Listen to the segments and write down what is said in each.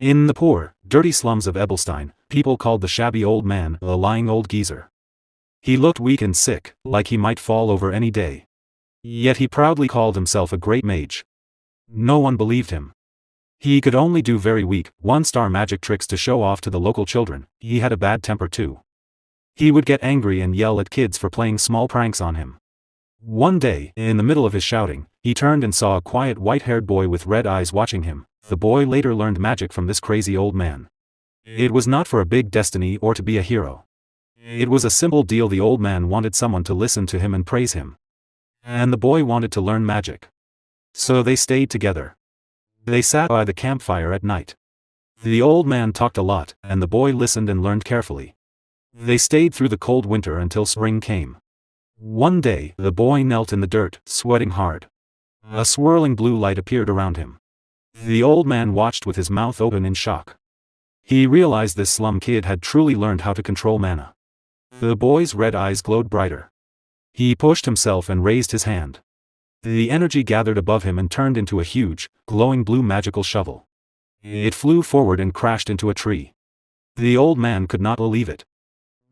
In the poor, dirty slums of Ebelstein, people called the shabby old man the lying old geezer. He looked weak and sick, like he might fall over any day. Yet he proudly called himself a great mage. No one believed him. He could only do very weak, one-star magic tricks to show off to the local children. He had a bad temper too. He would get angry and yell at kids for playing small pranks on him. One day, in the middle of his shouting, he turned and saw a quiet white-haired boy with red eyes watching him. The boy later learned magic from this crazy old man. It was not for a big destiny or to be a hero. It was a simple deal. The old man wanted someone to listen to him and praise him. And the boy wanted to learn magic. So they stayed together. They sat by the campfire at night. The old man talked a lot, and the boy listened and learned carefully. They stayed through the cold winter until spring came. One day, the boy knelt in the dirt, sweating hard. A swirling blue light appeared around him. The old man watched with his mouth open in shock. He realized this slum kid had truly learned how to control mana. The boy's red eyes glowed brighter. He pushed himself and raised his hand. The energy gathered above him and turned into a huge, glowing blue magical shovel. It flew forward and crashed into a tree. The old man could not believe it.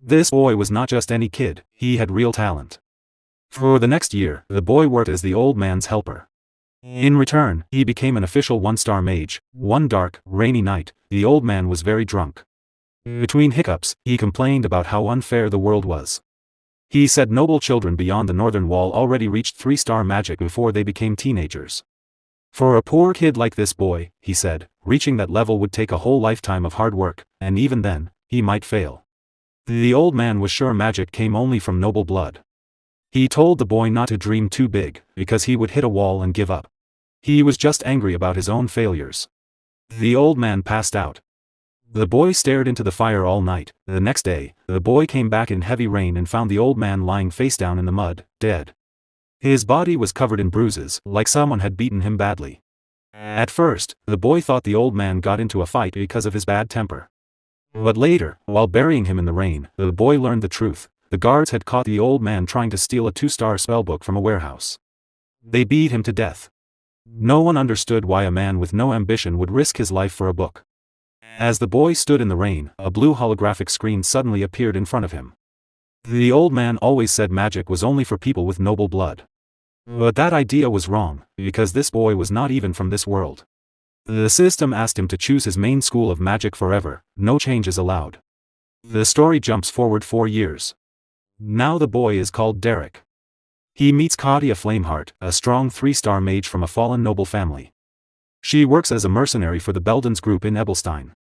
This boy was not just any kid, he had real talent. For the next year, the boy worked as the old man's helper. In return, he became an official one-star mage. One dark, rainy night, the old man was very drunk. Between hiccups, he complained about how unfair the world was. He said noble children beyond the northern wall already reached 3-star magic before they became teenagers. For a poor kid like this boy, he said, reaching that level would take a whole lifetime of hard work, and even then, he might fail. The old man was sure magic came only from noble blood. He told the boy not to dream too big, because he would hit a wall and give up. He was just angry about his own failures. The old man passed out. The boy stared into the fire all night. The next day, the boy came back in heavy rain and found the old man lying face down in the mud, dead. His body was covered in bruises, like someone had beaten him badly. At first, the boy thought the old man got into a fight because of his bad temper. But later, while burying him in the rain, the boy learned the truth. The guards had caught the old man trying to steal a 2-star spellbook from a warehouse. They beat him to death. No one understood why a man with no ambition would risk his life for a book. As the boy stood in the rain, a blue holographic screen suddenly appeared in front of him. The old man always said magic was only for people with noble blood. But that idea was wrong, because this boy was not even from this world. The system asked him to choose his main school of magic forever, no changes allowed. The story jumps forward 4 years. Now the boy is called Derrick. He meets Claudia Flameheart, a strong 3-star mage from a fallen noble family. She works as a mercenary for the Beldens group in Ebelstein.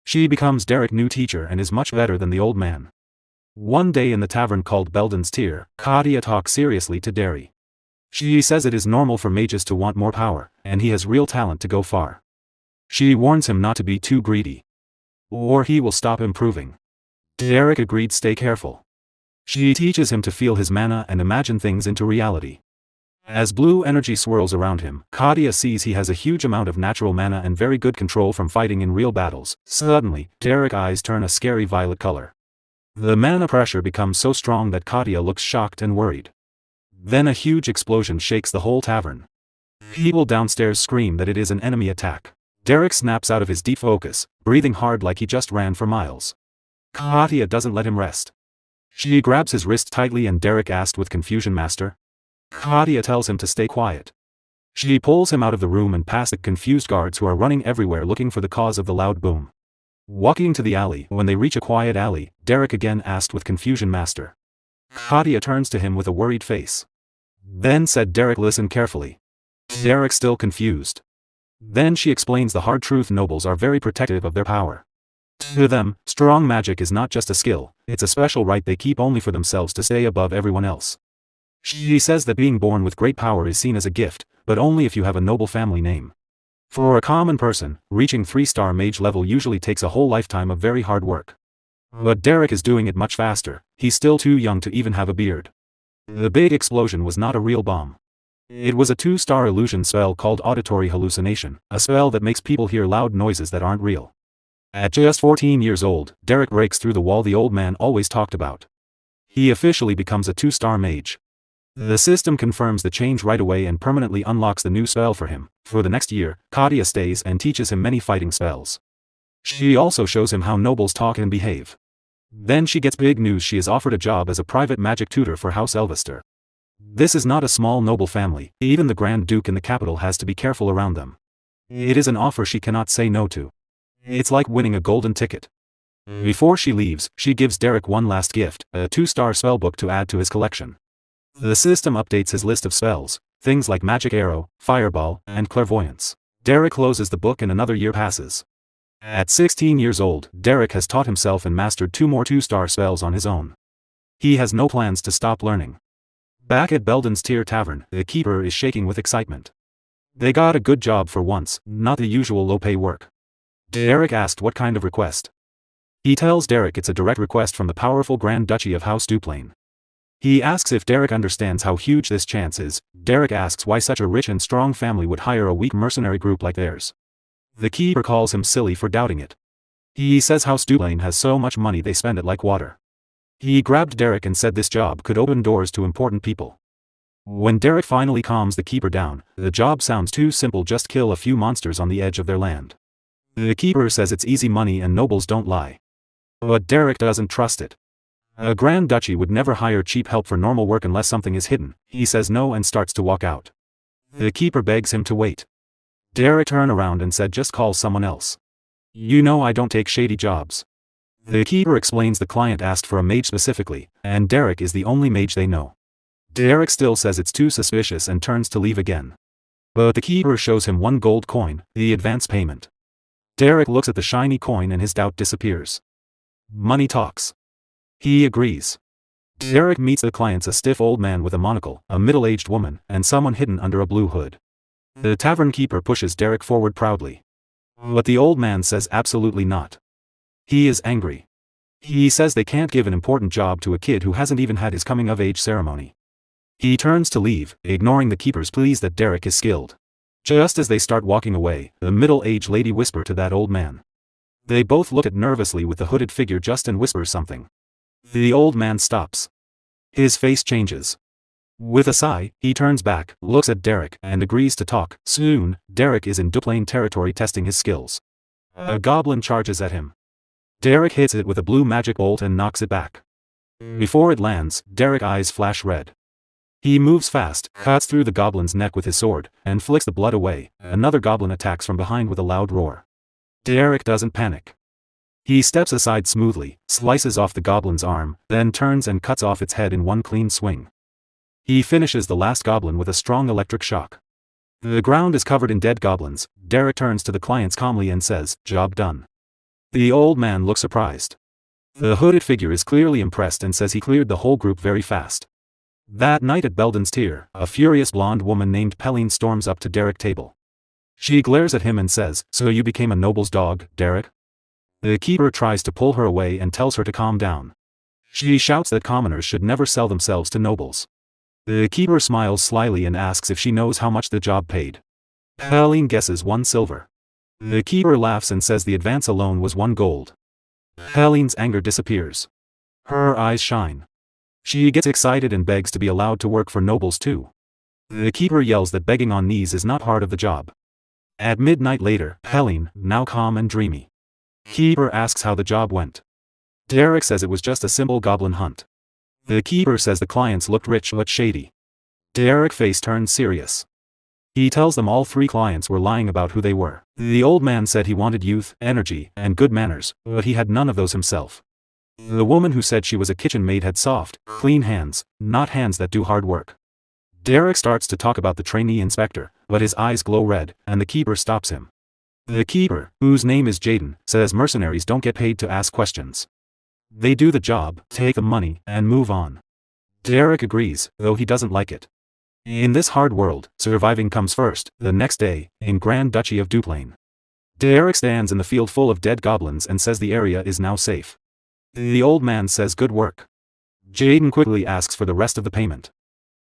She becomes Derrick's new teacher and is much better than the old man. One day in the tavern called Beldens Tier, Claudia talks seriously to Derrick. She says it is normal for mages to want more power, and he has real talent to go far. She warns him not to be too greedy, or he will stop improving. Derrick agreed. Stay careful. She teaches him to feel his mana and imagine things into reality. As blue energy swirls around him, Claudia sees he has a huge amount of natural mana and very good control from fighting in real battles. Suddenly, Derrick's eyes turn a scary violet color. The mana pressure becomes so strong that Claudia looks shocked and worried. Then a huge explosion shakes the whole tavern. People downstairs scream that it is an enemy attack. Derrick snaps out of his deep focus, breathing hard like he just ran for miles. Claudia doesn't let him rest. She grabs his wrist tightly and Derrick asks with confusion, "Master?" Claudia tells him to stay quiet. She pulls him out of the room and past the confused guards who are running everywhere looking for the cause of the loud boom. Walking to the alley, when they reach a quiet alley, Derrick again asked with confusion, "Master?" Claudia turns to him with a worried face. Then said Derrick, "Listen carefully." Derrick still confused. Then she explains the hard truth: nobles are very protective of their power. To them, strong magic is not just a skill, it's a special right they keep only for themselves to stay above everyone else. She says that being born with great power is seen as a gift, but only if you have a noble family name. For a common person, reaching 3-star mage level usually takes a whole lifetime of very hard work. But Derrick is doing it much faster. He's still too young to even have a beard. The big explosion was not a real bomb. It was a 2-star illusion spell called auditory hallucination, a spell that makes people hear loud noises that aren't real. At just 14 years old, Derrick breaks through the wall the old man always talked about. He officially becomes a 2-star mage. The system confirms the change right away and permanently unlocks the new spell for him. For the next year, Claudia stays and teaches him many fighting spells. She also shows him how nobles talk and behave. Then she gets big news: she is offered a job as a private magic tutor for House Elvester. This is not a small noble family, even the Grand Duke in the capital has to be careful around them. It is an offer she cannot say no to. It's like winning a golden ticket. Before she leaves, she gives Derrick one last gift, a 2-star spellbook to add to his collection. The system updates his list of spells, things like magic arrow, fireball, and clairvoyance. Derrick closes the book and another year passes. At 16 years old, Derrick has taught himself and mastered 2 more 2-star spells on his own. He has no plans to stop learning. Back at Belden's Tier Tavern, the keeper is shaking with excitement. They got a good job for once, not the usual low-pay work. Derrick asked what kind of request. He tells Derrick it's a direct request from the powerful Grand Duchy of House Duplain. He asks if Derrick understands how huge this chance is. Derrick asks why such a rich and strong family would hire a weak mercenary group like theirs. The keeper calls him silly for doubting it. He says House Duplain has so much money they spend it like water. He grabbed Derrick and said this job could open doors to important people. When Derrick finally calms the keeper down, the job sounds too simple: just kill a few monsters on the edge of their land. The keeper says it's easy money and nobles don't lie. But Derrick doesn't trust it. A Grand Duchy would never hire cheap help for normal work unless something is hidden. He says no and starts to walk out. The keeper begs him to wait. Derrick turned around and said just call someone else. You know I don't take shady jobs. The keeper explains the client asked for a mage specifically, and Derrick is the only mage they know. Derrick still says it's too suspicious and turns to leave again. But the keeper shows him 1 gold coin, the advance payment. Derrick looks at the shiny coin and his doubt disappears. Money talks. He agrees. Derrick meets the clients: a stiff old man with a monocle, a middle-aged woman, and someone hidden under a blue hood. The tavern keeper pushes Derrick forward proudly. But the old man says absolutely not. He is angry. He says they can't give an important job to a kid who hasn't even had his coming-of-age ceremony. He turns to leave, ignoring the keeper's pleas that Derrick is skilled. Just as they start walking away, the middle-aged lady whispers to that old man. They both look at nervously with the hooded figure just and whispers something. The old man stops. His face changes. With a sigh, he turns back, looks at Derrick, and agrees to talk. Soon, Derrick is in Duplain territory testing his skills. A goblin charges at him. Derrick hits it with a blue magic bolt and knocks it back. Before it lands, Derrick's eyes flash red. He moves fast, cuts through the goblin's neck with his sword, and flicks the blood away. Another goblin attacks from behind with a loud roar. Derrick doesn't panic. He steps aside smoothly, slices off the goblin's arm, then turns and cuts off its head in one clean swing. He finishes the last goblin with a strong electric shock. The ground is covered in dead goblins. Derrick turns to the clients calmly and says, "Job done." The old man looks surprised. The hooded figure is clearly impressed and says he cleared the whole group very fast. That night at Belden's Tier, a furious blonde woman named Pelline storms up to Derrick's table. She glares at him and says, "So you became a noble's dog, Derrick?" The keeper tries to pull her away and tells her to calm down. She shouts that commoners should never sell themselves to nobles. The keeper smiles slyly and asks if she knows how much the job paid. Pelline guesses 1 silver. The keeper laughs and says the advance alone was 1 gold. Pelline's anger disappears. Her eyes shine. She gets excited and begs to be allowed to work for nobles too. The keeper yells that begging on knees is not part of the job. At midnight later, Pelline, now calm and dreamy. Keeper asks how the job went. Derrick says it was just a simple goblin hunt. The keeper says the clients looked rich but shady. Derrick's face turns serious. He tells them all 3 clients were lying about who they were. The old man said he wanted youth, energy, and good manners, but he had none of those himself. The woman who said she was a kitchen maid had soft, clean hands, not hands that do hard work. Derrick starts to talk about the trainee inspector, but his eyes glow red, and the keeper stops him. The keeper, whose name is Jaden, says mercenaries don't get paid to ask questions. They do the job, take the money, and move on. Derrick agrees, though he doesn't like it. In this hard world, surviving comes first. The next day, in Grand Duchy of Duplain, Derrick stands in the field full of dead goblins and says the area is now safe. The old man says good work. Jaden quickly asks for the rest of the payment.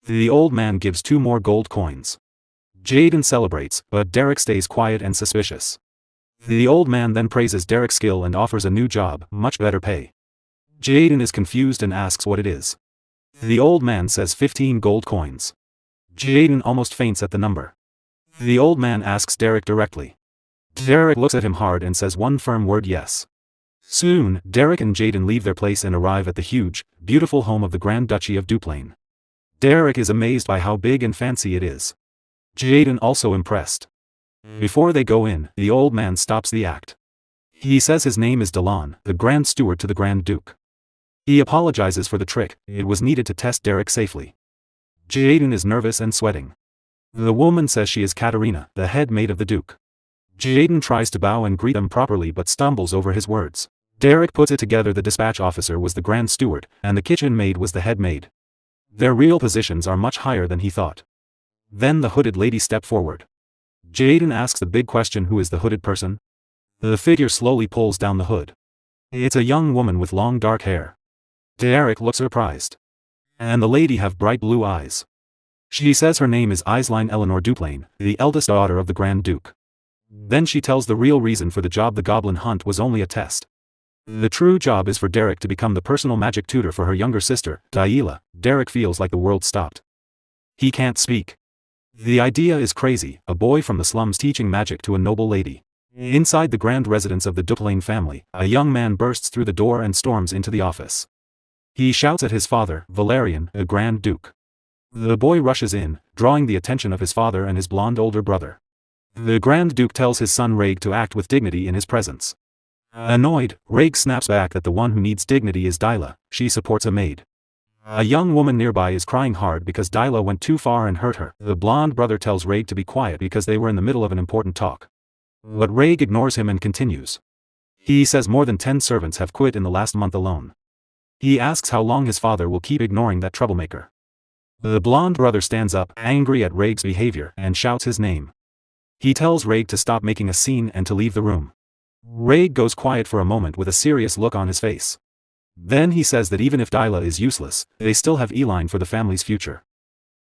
The old man gives 2 more gold coins. Jaden celebrates, but Derrick stays quiet and suspicious. The old man then praises Derrick's skill and offers a new job, much better pay. Jaden is confused and asks what it is. The old man says 15 gold coins. Jaden almost faints at the number. The old man asks Derrick directly. Derrick looks at him hard and says one firm word: yes. Soon, Derrick and Jaden leave their place and arrive at the huge, beautiful home of the Grand Duchy of Duplain. Derrick is amazed by how big and fancy it is. Jaden also impressed. Before they go in, the old man stops the act. He says his name is Delon, the Grand Steward to the Grand Duke. He apologizes for the trick, it was needed to test Derrick safely. Jaden is nervous and sweating. The woman says she is Katerina, the head maid of the Duke. Jaden tries to bow and greet them properly but stumbles over his words. Derrick puts it together: the dispatch officer was the Grand Steward, and the kitchen maid was the head maid. Their real positions are much higher than he thought. Then the hooded lady stepped forward. Jaden asks the big question: who is the hooded person? The figure slowly pulls down the hood. It's a young woman with long dark hair. Derrick looks surprised. And the lady have bright blue eyes. She says her name is Isline Eleanor Duplain, the eldest daughter of the Grand Duke. Then she tells the real reason for the job: the goblin hunt was only a test. The true job is for Derrick to become the personal magic tutor for her younger sister, Daila. Derrick feels like the world stopped. He can't speak. The idea is crazy, a boy from the slums teaching magic to a noble lady. Inside the grand residence of the Duplain family, a young man bursts through the door and storms into the office. He shouts at his father, Valerian, the Grand Duke. The boy rushes in, drawing the attention of his father and his blonde older brother. The Grand Duke tells his son Raig to act with dignity in his presence. Annoyed, Raig snaps back that the one who needs dignity is Daila. She supports a maid. A young woman nearby is crying hard because Daila went too far and hurt her. The blonde brother tells Raig to be quiet because they were in the middle of an important talk. But Raig ignores him and continues. He says more than 10 servants have quit in the last month alone. He asks how long his father will keep ignoring that troublemaker. The blonde brother stands up, angry at Raig's behavior, and shouts his name. He tells Raig to stop making a scene and to leave the room. Raig goes quiet for a moment with a serious look on his face. Then he says that even if Daila is useless, they still have Eileen for the family's future.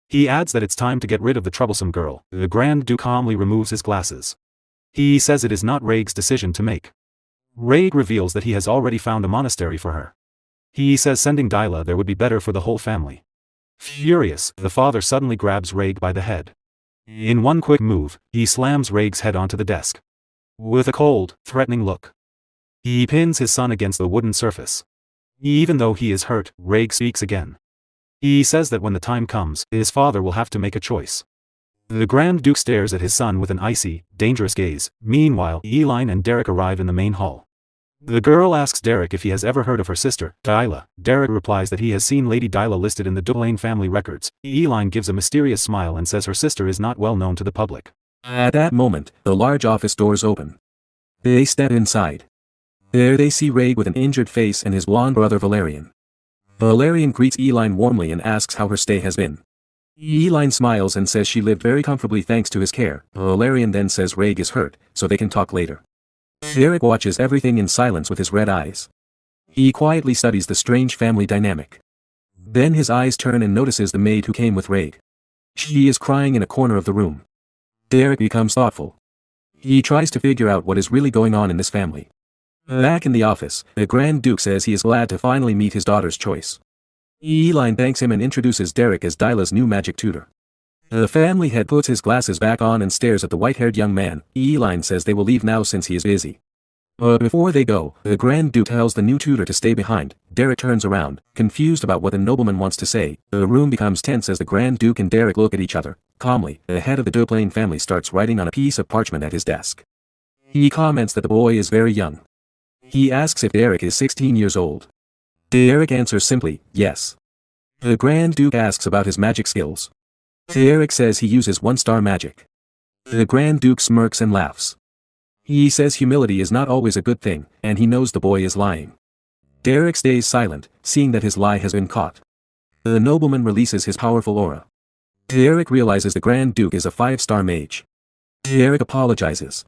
He adds that it's time to get rid of the troublesome girl. The Grand Duke calmly removes his glasses. He says it is not Raig's decision to make. Raig reveals that he has already found a monastery for her. He says sending Daila there would be better for the whole family. Furious, the father suddenly grabs Raig by the head. In one quick move, he slams Raig's head onto the desk. With a cold, threatening look, he pins his son against the wooden surface. Even though he is hurt, Raig speaks again. He says that when the time comes, his father will have to make a choice. The Grand Duke stares at his son with an icy, dangerous gaze. Meanwhile, Eileen and Derrick arrive in the main hall. The girl asks Derrick if he has ever heard of her sister, Daila. Derrick replies that he has seen Lady Daila listed in the Duplain family records. Eileen gives a mysterious smile and says her sister is not well known to the public. At that moment, the large office doors open. They step inside. There they see Raig with an injured face and his blonde brother Valerian. Valerian greets Eileen warmly and asks how her stay has been. Eileen smiles and says she lived very comfortably thanks to his care. Valerian then says Raig is hurt, so they can talk later. Derrick watches everything in silence with his red eyes. He quietly studies the strange family dynamic. Then his eyes turn and notices the maid who came with Raig. She is crying in a corner of the room. Derrick becomes thoughtful. He tries to figure out what is really going on in this family. Back in the office, the Grand Duke says he is glad to finally meet his daughter's choice. Eileen thanks him and introduces Derrick as Daila's new magic tutor. The family head puts his glasses back on and stares at the white-haired young man. Eileen says they will leave now since he is busy. But before they go, the Grand Duke tells the new tutor to stay behind. Derrick turns around, confused about what the nobleman wants to say. The room becomes tense as the Grand Duke and Derrick look at each other. Calmly, the head of the Duplain family starts writing on a piece of parchment at his desk. He comments that the boy is very young. He asks if Derrick is 16 years old. Derrick answers simply, yes. The Grand Duke asks about his magic skills. Derrick says he uses one-star magic. The Grand Duke smirks and laughs. He says humility is not always a good thing, and he knows the boy is lying. Derrick stays silent, seeing that his lie has been caught. The nobleman releases his powerful aura. Derrick realizes the Grand Duke is a 5-star mage. Derrick apologizes.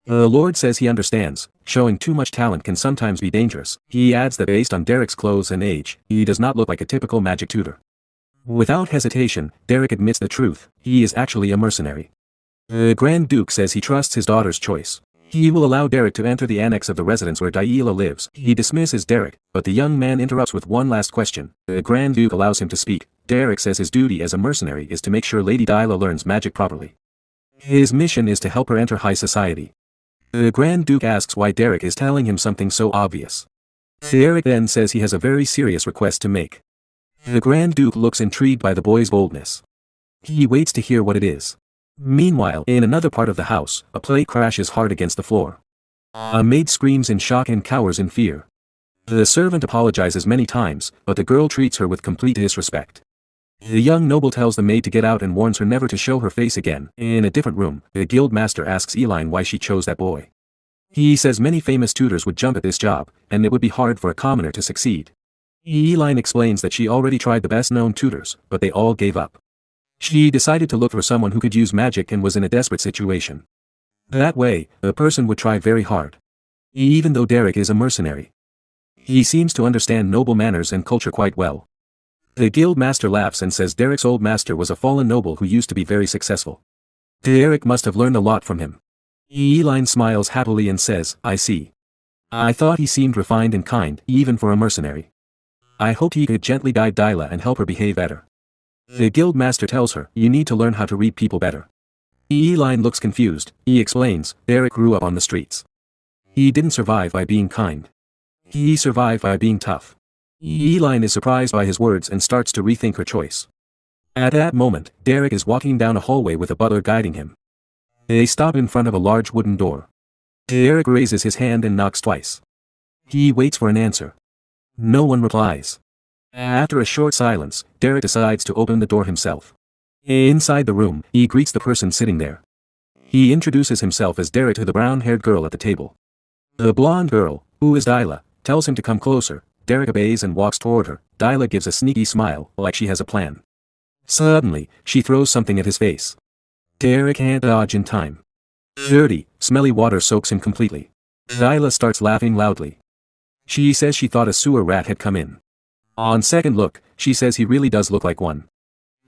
The Lord says he understands, showing too much talent can sometimes be dangerous. He adds that based on Derrick's clothes and age, he does not look like a typical magic tutor. Without hesitation, Derrick admits the truth, he is actually a mercenary. The Grand Duke says he trusts his daughter's choice. He will allow Derrick to enter the annex of the residence where Daila lives. He dismisses Derrick, but the young man interrupts with one last question. The Grand Duke allows him to speak. Derrick says his duty as a mercenary is to make sure Lady Daila learns magic properly. His mission is to help her enter high society. The Grand Duke asks why Derrick is telling him something so obvious. Derrick then says he has a very serious request to make. The Grand Duke looks intrigued by the boy's boldness. He waits to hear what it is. Meanwhile, in another part of the house, a plate crashes hard against the floor. A maid screams in shock and cowers in fear. The servant apologizes many times, but the girl treats her with complete disrespect. The young noble tells the maid to get out and warns her never to show her face again. In a different room, the guild master asks Eileen why she chose that boy. He says many famous tutors would jump at this job, and it would be hard for a commoner to succeed. Eileen explains that she already tried the best-known tutors, but they all gave up. She decided to look for someone who could use magic and was in a desperate situation. That way, a person would try very hard. Even though Derrick is a mercenary, he seems to understand noble manners and culture quite well. The guild master laughs and says Derrick's old master was a fallen noble who used to be very successful. Derrick must have learned a lot from him. Eileen smiles happily and says, I see. I thought he seemed refined and kind, even for a mercenary. I hoped he could gently guide Dyla and help her behave better. The guild master tells her, you need to learn how to read people better. Eileen looks confused. He explains, Derrick grew up on the streets. He didn't survive by being kind. He survived by being tough. Eileen is surprised by his words and starts to rethink her choice. At that moment, Derrick is walking down a hallway with a butler guiding him. They stop in front of a large wooden door. Derrick raises his hand and knocks twice. He waits for an answer. No one replies. After a short silence, Derrick decides to open the door himself. Inside the room, he greets the person sitting there. He introduces himself as Derrick to the brown-haired girl at the table. The blonde girl, who is Dyla, tells him to come closer. Derrick obeys and walks toward her. Dyla gives a sneaky smile, like she has a plan. Suddenly, she throws something at his face. Derrick can't dodge in time. Dirty, smelly water soaks him completely. Dyla starts laughing loudly. She says she thought a sewer rat had come in. On second look, she says he really does look like one.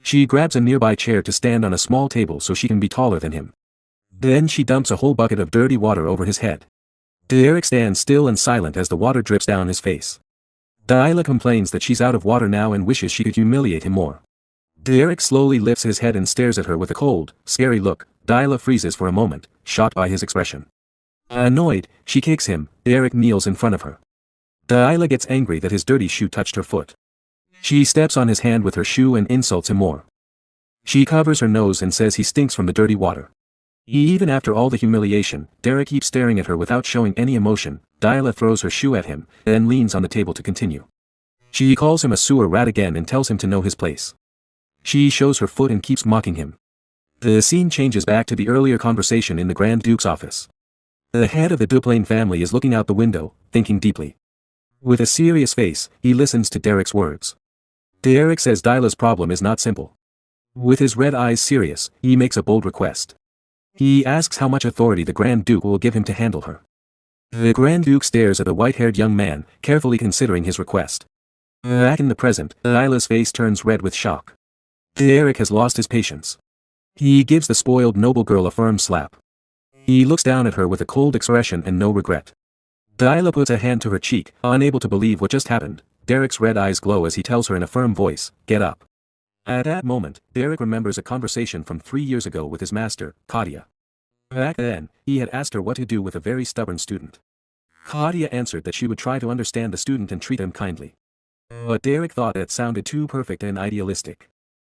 She grabs a nearby chair to stand on a small table so she can be taller than him. Then she dumps a whole bucket of dirty water over his head. Derrick stands still and silent as the water drips down his face. Dyla complains that she's out of water now and wishes she could humiliate him more. Derrick slowly lifts his head and stares at her with a cold, scary look. Dyla freezes for a moment, shocked by his expression. Annoyed, she kicks him. Derrick kneels in front of her. Dyla gets angry that his dirty shoe touched her foot. She steps on his hand with her shoe and insults him more. She covers her nose and says he stinks from the dirty water. Even after all the humiliation, Derrick keeps staring at her without showing any emotion. Dyla throws her shoe at him, then leans on the table to continue. She calls him a sewer rat again and tells him to know his place. She shows her foot and keeps mocking him. The scene changes back to the earlier conversation in the Grand Duke's office. The head of the Duplain family is looking out the window, thinking deeply. With a serious face, he listens to Derrick's words. Derrick says Dyla's problem is not simple. With his red eyes serious, he makes a bold request. He asks how much authority the Grand Duke will give him to handle her. The Grand Duke stares at the white-haired young man, carefully considering his request. Back in the present, Dyla's face turns red with shock. Derrick has lost his patience. He gives the spoiled noble girl a firm slap. He looks down at her with a cold expression and no regret. Dyla puts a hand to her cheek, unable to believe what just happened. Derrick's red eyes glow as he tells her in a firm voice, get up. At that moment, Derrick remembers a conversation from 3 years ago with his master, Kadia. Back then, he had asked her what to do with a very stubborn student. Kadia answered that she would try to understand the student and treat him kindly. But Derrick thought that sounded too perfect and idealistic.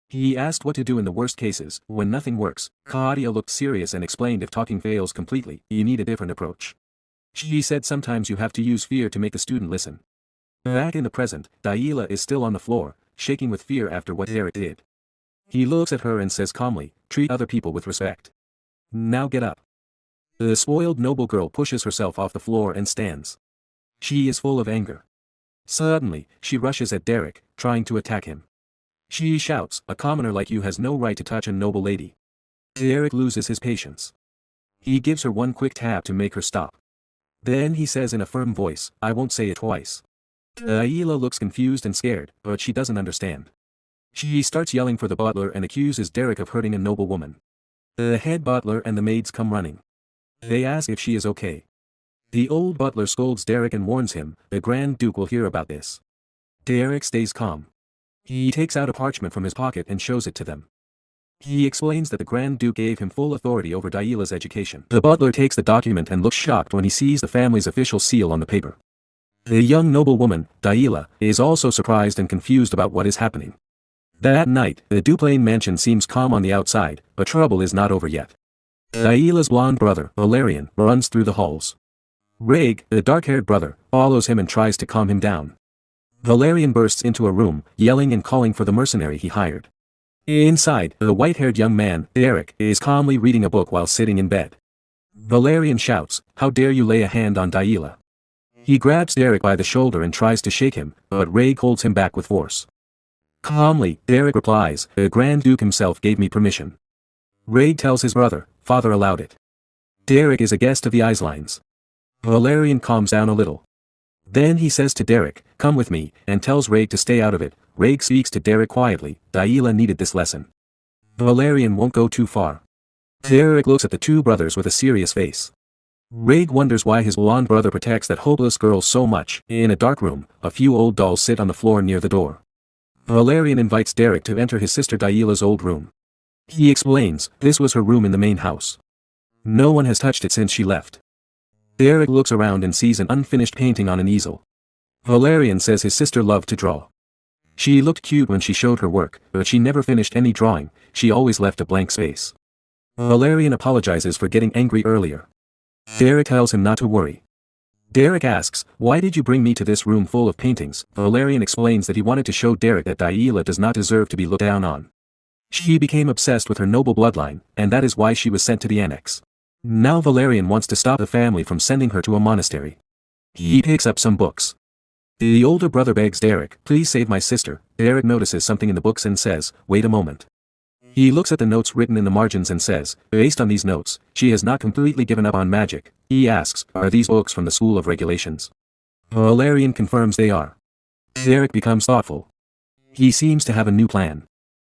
He asked what to do in the worst cases. When nothing works, Kadia looked serious and explained if talking fails completely, you need a different approach. She said sometimes you have to use fear to make the student listen. Back in the present, Dyla is still on the floor, shaking with fear after what Derrick did. He looks at her and says calmly, treat other people with respect. Now get up. The spoiled noble girl pushes herself off the floor and stands. She is full of anger. Suddenly, she rushes at Derrick, trying to attack him. She shouts, a commoner like you has no right to touch a noble lady. Derrick loses his patience. He gives her one quick tap to make her stop. Then he says in a firm voice, I won't say it twice. Dyla looks confused and scared, but she doesn't understand. She starts yelling for the butler and accuses Derrick of hurting a noble woman. The head butler and the maids come running. They ask if she is okay. The old butler scolds Derrick and warns him, the Grand Duke will hear about this. Derrick stays calm. He takes out a parchment from his pocket and shows it to them. He explains that the Grand Duke gave him full authority over Daila's education. The butler takes the document and looks shocked when he sees the family's official seal on the paper. The young noblewoman, Daila, is also surprised and confused about what is happening. That night, the Duplain mansion seems calm on the outside, but trouble is not over yet. Daila's blonde brother, Valerian, runs through the halls. Reg, the dark-haired brother, follows him and tries to calm him down. Valerian bursts into a room, yelling and calling for the mercenary he hired. Inside, the white-haired young man, Derrick, is calmly reading a book while sitting in bed. Valerian shouts, "How dare you lay a hand on Daila?" He grabs Derrick by the shoulder and tries to shake him, but Reg holds him back with force. Calmly, Derrick replies, "The Grand Duke himself gave me permission." Reg tells his brother, "Father allowed it." Derrick is a guest of the Islines. Valerian calms down a little. Then he says to Derrick, "Come with me," and tells Reg to stay out of it. Reg speaks to Derrick quietly, "Daila needed this lesson." Valerian won't go too far. Derrick looks at the two brothers with a serious face. Reg wonders why his blonde brother protects that hopeless girl so much. In a dark room, a few old dolls sit on the floor near the door. Valerian invites Derrick to enter his sister Daila's old room. He explains, this was her room in the main house. No one has touched it since she left. Derrick looks around and sees an unfinished painting on an easel. Valerian says his sister loved to draw. She looked cute when she showed her work, but she never finished any drawing, she always left a blank space. Valerian apologizes for getting angry earlier. Derrick tells him not to worry. Derrick asks, "Why did you bring me to this room full of paintings?" Valerian explains that he wanted to show Derrick that Daila does not deserve to be looked down on. She became obsessed with her noble bloodline, and that is why she was sent to the annex. Now Valerian wants to stop the family from sending her to a monastery. He picks up some books. The older brother begs Derrick, "Please save my sister." Derrick notices something in the books and says, "Wait a moment." He looks at the notes written in the margins and says, "Based on these notes, she has not completely given up on magic." He asks, "Are these books from the School of Regulations?" Valerian confirms they are. Derrick becomes thoughtful. He seems to have a new plan.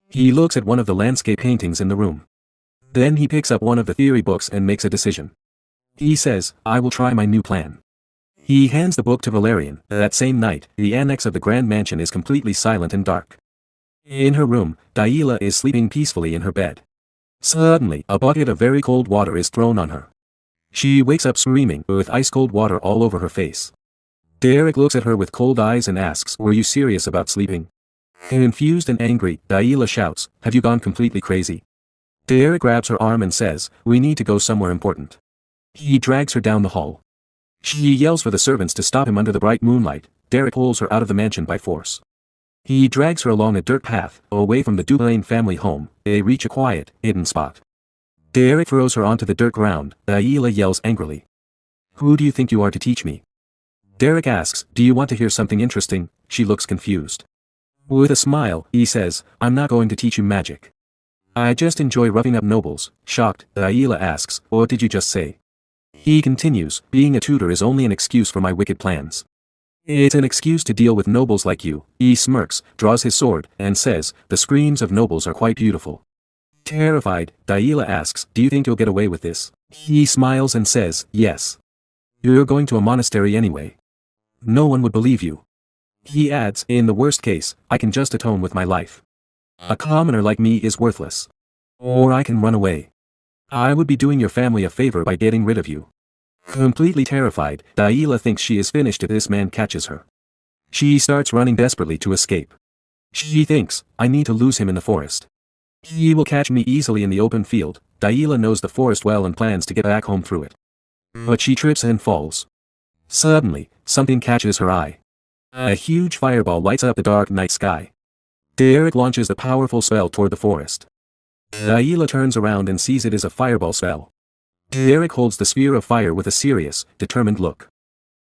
He looks at one of the landscape paintings in the room. Then he picks up one of the theory books and makes a decision. He says, "I will try my new plan." He hands the book to Valerian. That same night, the annex of the Grand Mansion is completely silent and dark. In her room, Daila is sleeping peacefully in her bed. Suddenly, a bucket of very cold water is thrown on her. She wakes up screaming, with ice-cold water all over her face. Derrick looks at her with cold eyes and asks, "Were you serious about sleeping?" Confused and angry, Daila shouts, "Have you gone completely crazy?" Derrick grabs her arm and says, "We need to go somewhere important." He drags her down the hall. She yells for the servants to stop him under the bright moonlight. Derrick pulls her out of the mansion by force. He drags her along a dirt path, away from the Duplain family home. They reach a quiet, hidden spot. Derrick throws her onto the dirt ground. Daila yells angrily. "Who do you think you are to teach me?" Derrick asks, "Do you want to hear something interesting?" She looks confused. With a smile, he says, "I'm not going to teach you magic. I just enjoy roughing up nobles." Shocked, Daila asks, "What did you just say?" He continues, "Being a tutor is only an excuse for my wicked plans. It's an excuse to deal with nobles like you." He smirks, draws his sword, and says, "The screams of nobles are quite beautiful." Terrified, Daila asks, "Do you think you'll get away with this?" He smiles and says, "Yes. You're going to a monastery anyway. No one would believe you." He adds, "In the worst case, I can just atone with my life. A commoner like me is worthless. Or I can run away. I would be doing your family a favor by getting rid of you." Completely terrified, Daila thinks she is finished if this man catches her. She starts running desperately to escape. She thinks, "I need to lose him in the forest. He will catch me easily in the open field." Daila knows the forest well and plans to get back home through it. But she trips and falls. Suddenly, something catches her eye. A huge fireball lights up the dark night sky. Derrick launches the powerful spell toward the forest. Daila turns around and sees it is a fireball spell. Derrick holds the spear of fire with a serious, determined look.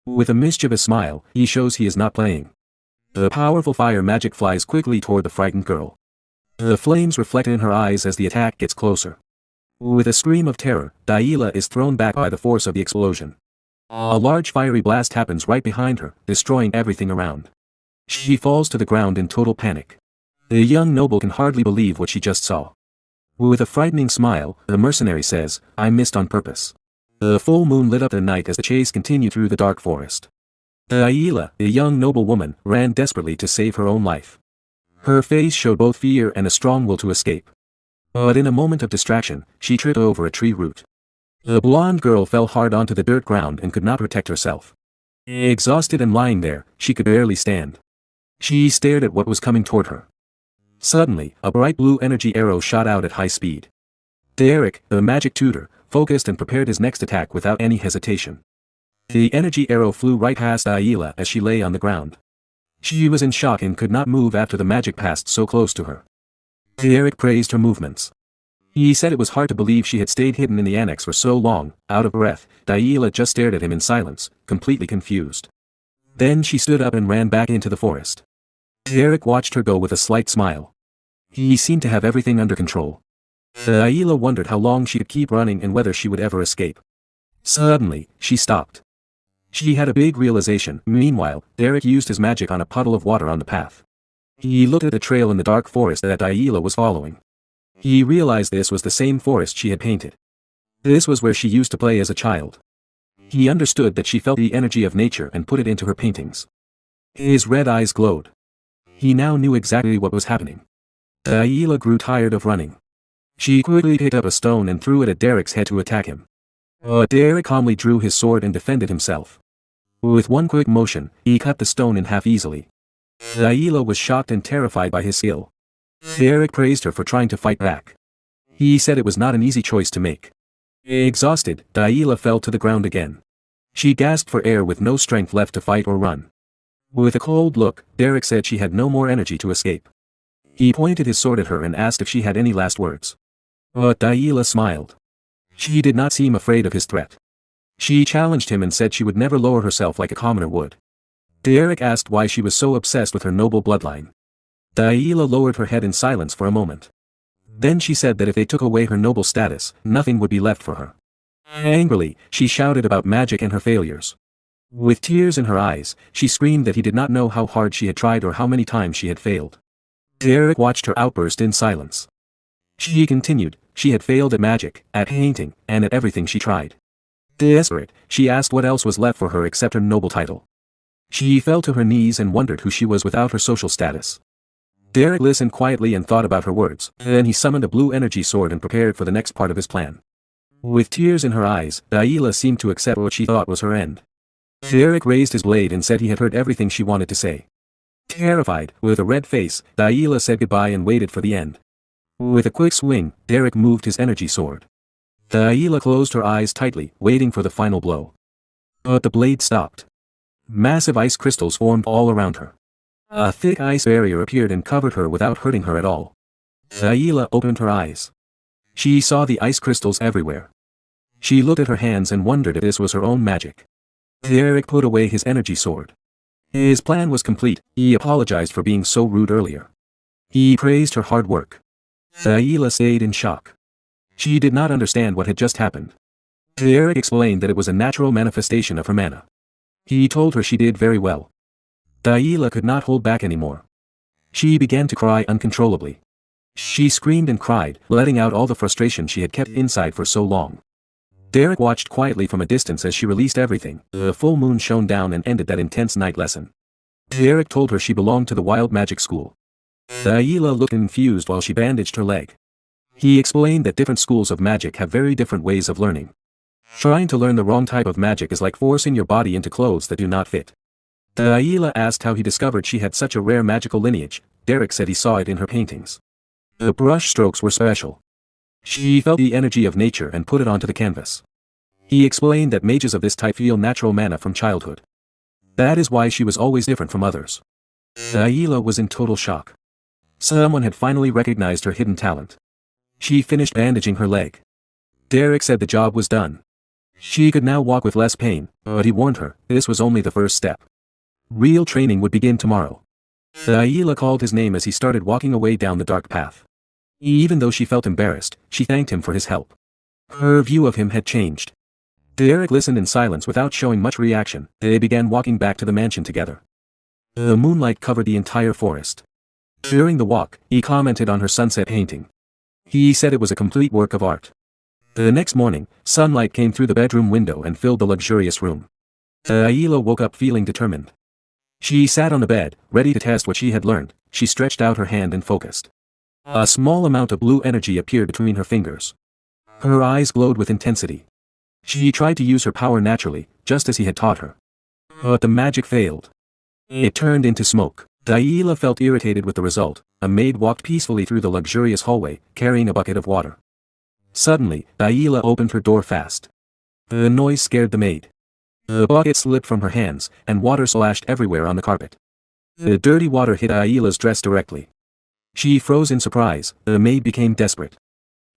With a mischievous smile, he shows he is not playing. The powerful fire magic flies quickly toward the frightened girl. The flames reflect in her eyes as the attack gets closer. With a scream of terror, Daila is thrown back by the force of the explosion. A large fiery blast happens right behind her, destroying everything around. She falls to the ground in total panic. The young noble can hardly believe what she just saw. With a frightening smile, the mercenary says, "I missed on purpose." The full moon lit up the night as the chase continued through the dark forest. Daila, the young noblewoman, ran desperately to save her own life. Her face showed both fear and a strong will to escape. But in a moment of distraction, she tripped over a tree root. The blonde girl fell hard onto the dirt ground and could not protect herself. Exhausted and lying there, she could barely stand. She stared at what was coming toward her. Suddenly, a bright blue energy arrow shot out at high speed. Derrick, the magic tutor, focused and prepared his next attack without any hesitation. The energy arrow flew right past Ayla as she lay on the ground. She was in shock and could not move after the magic passed so close to her. Derrick praised her movements. He said it was hard to believe she had stayed hidden in the annex for so long. Out of breath, Ayla just stared at him in silence, completely confused. Then she stood up and ran back into the forest. Derrick watched her go with a slight smile. He seemed to have everything under control. Ayla wondered how long she could keep running and whether she would ever escape. Suddenly, she stopped. She had a big realization. Meanwhile, Derrick used his magic on a puddle of water on the path. He looked at the trail in the dark forest that Ayla was following. He realized this was the same forest she had painted. This was where she used to play as a child. He understood that she felt the energy of nature and put it into her paintings. His red eyes glowed. He now knew exactly what was happening. Ayla grew tired of running. She quickly picked up a stone and threw it at Derrick's head to attack him. But Derrick calmly drew his sword and defended himself. With one quick motion, he cut the stone in half easily. Ayla was shocked and terrified by his skill. Derrick praised her for trying to fight back. He said it was not an easy choice to make. Exhausted, Ayla fell to the ground again. She gasped for air with no strength left to fight or run. With a cold look, Derrick said she had no more energy to escape. He pointed his sword at her and asked if she had any last words. But Ayla smiled. She did not seem afraid of his threat. She challenged him and said she would never lower herself like a commoner would. Derrick asked why she was so obsessed with her noble bloodline. Ayla lowered her head in silence for a moment. Then she said that if they took away her noble status, nothing would be left for her. Angrily, she shouted about magic and her failures. With tears in her eyes, she screamed that he did not know how hard she had tried or how many times she had failed. Derrick watched her outburst in silence. She continued, she had failed at magic, at painting, and at everything she tried. Desperate, she asked what else was left for her except her noble title. She fell to her knees and wondered who she was without her social status. Derrick listened quietly and thought about her words, then he summoned a blue energy sword and prepared for the next part of his plan. With tears in her eyes, Ayla seemed to accept what she thought was her end. Derrick raised his blade and said he had heard everything she wanted to say. Terrified, with a red face, Ayla said goodbye and waited for the end. With a quick swing, Derrick moved his energy sword. Ayla closed her eyes tightly, waiting for the final blow. But the blade stopped. Massive ice crystals formed all around her. A thick ice barrier appeared and covered her without hurting her at all. Ayla opened her eyes. She saw the ice crystals everywhere. She looked at her hands and wondered if this was her own magic. Derrick put away his energy sword. His plan was complete. He apologized for being so rude earlier. He praised her hard work. Ayla stayed in shock. She did not understand what had just happened. Derrick explained that it was a natural manifestation of her mana. He told her she did very well. Ayla could not hold back anymore. She began to cry uncontrollably. She screamed and cried, letting out all the frustration she had kept inside for so long. Derrick watched quietly from a distance as she released everything. The full moon shone down and ended that intense night lesson. Derrick told her she belonged to the wild magic school. Ayla looked confused while she bandaged her leg. He explained that different schools of magic have very different ways of learning. Trying to learn the wrong type of magic is like forcing your body into clothes that do not fit. Ayla asked how he discovered she had such a rare magical lineage. Derrick said he saw it in her paintings. The brush strokes were special. She felt the energy of nature and put it onto the canvas. He explained that mages of this type feel natural mana from childhood. That is why she was always different from others. Ayla was in total shock. Someone had finally recognized her hidden talent. She finished bandaging her leg. Derrick said the job was done. She could now walk with less pain, but he warned her, this was only the first step. Real training would begin tomorrow. Ayla called his name as he started walking away down the dark path. Even though she felt embarrassed, she thanked him for his help. Her view of him had changed. Derrick listened in silence without showing much reaction. They began walking back to the mansion together. The moonlight covered the entire forest. During the walk, he commented on her sunset painting. He said it was a complete work of art. The next morning, sunlight came through the bedroom window and filled the luxurious room. Ayla woke up feeling determined. She sat on the bed, ready to test what she had learned. She stretched out her hand and focused. A small amount of blue energy appeared between her fingers. Her eyes glowed with intensity. She tried to use her power naturally, just as he had taught her. But the magic failed. It turned into smoke. Daila felt irritated with the result. A maid walked peacefully through the luxurious hallway, carrying a bucket of water. Suddenly, Daila opened her door fast. The noise scared the maid. The bucket slipped from her hands, and water splashed everywhere on the carpet. The dirty water hit Daila's dress directly. She froze in surprise. The maid became desperate.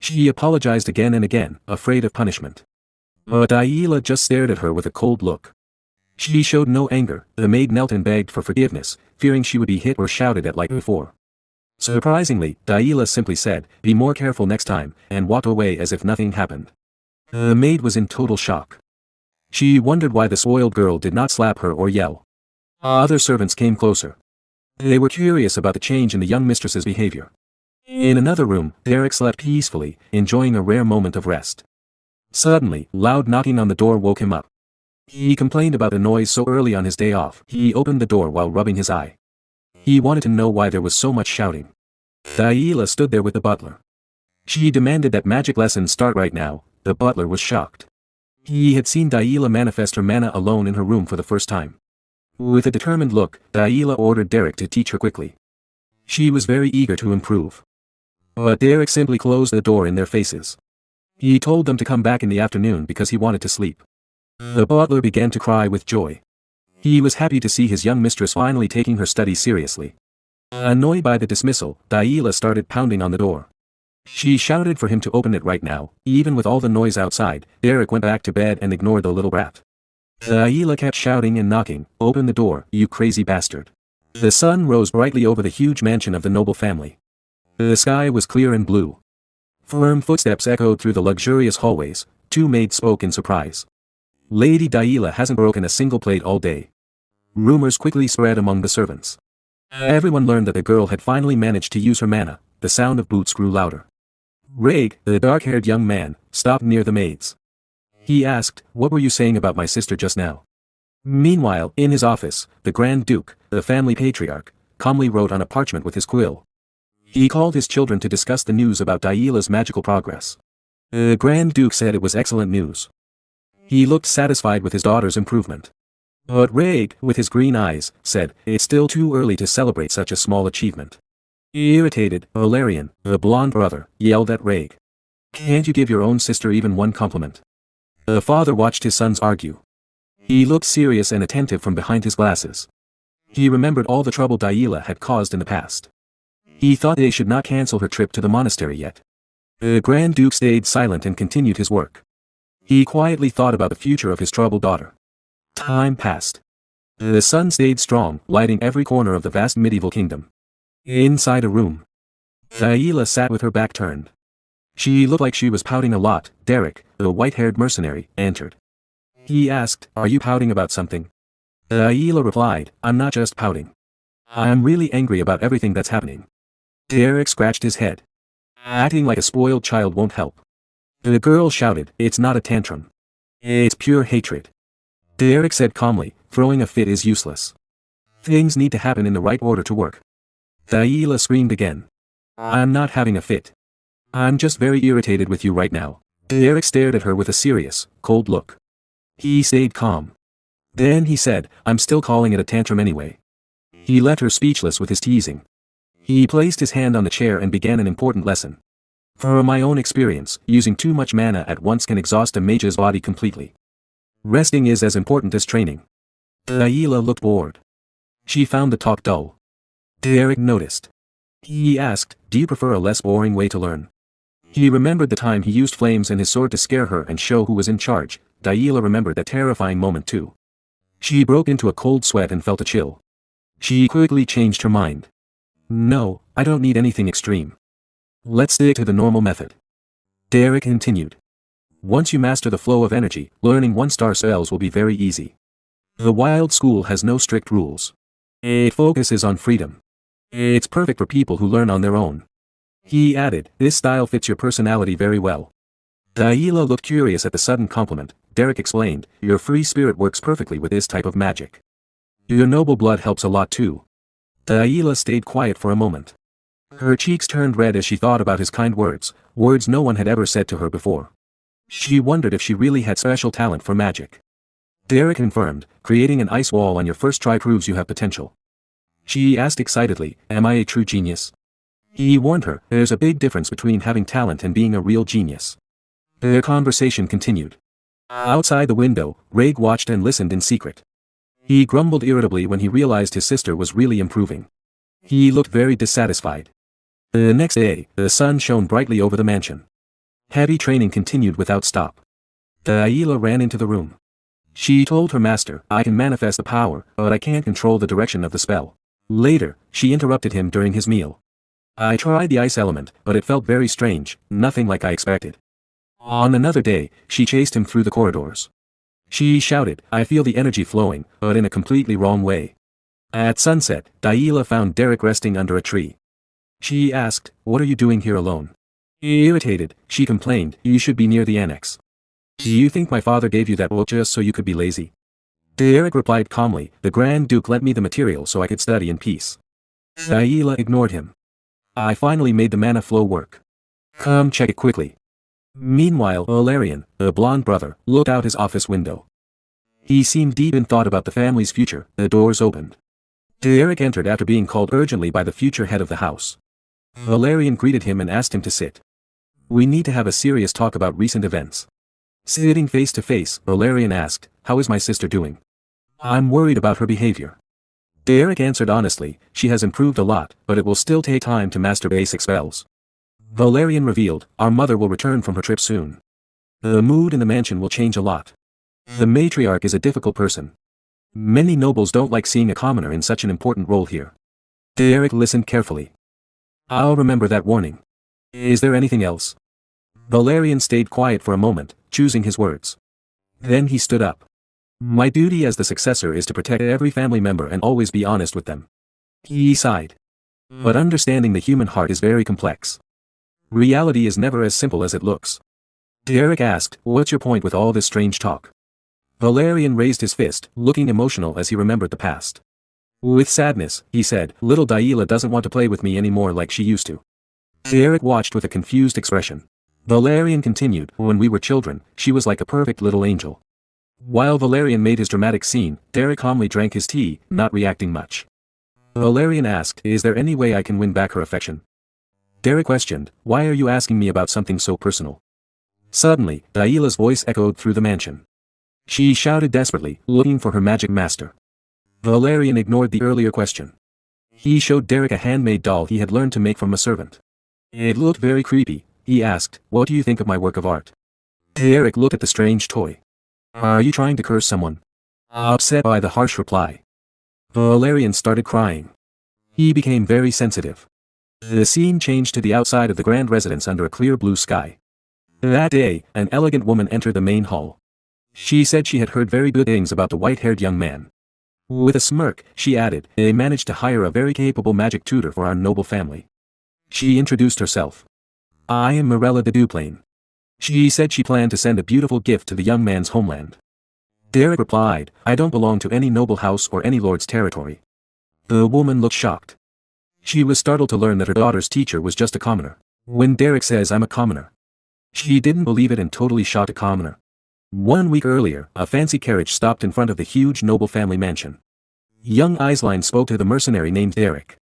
She apologized again and again, afraid of punishment. But Daila just stared at her with a cold look. She showed no anger. The maid knelt and begged for forgiveness, fearing she would be hit or shouted at like before. Surprisingly, Daila simply said, "Be more careful next time," and walked away as if nothing happened. The maid was in total shock. She wondered why the spoiled girl did not slap her or yell. Other servants came closer. They were curious about the change in the young mistress's behavior. In another room, Derrick slept peacefully, enjoying a rare moment of rest. Suddenly, loud knocking on the door woke him up. He complained about the noise so early on his day off. He opened the door while rubbing his eye. He wanted to know why there was so much shouting. Daila stood there with the butler. She demanded that magic lessons start right now. The butler was shocked. He had seen Daila manifest her mana alone in her room for the first time. With a determined look, Daila ordered Derrick to teach her quickly. She was very eager to improve. But Derrick simply closed the door in their faces. He told them to come back in the afternoon because he wanted to sleep. The butler began to cry with joy. He was happy to see his young mistress finally taking her studies seriously. Annoyed by the dismissal, Daila started pounding on the door. She shouted for him to open it right now. Even with all the noise outside, Derrick went back to bed and ignored the little brat. Daila kept shouting and knocking, "Open the door, you crazy bastard." The sun rose brightly over the huge mansion of the noble family. The sky was clear and blue. Firm footsteps echoed through the luxurious hallways. Two maids spoke in surprise. "Lady Daila hasn't broken a single plate all day." Rumors quickly spread among the servants. Everyone learned that the girl had finally managed to use her mana. The sound of boots grew louder. Raig, the dark-haired young man, stopped near the maids. He asked, "What were you saying about my sister just now?" Meanwhile, in his office, the Grand Duke, the family patriarch, calmly wrote on a parchment with his quill. He called his children to discuss the news about Daila's magical progress. The Grand Duke said it was excellent news. He looked satisfied with his daughter's improvement. But Raig, with his green eyes, said, "It's still too early to celebrate such a small achievement." Irritated, Valerian, the blonde brother, yelled at Raig. "Can't you give your own sister even one compliment?" The father watched his sons argue. He looked serious and attentive from behind his glasses. He remembered all the trouble Daila had caused in the past. He thought they should not cancel her trip to the monastery yet. The Grand Duke stayed silent and continued his work. He quietly thought about the future of his troubled daughter. Time passed. The sun stayed strong, lighting every corner of the vast medieval kingdom. Inside a room, Daila sat with her back turned. She looked like she was pouting a lot. Derrick, the white-haired mercenary, entered. He asked, "Are you pouting about something?" Daila replied, "I'm not just pouting. I'm really angry about everything that's happening." Derrick scratched his head. Acting like a spoiled child won't help. The girl shouted, "It's not a tantrum. It's pure hatred." Derrick said calmly, "Throwing a fit is useless. Things need to happen in the right order to work." Daila screamed again. "I'm not having a fit. I'm just very irritated with you right now." Derrick stared at her with a serious, cold look. He stayed calm. Then he said, "I'm still calling it a tantrum anyway." He left her speechless with his teasing. He placed his hand on the chair and began an important lesson. "From my own experience, using too much mana at once can exhaust a mage's body completely. Resting is as important as training." Daila looked bored. She found the talk dull. Derrick noticed. He asked, "Do you prefer a less boring way to learn?" He remembered the time he used flames and his sword to scare her and show who was in charge. Daila remembered that terrifying moment too. She broke into a cold sweat and felt a chill. She quickly changed her mind. "No, I don't need anything extreme. Let's stick to the normal method." Derrick continued. "Once you master the flow of energy, learning one-star spells will be very easy. The wild school has no strict rules. It focuses on freedom. It's perfect for people who learn on their own." He added, "This style fits your personality very well." Daila looked curious at the sudden compliment. Derrick explained, "Your free spirit works perfectly with this type of magic. Your noble blood helps a lot too." Daila stayed quiet for a moment. Her cheeks turned red as she thought about his kind words, words no one had ever said to her before. She wondered if she really had special talent for magic. Derrick confirmed, creating an ice wall on your first try proves you have potential. She asked excitedly, am I a true genius? He warned her, there's a big difference between having talent and being a real genius. Their conversation continued. Outside the window, Reg watched and listened in secret. He grumbled irritably when he realized his sister was really improving. He looked very dissatisfied. The next day, the sun shone brightly over the mansion. Heavy training continued without stop. Delilah ran into the room. She told her master, I can manifest the power, but I can't control the direction of the spell. Later, she interrupted him during his meal. I tried the ice element, but it felt very strange, nothing like I expected. On another day, she chased him through the corridors. She shouted, I feel the energy flowing, but in a completely wrong way. At sunset, Delilah found Derrick resting under a tree. She asked, what are you doing here alone? Irritated, she complained, you should be near the annex. Do you think my father gave you that book just so you could be lazy? Derrick replied calmly, the Grand Duke lent me the material so I could study in peace. Delilah ignored him. I finally made the mana flow work. Come check it quickly. Meanwhile, Valerian, the blonde brother, looked out his office window. He seemed deep in thought about the family's future. The doors opened. Derrick entered after being called urgently by the future head of the house. Valerian greeted him and asked him to sit. We need to have a serious talk about recent events. Sitting face to face, Valerian asked, how is my sister doing? I'm worried about her behavior. Derrick answered honestly, she has improved a lot, but it will still take time to master basic spells. Valerian revealed, our mother will return from her trip soon. The mood in the mansion will change a lot. The matriarch is a difficult person. Many nobles don't like seeing a commoner in such an important role here. Derrick listened carefully. I'll remember that warning. Is there anything else? Valerian stayed quiet for a moment, choosing his words. Then he stood up. My duty as the successor is to protect every family member and always be honest with them. He sighed. But understanding the human heart is very complex. Reality is never as simple as it looks. Derrick asked, what's your point with all this strange talk? Valerian raised his fist, looking emotional as he remembered the past. With sadness, he said, little Delilah doesn't want to play with me anymore like she used to. Derrick watched with a confused expression. Valerian continued, when we were children, she was like a perfect little angel. While Valerian made his dramatic scene, Derrick calmly drank his tea, not reacting much. Valerian asked, is there any way I can win back her affection? Derrick questioned, why are you asking me about something so personal? Suddenly, Delilah's voice echoed through the mansion. She shouted desperately, looking for her magic master. Valerian ignored the earlier question. He showed Derrick a handmade doll he had learned to make from a servant. It looked very creepy. He asked, what do you think of my work of art? Derrick looked at the strange toy. Are you trying to curse someone? Upset by the harsh reply. Valerian started crying. He became very sensitive. The scene changed to the outside of the grand residence under a clear blue sky. That day, an elegant woman entered the main hall. She said she had heard very good things about the white-haired young man. With a smirk, she added, they managed to hire a very capable magic tutor for our noble family. She introduced herself. I am Mirella de Duplain. She said she planned to send a beautiful gift to the young man's homeland. Derrick replied, I don't belong to any noble house or any lord's territory. The woman looked shocked. She was startled to learn that her daughter's teacher was just a commoner. When Derrick says I'm a commoner. She didn't believe it and totally shot a commoner. 1 week earlier, a fancy carriage stopped in front of the huge noble family mansion. Young Aisline spoke to the mercenary named Derrick.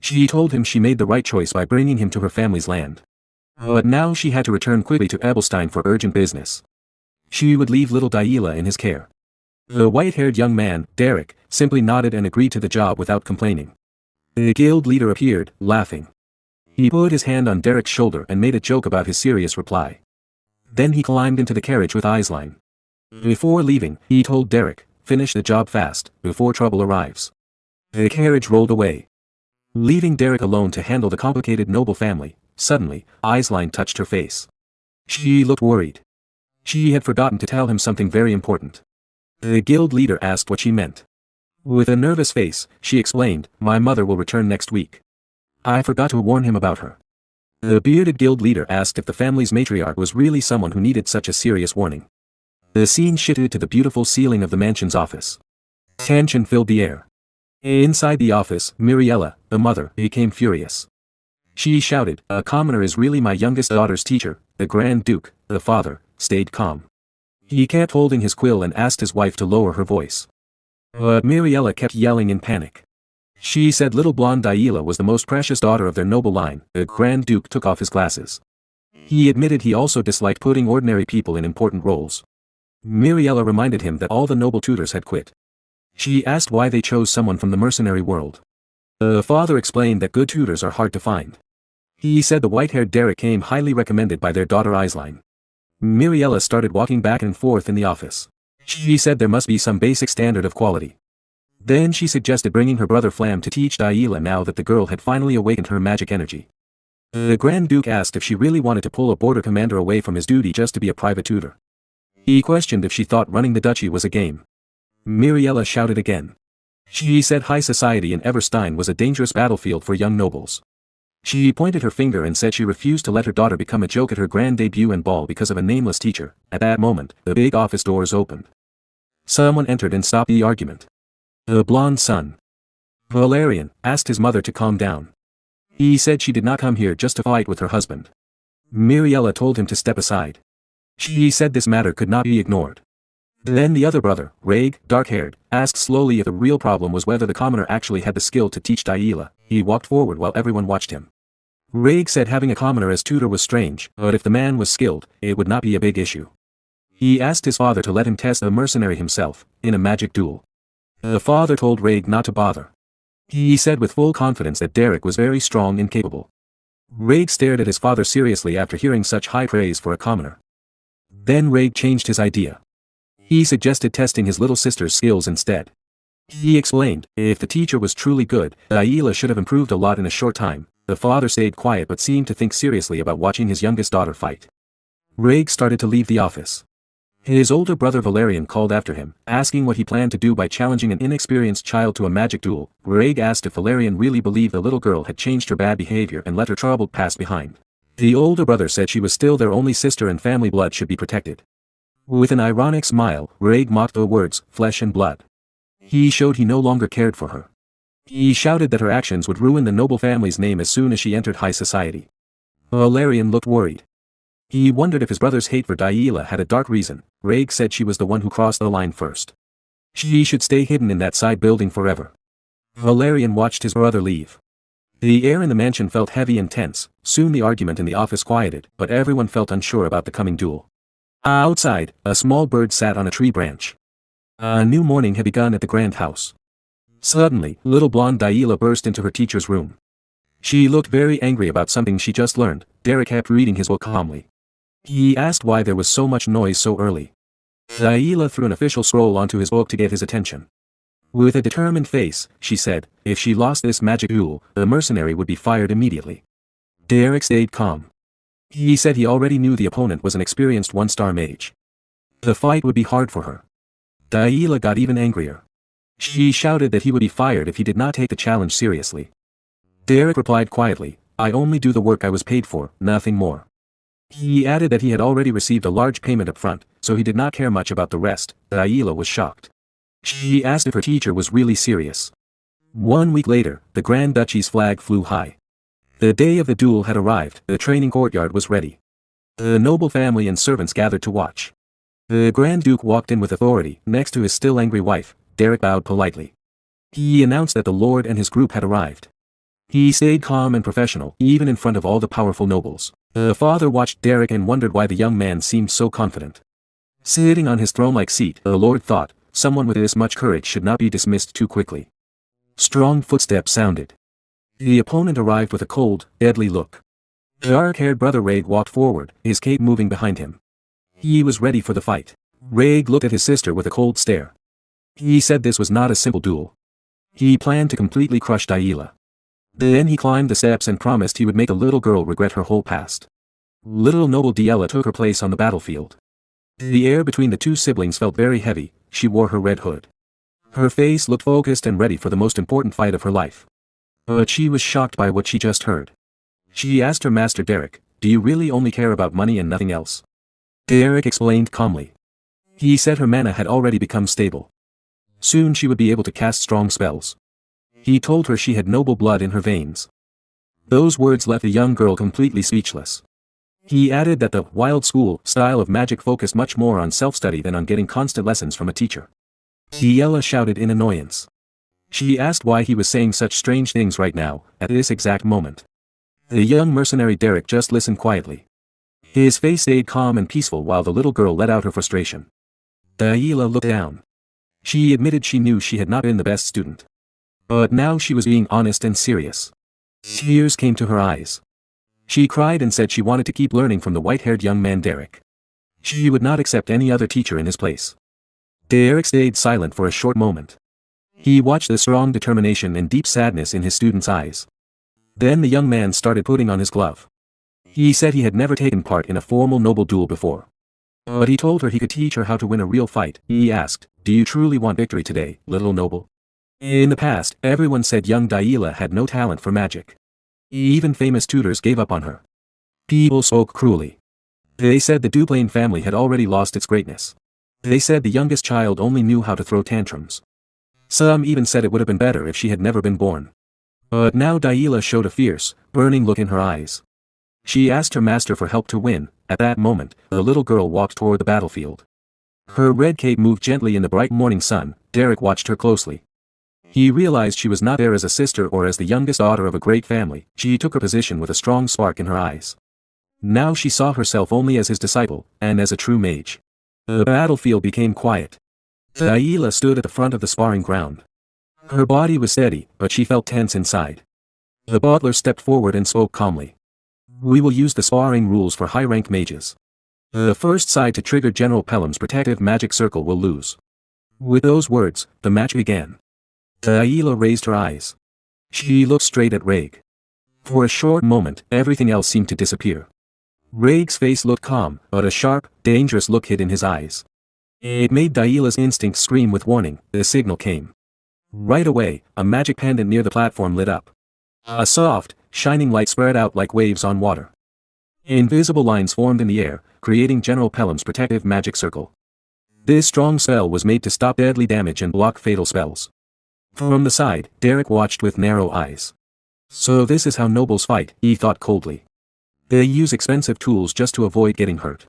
She told him she made the right choice by bringing him to her family's land. But now she had to return quickly to Ebelstein for urgent business. She would leave little Delilah in his care. The white-haired young man, Derrick, simply nodded and agreed to the job without complaining. The guild leader appeared, laughing. He put his hand on Derrick's shoulder and made a joke about his serious reply. Then he climbed into the carriage with Aisline. Before leaving, he told Derrick, finish the job fast, before trouble arrives. The carriage rolled away. Leaving Derrick alone to handle the complicated noble family, suddenly, Aisline touched her face. She looked worried. She had forgotten to tell him something very important. The guild leader asked what she meant. With a nervous face, she explained, my mother will return next week. I forgot to warn him about her. The bearded guild leader asked if the family's matriarch was really someone who needed such a serious warning. The scene shifted to the beautiful ceiling of the mansion's office. Tension filled the air. Inside the office, Miriella, the mother, became furious. She shouted, "A commoner is really my youngest daughter's teacher." The Grand Duke, the father, stayed calm. He kept holding his quill and asked his wife to lower her voice. But Miriella kept yelling in panic. She said little blonde Daila was the most precious daughter of their noble line. The Grand Duke took off his glasses. He admitted he also disliked putting ordinary people in important roles. Miriella reminded him that all the noble tutors had quit. She asked why they chose someone from the mercenary world. The father explained that good tutors are hard to find. He said the white-haired Derrick came highly recommended by their daughter Isline. Miriella started walking back and forth in the office. She said there must be some basic standard of quality. Then she suggested bringing her brother Flam to teach Daila now that the girl had finally awakened her magic energy. The Grand Duke asked if she really wanted to pull a border commander away from his duty just to be a private tutor. He questioned if she thought running the duchy was a game. Miriella shouted again. She said high society in Everstein was a dangerous battlefield for young nobles. She pointed her finger and said she refused to let her daughter become a joke at her grand debut and ball because of a nameless teacher. At that moment, the big office doors opened. Someone entered and stopped the argument. The blonde son, Valerian, asked his mother to calm down. He said she did not come here just to fight with her husband. Miriella told him to step aside. She said this matter could not be ignored. Then the other brother, Reg, dark-haired, asked slowly if the real problem was whether the commoner actually had the skill to teach Daila. He walked forward while everyone watched him. Reg said having a commoner as tutor was strange, but if the man was skilled, it would not be a big issue. He asked his father to let him test the mercenary himself, in a magic duel. The father told Reg not to bother. He said with full confidence that Derrick was very strong and capable. Reg stared at his father seriously after hearing such high praise for a commoner. Then Reg changed his idea. He suggested testing his little sister's skills instead. He explained, if the teacher was truly good, Daila should have improved a lot in a short time. The father stayed quiet but seemed to think seriously about watching his youngest daughter fight. Reg started to leave the office. His older brother Valerian called after him, asking what he planned to do by challenging an inexperienced child to a magic duel. Reg asked if Valerian really believed the little girl had changed her bad behavior and let her troubled past behind. The older brother said she was still their only sister and family blood should be protected. With an ironic smile, Reg mocked the words, flesh and blood. He showed he no longer cared for her. He shouted that her actions would ruin the noble family's name as soon as she entered high society. Valerian looked worried. He wondered if his brother's hate for Daila had a dark reason. Reg said she was the one who crossed the line first. She should stay hidden in that side building forever. Valerian watched his brother leave. The air in the mansion felt heavy and tense. Soon the argument in the office quieted, but everyone felt unsure about the coming duel. Outside, a small bird sat on a tree branch. A new morning had begun at the grand house. Suddenly, little blonde Daila burst into her teacher's room. She looked very angry about something she just learned. Derrick kept reading his book calmly. He asked why there was so much noise so early. Daila threw an official scroll onto his book to get his attention. With a determined face, she said, if she lost this magic duel, the mercenary would be fired immediately. Derrick stayed calm. He said he already knew the opponent was an experienced one-star mage. The fight would be hard for her. Daila got even angrier. She shouted that he would be fired if he did not take the challenge seriously. Derrick replied quietly, I only do the work I was paid for, nothing more. He added that he had already received a large payment up front, so he did not care much about the rest. Daila was shocked. She asked if her teacher was really serious. 1 week later, the Grand Duchy's flag flew high. The day of the duel had arrived, the training courtyard was ready. The noble family and servants gathered to watch. The Grand Duke walked in with authority, next to his still angry wife. Derrick bowed politely. He announced that the Lord and his group had arrived. He stayed calm and professional, even in front of all the powerful nobles. The father watched Derrick and wondered why the young man seemed so confident. Sitting on his throne-like seat, the Lord thought, someone with this much courage should not be dismissed too quickly. Strong footsteps sounded. The opponent arrived with a cold, deadly look. The dark-haired brother Reg walked forward, his cape moving behind him. He was ready for the fight. Reg looked at his sister with a cold stare. He said this was not a simple duel. He planned to completely crush Daila. Then he climbed the steps and promised he would make the little girl regret her whole past. Little noble Daila took her place on the battlefield. The air between the two siblings felt very heavy. She wore her red hood. Her face looked focused and ready for the most important fight of her life. But she was shocked by what she just heard. She asked her master Derrick, do you really only care about money and nothing else? Derrick explained calmly. He said her mana had already become stable. Soon she would be able to cast strong spells. He told her she had noble blood in her veins. Those words left the young girl completely speechless. He added that the wild school style of magic focused much more on self-study than on getting constant lessons from a teacher. Diella shouted in annoyance. She asked why he was saying such strange things right now, at this exact moment. The young mercenary Derrick just listened quietly. His face stayed calm and peaceful while the little girl let out her frustration. Diella looked down. She admitted she knew she had not been the best student. But now she was being honest and serious. Tears came to her eyes. She cried and said she wanted to keep learning from the white-haired young man Derrick. She would not accept any other teacher in his place. Derrick stayed silent for a short moment. He watched the strong determination and deep sadness in his student's eyes. Then the young man started putting on his glove. He said he had never taken part in a formal noble duel before. But he told her he could teach her how to win a real fight. He asked, "Do you truly want victory today, little noble?" In the past, everyone said young Diella had no talent for magic. Even famous tutors gave up on her. People spoke cruelly. They said the Duplain family had already lost its greatness. They said the youngest child only knew how to throw tantrums. Some even said it would have been better if she had never been born. But now Diella showed a fierce, burning look in her eyes. She asked her master for help to win. At that moment, the little girl walked toward the battlefield. Her red cape moved gently in the bright morning sun. Derrick watched her closely. He realized she was not there as a sister or as the youngest daughter of a great family. She took her position with a strong spark in her eyes. Now she saw herself only as his disciple, and as a true mage. The battlefield became quiet. Diella stood at the front of the sparring ground. Her body was steady, but she felt tense inside. The butler stepped forward and spoke calmly. "We will use the sparring rules for high-ranked mages. The first side to trigger General Pelham's protective magic circle will lose." With those words, the match began. Diella raised her eyes. She looked straight at Raig. For a short moment, everything else seemed to disappear. Raig's face looked calm, but a sharp, dangerous look hid in his eyes. It made Diella's instincts scream with warning. The signal came. Right away, a magic pendant near the platform lit up. A soft, shining light spread out like waves on water. Invisible lines formed in the air, creating General Pelham's protective magic circle. This strong spell was made to stop deadly damage and block fatal spells. From the side, Derrick watched with narrow eyes. So this is how nobles fight, he thought coldly. They use expensive tools just to avoid getting hurt.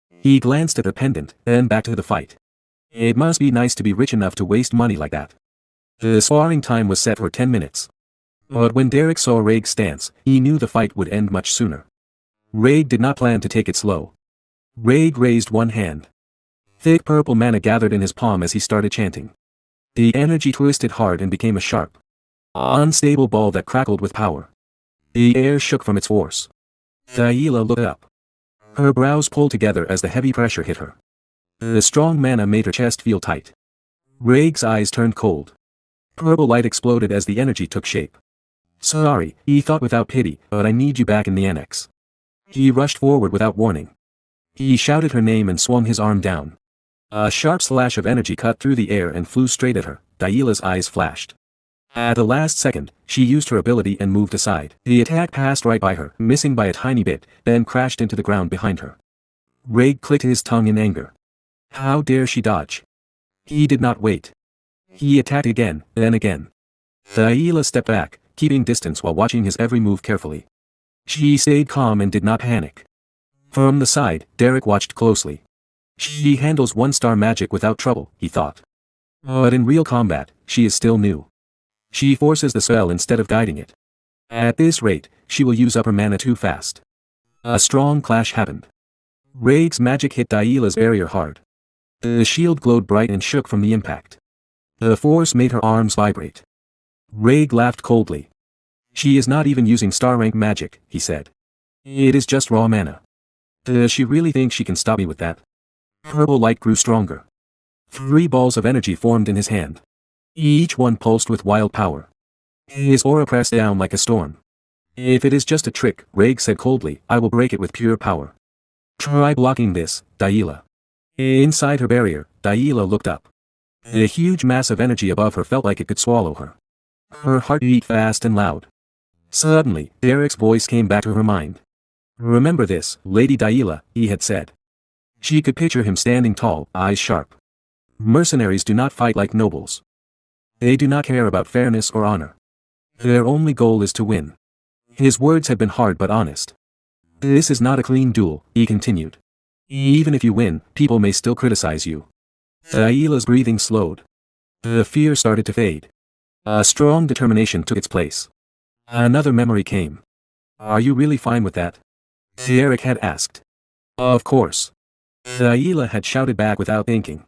He glanced at the pendant, then back to the fight. It must be nice to be rich enough to waste money like that. The sparring time was set for 10 minutes. But when Derrick saw Raig's stance, he knew the fight would end much sooner. Raig did not plan to take it slow. Raig raised one hand. Thick purple mana gathered in his palm as he started chanting. The energy twisted hard and became a sharp, unstable ball that crackled with power. The air shook from its force. Diella looked up. Her brows pulled together as the heavy pressure hit her. The strong mana made her chest feel tight. Raig's eyes turned cold. Purple light exploded as the energy took shape. "Sorry," he thought without pity, "but I need you back in the annex." He rushed forward without warning. He shouted her name and swung his arm down. A sharp slash of energy cut through the air and flew straight at her. Diella's eyes flashed. At the last second, she used her ability and moved aside. The attack passed right by her, missing by a tiny bit, then crashed into the ground behind her. Raig clicked his tongue in anger. How dare she dodge? He did not wait. He attacked again, then again. Diella stepped back, keeping distance while watching his every move carefully. She stayed calm and did not panic. From the side, Derrick watched closely. She handles one-star magic without trouble, he thought. But in real combat, she is still new. She forces the spell instead of guiding it. At this rate, she will use up her mana too fast. A strong clash happened. Raig's magic hit Diella's barrier hard. The shield glowed bright and shook from the impact. The force made her arms vibrate. Raig laughed coldly. She is not even using star-rank magic, he said. It is just raw mana. Does she really think she can stop me with that? Purple light grew stronger. 3 balls of energy formed in his hand. Each one pulsed with wild power. His aura pressed down like a storm. If it is just a trick, Raig said coldly, I will break it with pure power. Try blocking this, Diella. Inside her barrier, Diella looked up. The huge mass of energy above her felt like it could swallow her. Her heart beat fast and loud. Suddenly, Derrick's voice came back to her mind. Remember this, Lady Diella, he had said. She could picture him standing tall, eyes sharp. Mercenaries do not fight like nobles. They do not care about fairness or honor. Their only goal is to win. His words had been hard but honest. This is not a clean duel, he continued. Even if you win, people may still criticize you. Aila's breathing slowed. The fear started to fade. A strong determination took its place. Another memory came. Are you really fine with that? Derrick had asked. Of course. Aila had shouted back without thinking.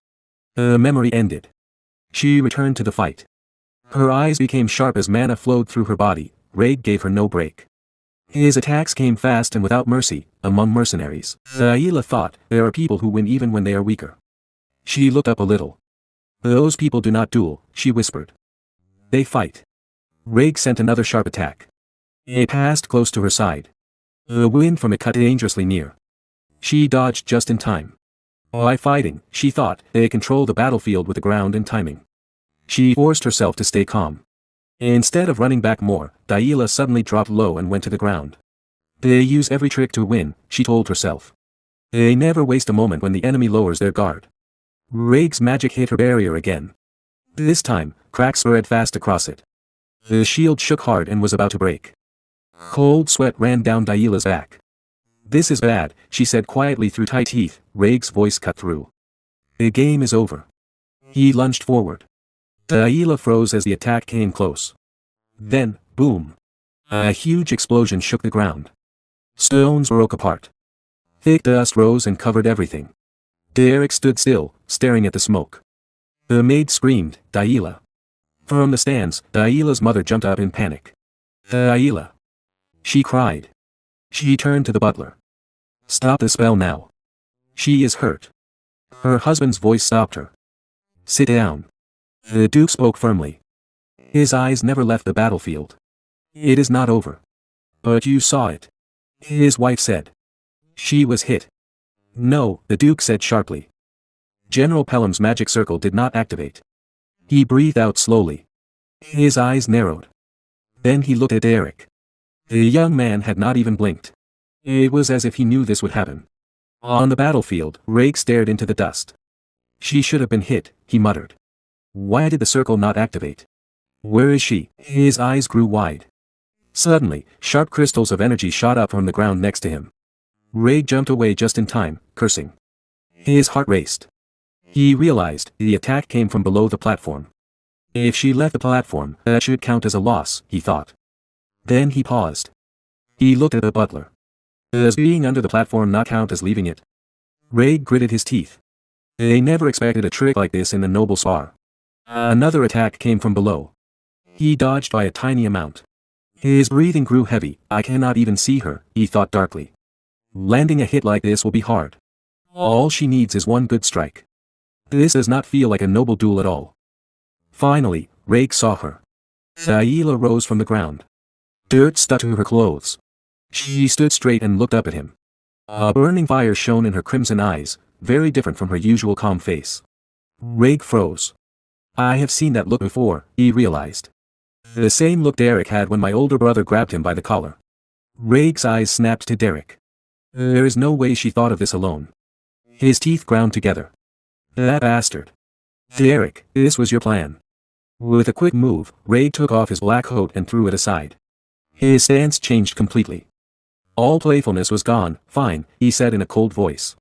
The memory ended. She returned to the fight. Her eyes became sharp as mana flowed through her body. Raig gave her no break. His attacks came fast and without mercy, among mercenaries. Aila thought, there are people who win even when they are weaker. She looked up a little. Those people do not duel, she whispered. They fight. Raig sent another sharp attack. It passed close to her side. The wind from it cut dangerously near. She dodged just in time. By fighting, she thought, they control the battlefield with the ground and timing. She forced herself to stay calm. Instead of running back more, Aila suddenly dropped low and went to the ground. They use every trick to win, she told herself. They never waste a moment when the enemy lowers their guard. Raig's magic hit her barrier again. This time, cracks spread fast across it. The shield shook hard and was about to break. Cold sweat ran down Aila's back. This is bad, she said quietly through tight teeth. Raig's voice cut through. The game is over. He lunged forward. Aila froze as the attack came close. Then, boom. A huge explosion shook the ground. Stones broke apart. Thick dust rose and covered everything. Derrick stood still, staring at the smoke. The maid screamed, Aila. From the stands, Aila's mother jumped up in panic. Aila. She cried. She turned to the butler. Stop the spell now. She is hurt. Her husband's voice stopped her. Sit down. The Duke spoke firmly. His eyes never left the battlefield. It is not over. But you saw it. His wife said. She was hit. No, the Duke said sharply. General Pelham's magic circle did not activate. He breathed out slowly. His eyes narrowed. Then he looked at Derrick. The young man had not even blinked. It was as if he knew this would happen. On the battlefield, Raig stared into the dust. She should have been hit, he muttered. Why did the circle not activate? Where is she? His eyes grew wide. Suddenly, sharp crystals of energy shot up from the ground next to him. Raig jumped away just in time, cursing. His heart raced. He realized the attack came from below the platform. If she left the platform, that should count as a loss, he thought. Then he paused. He looked at the butler. Does being under the platform not count as leaving it? Raig gritted his teeth. They never expected a trick like this in the noble spar. Another attack came from below. He dodged by a tiny amount. His breathing grew heavy. I cannot even see her, he thought darkly. Landing a hit like this will be hard. All she needs is one good strike. This does not feel like a noble duel at all. Finally, Raig saw her. Aila rose from the ground. Dirt stuck to her clothes. She stood straight and looked up at him. A burning fire shone in her crimson eyes, very different from her usual calm face. Raig froze. I have seen that look before, he realized. The same look Derrick had when my older brother grabbed him by the collar. Raig's eyes snapped to Derrick. There is no way she thought of this alone. His teeth ground together. That bastard. Derrick, this was your plan. With a quick move, Raig took off his black coat and threw it aside. His stance changed completely. All playfulness was gone. Fine, he said in a cold voice.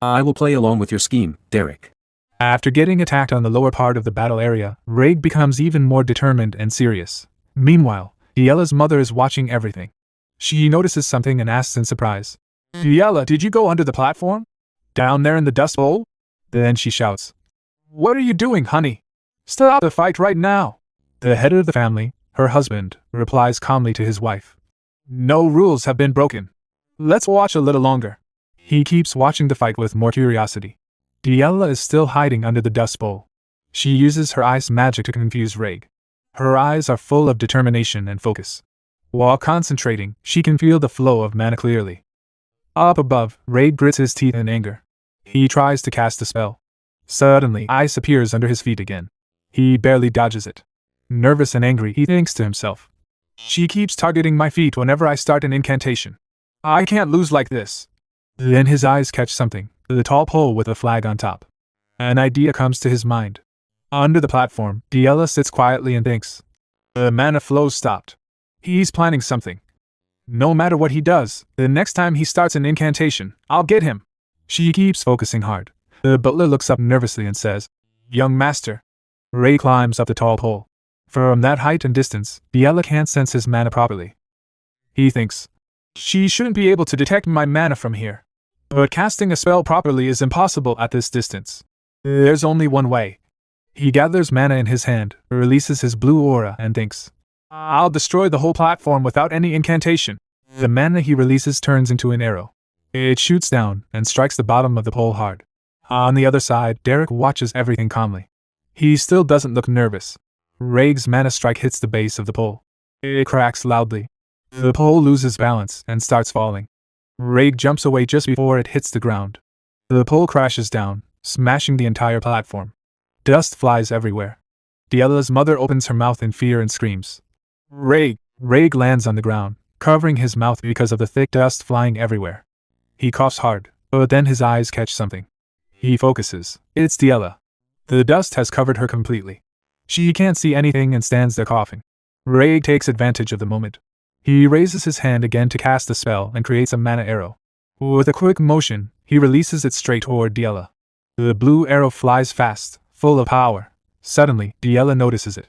I will play along with your scheme, Derrick. After getting attacked on the lower part of the battle area, Raig becomes even more determined and serious. Meanwhile, Aila's mother is watching everything. She notices something and asks in surprise. Aila, did you go under the platform? Down there in the dust bowl? Then she shouts. What are you doing, honey? Stop the fight right now. The head of the family, her husband, replies calmly to his wife. No rules have been broken. Let's watch a little longer. He keeps watching the fight with more curiosity. Aila is still hiding under the dust bowl. She uses her ice magic to confuse Raig. Her eyes are full of determination and focus. While concentrating, she can feel the flow of mana clearly. Up above, Raig grits his teeth in anger. He tries to cast a spell. Suddenly, ice appears under his feet again. He barely dodges it. Nervous and angry, he thinks to himself. She keeps targeting my feet whenever I start an incantation. I can't lose like this. Then his eyes catch something, the tall pole with a flag on top. An idea comes to his mind. Under the platform, Aila sits quietly and thinks. The mana flow stopped. He's planning something. No matter what he does, the next time he starts an incantation, I'll get him. She keeps focusing hard. The butler looks up nervously and says, "Young master." Ray climbs up the tall pole. From that height and distance, Diella can't sense his mana properly. He thinks, she shouldn't be able to detect my mana from here. But casting a spell properly is impossible at this distance. There's only one way. He gathers mana in his hand, releases his blue aura, and thinks, I'll destroy the whole platform without any incantation. The mana he releases turns into an arrow. It shoots down and strikes the bottom of the pole hard. On the other side, Derrick watches everything calmly. He still doesn't look nervous. Raig's mana strike hits the base of the pole. It cracks loudly. The pole loses balance and starts falling. Raig jumps away just before it hits the ground. The pole crashes down, smashing the entire platform. Dust flies everywhere. Diella's mother opens her mouth in fear and screams. Raig! Raig lands on the ground, covering his mouth because of the thick dust flying everywhere. He coughs hard, but then his eyes catch something. He focuses. It's Diella. The dust has covered her completely. She can't see anything and stands there coughing. Raig takes advantage of the moment. He raises his hand again to cast the spell and creates a mana arrow. With a quick motion, he releases it straight toward Diella. The blue arrow flies fast, full of power. Suddenly, Diella notices it.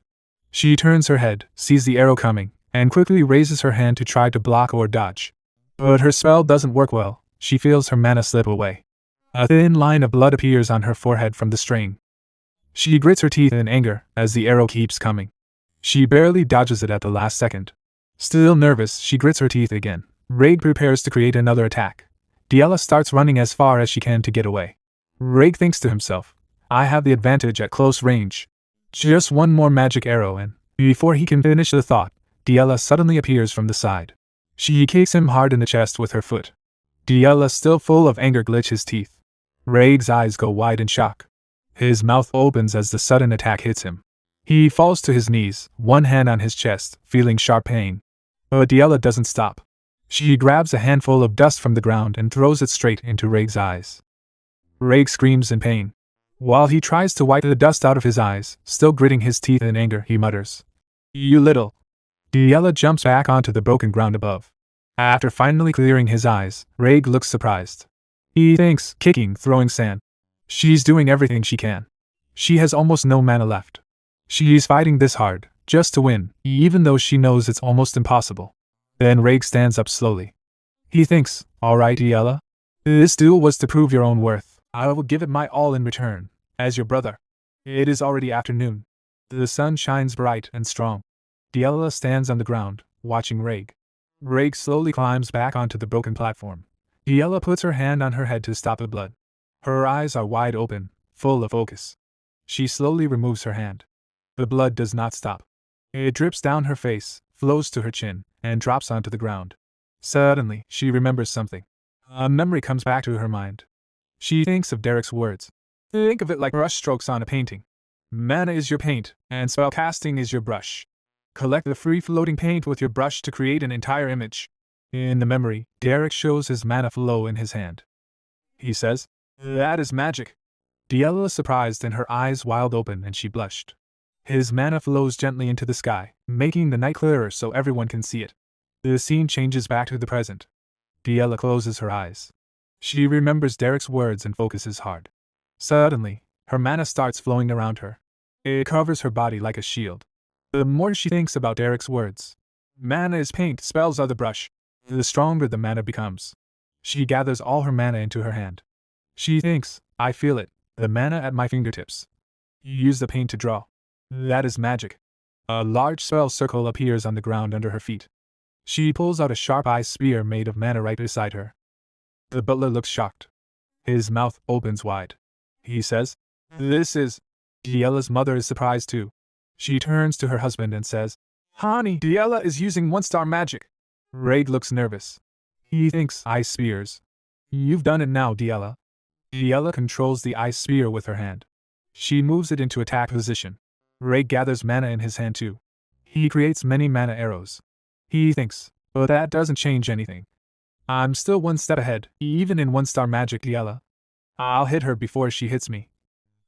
She turns her head, sees the arrow coming, and quickly raises her hand to try to block or dodge. But her spell doesn't work well. She feels her mana slip away. A thin line of blood appears on her forehead from the strain. She grits her teeth in anger as the arrow keeps coming. She barely dodges it at the last second. Still nervous, she grits her teeth again. Raig prepares to create another attack. Diella starts running as far as she can to get away. Raig thinks to himself, I have the advantage at close range. Just one more magic arrow and, before he can finish the thought, Diella suddenly appears from the side. She kicks him hard in the chest with her foot. Diella, still full of anger, glitches his teeth. Raig's eyes go wide in shock. His mouth opens as the sudden attack hits him. He falls to his knees, one hand on his chest, feeling sharp pain. But Diella doesn't stop. She grabs a handful of dust from the ground and throws it straight into Raig's eyes. Raig screams in pain. While he tries to wipe the dust out of his eyes, still gritting his teeth in anger, he mutters, You little. Diella jumps back onto the broken ground above. After finally clearing his eyes, Raig looks surprised. He thinks, kicking, throwing sand. She's doing everything she can. She has almost no mana left. She's fighting this hard, just to win, even though she knows it's almost impossible. Then Raig stands up slowly. He thinks, Alright, Diella. This duel was to prove your own worth. I will give it my all in return, as your brother. It is already afternoon. The sun shines bright and strong. Diella stands on the ground, watching Raig. Raig slowly climbs back onto the broken platform. Diella puts her hand on her head to stop the blood. Her eyes are wide open, full of focus. She slowly removes her hand. The blood does not stop. It drips down her face, flows to her chin, and drops onto the ground. Suddenly, she remembers something. A memory comes back to her mind. She thinks of Derrick's words. Think of it like brushstrokes on a painting. Mana is your paint, and spellcasting is your brush. Collect the free-floating paint with your brush to create an entire image. In the memory, Derrick shows his mana flow in his hand. He says, That is magic. Diella is surprised and her eyes wide open and she blushed. His mana flows gently into the sky, making the night clearer so everyone can see it. The scene changes back to the present. Diella closes her eyes. She remembers Derrick's words and focuses hard. Suddenly, her mana starts flowing around her. It covers her body like a shield. The more she thinks about Derrick's words, mana is paint, spells are the brush, the stronger the mana becomes. She gathers all her mana into her hand. She thinks, I feel it, the mana at my fingertips. Use the paint to draw. That is magic. A large spell circle appears on the ground under her feet. She pulls out a sharp ice spear made of mana right beside her. The butler looks shocked. His mouth opens wide. He says, This is... Diella's mother is surprised too. She turns to her husband and says, Honey, Diella is using one-star magic. Raig looks nervous. He thinks, Ice spears. You've done it now, Diella. Diella controls the ice spear with her hand. She moves it into attack position. Raig gathers mana in his hand too. He creates many mana arrows. He thinks, but that doesn't change anything. I'm still one step ahead, even in one-star magic, Diella. I'll hit her before she hits me.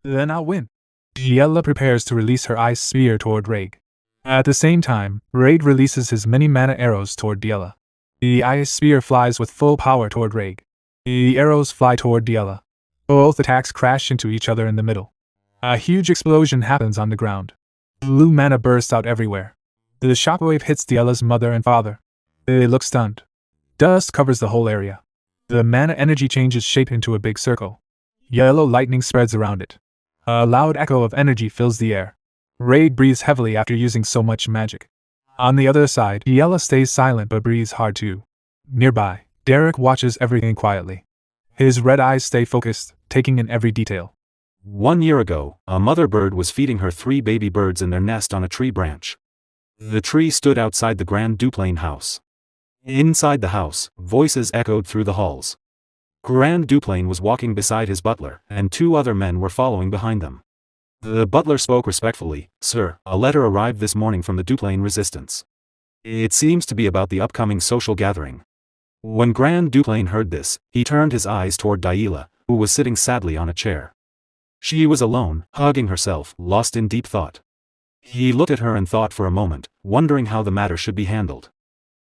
Then I'll win. Diella prepares to release her ice spear toward Raig. At the same time, Raig releases his many mana arrows toward Diella. The ice spear flies with full power toward Raig. The arrows fly toward Diella. Both attacks crash into each other in the middle. A huge explosion happens on the ground. Blue mana bursts out everywhere. The shockwave hits Diella's mother and father. They look stunned. Dust covers the whole area. The mana energy changes shape into a big circle. Yellow lightning spreads around it. A loud echo of energy fills the air. Raig breathes heavily after using so much magic. On the other side, Diella stays silent but breathes hard too. Nearby, Derrick watches everything quietly. His red eyes stay focused, taking in every detail. 1 year ago, a mother bird was feeding her 3 baby birds in their nest on a tree branch. The tree stood outside the Grand Duplain house. Inside the house, voices echoed through the halls. Grand Duplain was walking beside his butler, and 2 other men were following behind them. The butler spoke respectfully, "Sir, a letter arrived this morning from the Duplain resistance. It seems to be about the upcoming social gathering." When Grand Duplain heard this, he turned his eyes toward Diella, who was sitting sadly on a chair. She was alone, hugging herself, lost in deep thought. He looked at her and thought for a moment, wondering how the matter should be handled.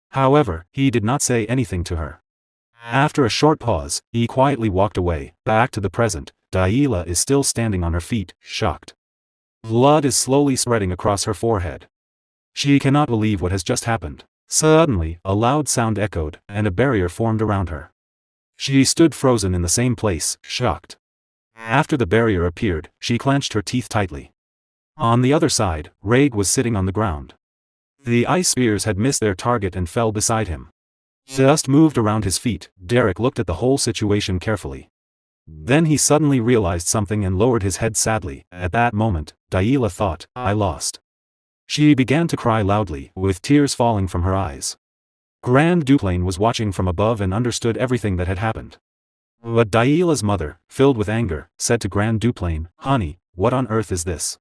However, he did not say anything to her. After a short pause, he quietly walked away, back to the present. Diella is still standing on her feet, shocked. Blood is slowly spreading across her forehead. She cannot believe what has just happened. Suddenly, a loud sound echoed, and a barrier formed around her. She stood frozen in the same place, shocked. After the barrier appeared, she clenched her teeth tightly. On the other side, Raig was sitting on the ground. The ice spears had missed their target and fell beside him. Dust moved around his feet. Derrick looked at the whole situation carefully. Then he suddenly realized something and lowered his head sadly. At that moment, Diella thought, "I lost." She began to cry loudly, with tears falling from her eyes. Grand Duplain was watching from above and understood everything that had happened. But Diella's mother, filled with anger, said to Grand Duplain, "Honey, what on earth is this?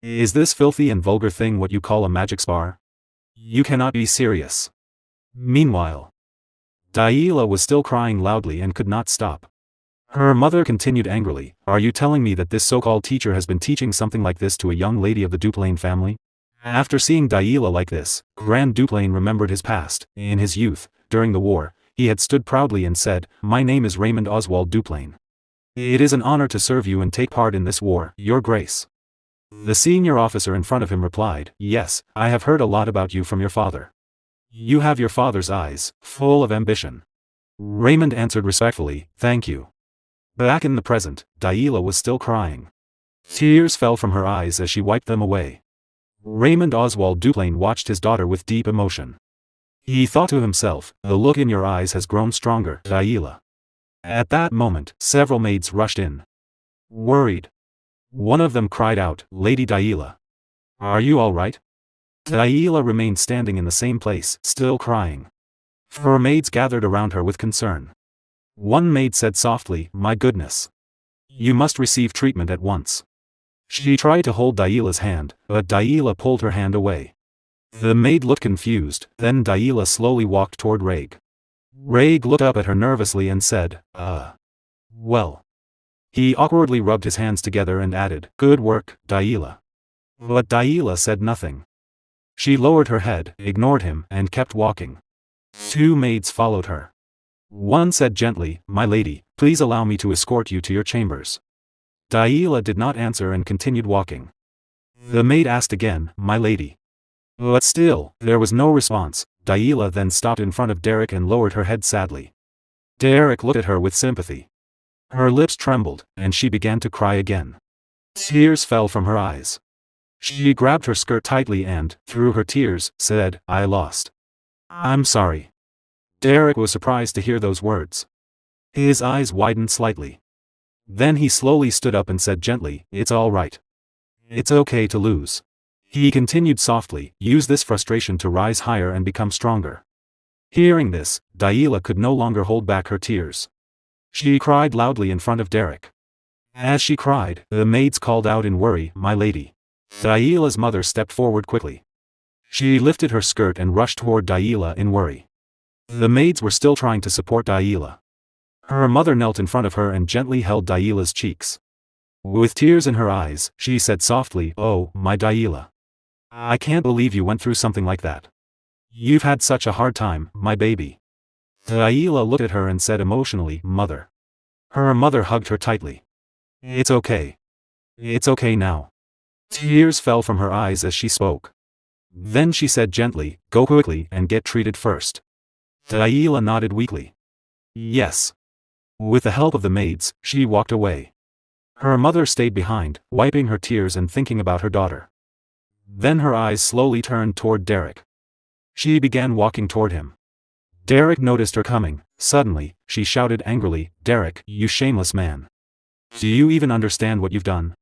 Is this filthy and vulgar thing what you call a magic spar? You cannot be serious." Meanwhile, Diella was still crying loudly and could not stop. Her mother continued angrily, "Are you telling me that this so-called teacher has been teaching something like this to a young lady of the Duplain family?" After seeing Diella like this, Grand Duplain remembered his past. In his youth, during the war, he had stood proudly and said, "My name is Raymond Oswald Duplain. It is an honor to serve you and take part in this war, Your Grace." The senior officer in front of him replied, "Yes, I have heard a lot about you from your father. You have your father's eyes, full of ambition." Raymond answered respectfully, "Thank you." Back in the present, Diella was still crying. Tears fell from her eyes as she wiped them away. Raymond Oswald Duplain watched his daughter with deep emotion. He thought to himself, "The look in your eyes has grown stronger, Diella." At that moment, several maids rushed in. Worried. One of them cried out, "Lady Diella. Are you all right?" Diella remained standing in the same place, still crying. Her maids gathered around her with concern. One maid said softly, "My goodness. You must receive treatment at once." She tried to hold Diella's hand, but Diella pulled her hand away. The maid looked confused, then Diella slowly walked toward Raig. Raig looked up at her nervously and said, Well." He awkwardly rubbed his hands together and added, "Good work, Diella." But Diella said nothing. She lowered her head, ignored him, and kept walking. 2 maids followed her. One said gently, "My lady, please allow me to escort you to your chambers." Diella did not answer and continued walking. The maid asked again, "My lady." But still, there was no response. Diella then stopped in front of Derrick and lowered her head sadly. Derrick looked at her with sympathy. Her lips trembled, and she began to cry again. Tears fell from her eyes. She grabbed her skirt tightly and, through her tears, said, "I lost. I'm sorry." Derrick was surprised to hear those words. His eyes widened slightly. Then he slowly stood up and said gently, "It's all right. It's okay to lose." He continued softly, "Use this frustration to rise higher and become stronger." Hearing this, Diella could no longer hold back her tears. She cried loudly in front of Derrick. As she cried, the maids called out in worry, "My lady." Diella's mother stepped forward quickly. She lifted her skirt and rushed toward Diella in worry. The maids were still trying to support Diella. Her mother knelt in front of her and gently held Diella's cheeks. With tears in her eyes, she said softly, "Oh, my Diella. I can't believe you went through something like that. You've had such a hard time, my baby." Daila looked at her and said emotionally, "Mother." Her mother hugged her tightly. "It's okay. It's okay now." Tears fell from her eyes as she spoke. Then she said gently, "Go quickly and get treated first." Daila nodded weakly. "Yes." With the help of the maids, she walked away. Her mother stayed behind, wiping her tears and thinking about her daughter. Then her eyes slowly turned toward Derrick. She began walking toward him. Derrick noticed her coming. Suddenly, she shouted angrily, "Derrick, you shameless man. Do you even understand what you've done?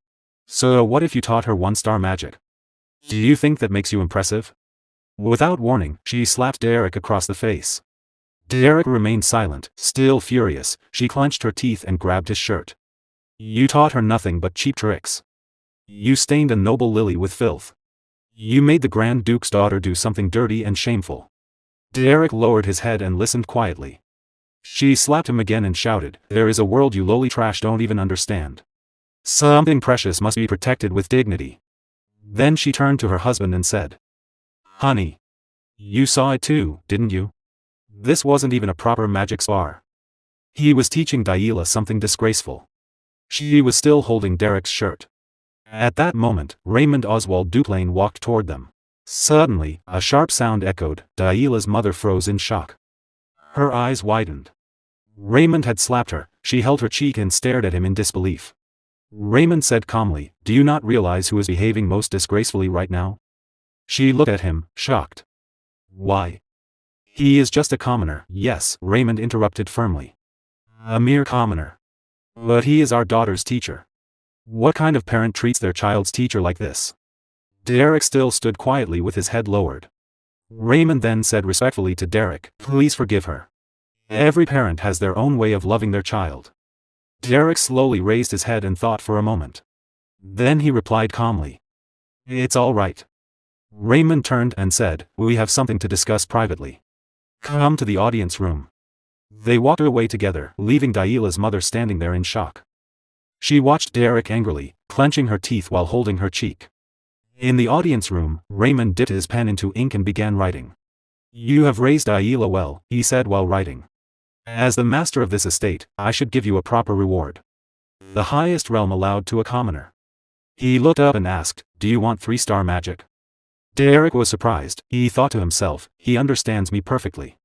So what if you taught her one-star magic? Do you think that makes you impressive?" Without warning, she slapped Derrick across the face. Derrick remained silent, still furious. She clenched her teeth and grabbed his shirt. "You taught her nothing but cheap tricks. You stained a noble lily with filth. You made the Grand Duke's daughter do something dirty and shameful." Derrick lowered his head and listened quietly. She slapped him again and shouted, "There is a world you lowly trash don't even understand. Something precious must be protected with dignity." Then she turned to her husband and said, "Honey. You saw it too, didn't you? This wasn't even a proper magic spar. He was teaching Daila something disgraceful." She was still holding Derrick's shirt. At that moment, Raymond Oswald Duplain walked toward them. Suddenly, a sharp sound echoed. Daila's mother froze in shock. Her eyes widened. Raymond had slapped her. She held her cheek and stared at him in disbelief. Raymond said calmly, "Do you not realize who is behaving most disgracefully right now?" She looked at him, shocked. "Why? He is just a commoner." "Yes," Raymond interrupted firmly. "A mere commoner. But he is our daughter's teacher. What kind of parent treats their child's teacher like this?" Derrick still stood quietly with his head lowered. Raymond then said respectfully to Derrick, "Please forgive her. Every parent has their own way of loving their child." Derrick slowly raised his head and thought for a moment. Then he replied calmly, "It's all right." Raymond turned and said, "We have something to discuss privately. Come to the audience room." They walked away together, leaving Daila's mother standing there in shock. She watched Derrick angrily, clenching her teeth while holding her cheek. In the audience room, Raymond dipped his pen into ink and began writing. "You have raised Daila well," he said while writing. "As the master of this estate, I should give you a proper reward. The highest realm allowed to a commoner." He looked up and asked, "Do you want 3-star magic?" Derrick was surprised. He thought to himself, "He understands me perfectly.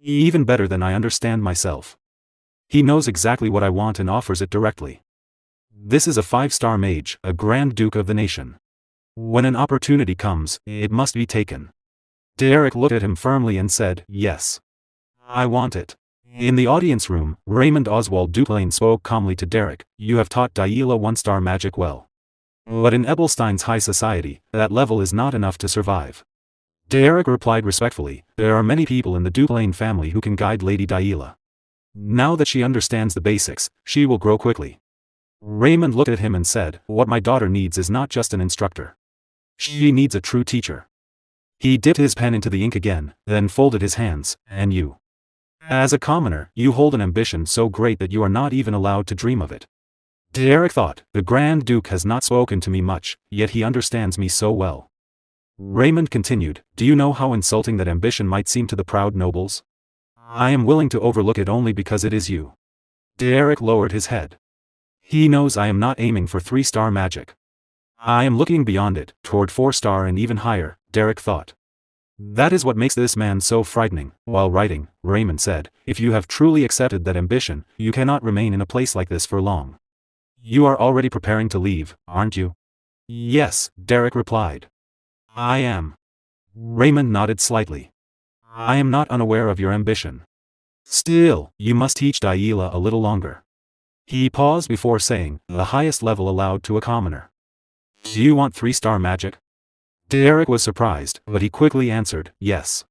Even better than I understand myself. He knows exactly what I want and offers it directly. This is a 5-star mage, a Grand Duke of the nation. When an opportunity comes, it must be taken." Derrick looked at him firmly and said, "Yes. I want it." In the audience room, Raymond Oswald Duplain spoke calmly to Derrick, "You have taught Daila 1-star magic well. But in Ebelstein's high society, that level is not enough to survive." Derrick replied respectfully, "There are many people in the Duplain family who can guide Lady Daila. Now that she understands the basics, she will grow quickly." Raymond looked at him and said, "What my daughter needs is not just an instructor. She needs a true teacher." He dipped his pen into the ink again, then folded his hands. "And you? As a commoner, you hold an ambition so great that you are not even allowed to dream of it." Derrick thought, "The Grand Duke has not spoken to me much, yet he understands me so well." Raymond continued, "Do you know how insulting that ambition might seem to the proud nobles? I am willing to overlook it only because it is you." Derrick lowered his head. He knows I am not aiming for 3-star magic. I am looking beyond it, toward 4-star and even higher, Derrick thought. That is what makes this man so frightening. While writing, Raymond said, "If you have truly accepted that ambition, you cannot remain in a place like this for long. You are already preparing to leave, aren't you?" "Yes," Derrick replied. "I am." Raymond nodded slightly. "I am not unaware of your ambition. Still, you must teach Daila a little longer." He paused before saying, "The highest level allowed to a commoner. Do you want 3-star magic?" Derrick was surprised, but he quickly answered, "Yes.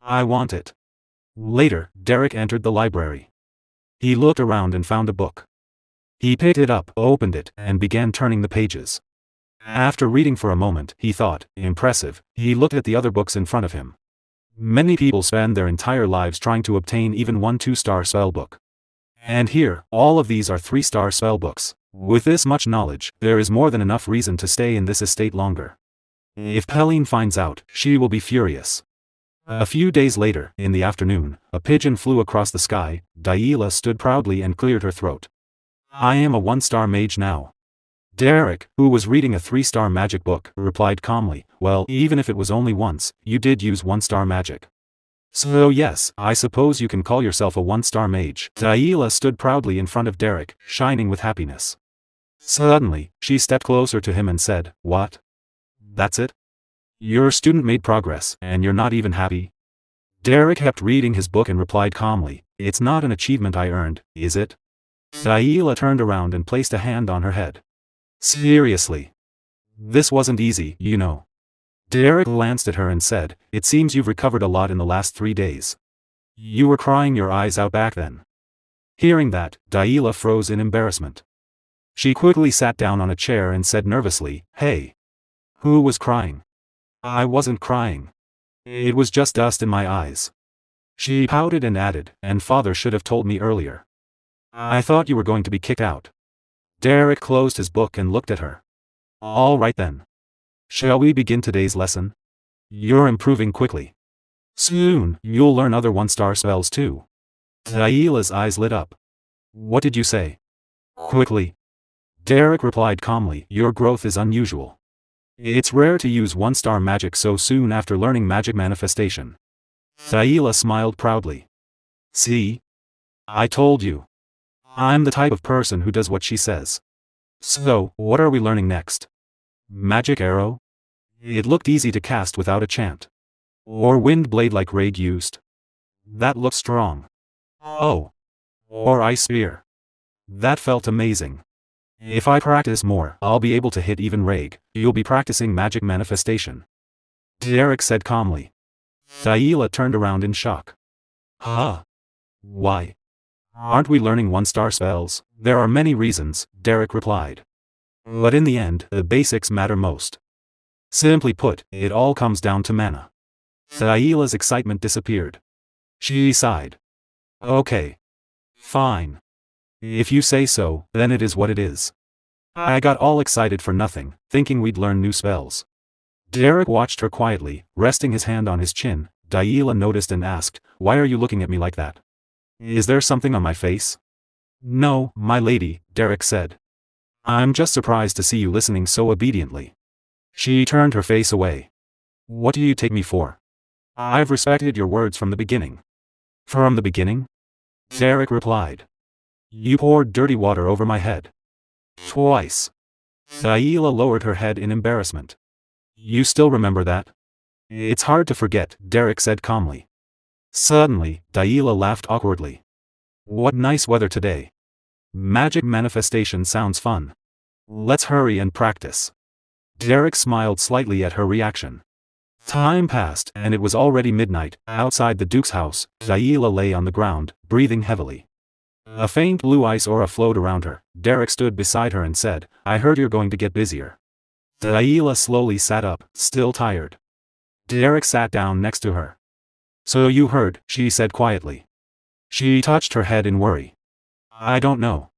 I want it." Later, Derrick entered the library. He looked around and found a book. He picked it up, opened it, and began turning the pages. After reading for a moment, he thought, "Impressive." He looked at the other books in front of him. Many people spend their entire lives trying to obtain even one 2-star spellbook. And here, all of these are 3-star spellbooks. With this much knowledge, there is more than enough reason to stay in this estate longer. If Pauline finds out, she will be furious. A few days later, in the afternoon, a pigeon flew across the sky. Daila stood proudly and cleared her throat. I am a 1-star mage now. Derrick, who was reading a 3-star magic book, replied calmly, well, even if it was only once, you did use 1-star magic. So yes, I suppose you can call yourself a 1-star mage. Daila stood proudly in front of Derrick, shining with happiness. Suddenly, she stepped closer to him and said, what? That's it? Your student made progress, and you're not even happy? Derrick kept reading his book and replied calmly, it's not an achievement I earned, is it? Daila turned around and placed a hand on her head. Seriously. This wasn't easy, you know. Derrick glanced at her and said, it seems you've recovered a lot in the last 3 days. You were crying your eyes out back then. Hearing that, Daila froze in embarrassment. She quickly sat down on a chair and said nervously, hey. Who was crying? I wasn't crying. It was just dust in my eyes. She pouted and added, and father should have told me earlier. I thought you were going to be kicked out. Derrick closed his book and looked at her. All right then. Shall we begin today's lesson? You're improving quickly. Soon, you'll learn other 1-star spells too. Daila's eyes lit up. What did you say? Quickly. Derrick replied calmly, your growth is unusual. It's rare to use 1-star magic so soon after learning magic manifestation. Daila smiled proudly. See? I told you. I'm the type of person who does what she says. So, what are we learning next? Magic arrow? It looked easy to cast without a chant. Or wind blade like Raid used. That looked strong. Oh. Or ice spear. That felt amazing. If I practice more, I'll be able to hit even Raid. You'll be practicing magic manifestation. Derrick said calmly. Daila turned around in shock. Huh? Why? Aren't we learning 1-star spells? There are many reasons, Derrick replied. But in the end, the basics matter most. Simply put, it all comes down to mana. Daila's excitement disappeared. She sighed. Okay. Fine. If you say so, then it is what it is. I got all excited for nothing, thinking we'd learn new spells. Derrick watched her quietly, resting his hand on his chin. Daila noticed and asked, why are you looking at me like that? Is there something on my face? No, my lady, Derrick said. I'm just surprised to see you listening so obediently. She turned her face away. What do you take me for? I've respected your words from the beginning. From the beginning? Derrick replied. You poured dirty water over my head. Twice. Daila lowered her head in embarrassment. You still remember that? It's hard to forget, Derrick said calmly. Suddenly, Daila laughed awkwardly. What nice weather today. Magic manifestation sounds fun. Let's hurry and practice. Derrick smiled slightly at her reaction. Time passed, and it was already midnight. Outside the Duke's house, Daila lay on the ground, breathing heavily. A faint blue ice aura flowed around her. Derrick stood beside her and said, I heard you're going to get busier. Daila slowly sat up, still tired. Derrick sat down next to her. So you heard, she said quietly. She touched her head in worry. I don't know.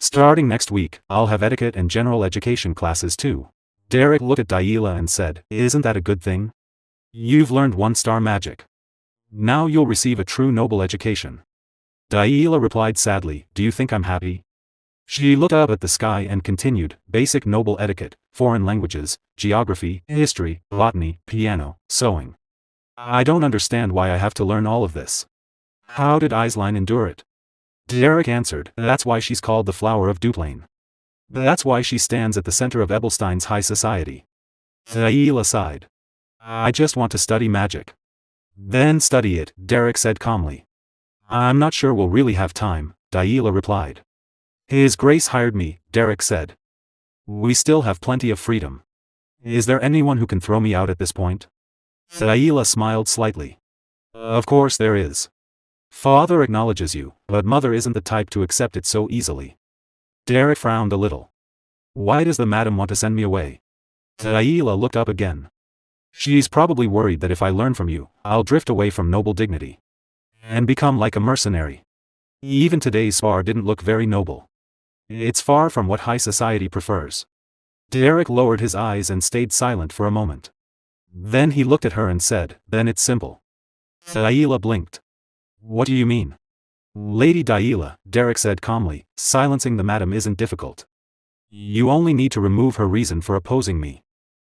Starting next week, I'll have etiquette and general education classes too. Derrick looked at Daila and said, isn't that a good thing? You've learned 1-star magic. Now you'll receive a true noble education. Daila replied sadly, do you think I'm happy? She looked up at the sky and continued, basic noble etiquette, foreign languages, geography, history, botany, piano, sewing. I don't understand why I have to learn all of this. How did Aisline endure it? Derrick answered, that's why she's called the flower of Duplain. That's why she stands at the center of Ebelstein's high society. Daila sighed. I just want to study magic. Then study it, Derrick said calmly. I'm not sure we'll really have time, Daila replied. His Grace hired me, Derrick said. We still have plenty of freedom. Is there anyone who can throw me out at this point? Daila smiled slightly. Of course there is. Father acknowledges you, but Mother isn't the type to accept it so easily. Derrick frowned a little. Why does the madam want to send me away? Daila looked up again. She's probably worried that if I learn from you, I'll drift away from noble dignity. And become like a mercenary. Even today's spar didn't look very noble. It's far from what high society prefers. Derrick lowered his eyes and stayed silent for a moment. Then he looked at her and said, then it's simple. Daila blinked. What do you mean? Lady Daila, Derrick said calmly, silencing the madam isn't difficult. You only need to remove her reason for opposing me.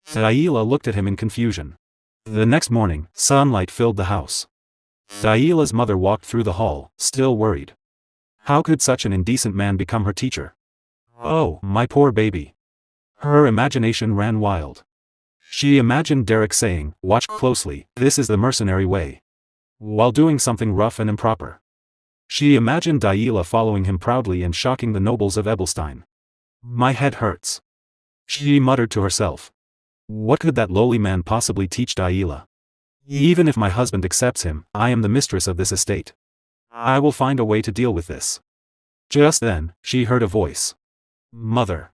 Daila looked at him in confusion. The next morning, sunlight filled the house. Daila's mother walked through the hall, still worried. How could such an indecent man become her teacher? Oh, my poor baby. Her imagination ran wild. She imagined Derrick saying, "Watch closely, this is the mercenary way," while doing something rough and improper. She imagined Daila following him proudly and shocking the nobles of Ebelstein. My head hurts. She muttered to herself. What could that lowly man possibly teach Daila? Even if my husband accepts him, I am the mistress of this estate. I will find a way to deal with this. Just then, she heard a voice. Mother.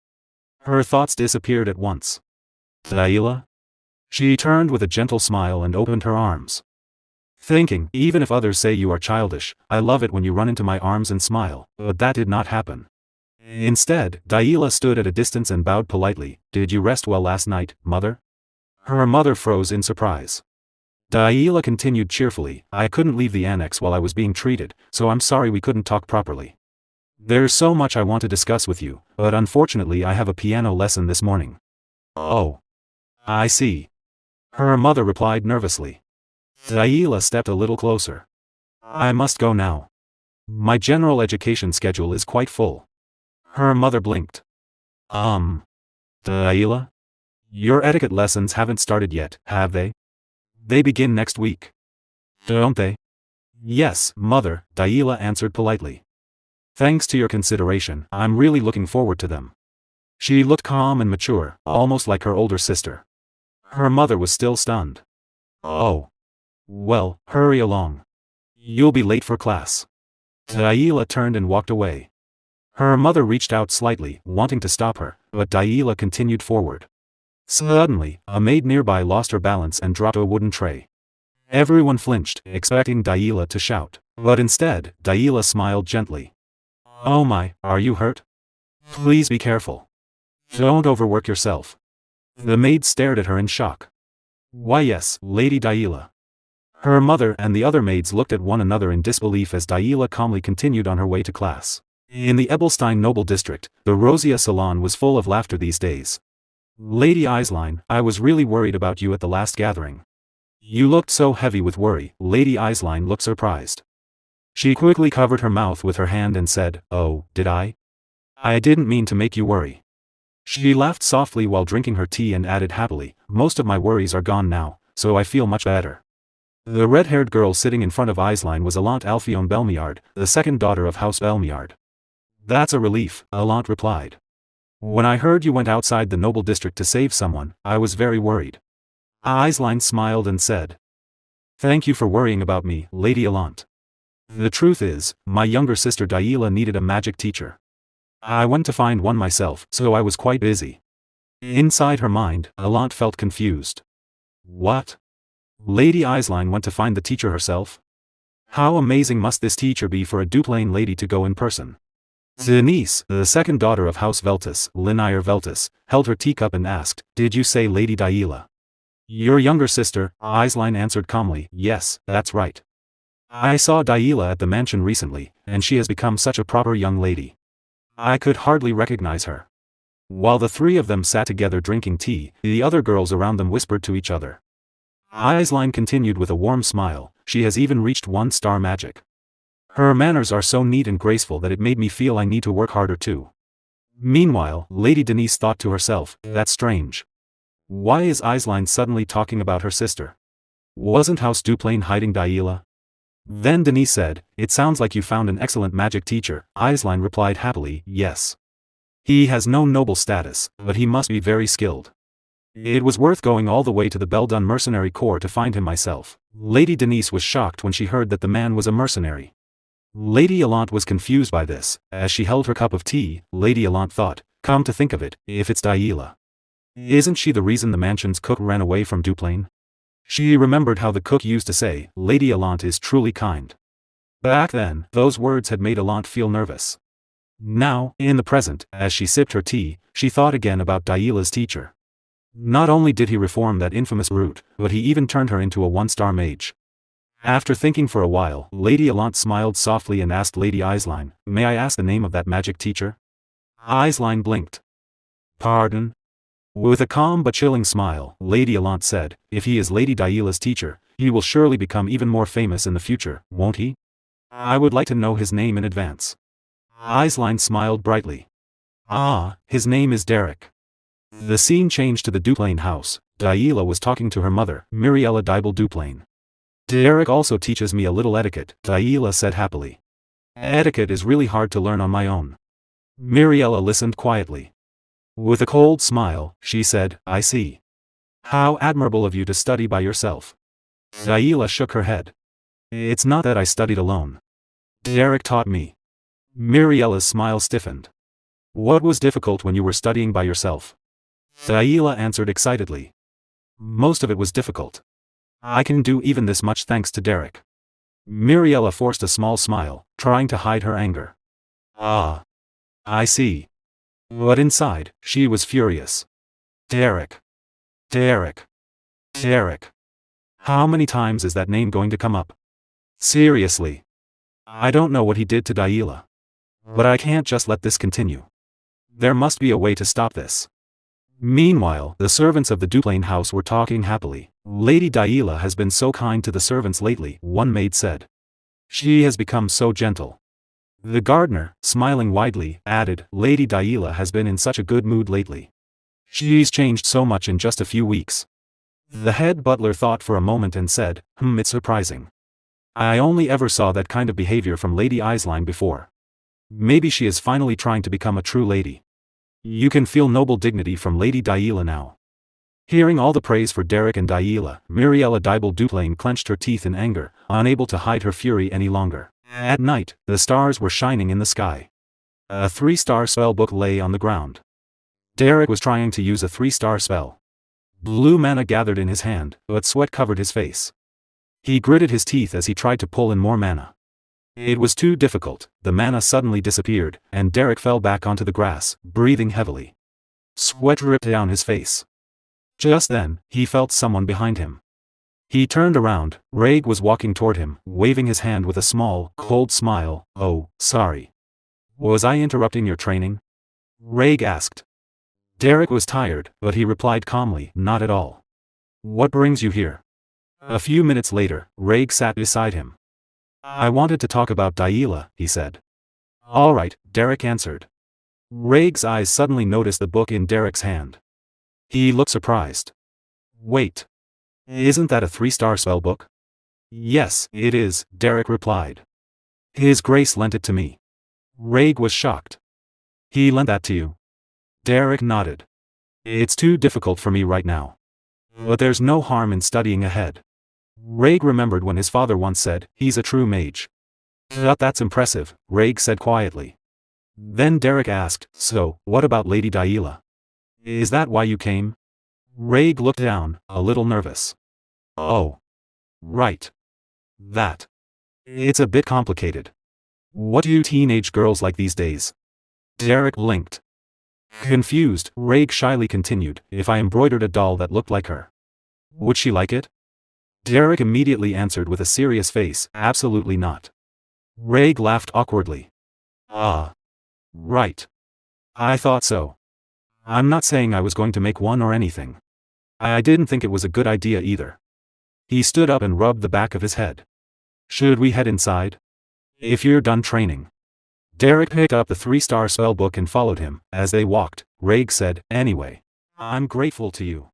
Her thoughts disappeared at once. Daila? She turned with a gentle smile and opened her arms. Thinking, even if others say you are childish, I love it when you run into my arms and smile, but that did not happen. Instead, Daila stood at a distance and bowed politely. Did you rest well last night, mother? Her mother froze in surprise. Daila continued cheerfully, I couldn't leave the annex while I was being treated, so I'm sorry we couldn't talk properly. There's so much I want to discuss with you, but unfortunately I have a piano lesson this morning. Oh. I see. Her mother replied nervously. Daila stepped a little closer. I must go now. My general education schedule is quite full. Her mother blinked. Daila? Your etiquette lessons haven't started yet, have they? They begin next week. Don't they? Yes, mother, Daila answered politely. Thanks to your consideration, I'm really looking forward to them. She looked calm and mature, almost like her older sister. Her mother was still stunned. Oh. Well, hurry along. You'll be late for class. Daila turned and walked away. Her mother reached out slightly, wanting to stop her, but Daila continued forward. Suddenly, a maid nearby lost her balance and dropped a wooden tray. Everyone flinched, expecting Daila to shout, but instead, Daila smiled gently. Oh my, are you hurt? Please be careful. Don't overwork yourself. The maid stared at her in shock. Why yes, Lady Daila. Her mother and the other maids looked at one another in disbelief as Daila calmly continued on her way to class. In the Ebelstein noble district, the Rosia salon was full of laughter these days. Lady Eislein, I was really worried about you at the last gathering. You looked so heavy with worry. Lady Eislein looked surprised. She quickly covered her mouth with her hand and said, Oh, did I? I didn't mean to make you worry. She laughed softly while drinking her tea and added happily, Most of my worries are gone now, so I feel much better. The red-haired girl sitting in front of Eislein was Aunt Alphione Belmiard, the second daughter of House Belmiard. That's a relief, Aunt replied. When I heard you went outside the noble district to save someone, I was very worried. Eislein smiled and said. Thank you for worrying about me, Lady Aunt. The truth is, my younger sister Daila needed a magic teacher. I went to find one myself, so I was quite busy. Inside her mind, Aunt felt confused. What? Lady Eislein went to find the teacher herself? How amazing must this teacher be for a Duplain lady to go in person? Denise, the second daughter of House Veltus, Linnire Veltus, held her teacup and asked, Did you say Lady Daila? Your younger sister, Eislein answered calmly, Yes, that's right. I saw Daila at the mansion recently, and she has become such a proper young lady. I could hardly recognize her. While the three of them sat together drinking tea, the other girls around them whispered to each other. Eislein continued with a warm smile, She has even reached 1-star magic. Her manners are so neat and graceful that it made me feel I need to work harder too. Meanwhile, Lady Denise thought to herself, That's strange. Why is Eislein suddenly talking about her sister? Wasn't House Duplain hiding Daila? Then Denise said, It sounds like you found an excellent magic teacher. Eislein replied happily, Yes. He has no noble status, but he must be very skilled. It was worth going all the way to the Beldun mercenary corps to find him myself. Lady Denise was shocked when she heard that the man was a mercenary. Lady Allant was confused by this. As she held her cup of tea, Lady Allant thought, Come to think of it, if it's Daila. Isn't she the reason the mansion's cook ran away from Duplain? She remembered how the cook used to say, Lady Allant is truly kind. Back then, those words had made Allant feel nervous. Now, in the present, as she sipped her tea, she thought again about Daila's teacher. Not only did he reform that infamous brute, but he even turned her into a 1-star mage. After thinking for a while, Lady Allant smiled softly and asked Lady Eislein, "May I ask the name of that magic teacher?" Eislein blinked. "Pardon?" With a calm but chilling smile, Lady Allant said, "If he is Lady Daila's teacher, he will surely become even more famous in the future, won't he? I would like to know his name in advance." Eislein smiled brightly. "Ah, his name is Derrick." The scene changed to the Duplain house. Daila was talking to her mother, Miriella Dibble Duplain. "Derrick also teaches me a little etiquette," Daila said happily. "Etiquette is really hard to learn on my own." Miriella listened quietly. With a cold smile, she said, "I see. How admirable of you to study by yourself." Daila shook her head. "It's not that I studied alone. Derrick taught me." Miriella's smile stiffened. "What was difficult when you were studying by yourself?" Daila answered excitedly. "Most of it was difficult. I can do even this much thanks to Derrick." Miriella forced a small smile, trying to hide her anger. "Ah. I see." But inside, she was furious. Derrick. Derrick. Derrick. How many times is that name going to come up? Seriously. I don't know what he did to Daila. But I can't just let this continue. There must be a way to stop this. Meanwhile, the servants of the Duplain house were talking happily. "Lady Daila has been so kind to the servants lately," one maid said. "She has become so gentle." The gardener, smiling widely, added, "Lady Daila has been in such a good mood lately. She's changed so much in just a few weeks." The head butler thought for a moment and said, It's surprising. I only ever saw that kind of behavior from Lady Eislein before. Maybe she is finally trying to become a true lady. You can feel noble dignity from Lady Daila now." Hearing all the praise for Derrick and Daila, Miriella Dibble Duplain clenched her teeth in anger, unable to hide her fury any longer. At night, the stars were shining in the sky. A 3-star spell book lay on the ground. Derrick was trying to use a 3-star spell. Blue mana gathered in his hand, but sweat covered his face. He gritted his teeth as he tried to pull in more mana. It was too difficult. The mana suddenly disappeared, and Derrick fell back onto the grass, breathing heavily. Sweat dripped down his face. Just then, he felt someone behind him. He turned around. Raig was walking toward him, waving his hand with a small, cold smile. "Oh, sorry. Was I interrupting your training?" Raig asked. Derrick was tired, but he replied calmly, "Not at all. What brings you here?" A few minutes later, Raig sat beside him. "I wanted to talk about Daila," he said. "All right," Derrick answered. Raig's eyes suddenly noticed the book in Derrick's hand. He looked surprised. "Wait. Isn't that a 3-star spell book?" "Yes, it is," Derrick replied. "His Grace lent it to me." Raig was shocked. "He lent that to you?" Derrick nodded. "It's too difficult for me right now. But there's no harm in studying ahead." Raig remembered when his father once said, "He's a true mage." "That's impressive," Raig said quietly. Then Derrick asked, "So, what about Lady Daila? Is that why you came?" Raig looked down, a little nervous. "Oh. Right. That. It's a bit complicated. What do teenage girls like these days?" Derrick blinked. Confused, Raig shyly continued, "If I embroidered a doll that looked like her, would she like it?" Derrick immediately answered with a serious face, "Absolutely not." Raig laughed awkwardly. "Ah. Right. I thought so. I'm not saying I was going to make one or anything. I didn't think it was a good idea either." He stood up and rubbed the back of his head. "Should we head inside? If you're done training." Derrick picked up the 3-star spell book and followed him. As they walked, Raig said, "Anyway, I'm grateful to you."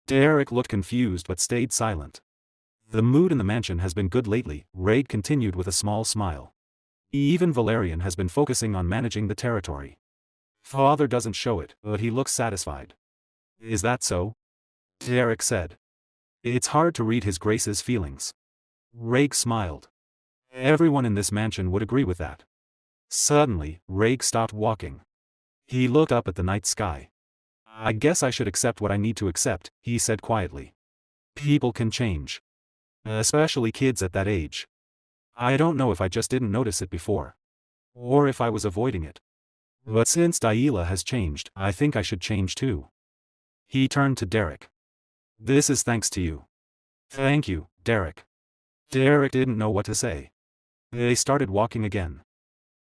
Derrick looked confused but stayed silent. "The mood in the mansion has been good lately," Raig continued with a small smile. "Even Valerian has been focusing on managing the territory. Father doesn't show it, but he looks satisfied." "Is that so?" Derrick said. "It's hard to read his Grace's feelings." Raig smiled. "Everyone in this mansion would agree with that." Suddenly, Raig stopped walking. He looked up at the night sky. "I guess I should accept what I need to accept," he said quietly. "People can change. Especially kids at that age. I don't know if I just didn't notice it before. Or if I was avoiding it. But since Daila has changed, I think I should change too." He turned to Derrick. "This is thanks to you." "Thank you, Derrick." Derrick didn't know what to say. They started walking again.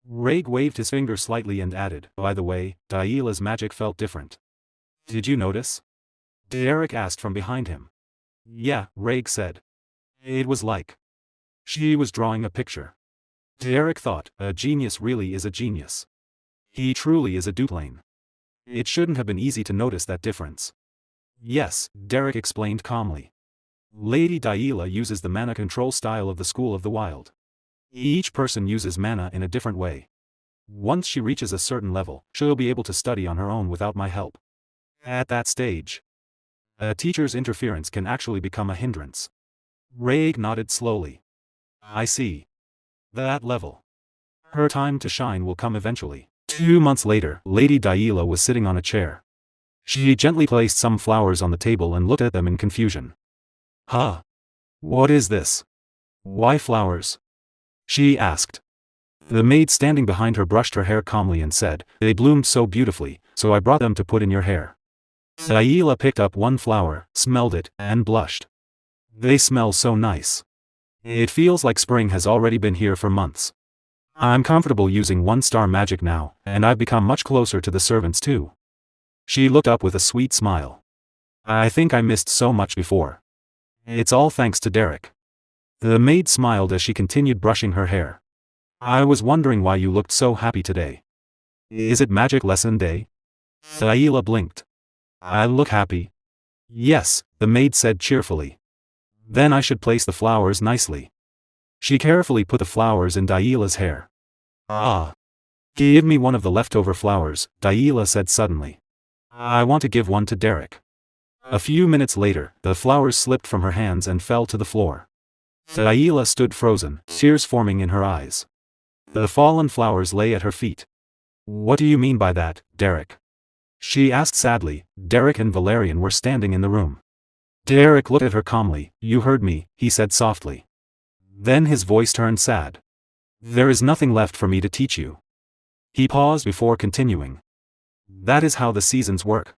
Raig waved his finger slightly and added, by the way, Daila's magic felt different. Did you notice? Derrick asked from behind him. Yeah, Raig said. It was like she was drawing a picture. Derrick thought, a genius really is a genius. He truly is a duplane. It shouldn't have been easy to notice that difference. Yes, Derrick explained calmly. Lady Daila uses the mana control style of the School of the Wild. Each person uses mana in a different way. Once she reaches a certain level, she'll be able to study on her own without my help. At that stage, a teacher's interference can actually become a hindrance. Raig nodded slowly. I see. That level. Her time to shine will come eventually. 2 months later, Lady Daila was sitting on a chair. She gently placed some flowers on the table and looked at them in confusion. Huh? What is this? Why flowers? She asked. The maid standing behind her brushed her hair calmly and said, they bloomed so beautifully, so I brought them to put in your hair. Daila picked up one flower, smelled it, and blushed. They smell so nice. It feels like spring has already been here for months. I'm comfortable using one-star magic now, and I've become much closer to the servants too. She looked up with a sweet smile. I think I missed so much before. It's all thanks to Derrick. The maid smiled as she continued brushing her hair. I was wondering why you looked so happy today. Is it magic lesson day? Daila blinked. I look happy. Yes, the maid said cheerfully. Then I should place the flowers nicely. She carefully put the flowers in Daila's hair. Ah. Give me one of the leftover flowers, Daila said suddenly. I want to give one to Derrick. A few minutes later, the flowers slipped from her hands and fell to the floor. Daila stood frozen, tears forming in her eyes. The fallen flowers lay at her feet. What do you mean by that, Derrick? She asked sadly. Derrick and Valerian were standing in the room. Derrick looked at her calmly. You heard me, he said softly. Then his voice turned sad. There is nothing left for me to teach you. He paused before continuing. That is how the seasons work.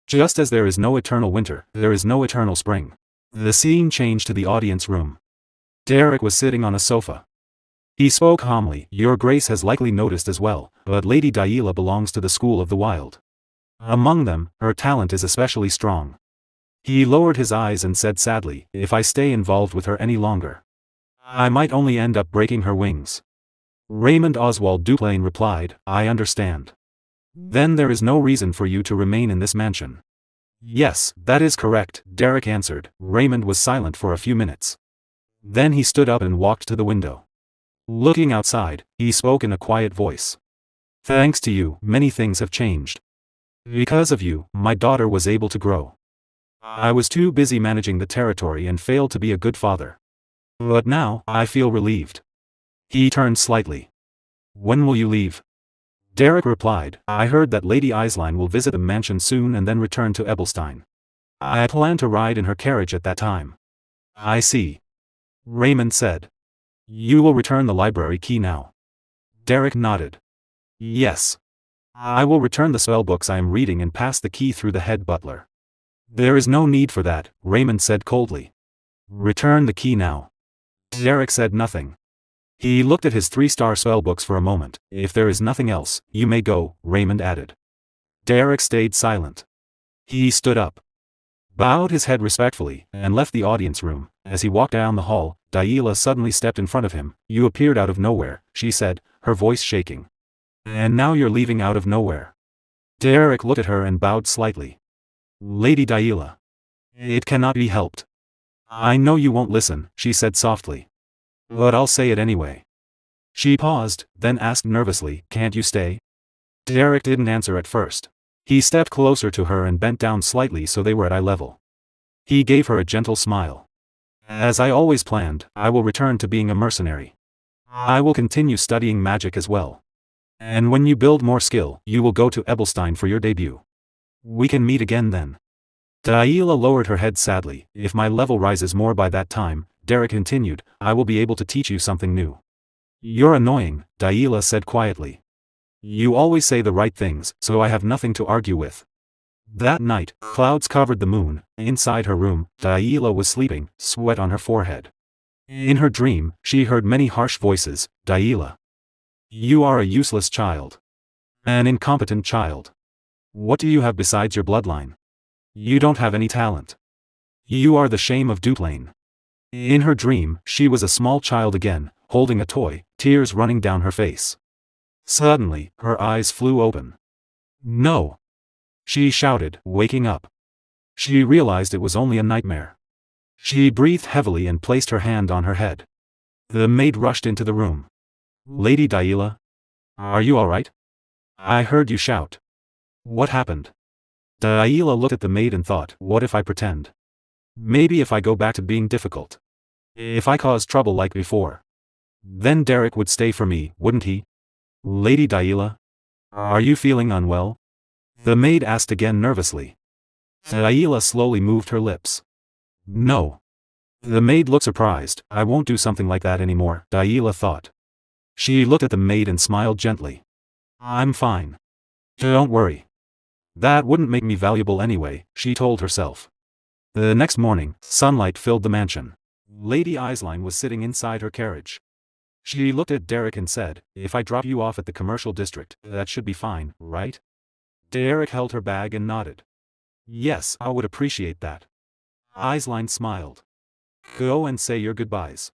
Just as there is no eternal winter, there is no eternal spring. The scene changed to the audience room. Derrick was sitting on a sofa. He spoke calmly. Your Grace has likely noticed as well, but Lady Daila belongs to the School of the Wild. Among them, her talent is especially strong. He lowered his eyes and said sadly, if I stay involved with her any longer, I might only end up breaking her wings. Raymond Oswald Duplain replied, I understand. Then there is no reason for you to remain in this mansion. Yes, that is correct, Derrick answered. Raymond was silent for a few minutes. Then he stood up and walked to the window. Looking outside, he spoke in a quiet voice. Thanks to you, many things have changed. Because of you, my daughter was able to grow. I was too busy managing the territory and failed to be a good father. But now, I feel relieved. He turned slightly. When will you leave? Derrick replied, I heard that Lady Eislein will visit the mansion soon and then return to Ebelstein. I plan to ride in her carriage at that time. I see. Raymond said. You will return the library key now. Derrick nodded. Yes. I will return the spellbooks I am reading and pass the key through the head butler. There is no need for that, Raymond said coldly. Return the key now. Derrick said nothing. He looked at his 3-star spellbooks for a moment. If there is nothing else, you may go, Raymond added. Derrick stayed silent. He stood up, bowed his head respectfully, and left the audience room. As he walked down the hall, Daila suddenly stepped in front of him. You appeared out of nowhere, she said, her voice shaking. And now you're leaving out of nowhere. Derrick looked at her and bowed slightly. Lady Daila. It cannot be helped. I know you won't listen, she said softly. But I'll say it anyway. She paused, then asked nervously, can't you stay? Derrick didn't answer at first. He stepped closer to her and bent down slightly so they were at eye level. He gave her a gentle smile. As I always planned, I will return to being a mercenary. I will continue studying magic as well. And when you build more skill, you will go to Ebelstein for your debut. We can meet again then. Daila lowered her head sadly. If my level rises more by that time, Derrick continued, I will be able to teach you something new. You're annoying, Daila said quietly. You always say the right things, so I have nothing to argue with. That night, clouds covered the moon. Inside her room, Daila was sleeping, sweat on her forehead. In her dream, she heard many harsh voices. Daila, you are a useless child. An incompetent child. What do you have besides your bloodline? You don't have any talent. You are the shame of Duplain. In her dream, she was a small child again, holding a toy, tears running down her face. Suddenly, her eyes flew open. No! She shouted, waking up. She realized it was only a nightmare. She breathed heavily and placed her hand on her head. The maid rushed into the room. Lady Daila? Are you alright? I heard you shout. What happened? Daila looked at the maid and thought, what if I pretend? Maybe if I go back to being difficult. If I cause trouble like before. Then Derrick would stay for me, wouldn't he? Lady Daila? Are you feeling unwell? The maid asked again nervously. Daila slowly moved her lips. No. The maid looked surprised. I won't do something like that anymore, Daila thought. She looked at the maid and smiled gently. I'm fine. Don't worry. That wouldn't make me valuable anyway, she told herself. The next morning, sunlight filled the mansion. Lady Eislein was sitting inside her carriage. She looked at Derrick and said, if I drop you off at the commercial district, that should be fine, right? Derrick held her bag and nodded. Yes, I would appreciate that. Eislein smiled. Go and say your goodbyes.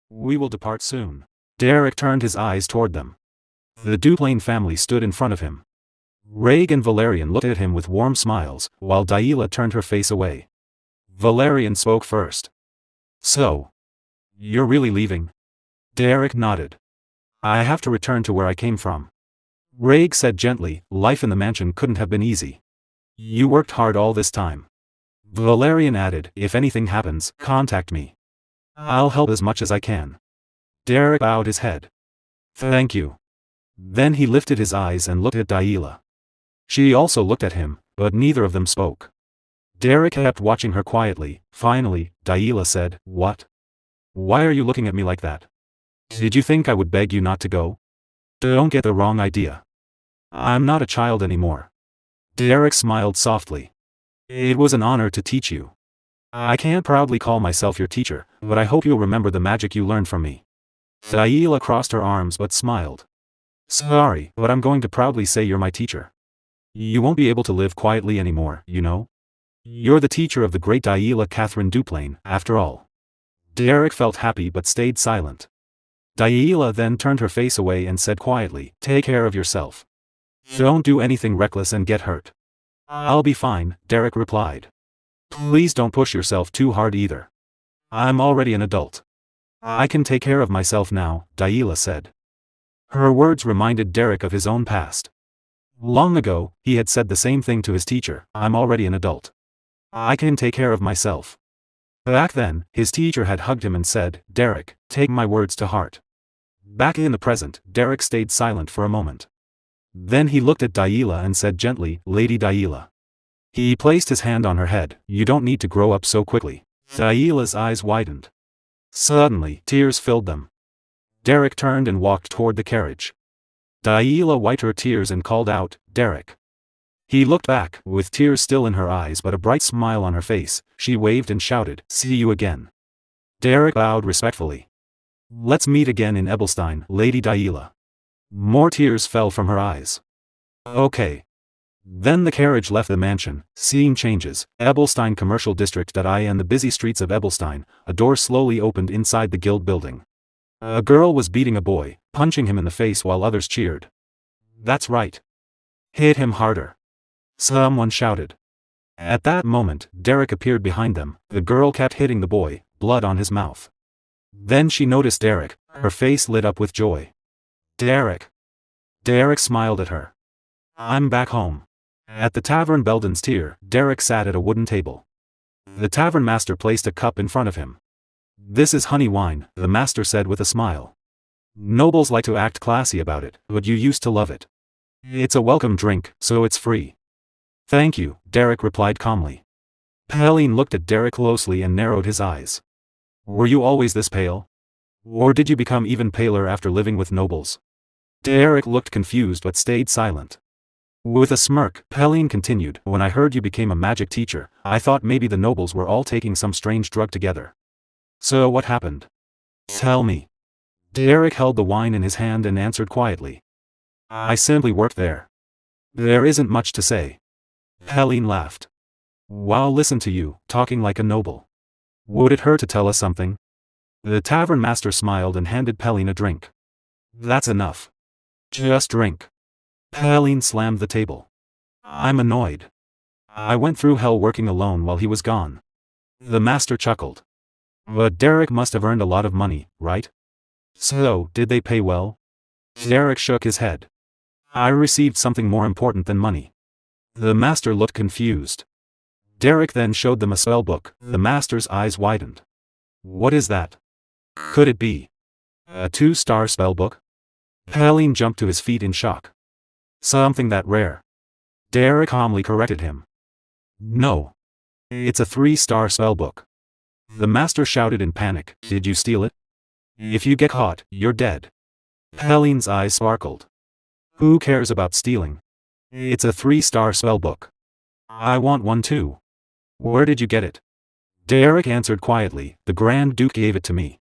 We will depart soon. Derrick turned his eyes toward them. The Duplain family stood in front of him. Raig and Valerian looked at him with warm smiles, while Daila turned her face away. Valerian spoke first. So, you're really leaving? Derrick nodded. I have to return to where I came from. Raig said gently, life in the mansion couldn't have been easy. You worked hard all this time. Valerian added, if anything happens, contact me. I'll help as much as I can. Derrick bowed his head. Thank you. Then he lifted his eyes and looked at Daila. She also looked at him, but neither of them spoke. Derrick kept watching her quietly. Finally, Daila said, what? Why are you looking at me like that? Did you think I would beg you not to go? Don't get the wrong idea. I'm not a child anymore. Derrick smiled softly. It was an honor to teach you. I can't proudly call myself your teacher, but I hope you'll remember the magic you learned from me. Daila crossed her arms but smiled. Sorry, but I'm going to proudly say you're my teacher. You won't be able to live quietly anymore, you know? You're the teacher of the great Daila Catherine Duplain, after all. Derrick felt happy but stayed silent. Daila then turned her face away and said quietly, take care of yourself. Don't do anything reckless and get hurt. I'll be fine, Derrick replied. Please don't push yourself too hard either. I'm already an adult. I can take care of myself now, Daila said. Her words reminded Derrick of his own past. Long ago, he had said the same thing to his teacher, I'm already an adult. I can take care of myself. Back then, his teacher had hugged him and said, Derrick, take my words to heart. Back in the present, Derrick stayed silent for a moment. Then he looked at Daila and said gently, Lady Daila. He placed his hand on her head, you don't need to grow up so quickly. Daila's eyes widened. Suddenly, tears filled them. Derrick turned and walked toward the carriage. Daila wiped her tears and called out, Derrick. He looked back, with tears still in her eyes but a bright smile on her face. She waved and shouted, see you again. Derrick bowed respectfully. Let's meet again in Ebelstein, Lady Daila. More tears fell from her eyes. Okay. Then the carriage left the mansion. Seeing changes, Ebelstein commercial district and the busy streets of Ebelstein, a door slowly opened inside the guild building. A girl was beating a boy, punching him in the face while others cheered. That's right. Hit him harder. Someone shouted. At that moment, Derrick appeared behind them. The girl kept hitting the boy, blood on his mouth. Then she noticed Derrick. Her face lit up with joy. Derrick. Derrick smiled at her. I'm back home. At the tavern Belden's Tier, Derrick sat at a wooden table. The tavern master placed a cup in front of him. This is honey wine, the master said with a smile. Nobles like to act classy about it, but you used to love it. It's a welcome drink, so it's free. Thank you, Derrick replied calmly. Pauline looked at Derrick closely and narrowed his eyes. Were you always this pale? Or did you become even paler after living with nobles? Derrick looked confused but stayed silent. With a smirk, Pauline continued, when I heard you became a magic teacher, I thought maybe the nobles were all taking some strange drug together. So what happened? Tell me. Derrick held the wine in his hand and answered quietly. I simply work there. There isn't much to say. Helene laughed. Wow, listen to you, talking like a noble. Would it hurt to tell us something? The tavern master smiled and handed Helene a drink. That's enough. Just drink. Helene slammed the table. I'm annoyed. I went through hell working alone while he was gone. The master chuckled. But Derrick must have earned a lot of money, right? So, did they pay well? Derrick shook his head. I received something more important than money. The master looked confused. Derrick then showed them a spellbook. The master's eyes widened. What is that? Could it be a 2-star spellbook? Helene jumped to his feet in shock. Something that rare. Derrick calmly corrected him. No. It's a 3-star spellbook. The master shouted in panic, did you steal it? If you get caught, you're dead. Helene's eyes sparkled. Who cares about stealing? It's a 3-star spellbook. I want one too. Where did you get it? Derrick answered quietly, the Grand Duke gave it to me.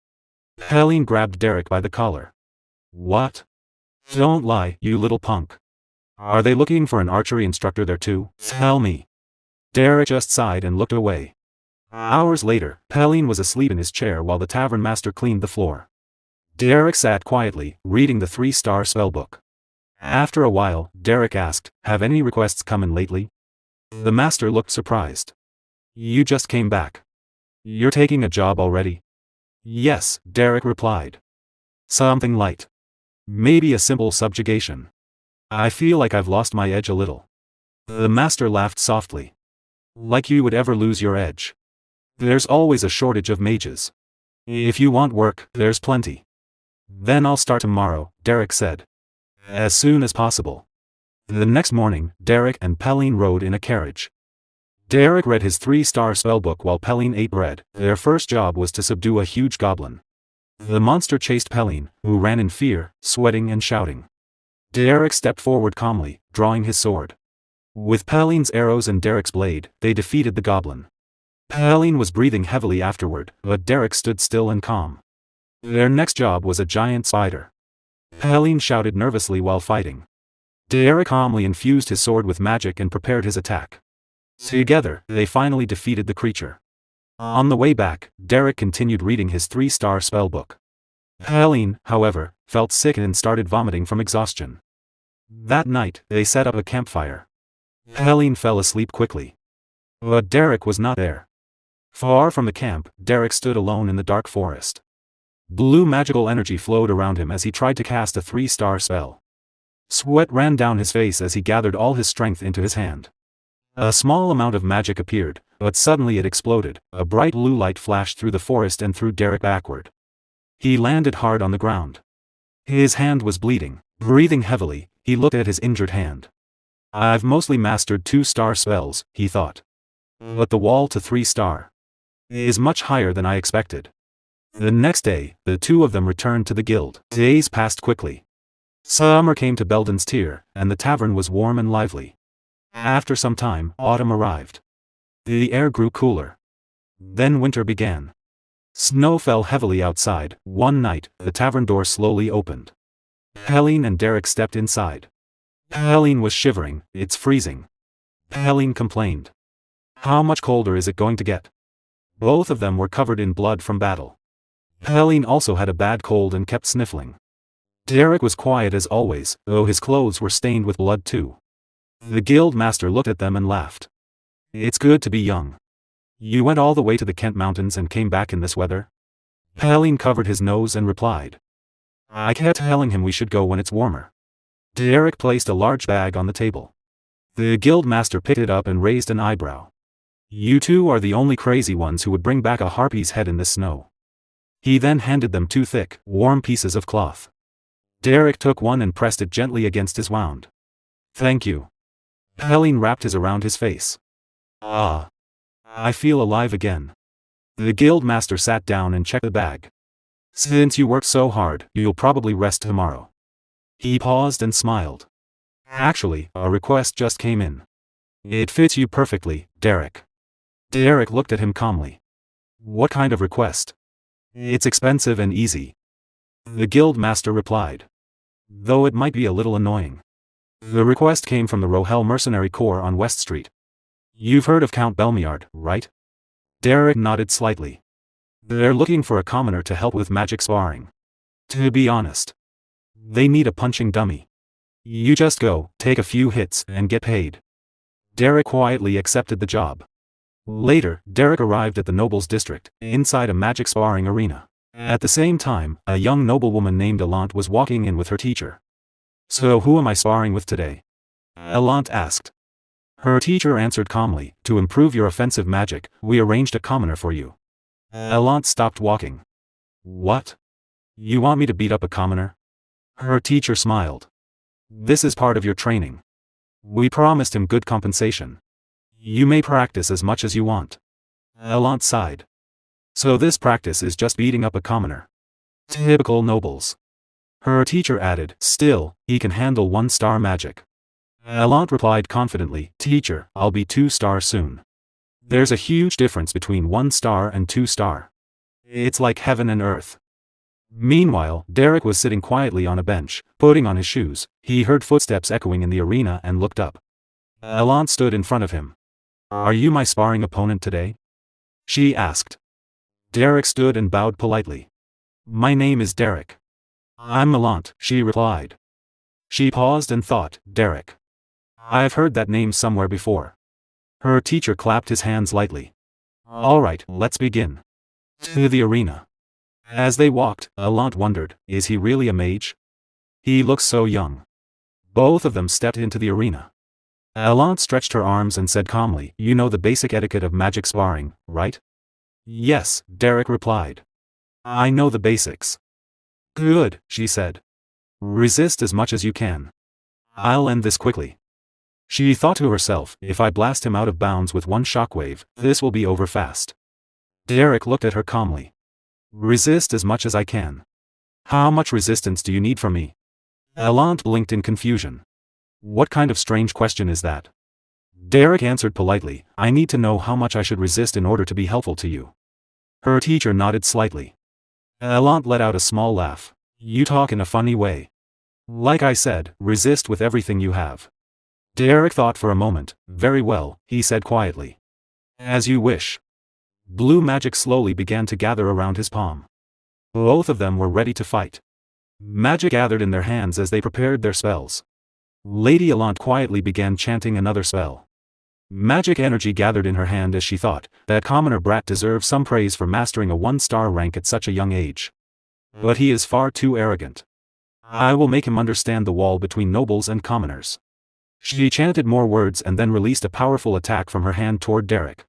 Helene grabbed Derrick by the collar. What? Don't lie, you little punk. Are they looking for an archery instructor there too? Tell me. Derrick just sighed and looked away. Hours later, Helene was asleep in his chair while the tavern master cleaned the floor. Derrick sat quietly, reading the 3-star spellbook. After a while, Derrick asked, have any requests come in lately? The master looked surprised. You just came back. You're taking a job already? Yes, Derrick replied. Something light. Maybe a simple subjugation. I feel like I've lost my edge a little. The master laughed softly. Like you would ever lose your edge. There's always a shortage of mages. If you want work, there's plenty. Then I'll start tomorrow, Derrick said. As soon as possible. The next morning, Derrick and Helene rode in a carriage. Derrick read his 3-star spellbook while Helene ate bread. Their first job was to subdue a huge goblin. The monster chased Helene, who ran in fear, sweating and shouting. Derrick stepped forward calmly, drawing his sword. With Helene's arrows and Derrick's blade, they defeated the goblin. Helene was breathing heavily afterward, but Derrick stood still and calm. Their next job was a giant spider. Helene shouted nervously while fighting. Derrick calmly infused his sword with magic and prepared his attack. Together, they finally defeated the creature. On the way back, Derrick continued reading his 3-star spellbook. Helene, however, felt sick and started vomiting from exhaustion. That night, they set up a campfire. Helene fell asleep quickly. But Derrick was not there. Far from the camp, Derrick stood alone in the dark forest. Blue magical energy flowed around him as he tried to cast a 3-star spell. Sweat ran down his face as he gathered all his strength into his hand. A small amount of magic appeared, but suddenly it exploded. A bright blue light flashed through the forest and threw Derrick backward. He landed hard on the ground. His hand was bleeding. Breathing heavily, he looked at his injured hand. I've mostly mastered 2-star spells, he thought. But the wall to 3-star is much higher than I expected. The next day, the two of them returned to the guild. Days passed quickly. Summer came to Belden's Tier, and the tavern was warm and lively. After some time, autumn arrived. The air grew cooler. Then winter began. Snow fell heavily outside. One night, the tavern door slowly opened. Helene and Derrick stepped inside. Helene was shivering, it's freezing. Helene complained. How much colder is it going to get? Both of them were covered in blood from battle. Helene also had a bad cold and kept sniffling. Derrick was quiet as always, though his clothes were stained with blood too. The guild master looked at them and laughed. It's good to be young. You went all the way to the Kent Mountains and came back in this weather? Helene covered his nose and replied. I kept telling him we should go when it's warmer. Derrick placed a large bag on the table. The guild master picked it up and raised an eyebrow. You two are the only crazy ones who would bring back a harpy's head in this snow. He then handed them 2 thick, warm pieces of cloth. Derrick took one and pressed it gently against his wound. Thank you. Helene wrapped his around his face. Ah. I feel alive again. The guild master sat down and checked the bag. Since you worked so hard, you'll probably rest tomorrow. He paused and smiled. Actually, a request just came in. It fits you perfectly, Derrick. Derrick looked at him calmly. What kind of request? It's expensive and easy. The guild master replied. Though it might be a little annoying. The request came from the Rohel Mercenary Corps on West Street. You've heard of Count Belmiard, right? Derrick nodded slightly. They're looking for a commoner to help with magic sparring. To be honest, they need a punching dummy. You just go, take a few hits, and get paid. Derrick quietly accepted the job. Later, Derrick arrived at the nobles' district, inside a magic sparring arena. At the same time, a young noblewoman named Elant was walking in with her teacher. So who am I sparring with today? Elant asked. Her teacher answered calmly, to improve your offensive magic, we arranged a commoner for you. Elant stopped walking. What? You want me to beat up a commoner? Her teacher smiled. This is part of your training. We promised him good compensation. You may practice as much as you want. Elant sighed. So this practice is just beating up a commoner. Typical nobles. Her teacher added, still, he can handle 1-star magic. Elant replied confidently, Teacher, I'll be 2-star soon. There's a huge difference between 1-star and 2-star. It's like heaven and earth. Meanwhile, Derrick was sitting quietly on a bench, putting on his shoes. He heard footsteps echoing in the arena and looked up. Elant stood in front of him. Are you my sparring opponent today? She asked. Derrick stood and bowed politely. My name is Derrick. I'm Elant, she replied. She paused and thought, Derrick. I've heard that name somewhere before. Her teacher clapped his hands lightly. All right, let's begin. To the arena. As they walked, Elant wondered, is he really a mage? He looks so young. Both of them stepped into the arena. Elant stretched her arms and said calmly, you know the basic etiquette of magic sparring, right? Yes, Derrick replied. I know the basics. Good, she said. Resist as much as you can. I'll end this quickly. She thought to herself, if I blast him out of bounds with one shockwave, this will be over fast. Derrick looked at her calmly. Resist as much as I can. How much resistance do you need from me? Elant blinked in confusion. What kind of strange question is that? Derrick answered politely, I need to know how much I should resist in order to be helpful to you. Her teacher nodded slightly. Elant let out a small laugh. You talk in a funny way. Like I said, resist with everything you have. Derrick thought for a moment. Very well, he said quietly. As you wish. Blue magic slowly began to gather around his palm. Both of them were ready to fight. Magic gathered in their hands as they prepared their spells. Lady Elant quietly began chanting another spell. Magic energy gathered in her hand as she thought, that commoner brat deserves some praise for mastering a 1-star rank at such a young age. But he is far too arrogant. I will make him understand the wall between nobles and commoners. She chanted more words and then released a powerful attack from her hand toward Derrick.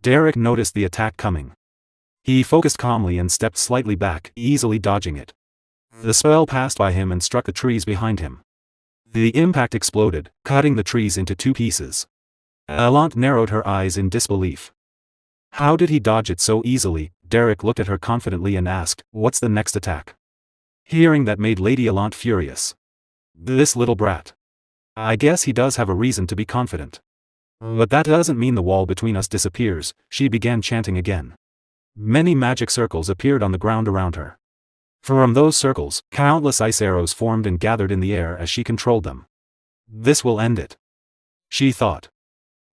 Derrick noticed the attack coming. He focused calmly and stepped slightly back, easily dodging it. The spell passed by him and struck the trees behind him. The impact exploded, cutting the trees into 2 pieces. Elant narrowed her eyes in disbelief. How did he dodge it so easily? Derrick looked at her confidently and asked, what's the next attack? Hearing that made Lady Elant furious. This little brat. I guess he does have a reason to be confident. But that doesn't mean the wall between us disappears, she began chanting again. Many magic circles appeared on the ground around her. From those circles, countless ice arrows formed and gathered in the air as she controlled them. This will end it. She thought.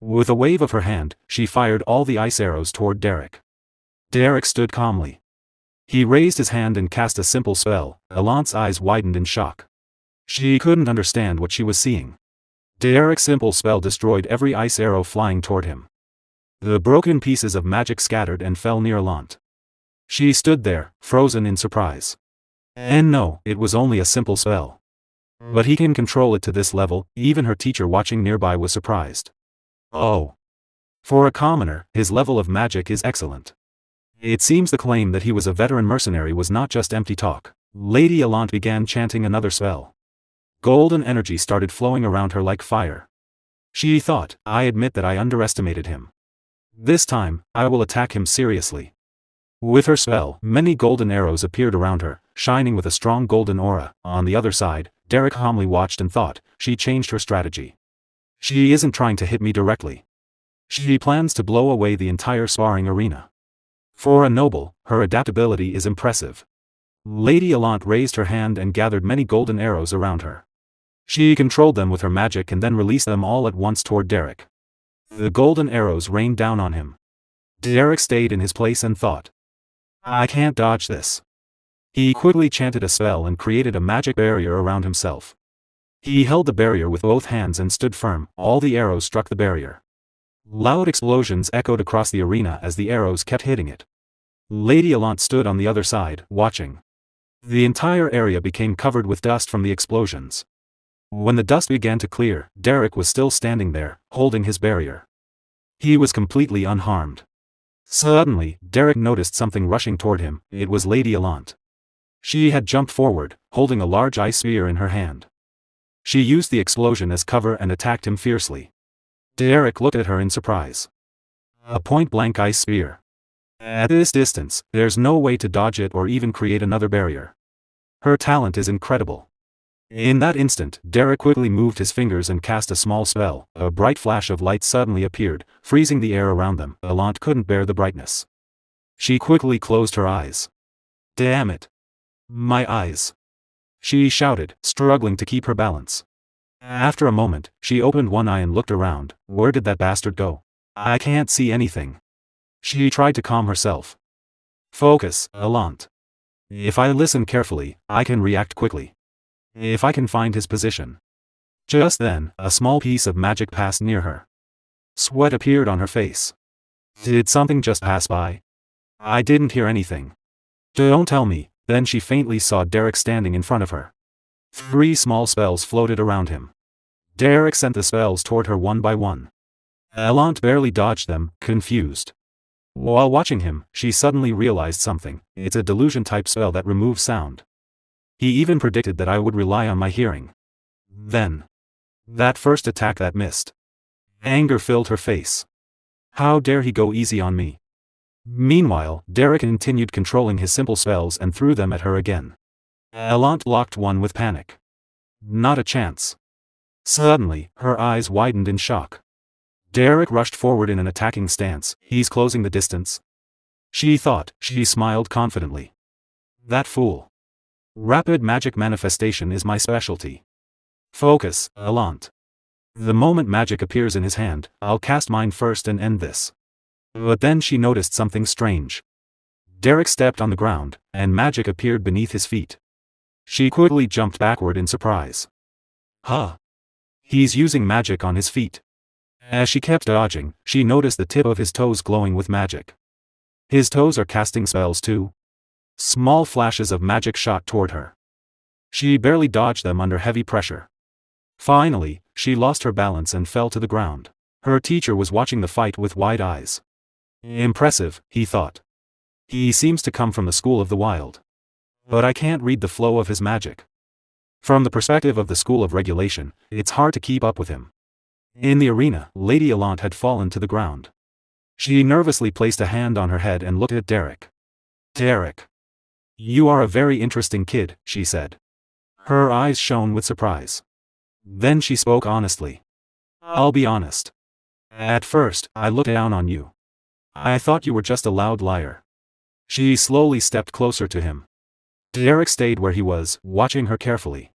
With a wave of her hand, she fired all the ice arrows toward Derrick. Derrick stood calmly. He raised his hand and cast a simple spell. Elant's eyes widened in shock. She couldn't understand what she was seeing. Derrick's simple spell destroyed every ice arrow flying toward him. The broken pieces of magic scattered and fell near Elant. She stood there, frozen in surprise. And no, it was only a simple spell. But he can control it to this level. Even her teacher watching nearby was surprised. Oh. For a commoner, his level of magic is excellent. It seems the claim that he was a veteran mercenary was not just empty talk. Lady Elant began chanting another spell. Golden energy started flowing around her like fire. She thought, I admit that I underestimated him. This time, I will attack him seriously. With her spell, many golden arrows appeared around her, shining with a strong golden aura. On the other side, Derrick calmly watched and thought, she changed her strategy. She isn't trying to hit me directly. She plans to blow away the entire sparring arena. For a noble, her adaptability is impressive. Lady Allant raised her hand and gathered many golden arrows around her. She controlled them with her magic and then released them all at once toward Derrick. The golden arrows rained down on him. Derrick stayed in his place and thought, I can't dodge this. He quickly chanted a spell and created a magic barrier around himself. He held the barrier with both hands and stood firm. All the arrows struck the barrier. Loud explosions echoed across the arena as the arrows kept hitting it. Lady Allant stood on the other side, watching. The entire area became covered with dust from the explosions. When the dust began to clear, Derrick was still standing there, holding his barrier. He was completely unharmed. Suddenly, Derrick noticed something rushing toward him. It was Lady Allant. She had jumped forward, holding a large ice spear in her hand. She used the explosion as cover and attacked him fiercely. Derrick looked at her in surprise. A point-blank ice spear. At this distance, there's no way to dodge it or even create another barrier. Her talent is incredible. In that instant, Derrick quickly moved his fingers and cast a small spell. A bright flash of light suddenly appeared, freezing the air around them. Allant couldn't bear the brightness. She quickly closed her eyes. Damn it. My eyes. She shouted, struggling to keep her balance. After a moment, she opened one eye and looked around. Where did that bastard go? I can't see anything. She tried to calm herself. Focus, Allant. If I listen carefully, I can react quickly. If I can find his position. Just then, a small piece of magic passed near her. Sweat appeared on her face. Did something just pass by? I didn't hear anything. Don't tell me. Then she faintly saw Derrick standing in front of her. 3 small spells floated around him. Derrick sent the spells toward her one by one. Allant barely dodged them, confused. While watching him, she suddenly realized something. It's a delusion-type spell that removes sound. He even predicted that I would rely on my hearing. Then. That first attack that missed. Anger filled her face. How dare he go easy on me? Meanwhile, Derrick continued controlling his simple spells and threw them at her again. Allant blocked one with panic. Not a chance. Suddenly, her eyes widened in shock. Derrick rushed forward in an attacking stance. He's closing the distance. She thought. She smiled confidently. That fool. Rapid magic manifestation is my specialty. Focus, Allant. The moment magic appears in his hand, I'll cast mine first and end this. But then she noticed something strange. Derrick stepped on the ground, and magic appeared beneath his feet. She quickly jumped backward in surprise. Huh. He's using magic on his feet. As she kept dodging, she noticed the tip of his toes glowing with magic. His toes are casting spells too. Small flashes of magic shot toward her. She barely dodged them under heavy pressure. Finally, she lost her balance and fell to the ground. Her teacher was watching the fight with wide eyes. Impressive, he thought. He seems to come from the school of the wild. But I can't read the flow of his magic. From the perspective of the school of regulation, it's hard to keep up with him. In the arena, Lady Allant had fallen to the ground. She nervously placed a hand on her head and looked at Derrick. Derrick. You are a very interesting kid, she said. Her eyes shone with surprise. Then she spoke honestly. I'll be honest. At first, I looked down on you. I thought you were just a loud liar. She slowly stepped closer to him. Derrick stayed where he was, watching her carefully.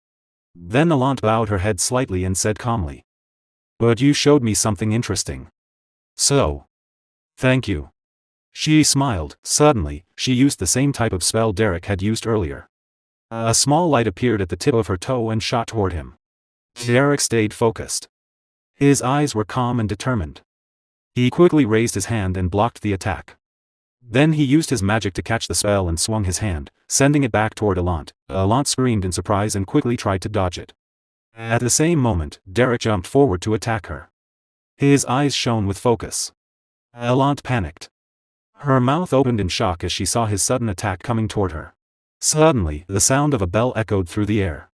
Then Allant bowed her head slightly and said calmly. But you showed me something interesting. So. Thank you. She smiled. Suddenly, she used the same type of spell Derrick had used earlier. A small light appeared at the tip of her toe and shot toward him. Derrick stayed focused. His eyes were calm and determined. He quickly raised his hand and blocked the attack. Then he used his magic to catch the spell and swung his hand, sending it back toward Allant. Allant screamed in surprise and quickly tried to dodge it. At the same moment, Derrick jumped forward to attack her. His eyes shone with focus. Allant panicked. Her mouth opened in shock as she saw his sudden attack coming toward her. Suddenly, the sound of a bell echoed through the air.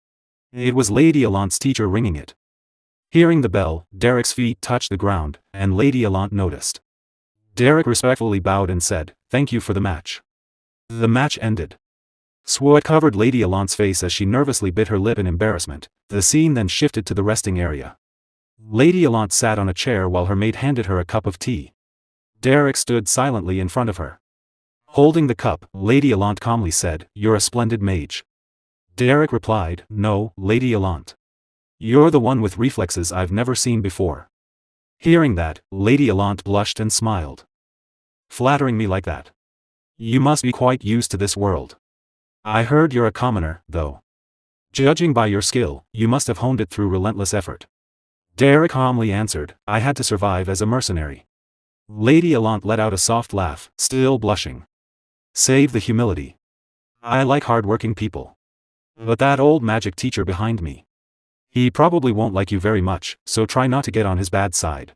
It was Lady Allant's teacher ringing it. Hearing the bell, Derrick's feet touched the ground, and Lady Allant noticed. Derrick respectfully bowed and said, "Thank you for the match." The match ended. Sweat covered Lady Allant's face as she nervously bit her lip in embarrassment. The scene then shifted to the resting area. Lady Allant sat on a chair while her maid handed her a cup of tea. Derrick stood silently in front of her. Holding the cup, Lady Allant calmly said, "You're a splendid mage." Derrick replied, "No, Lady Allant. You're the one with reflexes I've never seen before." Hearing that, Lady Allant blushed and smiled. "Flattering me like that? You must be quite used to this world. I heard you're a commoner, though. Judging by your skill, you must have honed it through relentless effort." Derrick calmly answered, "I had to survive as a mercenary." Lady Allant let out a soft laugh, still blushing. "Save the humility. I like hard-working people. But that old magic teacher behind me. He probably won't like you very much, so try not to get on his bad side."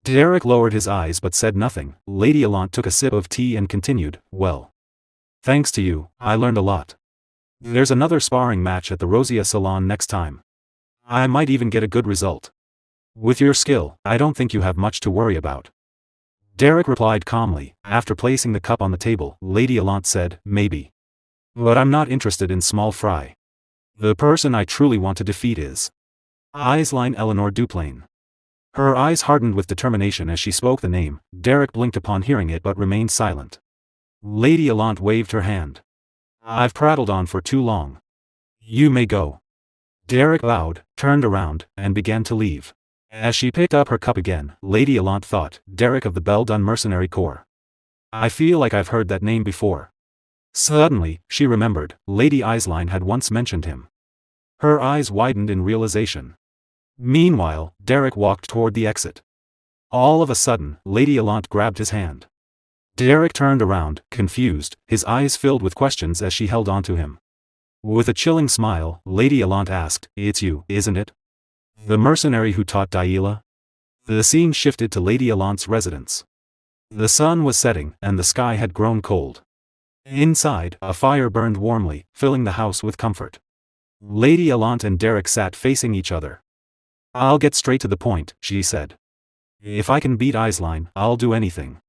Derrick lowered his eyes but said nothing. Lady Allant took a sip of tea and continued, "Well. Thanks to you, I learned a lot. There's another sparring match at the Rosia Salon next time. I might even get a good result. With your skill, I don't think you have much to worry about." Derrick replied calmly. After placing the cup on the table, Lady Allant said, "Maybe. But I'm not interested in small fry. The person I truly want to defeat is Aisline Eleanor Duplain." Her eyes hardened with determination as she spoke the name. Derrick blinked upon hearing it but remained silent. Lady Allant waved her hand. "I've prattled on for too long. You may go." Derrick bowed, turned around, and began to leave. As she picked up her cup again, Lady Allant thought, "Derrick of the Beldun Mercenary Corps. I feel like I've heard that name before." Suddenly, she remembered, Lady Aisline had once mentioned him. Her eyes widened in realization. Meanwhile, Derrick walked toward the exit. All of a sudden, Lady Allant grabbed his hand. Derrick turned around, confused, his eyes filled with questions as she held on to him. With a chilling smile, Lady Allant asked, "It's you, isn't it? The mercenary who taught Daila?" The scene shifted to Lady Allant's residence. The sun was setting, and the sky had grown cold. Inside, a fire burned warmly, filling the house with comfort. Lady Allant and Derrick sat facing each other. "I'll get straight to the point," she said. "If I can beat Aisline, I'll do anything."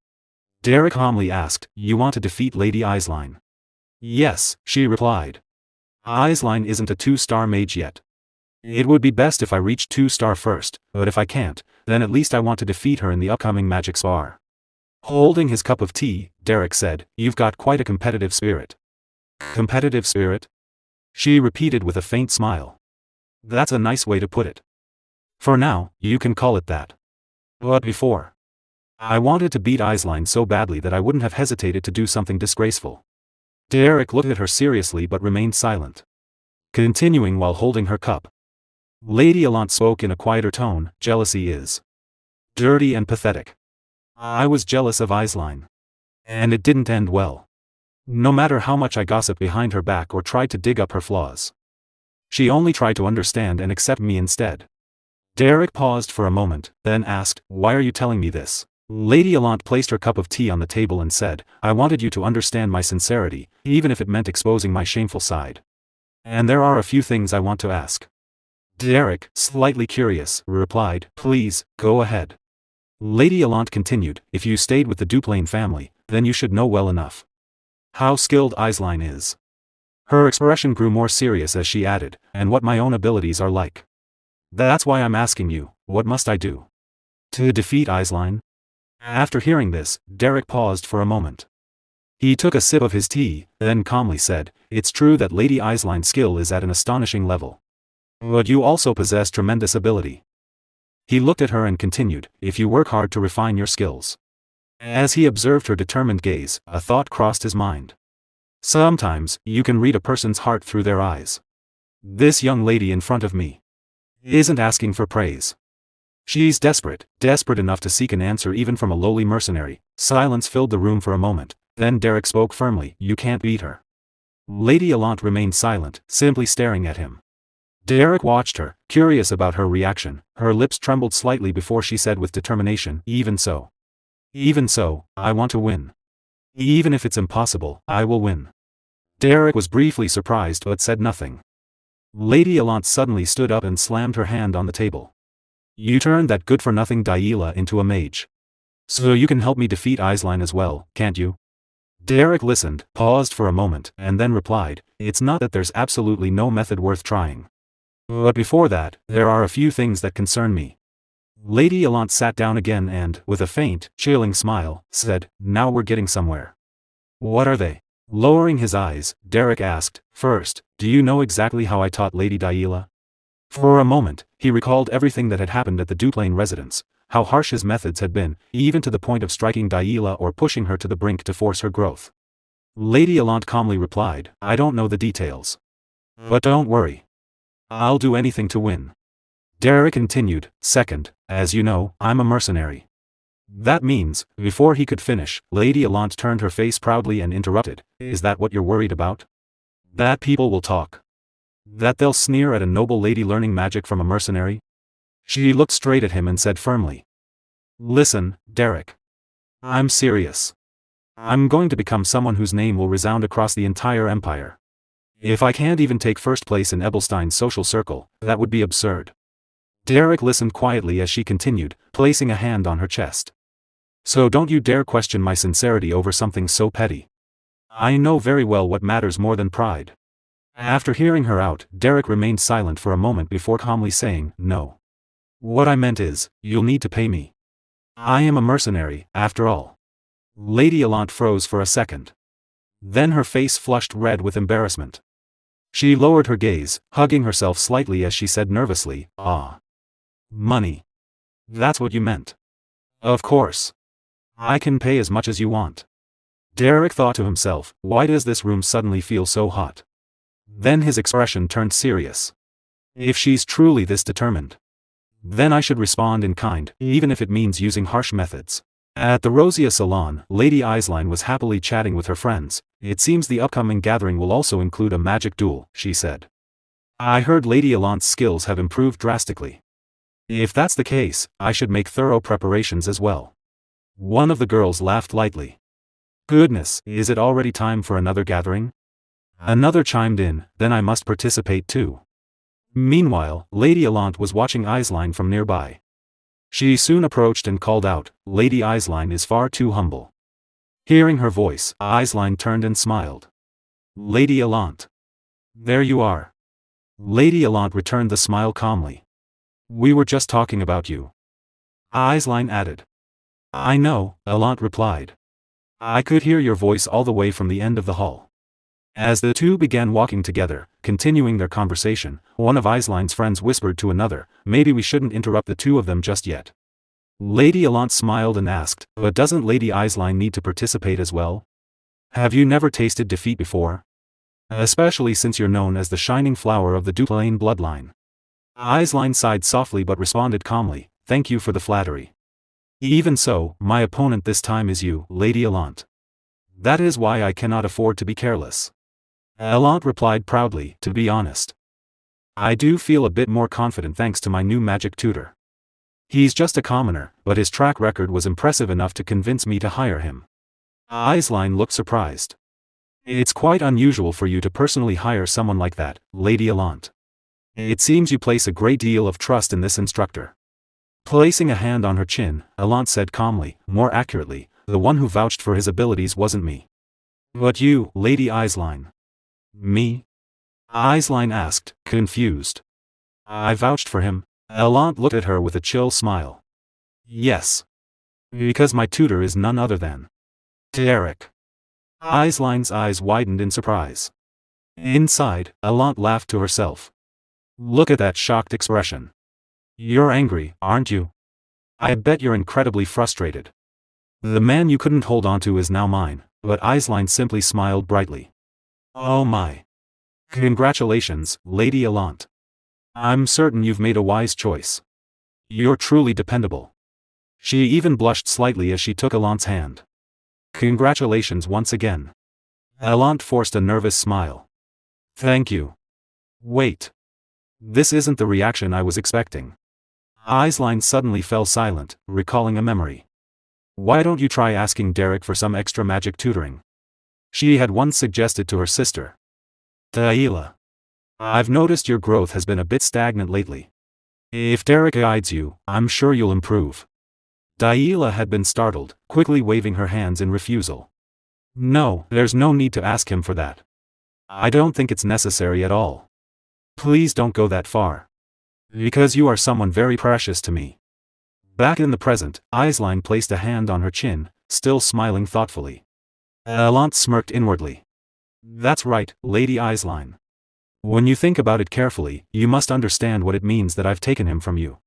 Derrick calmly asked, "You want to defeat Lady Aisline?" "Yes," she replied. "Aisline isn't a 2-star mage yet. It would be best if I reached 2-star first, but if I can't, then at least I want to defeat her in the upcoming magic spar." Holding his cup of tea, Derrick said, "You've got quite a competitive spirit." "Competitive spirit?" she repeated with a faint smile. "That's a nice way to put it. For now, you can call it that. But before, I wanted to beat Aisline so badly that I wouldn't have hesitated to do something disgraceful." Derrick looked at her seriously but remained silent. Continuing while holding her cup, Lady Allant spoke in a quieter tone, "Jealousy is dirty and pathetic. I was jealous of Aisline. And it didn't end well. No matter how much I gossiped behind her back or tried to dig up her flaws, she only tried to understand and accept me instead." Derrick paused for a moment, then asked, "Why are you telling me this?" Lady Allant placed her cup of tea on the table and said, "I wanted you to understand my sincerity, even if it meant exposing my shameful side. And there are a few things I want to ask." Derrick, slightly curious, replied, "Please, go ahead." Lady Allant continued, "If you stayed with the Duplain family, then you should know well enough how skilled Aisline is." Her expression grew more serious as she added, "And what my own abilities are like. That's why I'm asking you, what must I do to defeat Aisline?" After hearing this, Derrick paused for a moment. He took a sip of his tea, then calmly said, "It's true that Lady Aisline's skill is at an astonishing level. But you also possess tremendous ability." He looked at her and continued, "If you work hard to refine your skills." As he observed her determined gaze, a thought crossed his mind. Sometimes, you can read a person's heart through their eyes. This young lady in front of me isn't asking for praise. She's desperate enough to seek an answer even from a lowly mercenary. Silence filled the room for a moment, then Derrick spoke firmly, "You can't beat her." Lady Allant remained silent, simply staring at him. Derrick watched her, curious about her reaction. Her lips trembled slightly before she said with determination, "Even so. Even so, I want to win. Even if it's impossible, I will win." Derrick was briefly surprised but said nothing. Lady Allant suddenly stood up and slammed her hand on the table. "You turned that good-for-nothing Daila into a mage. So you can help me defeat Aisline as well, can't you?" Derrick listened, paused for a moment, and then replied, "It's not that there's absolutely no method worth trying. But before that, there are a few things that concern me." Lady Allant sat down again and, with a faint, chilling smile, said, "Now we're getting somewhere." What are they? Lowering his eyes, Derrick asked, first, do you know exactly how I taught Lady Daila? For a moment, he recalled everything that had happened at the Duplain residence, how harsh his methods had been, even to the point of striking Daila or pushing her to the brink to force her growth. Lady Allant calmly replied, I don't know the details. But don't worry. I'll do anything to win. Derrick continued, second, as you know, I'm a mercenary. That means, before he could finish, Lady Allant turned her face proudly and interrupted, is that what you're worried about? That people will talk. That they'll sneer at a noble lady learning magic from a mercenary? She looked straight at him and said firmly. Listen, Derrick. I'm serious. I'm going to become someone whose name will resound across the entire empire. If I can't even take first place in Ebelstein's social circle, that would be absurd. Derrick listened quietly as she continued, placing a hand on her chest. So don't you dare question my sincerity over something so petty. I know very well what matters more than pride. After hearing her out, Derrick remained silent for a moment before calmly saying, no. What I meant is, you'll need to pay me. I am a mercenary, after all. Lady Allant froze for a second. Then her face flushed red with embarrassment. She lowered her gaze, hugging herself slightly as she said nervously, ah. Money. That's what you meant. Of course. I can pay as much as you want. Derrick thought to himself, why does this room suddenly feel so hot? Then his expression turned serious. If she's truly this determined, then I should respond in kind, even if it means using harsh methods. At the Rosia Salon, Lady Eislein was happily chatting with her friends. It seems the upcoming gathering will also include a magic duel, she said. I heard Lady Allant's skills have improved drastically. If that's the case, I should make thorough preparations as well. One of the girls laughed lightly. Goodness, is it already time for another gathering? Another chimed in, then I must participate too. Meanwhile, Lady Allant was watching Eislein from nearby. She soon approached and called out, Lady Eislein is far too humble. Hearing her voice, Eislein turned and smiled. Lady Allant. There you are. Lady Allant returned the smile calmly. We were just talking about you. Eislein added. I know, Allant replied. I could hear your voice all the way from the end of the hall. As the two began walking together, continuing their conversation, one of Eislein's friends whispered to another, maybe we shouldn't interrupt the two of them just yet. Lady Allant smiled and asked, but doesn't Lady Eislein need to participate as well? Have you never tasted defeat before? Especially since you're known as the shining flower of the Duplain bloodline. Eislein sighed softly but responded calmly, thank you for the flattery. Even so, my opponent this time is you, Lady Allant. That is why I cannot afford to be careless. Allant replied proudly, to be honest. I do feel a bit more confident thanks to my new magic tutor. He's just a commoner, but his track record was impressive enough to convince me to hire him. Eislein looked surprised. It's quite unusual for you to personally hire someone like that, Lady Allant. It seems you place a great deal of trust in this instructor. Placing a hand on her chin, Allant said calmly, more accurately, the one who vouched for his abilities wasn't me. But you, Lady Eislein. Me? Eislein asked, confused. I vouched for him. Allant looked at her with a chill smile. Yes. Because my tutor is none other than Derrick. Eislein's eyes widened in surprise. Inside, Allant laughed to herself. Look at that shocked expression. You're angry, aren't you? I bet you're incredibly frustrated. The man you couldn't hold onto is now mine, but Eislein simply smiled brightly. Oh my. Congratulations, Lady Allant. I'm certain you've made a wise choice. You're truly dependable. She even blushed slightly as she took Allant's hand. Congratulations once again. Allant forced a nervous smile. Thank you. Wait. This isn't the reaction I was expecting. Eislein suddenly fell silent, recalling a memory. Why don't you try asking Derrick for some extra magic tutoring? She had once suggested to her sister. Daila. I've noticed your growth has been a bit stagnant lately. If Derrick guides you, I'm sure you'll improve. Daila had been startled, quickly waving her hands in refusal. No, there's no need to ask him for that. I don't think it's necessary at all. Please don't go that far. Because you are someone very precious to me. Back in the present, Eislein placed a hand on her chin, still smiling thoughtfully. Alant smirked inwardly. That's right, Lady Eislein. When you think about it carefully, you must understand what it means that I've taken him from you.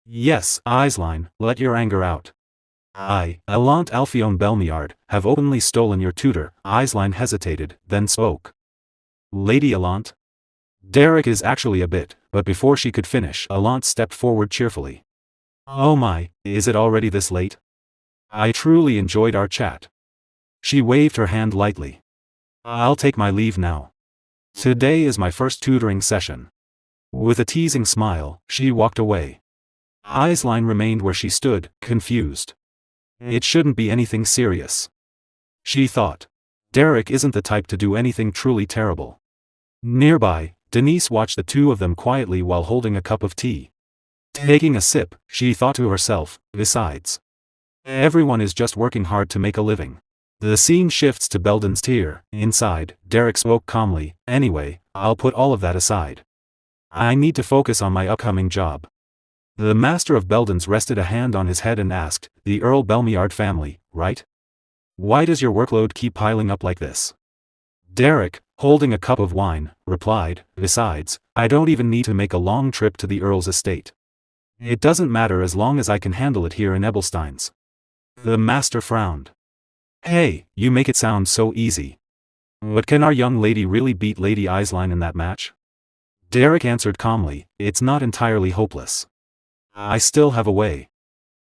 Yes, Eislein, let your anger out. I, Alant Alphione Belmiard, have openly stolen your tutor. Eislein hesitated, then spoke. Lady Alant? Derrick is actually a bit, but before she could finish, Alant stepped forward cheerfully. Oh my, is it already this late? I truly enjoyed our chat. She waved her hand lightly. I'll take my leave now. Today is my first tutoring session. With a teasing smile, she walked away. Eislein remained where she stood, confused. It shouldn't be anything serious, she thought. Derrick isn't the type to do anything truly terrible. Nearby, Denise watched the two of them quietly while holding a cup of tea. Taking a sip, she thought to herself, besides, everyone is just working hard to make a living. The scene shifts to Belden's tier. Inside, Derrick spoke calmly. Anyway, I'll put all of that aside. I need to focus on my upcoming job. The master of Belden's rested a hand on his head and asked, the Earl Belmiard family, right? Why does your workload keep piling up like this? Derrick, holding a cup of wine, replied, besides, I don't even need to make a long trip to the Earl's estate. It doesn't matter as long as I can handle it here in Ebelstein's. The master frowned. Hey, you make it sound so easy. But can our young lady really beat Lady Eislein in that match? Derrick answered calmly, it's not entirely hopeless. I still have a way.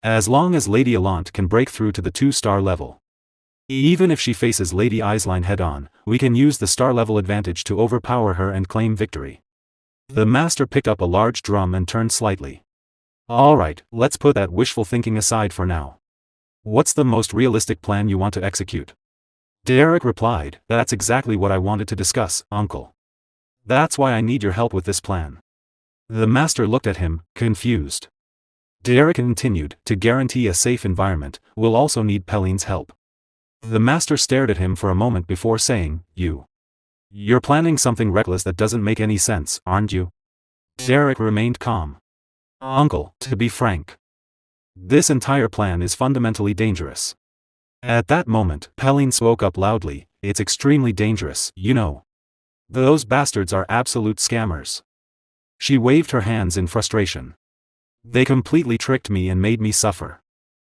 As long as Lady Alant can break through to the 2-star level. Even if she faces Lady Eislein head-on, we can use the star-level advantage to overpower her and claim victory. The master picked up a large drum and turned slightly. Alright, let's put that wishful thinking aside for now. What's the most realistic plan you want to execute? Derrick replied, that's exactly what I wanted to discuss, uncle. That's why I need your help with this plan. The master looked at him, confused. Derrick continued, to guarantee a safe environment, we'll also need Pelline's help. The master stared at him for a moment before saying, You're planning something reckless that doesn't make any sense, aren't you? Derrick remained calm. Uncle, to be frank, this entire plan is fundamentally dangerous. At that moment, Pelline spoke up loudly, it's extremely dangerous, you know. Those bastards are absolute scammers. She waved her hands in frustration. They completely tricked me and made me suffer.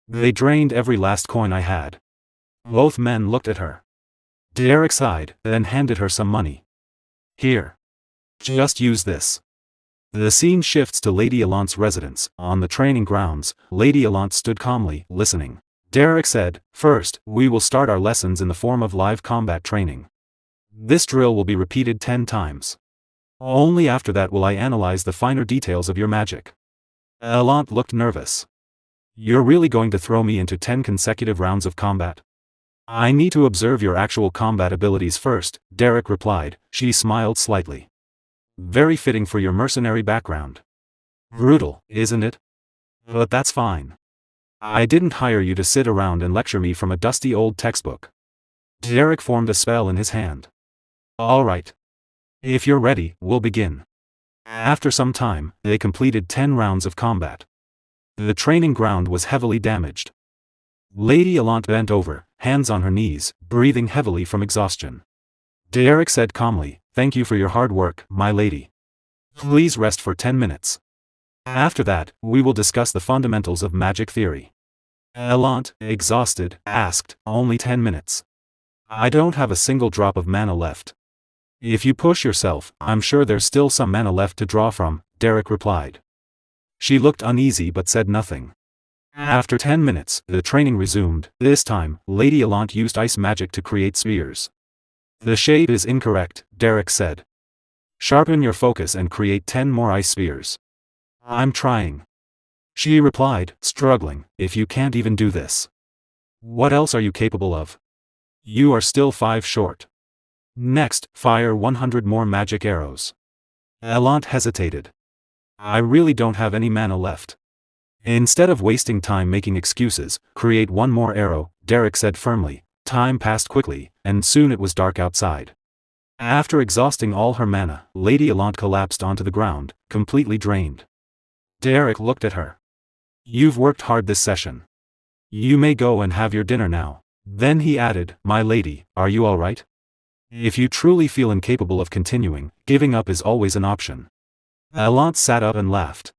They drained every last coin I had. Both men looked at her. Derrick sighed, then handed her some money. Here. Just use this. The scene shifts to Lady Alant's residence. On the training grounds, Lady Alant stood calmly, listening. Derrick said, first, we will start our lessons in the form of live combat training. This drill will be repeated 10 times. Only after that will I analyze the finer details of your magic. Alant looked nervous. You're really going to throw me into 10 consecutive rounds of combat? I need to observe your actual combat abilities first, Derrick replied. She smiled slightly. Very fitting for your mercenary background. Brutal, isn't it? But that's fine. I didn't hire you to sit around and lecture me from a dusty old textbook. Derrick formed a spell in his hand. All right. If you're ready, we'll begin. After some time, they completed 10 rounds of combat. The training ground was heavily damaged. Lady Alant bent over, hands on her knees, breathing heavily from exhaustion. Derrick said calmly, thank you for your hard work, my lady. Please rest for 10 minutes. After that, we will discuss the fundamentals of magic theory. Alant, exhausted, asked, only 10 minutes. I don't have a single drop of mana left. If you push yourself, I'm sure there's still some mana left to draw from, Derrick replied. She looked uneasy but said nothing. After 10 minutes, the training resumed. This time, Lady Alant used ice magic to create spheres. The shape is incorrect, Derrick said. Sharpen your focus and create 10 more ice spheres. I'm trying. She replied, struggling, if you can't even do this, what else are you capable of? You are still 5 short. Next, fire 100 more magic arrows. Alant hesitated. I really don't have any mana left. Instead of wasting time making excuses, create 1 more arrow, Derrick said firmly. Time passed quickly, and soon it was dark outside. After exhausting all her mana, Lady Alant collapsed onto the ground, completely drained. Derrick looked at her. You've worked hard this session. You may go and have your dinner now. Then he added, "My lady, are you all right? If you truly feel incapable of continuing, giving up is always an option." Allant sat up and laughed.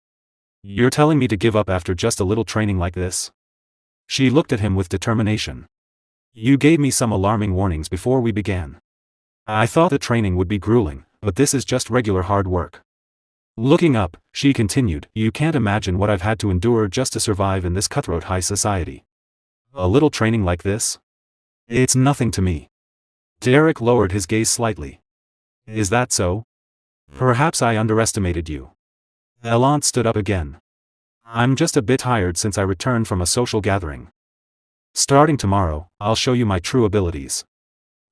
"You're telling me to give up after just a little training like this?" She looked at him with determination. "You gave me some alarming warnings before we began. I thought the training would be grueling, but this is just regular hard work." Looking up, she continued, "You can't imagine what I've had to endure just to survive in this cutthroat high society. A little training like this? It's nothing to me." Derrick lowered his gaze slightly. "Is that so? Perhaps I underestimated you." Allant stood up again. "I'm just a bit tired since I returned from a social gathering. Starting tomorrow, I'll show you my true abilities."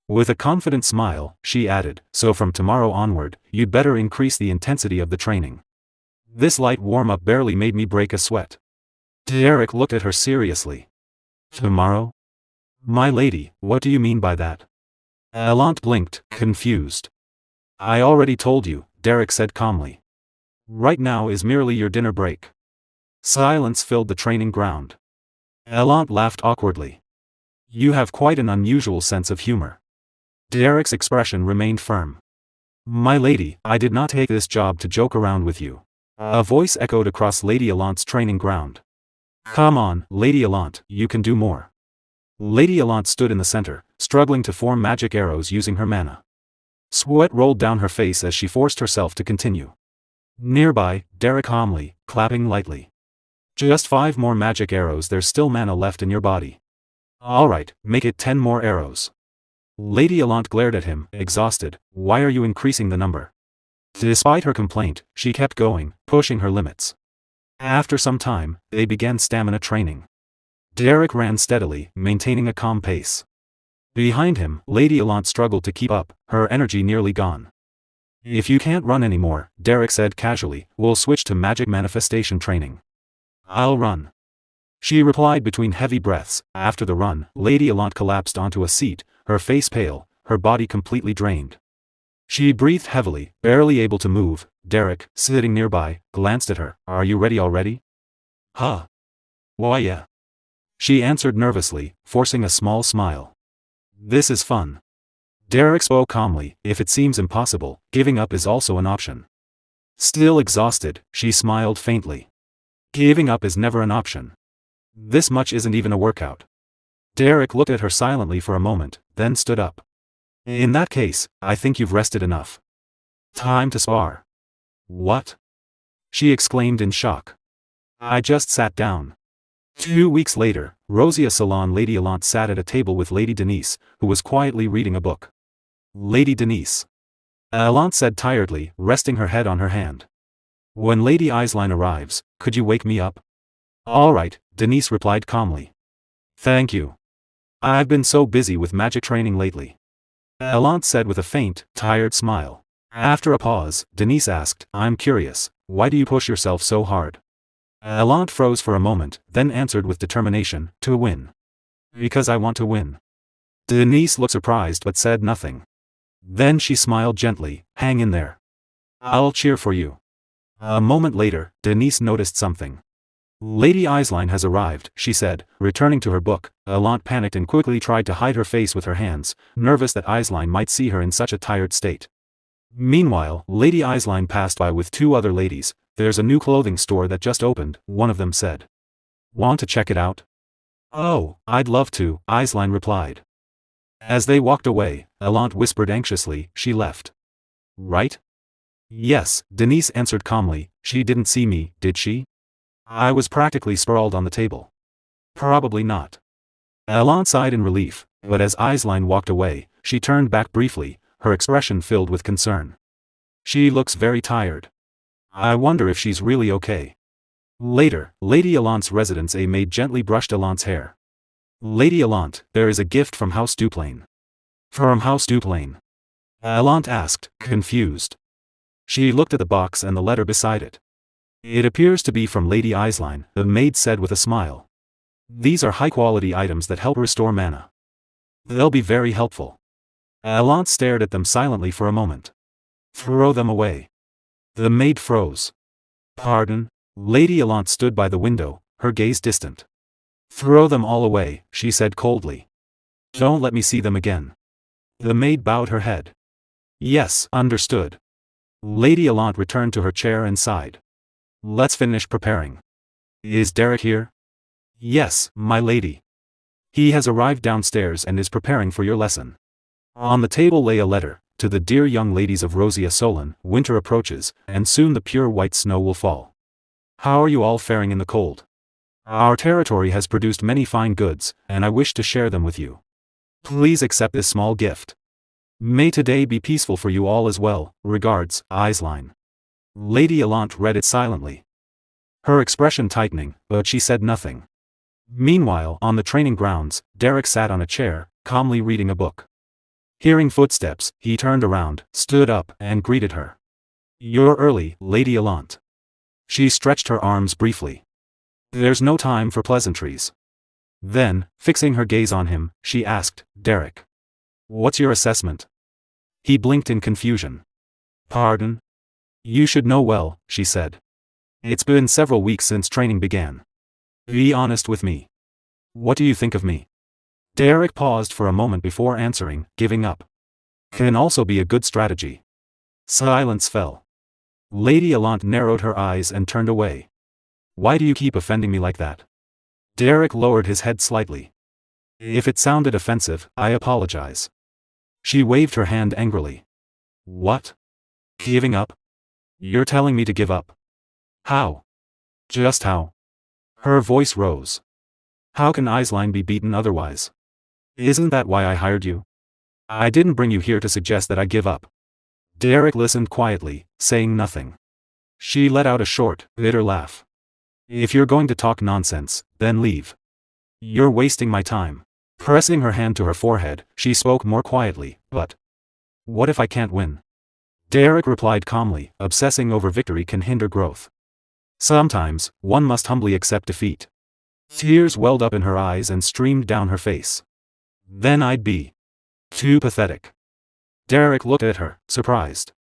With a confident smile, she added, "So from tomorrow onward, you'd better increase the intensity of the training." This light warm-up barely made me break a sweat. Derrick looked at her seriously. "Tomorrow? My lady, what do you mean by that?" Allant blinked, confused. "I already told you," Derrick said calmly. "Right now is merely your dinner break." Silence filled the training ground. Allant laughed awkwardly. "You have quite an unusual sense of humor." Derrick's expression remained firm. "My lady, I did not take this job to joke around with you." A voice echoed across Lady Allant's training ground. "Come on, Lady Allant, you can do more." Lady Allant stood in the center, struggling to form magic arrows using her mana. Sweat rolled down her face as she forced herself to continue. Nearby, Derrick calmly, clapping lightly. "Just 5 more magic arrows, there's still mana left in your body." "Alright, make it 10 more arrows." Lady Allant glared at him, exhausted. "Why are you increasing the number?" Despite her complaint, she kept going, pushing her limits. After some time, they began stamina training. Derrick ran steadily, maintaining a calm pace. Behind him, Lady Allant struggled to keep up, her energy nearly gone. "If you can't run anymore," Derrick said casually, "we'll switch to magic manifestation training." "I'll run," she replied between heavy breaths. After the run, Lady Allant collapsed onto a seat, her face pale, her body completely drained. She breathed heavily, barely able to move. Derrick, sitting nearby, glanced at her. "Are you ready already?" "Huh? Why yeah." She answered nervously, forcing a small smile. "This is fun." Derrick spoke calmly, "If it seems impossible, giving up is also an option." Still exhausted, she smiled faintly. "Giving up is never an option. This much isn't even a workout." Derrick looked at her silently for a moment, then stood up. "In that case, I think you've rested enough. Time to spar." "What?" she exclaimed in shock. "I just sat down." 2 weeks later, Rosia Salon Lady Allant sat at a table with Lady Denise, who was quietly reading a book. "Lady Denise," Allant said tiredly, resting her head on her hand. "When Lady Aisline arrives, could you wake me up?" "All right," Denise replied calmly. "Thank you. I've been so busy with magic training lately," Allant said with a faint, tired smile. After a pause, Denise asked, "I'm curious, why do you push yourself so hard?" Allant froze for a moment, then answered with determination, "To win. Because I want to win." Denise looked surprised but said nothing. Then she smiled gently, "Hang in there. I'll cheer for you." A moment later, Denise noticed something. "Lady Aisline has arrived," she said, returning to her book. Allant panicked and quickly tried to hide her face with her hands, nervous that Aisline might see her in such a tired state. Meanwhile, Lady Aisline passed by with 2 other ladies. "There's a new clothing store that just opened," one of them said. "Want to check it out?" "Oh, I'd love to," Aisline replied. As they walked away, Allant whispered anxiously, "She left. Right?" "Yes," Denise answered calmly. "She didn't see me, did she?" "I was practically sprawled on the table." "Probably not." Allant sighed in relief, but as Aisline walked away, she turned back briefly, her expression filled with concern. "She looks very tired. I wonder if she's really okay." Later, Lady Allant's residence a maid gently brushed Allant's hair. "Lady Allant, there is a gift from House Duplain." "From House Duplain?" Allant asked, confused. She looked at the box and the letter beside it. "It appears to be from Lady Aisline," the maid said with a smile. "These are high-quality items that help restore mana. They'll be very helpful." Allant stared at them silently for a moment. "Throw them away." The maid froze. "Pardon?" Lady Allant stood by the window, her gaze distant. "Throw them all away," she said coldly. Don't let me see them again. The maid bowed her head. Yes, understood. Lady Allant returned to her chair and sighed. Let's finish preparing. Is Derrick here? Yes, my lady. He has arrived downstairs and is preparing for your lesson. On the table lay a letter, to the dear young ladies of Rosia Solon, winter approaches, and soon the pure white snow will fall. How are you all faring in the cold? Our territory has produced many fine goods, and I wish to share them with you. Please accept this small gift. May today be peaceful for you all as well, regards, Aisline. Lady Allant read it silently. Her expression tightening, but she said nothing. Meanwhile, on the training grounds, Derrick sat on a chair, calmly reading a book. Hearing footsteps, he turned around, stood up, and greeted her. You're early, Lady Allant. She stretched her arms briefly. There's no time for pleasantries. Then, fixing her gaze on him, she asked, Derrick. What's your assessment? He blinked in confusion. Pardon? You should know well, she said. It's been several weeks since training began. Be honest with me. What do you think of me? Derrick paused for a moment before answering, giving up. Can also be a good strategy. Silence fell. Lady Allant narrowed her eyes and turned away. Why do you keep offending me like that? Derrick lowered his head slightly. If it sounded offensive, I apologize. She waved her hand angrily. What? Giving up? You're telling me to give up? How? Just how? Her voice rose. How can Aisline be beaten otherwise? Isn't that why I hired you? I didn't bring you here to suggest that I give up. Derrick listened quietly, saying nothing. She let out a short, bitter laugh. If you're going to talk nonsense, then leave. You're wasting my time. Pressing her hand to her forehead, she spoke more quietly, but what if I can't win? Derrick replied calmly, obsessing over victory can hinder growth. Sometimes, one must humbly accept defeat. Tears welled up in her eyes and streamed down her face. Then I'd be too pathetic. Derrick looked at her, surprised.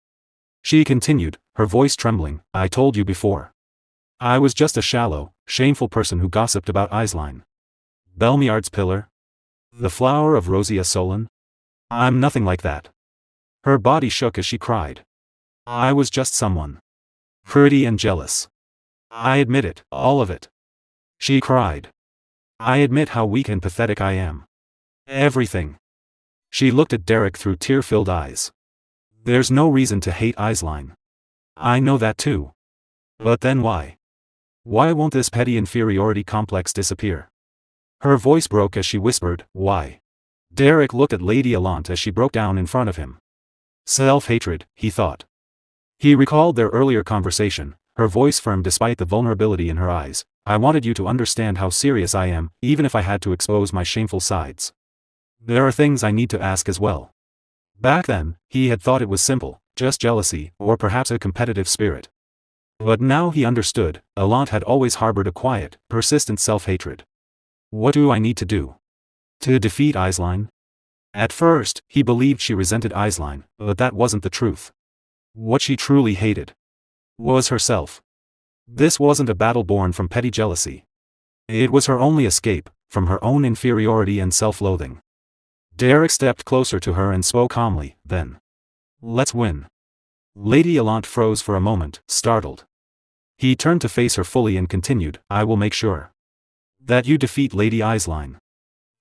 She continued, her voice trembling, I told you before. I was just a shallow, shameful person who gossiped about Aisline. Belmiard's pillar? The flower of Rosia Solon? I'm nothing like that. Her body shook as she cried. I was just someone. Pretty and jealous. I admit it, all of it. She cried. I admit how weak and pathetic I am. Everything. She looked at Derrick through tear-filled eyes. There's no reason to hate Aisline. I know that too. But then why? Why won't this petty inferiority complex disappear? Her voice broke as she whispered, why? Derrick looked at Lady Allant as she broke down in front of him. Self-hatred, he thought. He recalled their earlier conversation, her voice firm despite the vulnerability in her eyes. I wanted you to understand how serious I am, even if I had to expose my shameful sides. There are things I need to ask as well. Back then, he had thought it was simple, just jealousy, or perhaps a competitive spirit. But now he understood, Allant had always harbored a quiet, persistent self-hatred. What do I need to do? To defeat Aisline? At first, he believed she resented Aisline, but that wasn't the truth. What she truly hated was herself. This wasn't a battle born from petty jealousy. It was her only escape, from her own inferiority and self-loathing. Derrick stepped closer to her and spoke calmly, then. Let's win. Lady Allant froze for a moment, startled. He turned to face her fully and continued, I will make sure that you defeat Lady Aisline.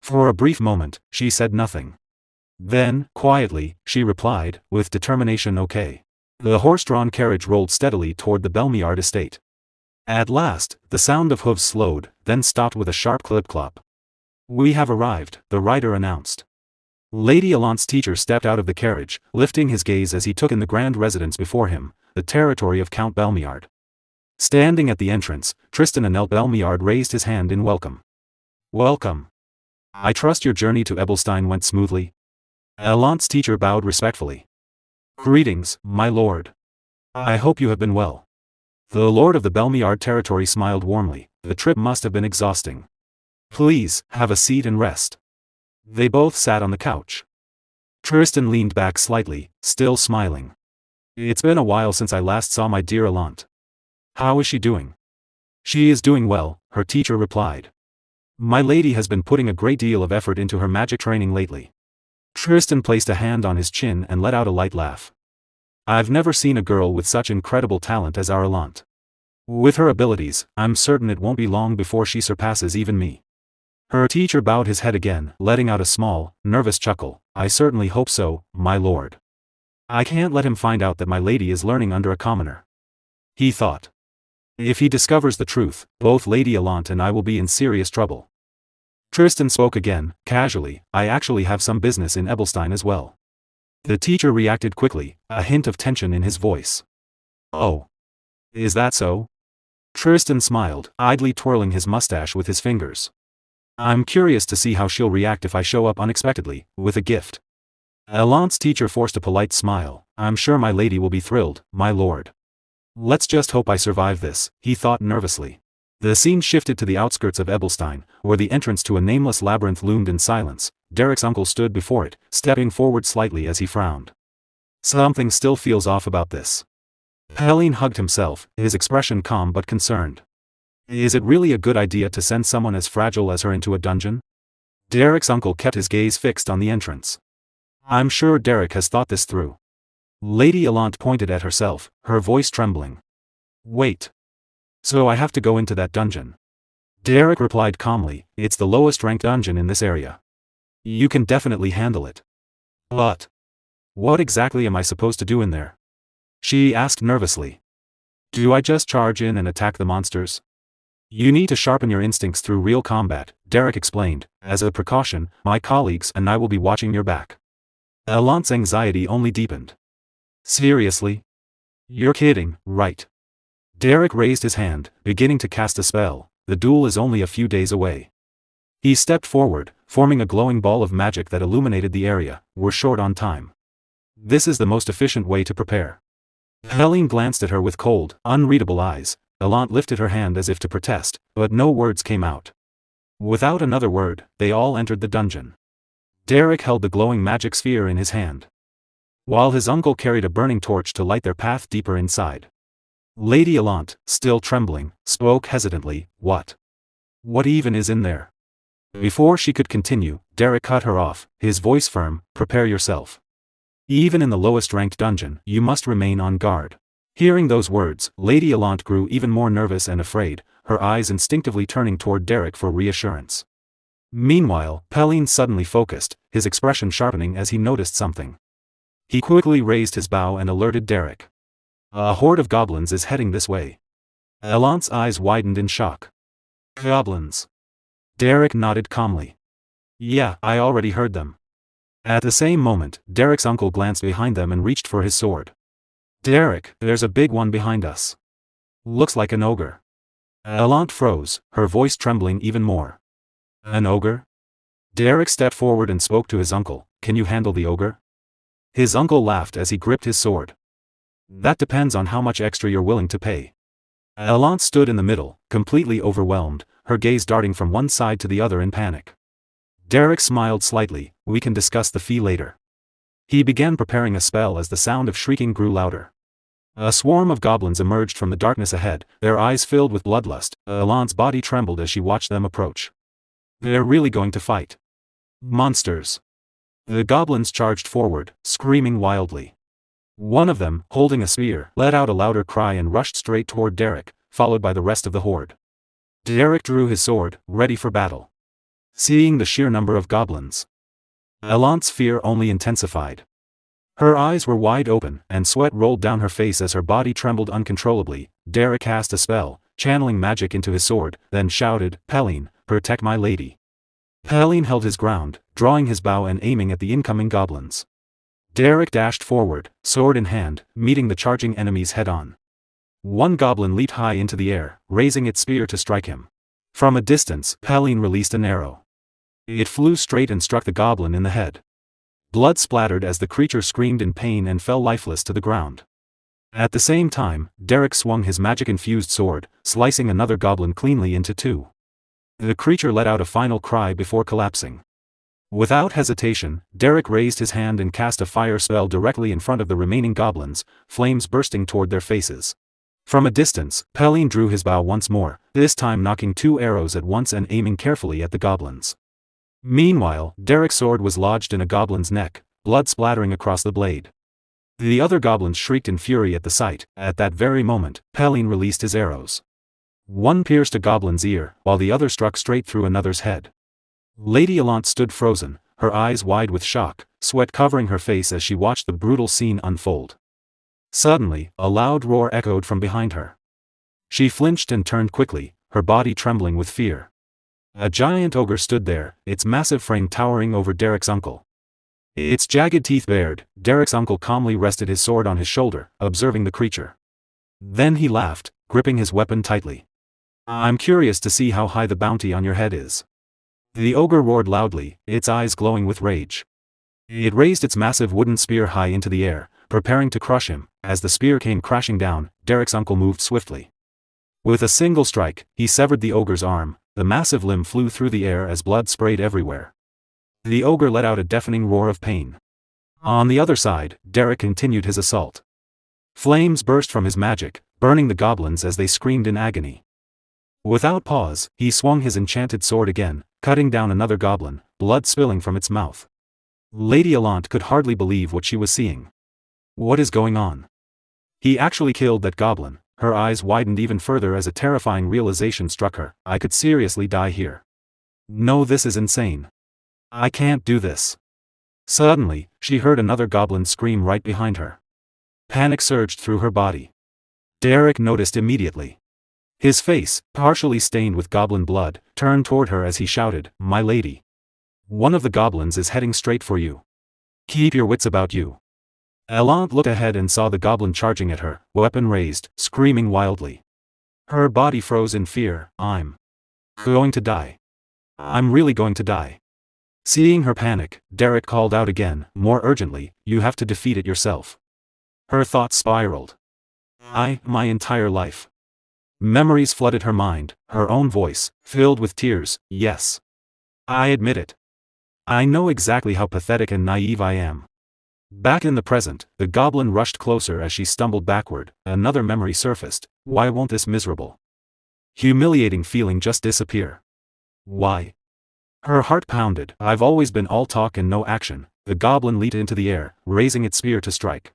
For a brief moment, she said nothing. Then, quietly, she replied, with determination okay. The horse-drawn carriage rolled steadily toward the Belmiard estate. At last, the sound of hooves slowed, then stopped with a sharp clip-clop. We have arrived, the rider announced. Lady Allant's teacher stepped out of the carriage, lifting his gaze as he took in the grand residence before him, the territory of Count Belmiard. Standing at the entrance, Tristan Anel Belmiard raised his hand in welcome. Welcome. I trust your journey to Ebelstein went smoothly? Allant's teacher bowed respectfully. Greetings, my lord. I hope you have been well. The lord of the Belmiard territory smiled warmly. The trip must have been exhausting. Please, have a seat and rest. They both sat on the couch. Tristan leaned back slightly, still smiling. It's been a while since I last saw my dear Allant. How is she doing? She is doing well, her teacher replied. My lady has been putting a great deal of effort into her magic training lately. Tristan placed a hand on his chin and let out a light laugh. I've never seen a girl with such incredible talent as our Allant. With her abilities, I'm certain it won't be long before she surpasses even me. Her teacher bowed his head again, letting out a small, nervous chuckle. I certainly hope so, my lord. I can't let him find out that my lady is learning under a commoner. He thought. If he discovers the truth, both Lady Allant and I will be in serious trouble. Tristan spoke again, casually. I actually have some business in Ebelstein as well. The teacher reacted quickly, a hint of tension in his voice. Oh. Is that so? Tristan smiled, idly twirling his mustache with his fingers. I'm curious to see how she'll react if I show up unexpectedly, with a gift. Allant's teacher forced a polite smile. I'm sure my lady will be thrilled, my lord. Let's just hope I survive this, he thought nervously. The scene shifted to the outskirts of Ebelstein, where the entrance to a nameless labyrinth loomed in silence. Derrick's uncle stood before it, stepping forward slightly as he frowned. Something still feels off about this. Pelin hugged himself, his expression calm but concerned. Is it really a good idea to send someone as fragile as her into a dungeon? Derrick's uncle kept his gaze fixed on the entrance. I'm sure Derrick has thought this through. Lady Allant pointed at herself, her voice trembling. Wait. So I have to go into that dungeon? Derrick replied calmly, it's the lowest ranked dungeon in this area. You can definitely handle it. But what exactly am I supposed to do in there? She asked nervously. Do I just charge in and attack the monsters? You need to sharpen your instincts through real combat, Derrick explained. As a precaution, my colleagues and I will be watching your back. Allant's anxiety only deepened. Seriously? You're kidding, right? Derrick raised his hand, beginning to cast a spell. The duel is only a few days away. He stepped forward, forming a glowing ball of magic that illuminated the area. We're short on time. This is the most efficient way to prepare. Pelin glanced at her with cold, unreadable eyes. Allant lifted her hand as if to protest, but no words came out. Without another word, they all entered the dungeon. Derrick held the glowing magic sphere in his hand, while his uncle carried a burning torch to light their path deeper inside. Lady Allant, still trembling, spoke hesitantly. What even is in there? Before she could continue, Derrick cut her off, his voice firm. Prepare yourself. Even in the lowest ranked dungeon, you must remain on guard. Hearing those words, Lady Allant grew even more nervous and afraid, her eyes instinctively turning toward Derrick for reassurance. Meanwhile, Pelin suddenly focused, his expression sharpening as he noticed something. He quickly raised his bow and alerted Derrick. A horde of goblins is heading this way. Allant's eyes widened in shock. Goblins. Derrick nodded calmly. Yeah, I already heard them. At the same moment, Derrick's uncle glanced behind them and reached for his sword. Derrick, there's a big one behind us. Looks like an ogre. Allant froze, her voice trembling even more. An ogre? Derrick stepped forward and spoke to his uncle. Can you handle the ogre? His uncle laughed as he gripped his sword. That depends on how much extra you're willing to pay. Allant stood in the middle, completely overwhelmed, her gaze darting from one side to the other in panic. Derrick smiled slightly. We can discuss the fee later. He began preparing a spell as the sound of shrieking grew louder. A swarm of goblins emerged from the darkness ahead, their eyes filled with bloodlust. Allant's body trembled as she watched them approach. They're really going to fight. Monsters. The goblins charged forward, screaming wildly. One of them, holding a spear, let out a louder cry and rushed straight toward Derrick, followed by the rest of the horde. Derrick drew his sword, ready for battle. Seeing the sheer number of goblins, Allant's fear only intensified. Her eyes were wide open, and sweat rolled down her face as her body trembled uncontrollably. Derrick cast a spell, channeling magic into his sword, then shouted, Pelin, protect my lady. Pelin held his ground, drawing his bow and aiming at the incoming goblins. Derrick dashed forward, sword in hand, meeting the charging enemies head-on. One goblin leaped high into the air, raising its spear to strike him. From a distance, Pelin released an arrow. It flew straight and struck the goblin in the head. Blood splattered as the creature screamed in pain and fell lifeless to the ground. At the same time, Derrick swung his magic-infused sword, slicing another goblin cleanly into two. The creature let out a final cry before collapsing. Without hesitation, Derrick raised his hand and cast a fire spell directly in front of the remaining goblins, flames bursting toward their faces. From a distance, Pelin drew his bow once more, this time knocking 2 arrows at once and aiming carefully at the goblins. Meanwhile, Derrick's sword was lodged in a goblin's neck, blood splattering across the blade. The other goblins shrieked in fury at the sight. At that very moment, Pelin released his arrows. One pierced a goblin's ear, while the other struck straight through another's head. Lady Allant stood frozen, her eyes wide with shock, sweat covering her face as she watched the brutal scene unfold. Suddenly, a loud roar echoed from behind her. She flinched and turned quickly, her body trembling with fear. A giant ogre stood there, its massive frame towering over Derrick's uncle. Its jagged teeth bared, Derrick's uncle calmly rested his sword on his shoulder, observing the creature. Then he laughed, gripping his weapon tightly. "I'm curious to see how high the bounty on your head is." The ogre roared loudly, its eyes glowing with rage. It raised its massive wooden spear high into the air, preparing to crush him. As the spear came crashing down, Derrick's uncle moved swiftly. With a single strike, he severed the ogre's arm. The massive limb flew through the air as blood sprayed everywhere. The ogre let out a deafening roar of pain. On the other side, Derrick continued his assault. Flames burst from his magic, burning the goblins as they screamed in agony. Without pause, he swung his enchanted sword again, cutting down another goblin, blood spilling from its mouth. Lady Allant could hardly believe what she was seeing. What is going on? He actually killed that goblin. Her eyes widened even further as a terrifying realization struck her. I could seriously die here. No, this is insane. I can't do this. Suddenly, she heard another goblin scream right behind her. Panic surged through her body. Derrick noticed immediately. His face, partially stained with goblin blood, turned toward her as he shouted, "My lady! One of the goblins is heading straight for you. Keep your wits about you." Allant looked ahead and saw the goblin charging at her, weapon raised, screaming wildly. Her body froze in fear. "I'm going to die. I'm really going to die." Seeing her panic, Derrick called out again, more urgently, "You have to defeat it yourself." Her thoughts spiraled. My entire life. Memories flooded her mind, her own voice, filled with tears. "Yes. I admit it. I know exactly how pathetic and naive I am." Back in the present, the goblin rushed closer as she stumbled backward. Another memory surfaced. Why won't this miserable, humiliating feeling just disappear? Why? Her heart pounded. I've always been all talk and no action. The goblin leaped into the air, raising its spear to strike.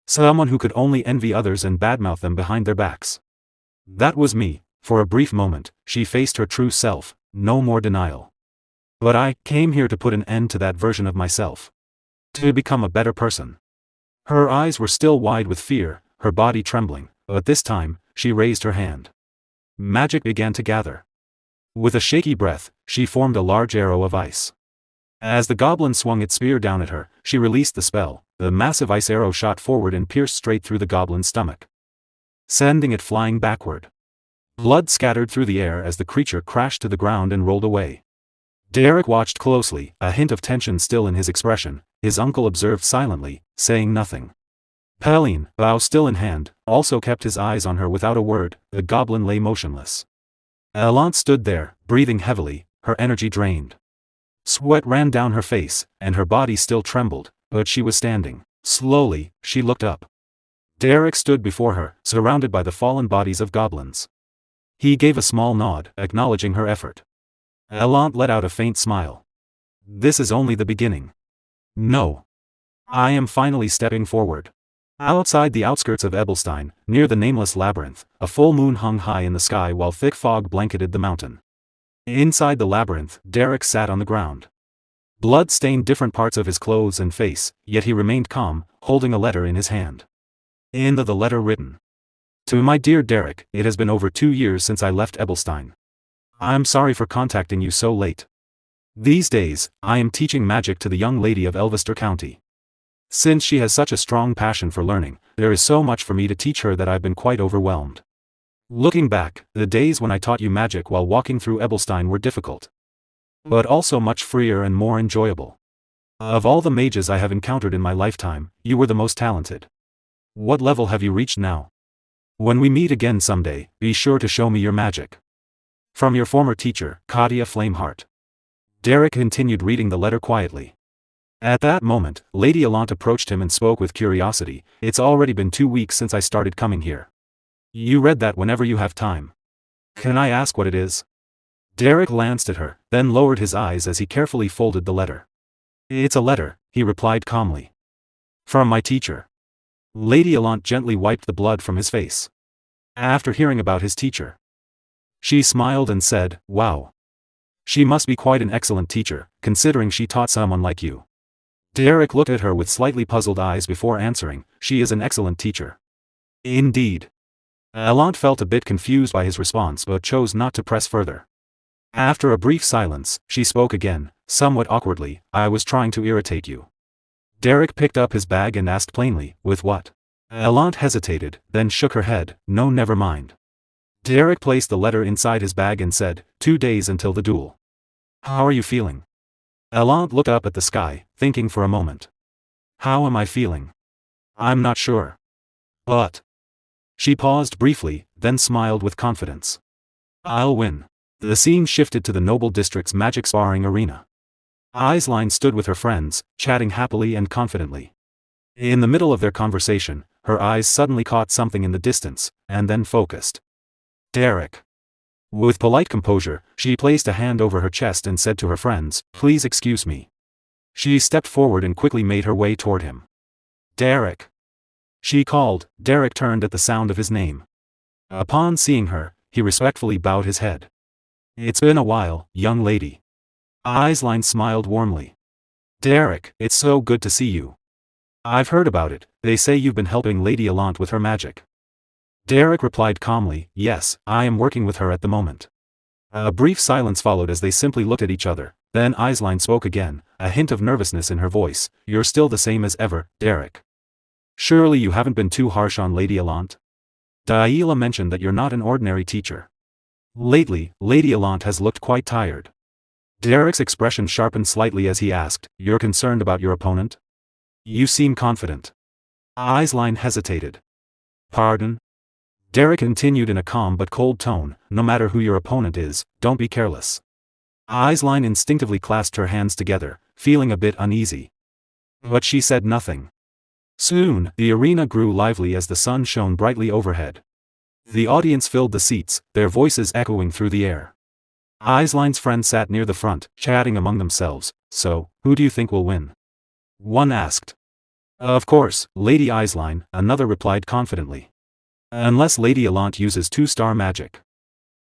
Someone who could only envy others and badmouth them behind their backs. That was me. For a brief moment, she faced her true self. No more denial. But I came here to put an end to that version of myself. To become a better person. Her eyes were still wide with fear, her body trembling, but this time, she raised her hand. Magic began to gather. With a shaky breath, she formed a large arrow of ice. As the goblin swung its spear down at her, she released the spell. The massive ice arrow shot forward and pierced straight through the goblin's stomach, sending it flying backward. Blood scattered through the air as the creature crashed to the ground and rolled away. Derrick watched closely, a hint of tension still in his expression. His uncle observed silently, saying nothing. Pelin, bow still in hand, also kept his eyes on her without a word. The goblin lay motionless. Allant stood there, breathing heavily, her energy drained. Sweat ran down her face, and her body still trembled, but she was standing. Slowly, she looked up. Derrick stood before her, surrounded by the fallen bodies of goblins. He gave a small nod, acknowledging her effort. Allant let out a faint smile. This is only the beginning. No. I am finally stepping forward. Outside the outskirts of Ebelstein, near the nameless labyrinth, a full moon hung high in the sky while thick fog blanketed the mountain. Inside the labyrinth, Derrick sat on the ground. Blood stained different parts of his clothes and face, yet he remained calm, holding a letter in his hand. In the letter written. To my dear Derrick, it has been over 2 years since I left Ebelstein. I'm sorry for contacting you so late. These days, I am teaching magic to the young lady of Elvester County. Since she has such a strong passion for learning, there is so much for me to teach her that I've been quite overwhelmed. Looking back, the days when I taught you magic while walking through Ebelstein were difficult, but also much freer and more enjoyable. Of all the mages I have encountered in my lifetime, you were the most talented. What level have you reached now? When we meet again someday, be sure to show me your magic. From your former teacher, Katia Flameheart. Derrick continued reading the letter quietly. At that moment, Lady Allant approached him and spoke with curiosity. It's already been 2 weeks since I started coming here. You read that whenever you have time. Can I ask what it is? Derrick glanced at her, then lowered his eyes as he carefully folded the letter. It's a letter, he replied calmly. From my teacher. Lady Allant gently wiped the blood from his face. After hearing about his teacher, she smiled and said, wow. She must be quite an excellent teacher, considering she taught someone like you. Derrick looked at her with slightly puzzled eyes before answering, she is an excellent teacher. Indeed. Allant felt a bit confused by his response but chose not to press further. After a brief silence, she spoke again, somewhat awkwardly, I was trying to irritate you. Derrick picked up his bag and asked plainly, with what? Allant hesitated, then shook her head, no, never mind. Derrick placed the letter inside his bag and said, 2 days until the duel. How are you feeling? Allant looked up at the sky, thinking for a moment. How am I feeling? I'm not sure. But. She paused briefly, then smiled with confidence. I'll win. The scene shifted to the noble district's magic sparring arena. Aisline stood with her friends, chatting happily and confidently. In the middle of their conversation, her eyes suddenly caught something in the distance, and then focused. Derrick. With polite composure, she placed a hand over her chest and said to her friends, please excuse me. She stepped forward and quickly made her way toward him. Derrick. She called. Derrick turned at the sound of his name. Upon seeing her, he respectfully bowed his head. It's been a while, young lady. Aisline smiled warmly. Derrick, it's so good to see you. I've heard about it, they say you've been helping Lady Allant with her magic. Derrick replied calmly, yes, I am working with her at the moment. A brief silence followed as they simply looked at each other, then Aisline spoke again, a hint of nervousness in her voice, you're still the same as ever, Derrick. Surely you haven't been too harsh on Lady Allant? Daila mentioned that you're not an ordinary teacher. Lately, Lady Allant has looked quite tired. Derrick's expression sharpened slightly as he asked, you're concerned about your opponent? You seem confident. Aisline hesitated. Pardon? Derrick continued in a calm but cold tone, no matter who your opponent is, don't be careless. Aisline instinctively clasped her hands together, feeling a bit uneasy. But she said nothing. Soon, the arena grew lively as the sun shone brightly overhead. The audience filled the seats, their voices echoing through the air. Aisline's friends sat near the front, chatting among themselves, so, who do you think will win? One asked. Of course, Lady Aisline, another replied confidently. Unless Lady Allant uses 2-star magic.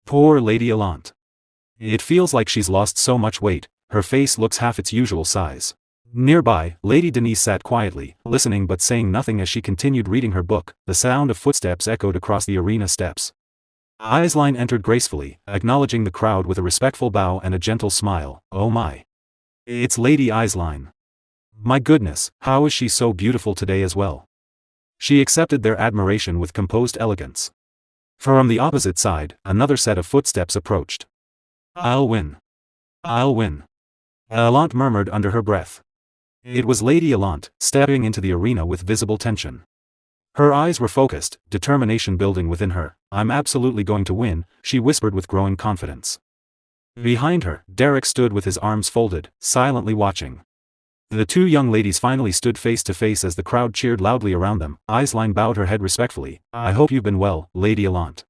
Poor Lady Allant. It feels like she's lost so much weight, her face looks half its usual size. Nearby, Lady Denise sat quietly, listening but saying nothing as she continued reading her book. The sound of footsteps echoed across the arena steps. Aisline entered gracefully, acknowledging the crowd with a respectful bow and a gentle smile. Oh my. It's Lady Aisline. My goodness, how is she so beautiful today as well? She accepted their admiration with composed elegance. From the opposite side, another set of footsteps approached. I'll win. I'll win. Allant murmured under her breath. It was Lady Allant, stepping into the arena with visible tension. Her eyes were focused, determination building within her. I'm absolutely going to win, she whispered with growing confidence. Behind her, Derrick stood with his arms folded, silently watching. The two young ladies finally stood face to face as the crowd cheered loudly around them. Aisline bowed her head respectfully. I hope you've been well, Lady Allant.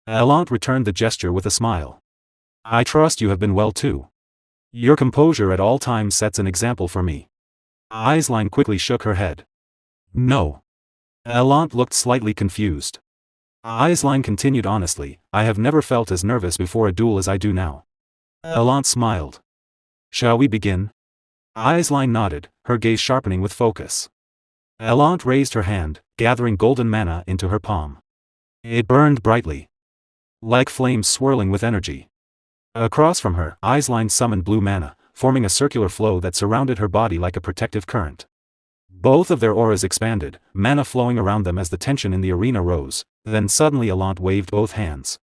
Allant returned the gesture with a smile. I trust you have been well too. Your composure at all times sets an example for me. Aisline quickly shook her head. No. Allant looked slightly confused. Aisline continued honestly, I have never felt as nervous before a duel as I do now. Allant smiled. Shall we begin? Aisline nodded, her gaze sharpening with focus. Allant raised her hand, gathering golden mana into her palm. It burned brightly, like flames swirling with energy. Across from her, Aisline summoned blue mana, forming a circular flow that surrounded her body like a protective current. Both of their auras expanded, mana flowing around them as the tension in the arena rose. Then suddenly Allant waved both hands.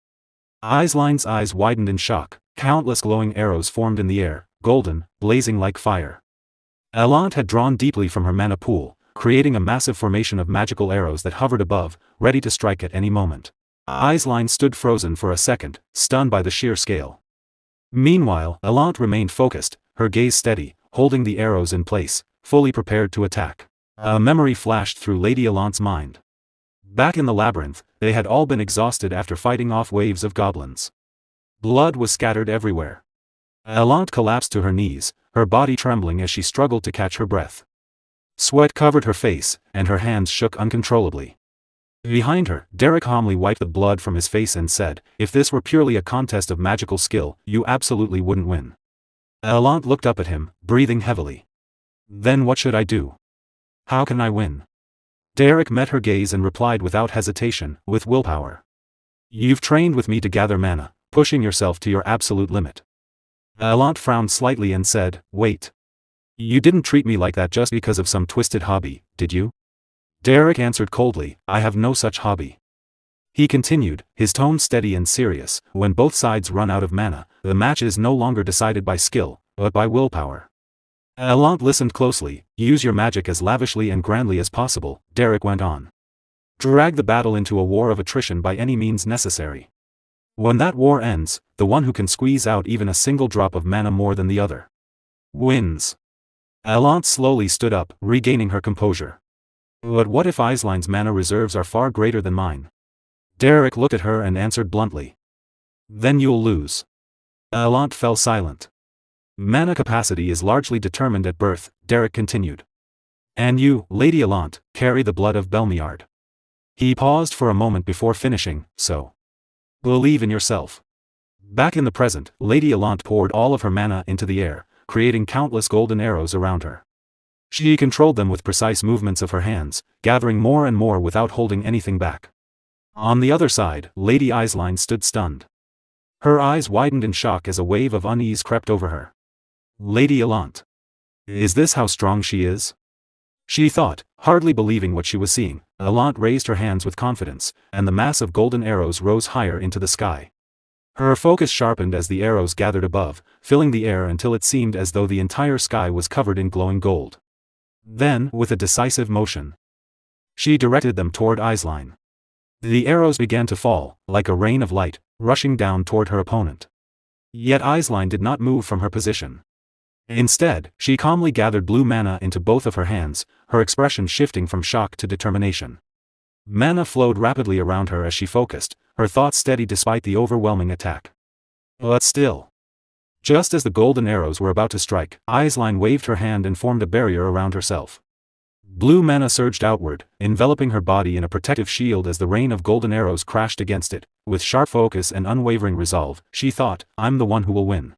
Aisline's eyes widened in shock, countless glowing arrows formed in the air, golden, blazing like fire. Allant had drawn deeply from her mana pool, creating a massive formation of magical arrows that hovered above, ready to strike at any moment. Aisline stood frozen for a second, stunned by the sheer scale. Meanwhile, Allant remained focused, her gaze steady, holding the arrows in place, fully prepared to attack. A memory flashed through Lady Allant's mind. Back in the labyrinth, they had all been exhausted after fighting off waves of goblins. Blood was scattered everywhere. Allant collapsed to her knees, her body trembling as she struggled to catch her breath. Sweat covered her face, and her hands shook uncontrollably. Behind her, Derrick calmly wiped the blood from his face and said, "If this were purely a contest of magical skill, you absolutely wouldn't win." Allant looked up at him, breathing heavily. "Then what should I do? How can I win?" Derrick met her gaze and replied without hesitation, "With willpower. You've trained with me to gather mana, pushing yourself to your absolute limit." Allant frowned slightly and said, "Wait. You didn't treat me like that just because of some twisted hobby, did you?" Derrick answered coldly, "I have no such hobby." He continued, his tone steady and serious, "When both sides run out of mana, the match is no longer decided by skill, but by willpower." Allant listened closely. "Use your magic as lavishly and grandly as possible," Derrick went on. "Drag the battle into a war of attrition by any means necessary. When that war ends, the one who can squeeze out even a single drop of mana more than the other wins." Allant slowly stood up, regaining her composure. "But what if Aisline's mana reserves are far greater than mine?" Derrick looked at her and answered bluntly. "Then you'll lose." Allant fell silent. "Mana capacity is largely determined at birth," Derrick continued. "And you, Lady Allant, carry the blood of Belmiard." He paused for a moment before finishing, "So believe in yourself." Back in the present, Lady Allant poured all of her mana into the air, creating countless golden arrows around her. She controlled them with precise movements of her hands, gathering more and more without holding anything back. On the other side, Lady Aisline stood stunned. Her eyes widened in shock as a wave of unease crept over her. "Lady Allant. Is this how strong she is?" She thought, hardly believing what she was seeing. Allant raised her hands with confidence, and the mass of golden arrows rose higher into the sky. Her focus sharpened as the arrows gathered above, filling the air until it seemed as though the entire sky was covered in glowing gold. Then, with a decisive motion, she directed them toward Aisline. The arrows began to fall, like a rain of light, rushing down toward her opponent. Yet Aisline did not move from her position. Instead, she calmly gathered blue mana into both of her hands, her expression shifting from shock to determination. Mana flowed rapidly around her as she focused, her thoughts steady despite the overwhelming attack. But still, just as the golden arrows were about to strike, Aisline waved her hand and formed a barrier around herself. Blue mana surged outward, enveloping her body in a protective shield as the rain of golden arrows crashed against it. With sharp focus and unwavering resolve, she thought, "I'm the one who will win."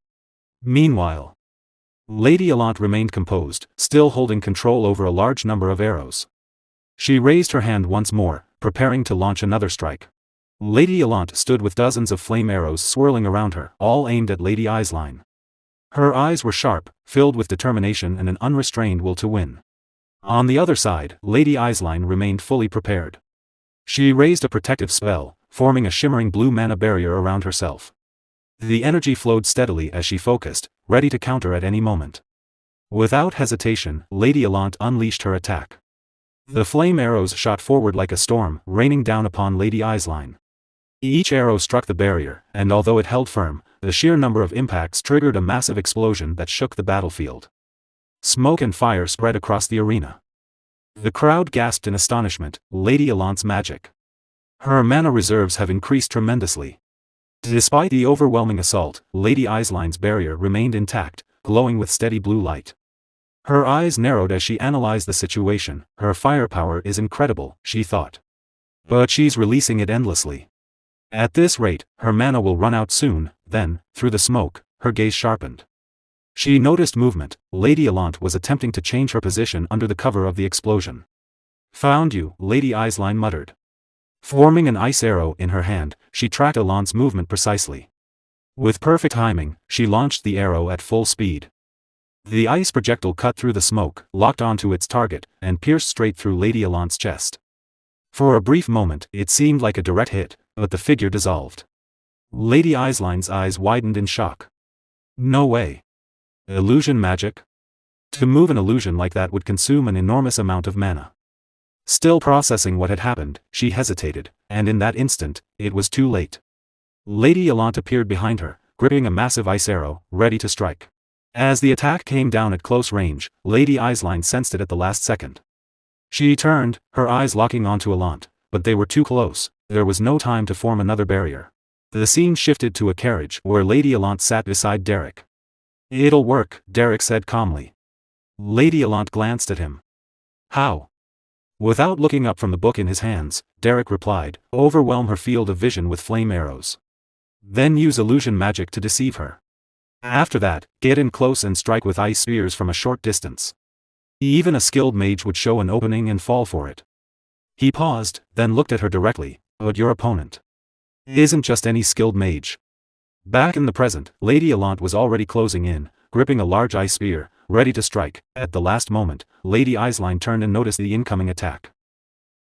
Meanwhile, Lady Allant remained composed, still holding control over a large number of arrows. She raised her hand once more, preparing to launch another strike. Lady Allant stood with dozens of flame arrows swirling around her, all aimed at Lady Aisline. Her eyes were sharp, filled with determination and an unrestrained will to win. On the other side, Lady Aisline remained fully prepared. She raised a protective spell, forming a shimmering blue mana barrier around herself. The energy flowed steadily as she focused, ready to counter at any moment. Without hesitation, Lady Allant unleashed her attack. The flame arrows shot forward like a storm, raining down upon Lady Aisline. Each arrow struck the barrier, and although it held firm, the sheer number of impacts triggered a massive explosion that shook the battlefield. Smoke and fire spread across the arena. The crowd gasped in astonishment. "Lady Allant's magic. Her mana reserves have increased tremendously." Despite the overwhelming assault, Lady Aisline's barrier remained intact, glowing with steady blue light. Her eyes narrowed as she analyzed the situation. "Her firepower is incredible," she thought. "But she's releasing it endlessly. At this rate, her mana will run out soon." Then, through the smoke, her gaze sharpened. She noticed movement. Lady Allant was attempting to change her position under the cover of the explosion. "Found you," Lady Aisline muttered. Forming an ice arrow in her hand, she tracked Allant's movement precisely. With perfect timing, she launched the arrow at full speed. The ice projectile cut through the smoke, locked onto its target, and pierced straight through Lady Allant's chest. For a brief moment, it seemed like a direct hit, but the figure dissolved. Lady Aisline's eyes widened in shock. "No way. Illusion magic?" To move an illusion like that would consume an enormous amount of mana. Still processing what had happened, she hesitated, and in that instant, it was too late. Lady Allant appeared behind her, gripping a massive ice arrow, ready to strike. As the attack came down at close range, Lady Aisline sensed it at the last second. She turned, her eyes locking onto Allant, but they were too close. there was no time to form another barrier. The scene shifted to a carriage where Lady Allant sat beside Derrick. "It'll work," Derrick said calmly. Lady Allant glanced at him. "How?" Without looking up from the book in his hands, Derrick replied, "Overwhelm her field of vision with flame arrows. Then use illusion magic to deceive her. After that, get in close and strike with ice spears from a short distance. Even a skilled mage would show an opening and fall for it." He paused, then looked at her directly. "But your opponent isn't just any skilled mage." Back in the present, Lady Allant was already closing in, gripping a large ice spear, ready to strike. At the last moment, Lady Eislein turned and noticed the incoming attack.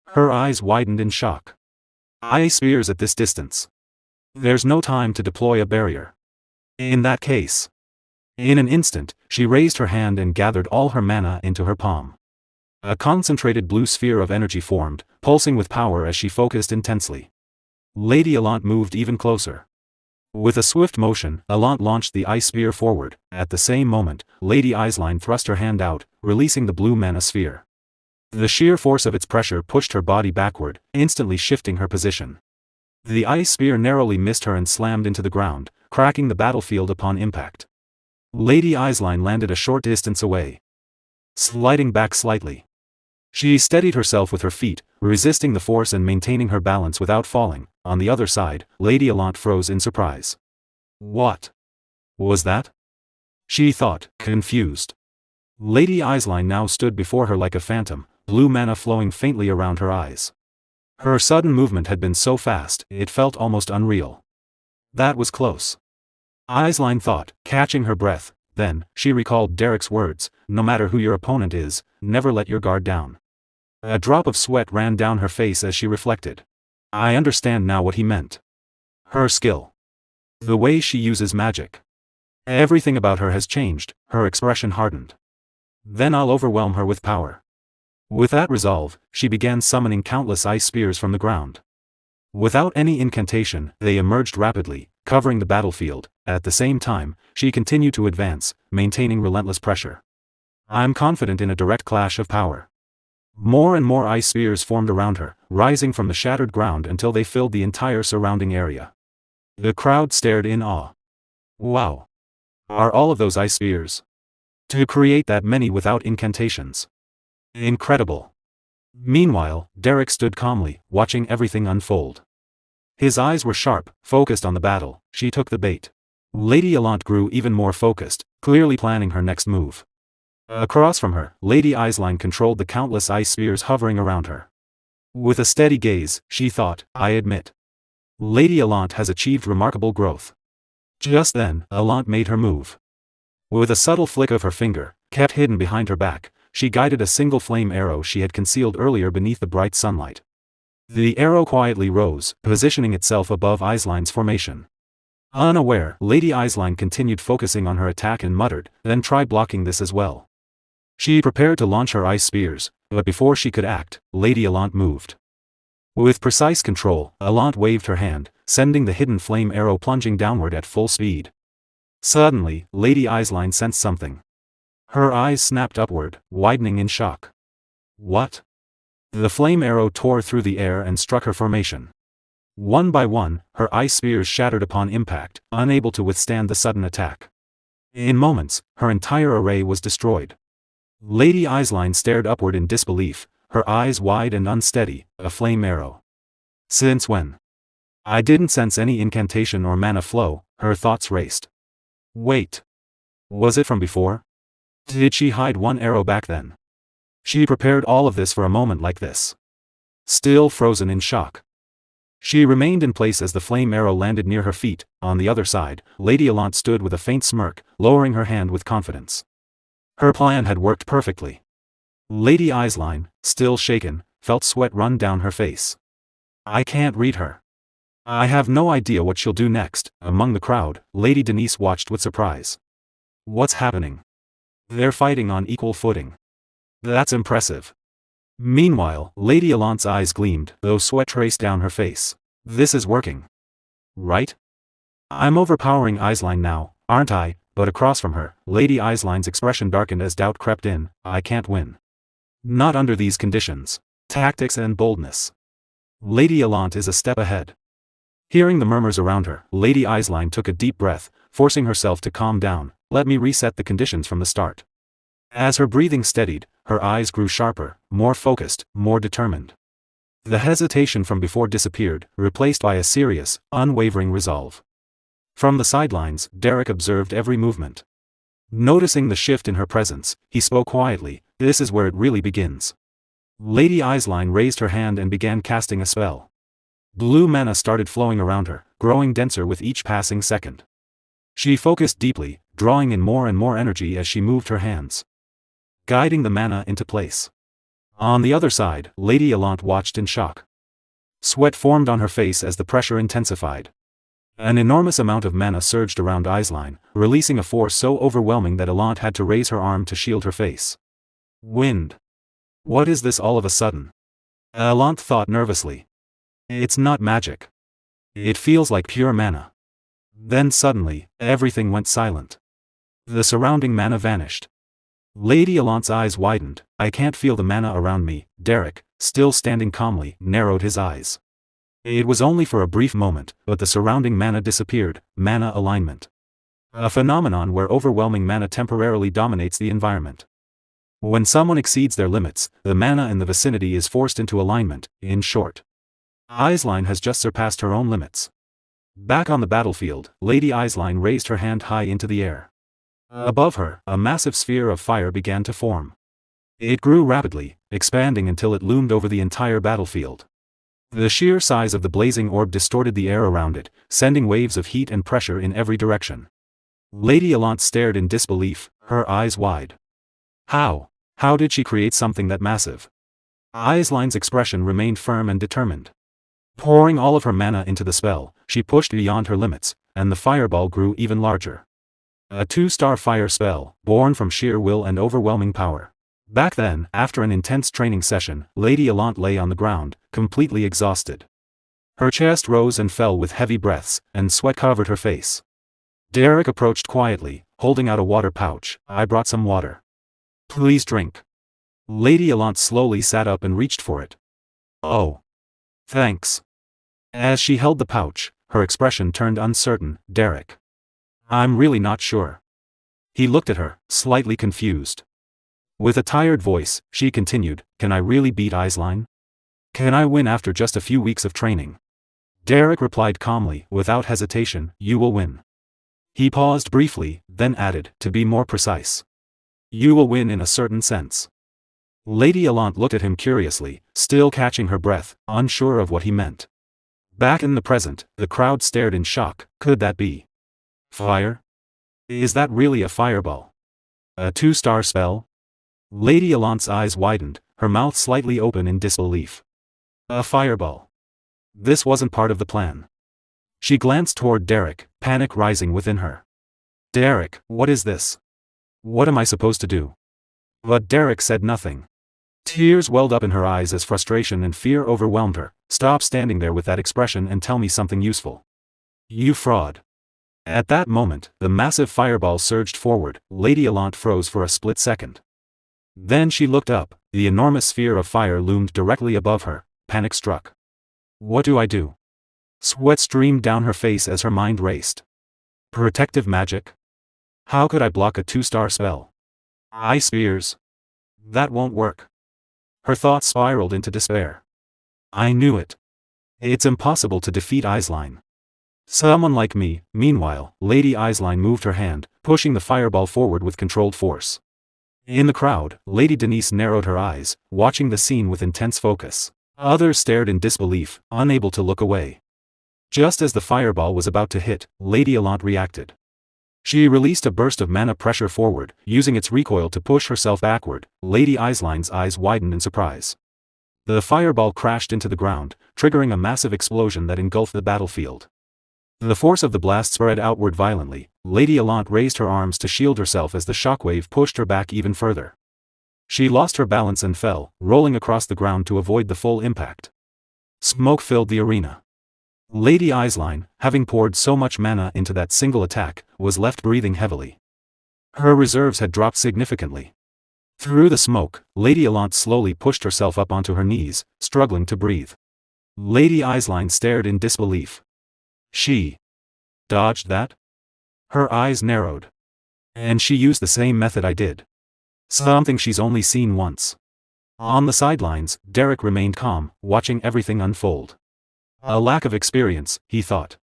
Her eyes widened in shock. Ice spears at this distance. There's no time to deploy a barrier. In that case. In an instant, she raised her hand and gathered all her mana into her palm. A concentrated blue sphere of energy formed, pulsing with power as she focused intensely. Lady Allant moved even closer. With a swift motion, Allant launched the ice spear forward. At the same moment, Lady Eislein thrust her hand out, releasing the blue mana sphere. The sheer force of its pressure pushed her body backward, instantly shifting her position. The ice spear narrowly missed her and slammed into the ground, cracking the battlefield upon impact. Lady Eislein landed a short distance away, sliding back slightly. She steadied herself with her feet, resisting the force and maintaining her balance without falling. On the other side, Lady Allant froze in surprise. What was that? She thought, confused. Lady Eislein now stood before her like a phantom, blue mana flowing faintly around her eyes. Her sudden movement had been so fast, it felt almost unreal. That was close. Eislein thought, catching her breath. Then, she recalled Derrick's words, "No matter who your opponent is, never let your guard down." A drop of sweat ran down her face as she reflected. I understand now what he meant. Her skill. The way she uses magic. Everything about her has changed, her expression hardened. Then I'll overwhelm her with power. With that resolve, she began summoning countless ice spears from the ground. Without any incantation, they emerged rapidly, covering the battlefield. At the same time, she continued to advance, maintaining relentless pressure. I'm confident in a direct clash of power. More and more ice spears formed around her, rising from the shattered ground until they filled the entire surrounding area. The crowd stared in awe. Wow! Are all of those ice spears? To create that many without incantations. Incredible. Meanwhile, Derrick stood calmly, watching everything unfold. His eyes were sharp, focused on the battle. She took the bait. Lady Allant grew even more focused, clearly planning her next move. Across from her, Lady Eislein controlled the countless ice spears hovering around her. With a steady gaze, she thought, I admit. Lady Allant has achieved remarkable growth. Just then, Allant made her move. With a subtle flick of her finger, kept hidden behind her back, she guided a single flame arrow she had concealed earlier beneath the bright sunlight. The arrow quietly rose, positioning itself above Eislein's formation. Unaware, Lady Eislein continued focusing on her attack and muttered, "Then try blocking this as well." She prepared to launch her ice spears, but before she could act, Lady Allant moved. With precise control, Allant waved her hand, sending the hidden flame arrow plunging downward at full speed. Suddenly, Lady Eislein sensed something. Her eyes snapped upward, widening in shock. What? The flame arrow tore through the air and struck her formation. One by one, her ice spears shattered upon impact, unable to withstand the sudden attack. In moments, her entire array was destroyed. Lady Eislein stared upward in disbelief, her eyes wide and unsteady. A flame arrow. Since when? I didn't sense any incantation or mana flow. Her thoughts raced. Wait. Was it from before? Did she hide one arrow back then? She prepared all of this for a moment like this. Still frozen in shock. She remained in place as the flame arrow landed near her feet. On the other side, Lady Allant stood with a faint smirk, lowering her hand with confidence. Her plan had worked perfectly. Lady Eislein, still shaken, felt sweat run down her face. I can't read her. I have no idea what she'll do next. Among the crowd, Lady Denise watched with surprise. What's happening? They're fighting on equal footing. That's impressive. Meanwhile, Lady Allant's eyes gleamed, though sweat traced down her face. This is working. Right? I'm overpowering Eislein now, aren't I? But across from her, Lady Eislein's expression darkened as doubt crept in. I can't win. Not under these conditions. Tactics and boldness. Lady Allant is a step ahead. Hearing the murmurs around her, Lady Eislein took a deep breath, forcing herself to calm down. Let me reset the conditions from the start. As her breathing steadied, her eyes grew sharper, more focused, more determined. The hesitation from before disappeared, replaced by a serious, unwavering resolve. From the sidelines, Derrick observed every movement. Noticing the shift in her presence, he spoke quietly, "This is where it really begins." Lady Eislein raised her hand and began casting a spell. Blue mana started flowing around her, growing denser with each passing second. She focused deeply, drawing in more and more energy as she moved her hands, guiding the mana into place. On the other side, Lady Allant watched in shock. Sweat formed on her face as the pressure intensified. An enormous amount of mana surged around Eislein, releasing a force so overwhelming that Allant had to raise her arm to shield her face. Wind. What is this all of a sudden? Allant thought nervously. It's not magic. It feels like pure mana. Then suddenly, everything went silent. The surrounding mana vanished. Lady Allant's eyes widened. I can't feel the mana around me. Derrick, still standing calmly, narrowed his eyes. It was only for a brief moment, but the surrounding mana disappeared. Mana alignment. A phenomenon where overwhelming mana temporarily dominates the environment. When someone exceeds their limits, the mana in the vicinity is forced into alignment. In short, Eislein has just surpassed her own limits. Back on the battlefield, Lady Eislein raised her hand high into the air. Above her, a massive sphere of fire began to form. It grew rapidly, expanding until it loomed over the entire battlefield. The sheer size of the blazing orb distorted the air around it, sending waves of heat and pressure in every direction. Lady Allant stared in disbelief, her eyes wide. How did she create something that massive? Eislein's expression remained firm and determined. Pouring all of her mana into the spell, she pushed beyond her limits, and the fireball grew even larger. A 2-star fire spell, born from sheer will and overwhelming power. Back then, after an intense training session, Lady Allant lay on the ground, completely exhausted. Her chest rose and fell with heavy breaths, and sweat covered her face. Derrick approached quietly, holding out a water pouch. I brought some water. Please drink. Lady Allant slowly sat up and reached for it. Oh. Thanks. As she held the pouch, her expression turned uncertain. Derrick. I'm really not sure. He looked at her, slightly confused. With a tired voice, she continued, Can I really beat Eislein? Can I win after just a few weeks of training? Derrick replied calmly, without hesitation, You will win. He paused briefly, then added, To be more precise. You will win in a certain sense. Lady Allant looked at him curiously, still catching her breath, unsure of what he meant. Back in the present, the crowd stared in shock. Could that be fire? Is that really a fireball? A 2-star spell? Lady Allant's eyes widened, her mouth slightly open in disbelief. A fireball. This wasn't part of the plan. She glanced toward Derrick, panic rising within her. Derrick, what is this? What am I supposed to do? But Derrick said nothing. Tears welled up in her eyes as frustration and fear overwhelmed her. Stop standing there with that expression and tell me something useful. You fraud. At that moment, the massive fireball surged forward. Lady Allant froze for a split second. Then she looked up. The enormous sphere of fire loomed directly above her, panic struck. What do I do? Sweat streamed down her face as her mind raced. Protective magic? How could I block a 2-star spell? Ice spears? That won't work. Her thoughts spiraled into despair. I knew it. It's impossible to defeat Eislein. Someone like me. Meanwhile, Lady Eislein moved her hand, pushing the fireball forward with controlled force. In the crowd, Lady Denise narrowed her eyes, watching the scene with intense focus. Others stared in disbelief, unable to look away. Just as the fireball was about to hit, Lady Allant reacted. She released a burst of mana pressure forward, using its recoil to push herself backward. Lady Eislein's eyes widened in surprise. The fireball crashed into the ground, triggering a massive explosion that engulfed the battlefield. The force of the blast spread outward violently. Lady Allant raised her arms to shield herself as the shockwave pushed her back even further. She lost her balance and fell, rolling across the ground to avoid the full impact. Smoke filled the arena. Lady Eislein, having poured so much mana into that single attack, was left breathing heavily. Her reserves had dropped significantly. Through the smoke, Lady Allant slowly pushed herself up onto her knees, struggling to breathe. Lady Eislein stared in disbelief. She dodged that? Her eyes narrowed. And she used the same method I did. Something she's only seen once. On the sidelines, Derrick remained calm, watching everything unfold. A lack of experience, he thought.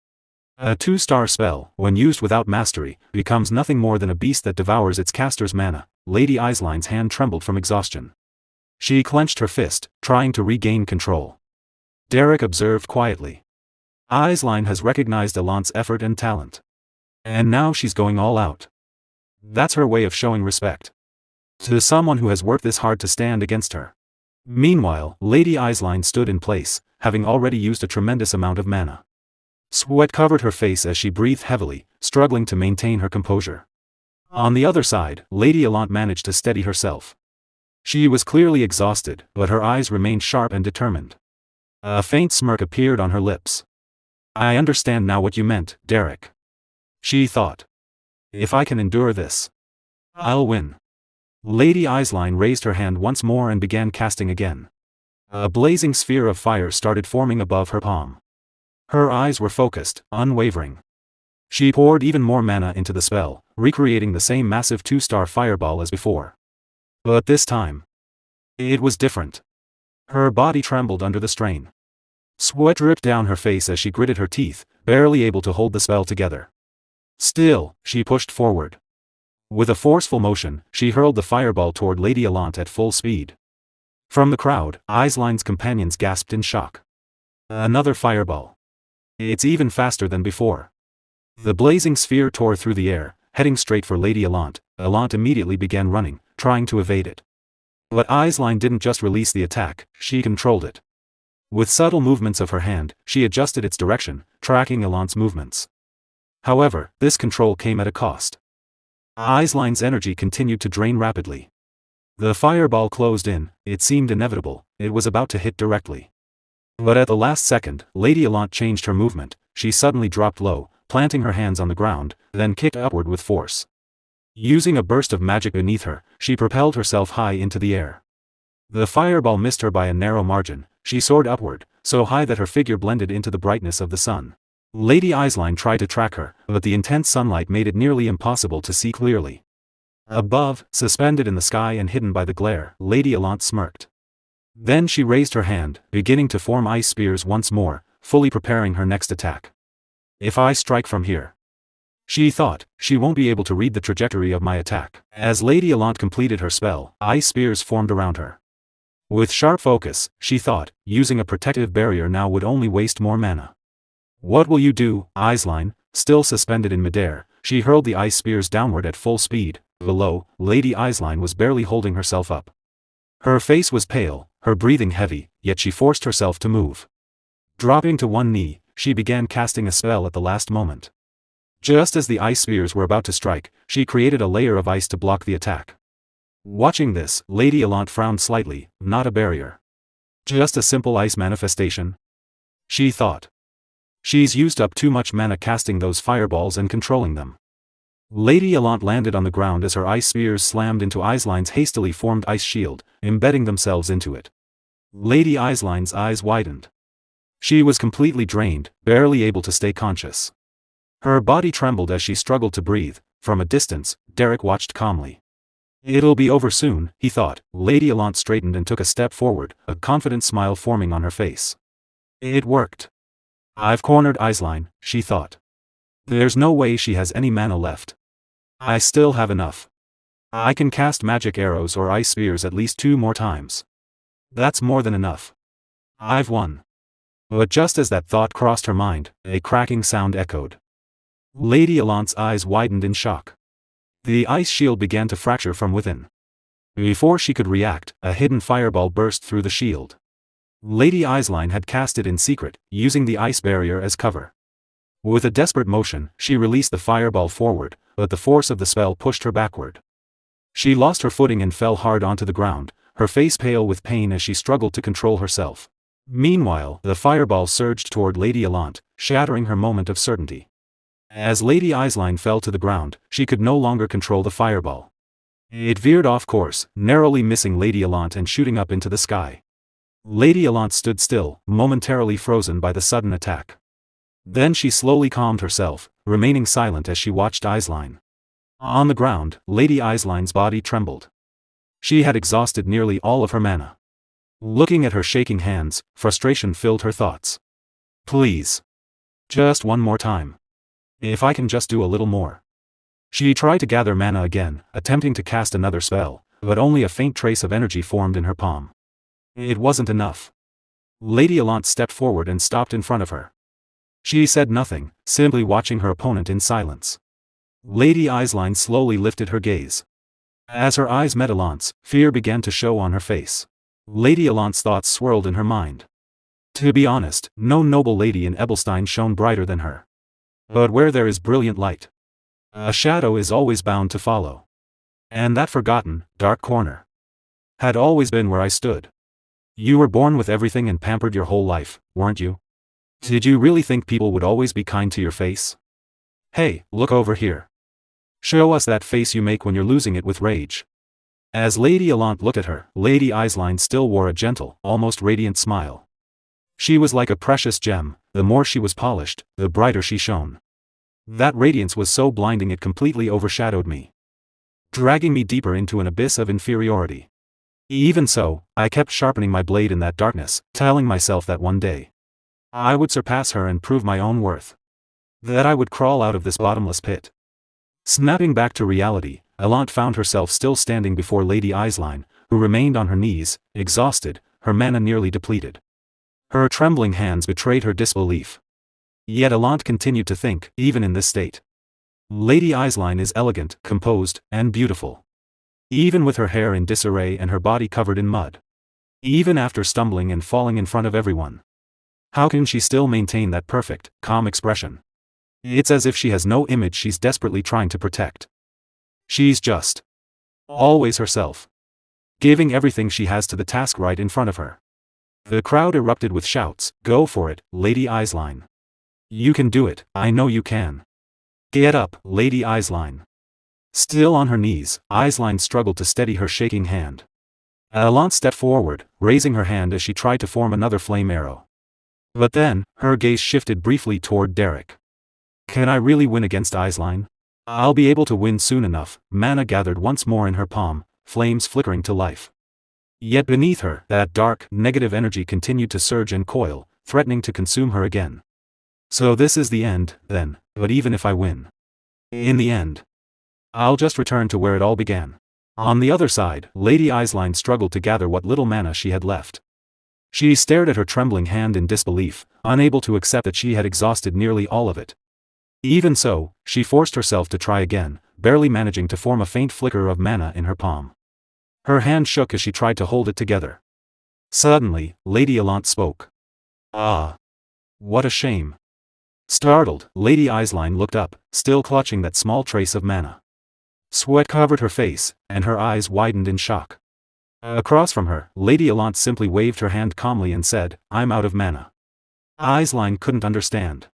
A 2-star spell, when used without mastery, becomes nothing more than a beast that devours its caster's mana. Lady Eislein's hand trembled from exhaustion. She clenched her fist, trying to regain control. Derrick observed quietly. Eislein has recognized Alant's effort and talent. And now she's going all out. That's her way of showing respect to someone who has worked this hard to stand against her. Meanwhile, Lady Eislein stood in place, having already used a tremendous amount of mana. Sweat covered her face as she breathed heavily, struggling to maintain her composure. On the other side, Lady Alant managed to steady herself. She was clearly exhausted, but her eyes remained sharp and determined. A faint smirk appeared on her lips. I understand now what you meant, Derrick. She thought. If I can endure this, I'll win. Lady Eislein raised her hand once more and began casting again. A blazing sphere of fire started forming above her palm. Her eyes were focused, unwavering. She poured even more mana into the spell, recreating the same massive 2-star fireball as before. But this time, it was different. Her body trembled under the strain. Sweat dripped down her face as she gritted her teeth, barely able to hold the spell together. Still, she pushed forward. With a forceful motion, she hurled the fireball toward Lady Alant at full speed. From the crowd, Eislein's companions gasped in shock. Another fireball. It's even faster than before. The blazing sphere tore through the air, heading straight for Lady Alant. Alant immediately began running, trying to evade it. But Eislein didn't just release the attack, she controlled it. With subtle movements of her hand, she adjusted its direction, tracking Alant's movements. However, this control came at a cost. Eislein's energy continued to drain rapidly. The fireball closed in, it seemed inevitable, it was about to hit directly. But at the last second, Lady Alant changed her movement. She suddenly dropped low, planting her hands on the ground, then kicked upward with force. Using a burst of magic beneath her, she propelled herself high into the air. The fireball missed her by a narrow margin. She soared upward, so high that her figure blended into the brightness of the sun. Lady Eislein tried to track her, but the intense sunlight made it nearly impossible to see clearly. Above, suspended in the sky and hidden by the glare, Lady Alant smirked. Then she raised her hand, beginning to form ice spears once more, fully preparing her next attack. If I strike from here, she thought, she won't be able to read the trajectory of my attack. As Lady Alant completed her spell, ice spears formed around her. With sharp focus, she thought, using a protective barrier now would only waste more mana. What will you do, Eislein? Still suspended in midair, she hurled the ice spears downward at full speed. Below, Lady Eislein was barely holding herself up. Her face was pale, her breathing heavy, yet she forced herself to move. Dropping to one knee, she began casting a spell at the last moment. Just as the ice spears were about to strike, she created a layer of ice to block the attack. Watching this, Lady Alant frowned slightly. Not a barrier. Just a simple ice manifestation? She thought. She's used up too much mana casting those fireballs and controlling them. Lady Alant landed on the ground as her ice spears slammed into Eislein's hastily formed ice shield, embedding themselves into it. Lady Eislein's eyes widened. She was completely drained, barely able to stay conscious. Her body trembled as she struggled to breathe. From a distance, Derrick watched calmly. It'll be over soon, he thought. Lady Alant straightened and took a step forward, a confident smile forming on her face. It worked. I've cornered Eislein, she thought. There's no way she has any mana left. I still have enough. I can cast magic arrows or ice spears at least 2 more times. That's more than enough. I've won. But just as that thought crossed her mind, a cracking sound echoed. Lady Alant's eyes widened in shock. The ice shield began to fracture from within. Before she could react, a hidden fireball burst through the shield. Lady Eislein had cast it in secret, using the ice barrier as cover. With a desperate motion, she released the fireball forward, but the force of the spell pushed her backward. She lost her footing and fell hard onto the ground, her face pale with pain as she struggled to control herself. Meanwhile, the fireball surged toward Lady Alant, shattering her moment of certainty. As Lady Eislein fell to the ground, she could no longer control the fireball. It veered off course, narrowly missing Lady Alant and shooting up into the sky. Lady Allant stood still, momentarily frozen by the sudden attack. Then she slowly calmed herself, remaining silent as she watched Aisline. On the ground, Lady Aisline's body trembled. She had exhausted nearly all of her mana. Looking at her shaking hands, frustration filled her thoughts. Please. Just one more time. If I can just do a little more. She tried to gather mana again, attempting to cast another spell, but only a faint trace of energy formed in her palm. It wasn't enough. Lady Allant stepped forward and stopped in front of her. She said nothing, simply watching her opponent in silence. Lady Aisline slowly lifted her gaze. As her eyes met Allant's, fear began to show on her face. Lady Allant's thoughts swirled in her mind. To be honest, no noble lady in Ebelstein shone brighter than her. But where there is brilliant light, a shadow is always bound to follow. And that forgotten, dark corner had always been where I stood. You were born with everything and pampered your whole life, weren't you? Did you really think people would always be kind to your face? Hey, look over here. Show us that face you make when you're losing it with rage. As Lady Allant looked at her, Lady Aisline still wore a gentle, almost radiant smile. She was like a precious gem, the more she was polished, the brighter she shone. That radiance was so blinding it completely overshadowed me, dragging me deeper into an abyss of inferiority. Even so, I kept sharpening my blade in that darkness, telling myself that one day I would surpass her and prove my own worth. That I would crawl out of this bottomless pit. Snapping back to reality, Allant found herself still standing before Lady Aisline, who remained on her knees, exhausted, her mana nearly depleted. Her trembling hands betrayed her disbelief. Yet Allant continued to think, even in this state. Lady Aisline is elegant, composed, and beautiful. Even with her hair in disarray and her body covered in mud. Even after stumbling and falling in front of everyone. How can she still maintain that perfect, calm expression? It's as if she has no image she's desperately trying to protect. She's just always herself, giving everything she has to the task right in front of her. The crowd erupted with shouts, "Go for it, Lady Aisline. You can do it, I know you can. Get up, Lady Aisline." Still on her knees, Aisline struggled to steady her shaking hand. Allant stepped forward, raising her hand as she tried to form another flame arrow. But then, her gaze shifted briefly toward Derrick. Can I really win against Aisline? I'll be able to win soon enough. Mana gathered once more in her palm, flames flickering to life. Yet beneath her, that dark, negative energy continued to surge and coil, threatening to consume her again. So this is the end, then, but even if I win, in the end, I'll just return to where it all began. On the other side, Lady Aisline struggled to gather what little mana she had left. She stared at her trembling hand in disbelief, unable to accept that she had exhausted nearly all of it. Even so, she forced herself to try again, barely managing to form a faint flicker of mana in her palm. Her hand shook as she tried to hold it together. Suddenly, Lady Allant spoke. Ah. What a shame. Startled, Lady Aisline looked up, still clutching that small trace of mana. Sweat covered her face, and her eyes widened in shock. Across from her, Lady Allant simply waved her hand calmly and said, "I'm out of mana." Aisline couldn't understand.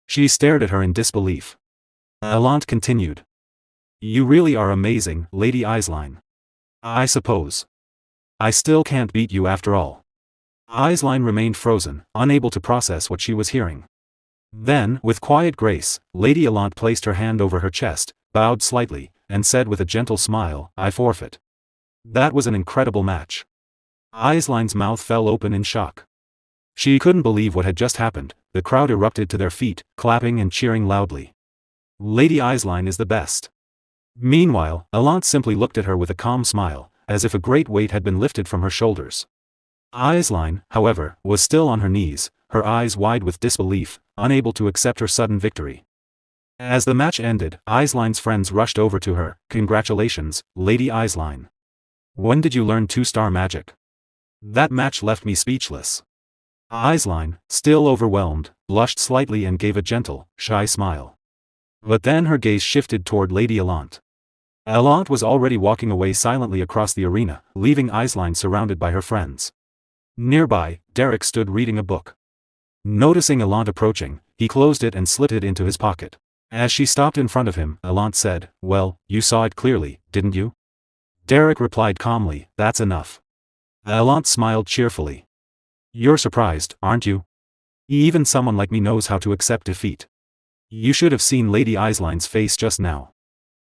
She stared at her in disbelief. Allant continued. "You really are amazing, Lady Aisline. I suppose I still can't beat you after all." Aisline remained frozen, unable to process what she was hearing. Then, with quiet grace, Lady Allant placed her hand over her chest, bowed slightly, and said with a gentle smile, "I forfeit." That was an incredible match. Aisline's mouth fell open in shock. She couldn't believe what had just happened. The crowd erupted to their feet, clapping and cheering loudly. Lady Aisline is the best. Meanwhile, Allant simply looked at her with a calm smile, as if a great weight had been lifted from her shoulders. Aisline, however, was still on her knees, her eyes wide with disbelief, unable to accept her sudden victory. As the match ended, Aisline's friends rushed over to her. "Congratulations, Lady Aisline. When did you learn 2-star magic? That match left me speechless." Aisline, still overwhelmed, blushed slightly and gave a gentle, shy smile. But then her gaze shifted toward Lady Allant. Allant was already walking away silently across the arena, leaving Aisline surrounded by her friends. Nearby, Derrick stood reading a book. Noticing Allant approaching, he closed it and slipped it into his pocket. As she stopped in front of him, Allant said, "Well, you saw it clearly, didn't you?" Derrick replied calmly, "That's enough." Allant smiled cheerfully. You're surprised, aren't you? Even someone like me knows how to accept defeat. You should have seen Lady Eiseline's face just now.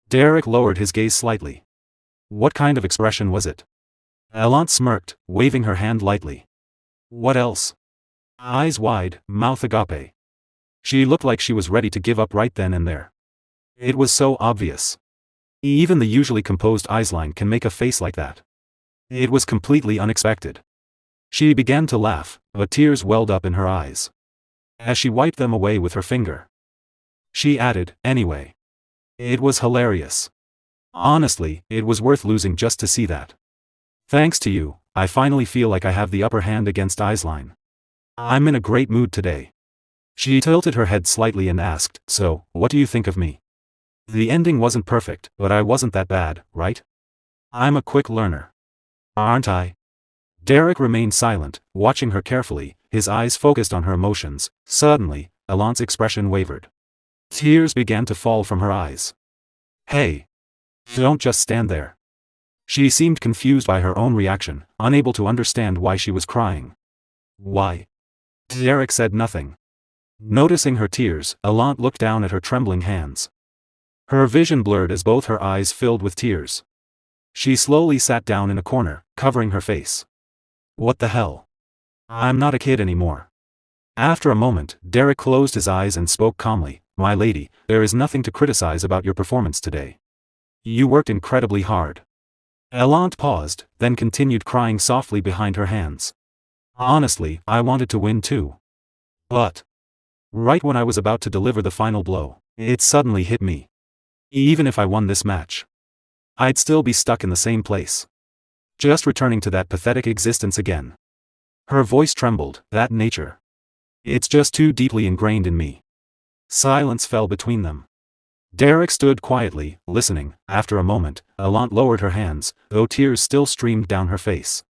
Derrick lowered his gaze slightly. What kind of expression was it? Allant smirked, waving her hand lightly. What else? Eyes wide, mouth agape. She looked like she was ready to give up right then and there. It was so obvious. Even the usually composed Eisline can make a face like that. It was completely unexpected. She began to laugh, but tears welled up in her eyes. As she wiped them away with her finger, she added, anyway. It was hilarious. Honestly, it was worth losing just to see that. Thanks to you, I finally feel like I have the upper hand against Eisline. I'm in a great mood today. She tilted her head slightly and asked, so, what do you think of me? The ending wasn't perfect, but I wasn't that bad, right? I'm a quick learner. Aren't I? Derrick remained silent, watching her carefully, his eyes focused on her emotions. Suddenly, Allant's expression wavered. Tears began to fall from her eyes. Hey! Don't just stand there. She seemed confused by her own reaction, unable to understand why she was crying. Why? Derrick said nothing. Noticing her tears, Allant looked down at her trembling hands. Her vision blurred as both her eyes filled with tears. She slowly sat down in a corner, covering her face. What the hell? I'm not a kid anymore. After a moment, Derrick closed his eyes and spoke calmly. My lady, there is nothing to criticize about your performance today. You worked incredibly hard. Allant paused, then continued crying softly behind her hands. Honestly, I wanted to win too. But right when I was about to deliver the final blow, it suddenly hit me. Even if I won this match, I'd still be stuck in the same place. Just returning to that pathetic existence again. Her voice trembled, that nature. It's just too deeply ingrained in me. Silence fell between them. Derrick stood quietly, listening. After a moment, Allant lowered her hands, though tears still streamed down her face.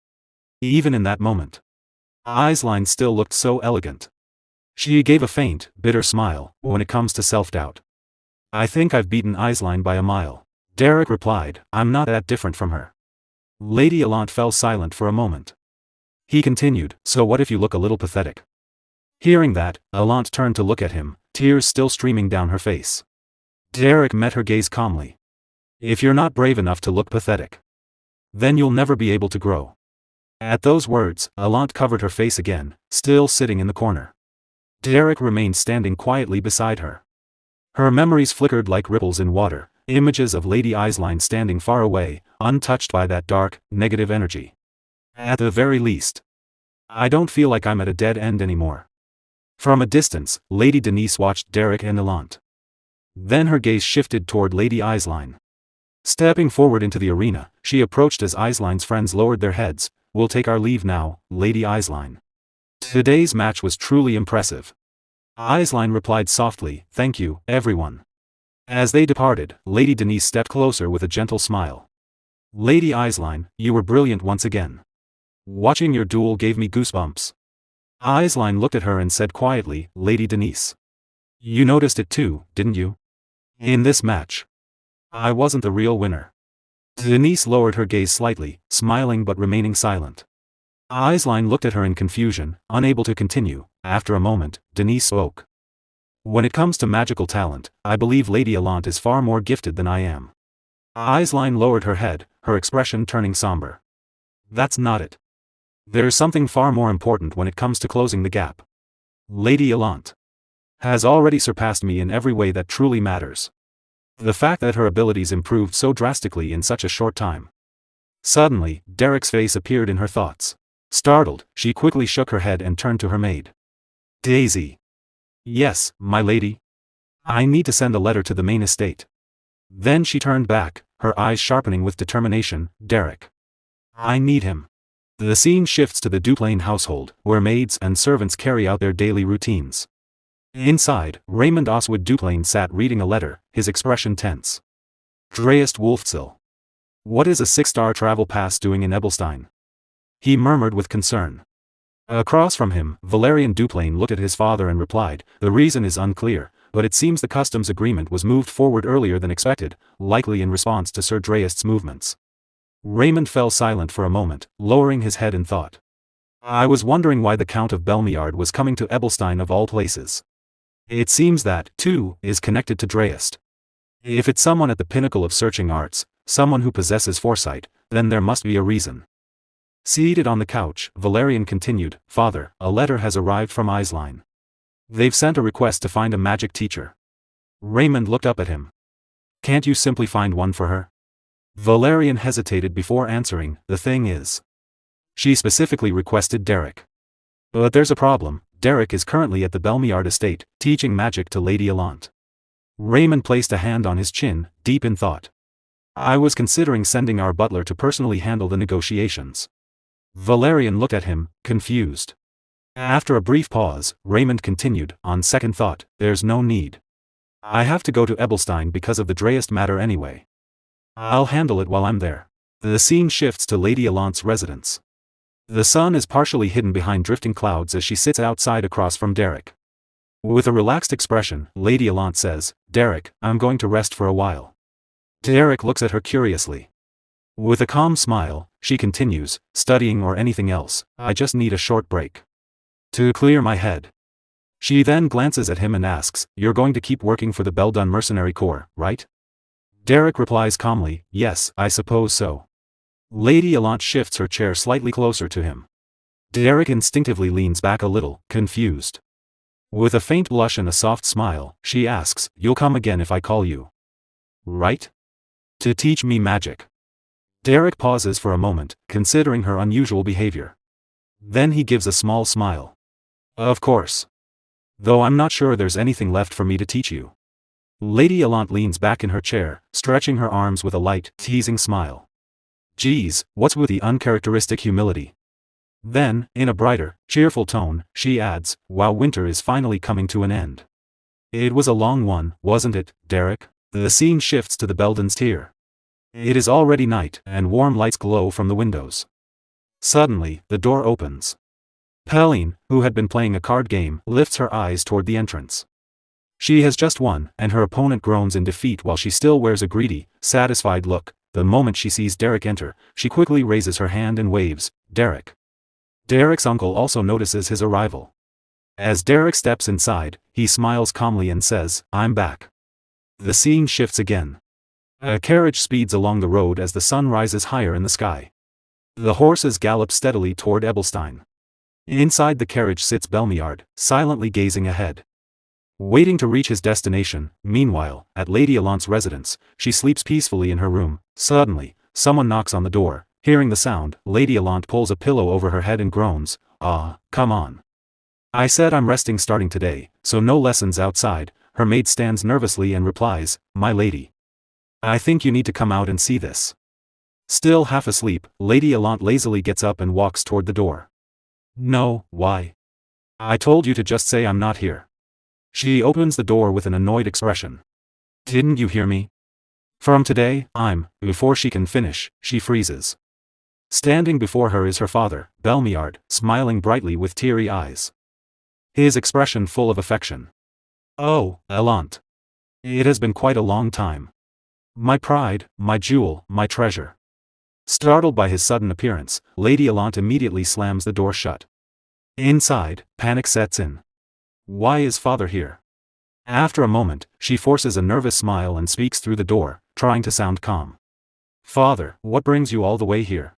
Even in that moment, Eisline still looked so elegant. She gave a faint, bitter smile. When it comes to self-doubt, I think I've beaten Eisline by a mile. Derrick replied, I'm not that different from her. Lady Allant fell silent for a moment. He continued, so what if you look a little pathetic? Hearing that, Allant turned to look at him, tears still streaming down her face. Derrick met her gaze calmly. If you're not brave enough to look pathetic, then you'll never be able to grow. At those words, Allant covered her face again, still sitting in the corner. Derrick remained standing quietly beside her. Her memories flickered like ripples in water, images of Lady Eisline standing far away, untouched by that dark, negative energy. At the very least, I don't feel like I'm at a dead end anymore. From a distance, Lady Denise watched Derrick and Allant. Then her gaze shifted toward Lady Eisline. Stepping forward into the arena, she approached as Eisline's friends lowered their heads. We'll take our leave now, Lady Eisline. Today's match was truly impressive. Eisline replied softly, thank you, everyone. As they departed, Lady Denise stepped closer with a gentle smile. Lady Eisline, you were brilliant once again. Watching your duel gave me goosebumps. Eisline looked at her and said quietly, Lady Denise. You noticed it too, didn't you? In this match, I wasn't the real winner. Denise lowered her gaze slightly, smiling but remaining silent. Eisline looked at her in confusion, unable to continue. After a moment, Denise spoke. When it comes to magical talent, I believe Lady Allant is far more gifted than I am. Eisline lowered her head, her expression turning somber. That's not it. There's something far more important when it comes to closing the gap. Lady Allant has already surpassed me in every way that truly matters. The fact that her abilities improved so drastically in such a short time. Suddenly, Derrick's face appeared in her thoughts. Startled, she quickly shook her head and turned to her maid. Daisy. Yes, my lady. I need to send a letter to the main estate. Then she turned back, her eyes sharpening with determination. Derrick. I need him. The scene shifts to the Duplain household, where maids and servants carry out their daily routines. Inside, Raymond Oswald Duplain sat reading a letter, his expression tense. Dreist Wolfzil. What is a 6-star travel pass doing in Ebelstein? He murmured with concern. Across from him, Valerian Duplain looked at his father and replied, the reason is unclear, but it seems the customs agreement was moved forward earlier than expected, likely in response to Sir Dreist's movements. Raymond fell silent for a moment, lowering his head in thought. I was wondering why the Count of Belmiard was coming to Ebelstein of all places. It seems that, too, is connected to Dreist. If it's someone at the pinnacle of searching arts, someone who possesses foresight, then there must be a reason. Seated on the couch, Valerian continued, Father, a letter has arrived from Isline. They've sent a request to find a magic teacher. Raymond looked up at him. Can't you simply find one for her? Valerian hesitated before answering, the thing is. She specifically requested Derrick. But there's a problem, Derrick is currently at the Belmiard estate, teaching magic to Lady Allant. Raymond placed a hand on his chin, deep in thought. I was considering sending our butler to personally handle the negotiations. Valerian looked at him, confused. After a brief pause, Raymond continued, on second thought, there's no need. I have to go to Ebelstein because of the Dreist matter anyway. I'll handle it while I'm there. The scene shifts to Lady Allant's residence. The sun is partially hidden behind drifting clouds as she sits outside across from Derrick. With a relaxed expression, Lady Allant says, Derrick, I'm going to rest for a while. Derrick looks at her curiously. With a calm smile, she continues, studying or anything else, I just need a short break. To clear my head. She then glances at him and asks, You're going to keep working for the Beldun Mercenary Corps, right? Derrick replies calmly, Yes, I suppose so. Lady Allant shifts her chair slightly closer to him. Derrick instinctively leans back a little, confused. With a faint blush and a soft smile, she asks, You'll come again if I call you. Right? To teach me magic. Derrick pauses for a moment, considering her unusual behavior. Then he gives a small smile. Of course. Though I'm not sure there's anything left for me to teach you. Lady Allant leans back in her chair, stretching her arms with a light, teasing smile. Geez, what's with the uncharacteristic humility? Then, in a brighter, cheerful tone, she adds, While winter is finally coming to an end. It was a long one, wasn't it, Derrick? The scene shifts to the Beldun's tier. It is already night, and warm lights glow from the windows. Suddenly, the door opens. Pauline, who had been playing a card game, lifts her eyes toward the entrance. She has just won, and her opponent groans in defeat while she still wears a greedy, satisfied look. The moment she sees Derrick enter, she quickly raises her hand and waves, Derrick. Derrick's uncle also notices his arrival. As Derrick steps inside, he smiles calmly and says, I'm back. The scene shifts again. A carriage speeds along the road as the sun rises higher in the sky. The horses gallop steadily toward Ebelstein. Inside the carriage sits Belmiard, silently gazing ahead. Waiting to reach his destination, meanwhile, at Lady Allant's residence, she sleeps peacefully in her room. Suddenly, someone knocks on the door. Hearing the sound, Lady Allant pulls a pillow over her head and groans, come on. I said I'm resting starting today, so no lessons outside. Her maid stands nervously and replies, My lady. I think you need to come out and see this. Still half asleep, Lady Allant lazily gets up and walks toward the door. No, why? I told you to just say I'm not here. She opens the door with an annoyed expression. Didn't you hear me? From today, before she can finish, she freezes. Standing before her is her father, Belmiard, smiling brightly with teary eyes. His expression full of affection. Oh, Allant. It has been quite a long time. My pride, my jewel, my treasure. Startled by his sudden appearance, Lady Allant immediately slams the door shut. Inside, panic sets in. Why is father here? After a moment, she forces a nervous smile and speaks through the door, trying to sound calm. Father, what brings you all the way here?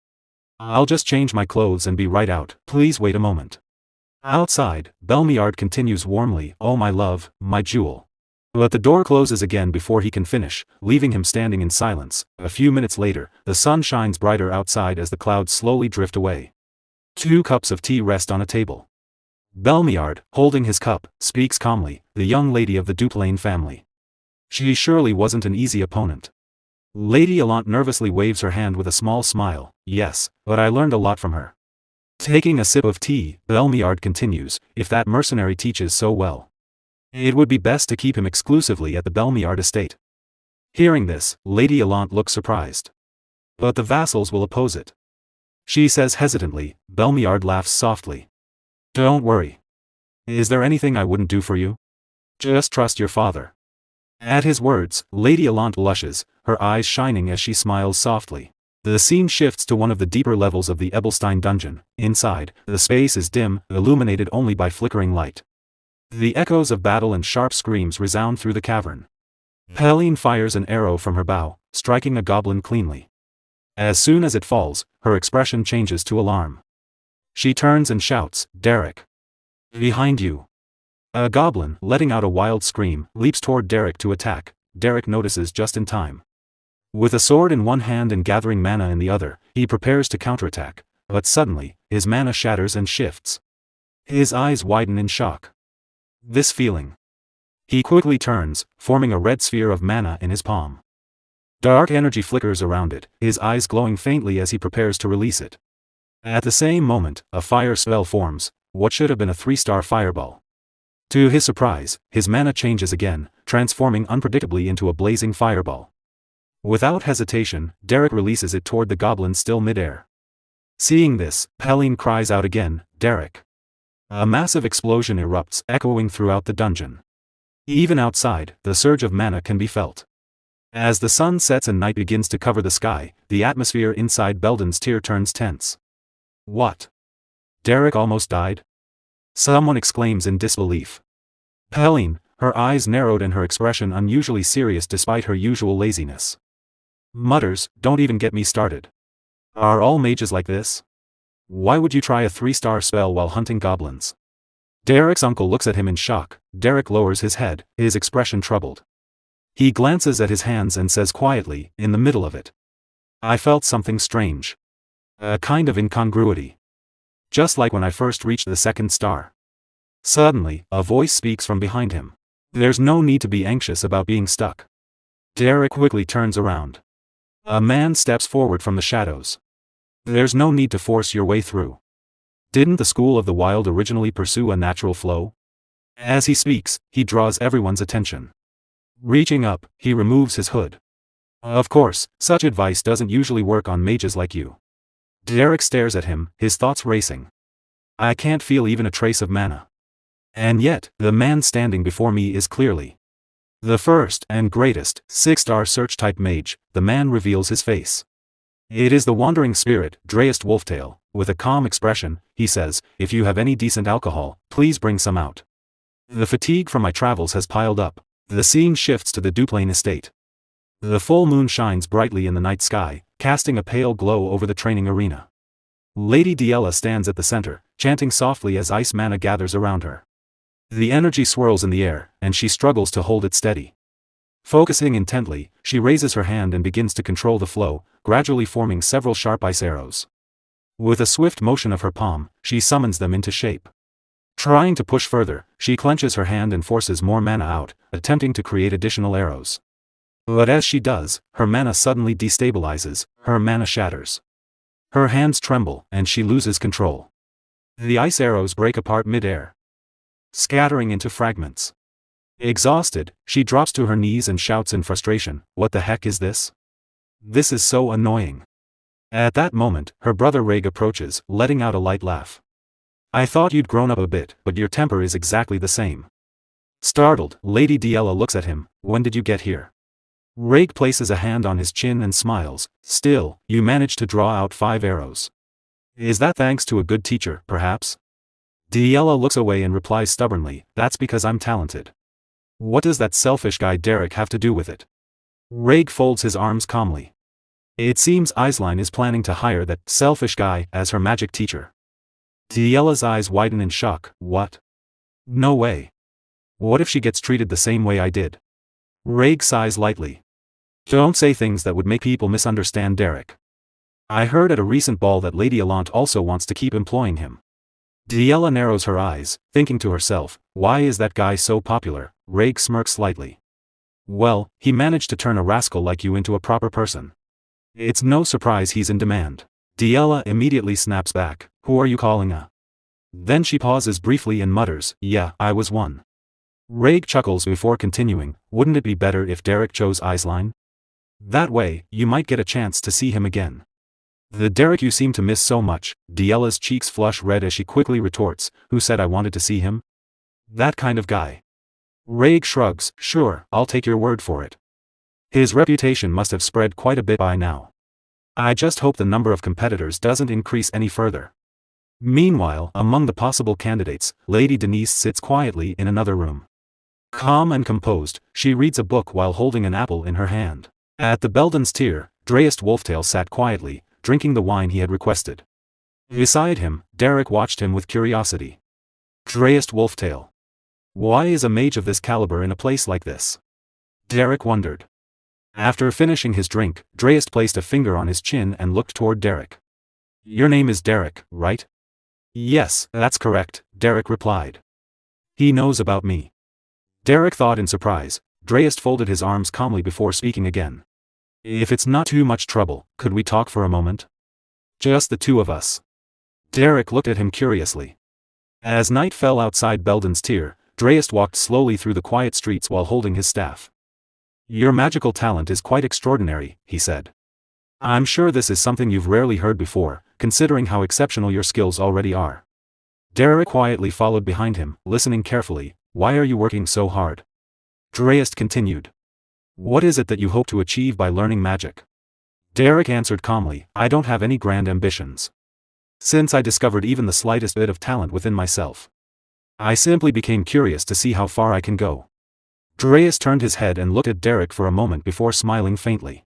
I'll just change my clothes and be right out, please wait a moment. Outside, Belmiard continues warmly, Oh my love, my jewel. But the door closes again before he can finish, leaving him standing in silence. A few minutes later, the sun shines brighter outside as the clouds slowly drift away. 2 cups of tea rest on a table. Belmiard, holding his cup, speaks calmly, the young lady of the Duplain family. She surely wasn't an easy opponent. Lady Allant nervously waves her hand with a small smile, Yes, but I learned a lot from her. Taking a sip of tea, Belmiard continues, If that mercenary teaches so well, it would be best to keep him exclusively at the Belmiard estate. Hearing this, Lady Allant looks surprised. But the vassals will oppose it. She says hesitantly. Belmiard laughs softly. Don't worry. Is there anything I wouldn't do for you? Just trust your father. At his words, Lady Allant blushes, her eyes shining as she smiles softly. The scene shifts to one of the deeper levels of the Ebelstein dungeon. Inside, the space is dim, illuminated only by flickering light. The echoes of battle and sharp screams resound through the cavern. Helene fires an arrow from her bow, striking a goblin cleanly. As soon as it falls, her expression changes to alarm. She turns and shouts, "Derrick! Behind you!" A goblin, letting out a wild scream, leaps toward Derrick to attack. Derrick notices just in time. With a sword in one hand and gathering mana in the other, he prepares to counterattack, but suddenly, his mana shatters and shifts. His eyes widen in shock. This feeling. He quickly turns, forming a red sphere of mana in his palm. Dark energy flickers around it, his eyes glowing faintly as he prepares to release it. At the same moment, a fire spell forms, what should have been a 3-star fireball. To his surprise, his mana changes again, transforming unpredictably into a blazing fireball. Without hesitation, Derrick releases it toward the goblin still mid-air. Seeing this, Helene cries out again, "Derrick!" A massive explosion erupts, echoing throughout the dungeon. Even outside, the surge of mana can be felt. As the sun sets and night begins to cover the sky, the atmosphere inside Belden's tier turns tense. What? Derrick almost died? Someone exclaims in disbelief. Helene, her eyes narrowed and her expression unusually serious despite her usual laziness, mutters, "Don't even get me started. Are all mages like this? Why would you try a 3-star spell while hunting goblins?" Derrick's uncle looks at him in shock. Derrick lowers his head, his expression troubled. He glances at his hands and says quietly, in the middle of it, "I felt something strange. A kind of incongruity. Just like when I first reached the 2nd star." Suddenly, a voice speaks from behind him. "There's no need to be anxious about being stuck." Derrick quickly turns around. A man steps forward from the shadows. "There's no need to force your way through. Didn't the School of the Wild originally pursue a natural flow?" As he speaks, he draws everyone's attention. Reaching up, he removes his hood. "Of course, such advice doesn't usually work on mages like you." Derrick stares at him, his thoughts racing. "I can't feel even a trace of mana. And yet, the man standing before me is clearly the first and greatest 6-star search-type mage." The man reveals his face. It is the wandering spirit, Dreist Wolftail. With a calm expression, he says, "If you have any decent alcohol, please bring some out. The fatigue from my travels has piled up." The scene shifts to the Duplain estate. The full moon shines brightly in the night sky, casting a pale glow over the training arena. Lady Diella stands at the center, chanting softly as ice mana gathers around her. The energy swirls in the air, and she struggles to hold it steady. Focusing intently, she raises her hand and begins to control the flow, gradually forming several sharp ice arrows. With a swift motion of her palm, she summons them into shape. Trying to push further, she clenches her hand and forces more mana out, attempting to create additional arrows. But as she does, her mana suddenly destabilizes, her mana shatters. Her hands tremble, and she loses control. The ice arrows break apart mid-air, scattering into fragments. Exhausted, she drops to her knees and shouts in frustration, "What the heck is this? This is so annoying." At that moment, her brother Raig approaches, letting out a light laugh. "I thought you'd grown up a bit, but your temper is exactly the same." Startled, Lady Diella looks at him. "When did you get here?" Raig places a hand on his chin and smiles. "Still, you managed to draw out 5 arrows. Is that thanks to a good teacher, perhaps?" Diella looks away and replies stubbornly, "That's because I'm talented." "What does that selfish guy Derrick have to do with it?" Raig folds his arms calmly. It seems Aisline is planning to hire that selfish guy as her magic teacher. Diella's eyes widen in shock. "What? No way. What if she gets treated the same way I did?" Raig sighs lightly. "Don't say things that would make people misunderstand Derrick. I heard at a recent ball that Lady Allant also wants to keep employing him." Diella narrows her eyes, thinking to herself, "Why is that guy so popular?" Raig smirks slightly. "Well, he managed to turn a rascal like you into a proper person. It's no surprise he's in demand." Diella immediately snaps back, "Who are you calling a?" Then she pauses briefly and mutters, "Yeah, I was one." Raig chuckles before continuing, "Wouldn't it be better if Derrick chose Aisline? That way, you might get a chance to see him again." "The Derrick you seem to miss so much." Diella's cheeks flush red as she quickly retorts, "Who said I wanted to see him? That kind of guy." Raig shrugs, "Sure, I'll take your word for it. His reputation must have spread quite a bit by now." I just hope the number of competitors doesn't increase any further. Meanwhile, among the possible candidates, Lady Denise sits quietly in another room. Calm and composed, she reads a book while holding an apple in her hand. At the Belden's tier, Dreist Wolftail sat quietly, drinking the wine he had requested. Beside him, Derrick watched him with curiosity. Dreist Wolftail. Why is a mage of this caliber in a place like this? Derrick wondered. After finishing his drink, Dreist placed a finger on his chin and looked toward Derrick. Your name is Derrick, right? Yes, that's correct, Derrick replied. He knows about me. Derrick thought in surprise. Dreist folded his arms calmly before speaking again. If it's not too much trouble, could we talk for a moment? Just the two of us. Derrick looked at him curiously. As night fell outside Belden's tier, Dreist walked slowly through the quiet streets while holding his staff. Your magical talent is quite extraordinary, he said. I'm sure this is something you've rarely heard before, considering how exceptional your skills already are. Derrick quietly followed behind him, listening carefully. Why are you working so hard? Dreist continued. What is it that you hope to achieve by learning magic? Derrick answered calmly, I don't have any grand ambitions. Since I discovered even the slightest bit of talent within myself, I simply became curious to see how far I can go. Dreist turned his head and looked at Derrick for a moment before smiling faintly.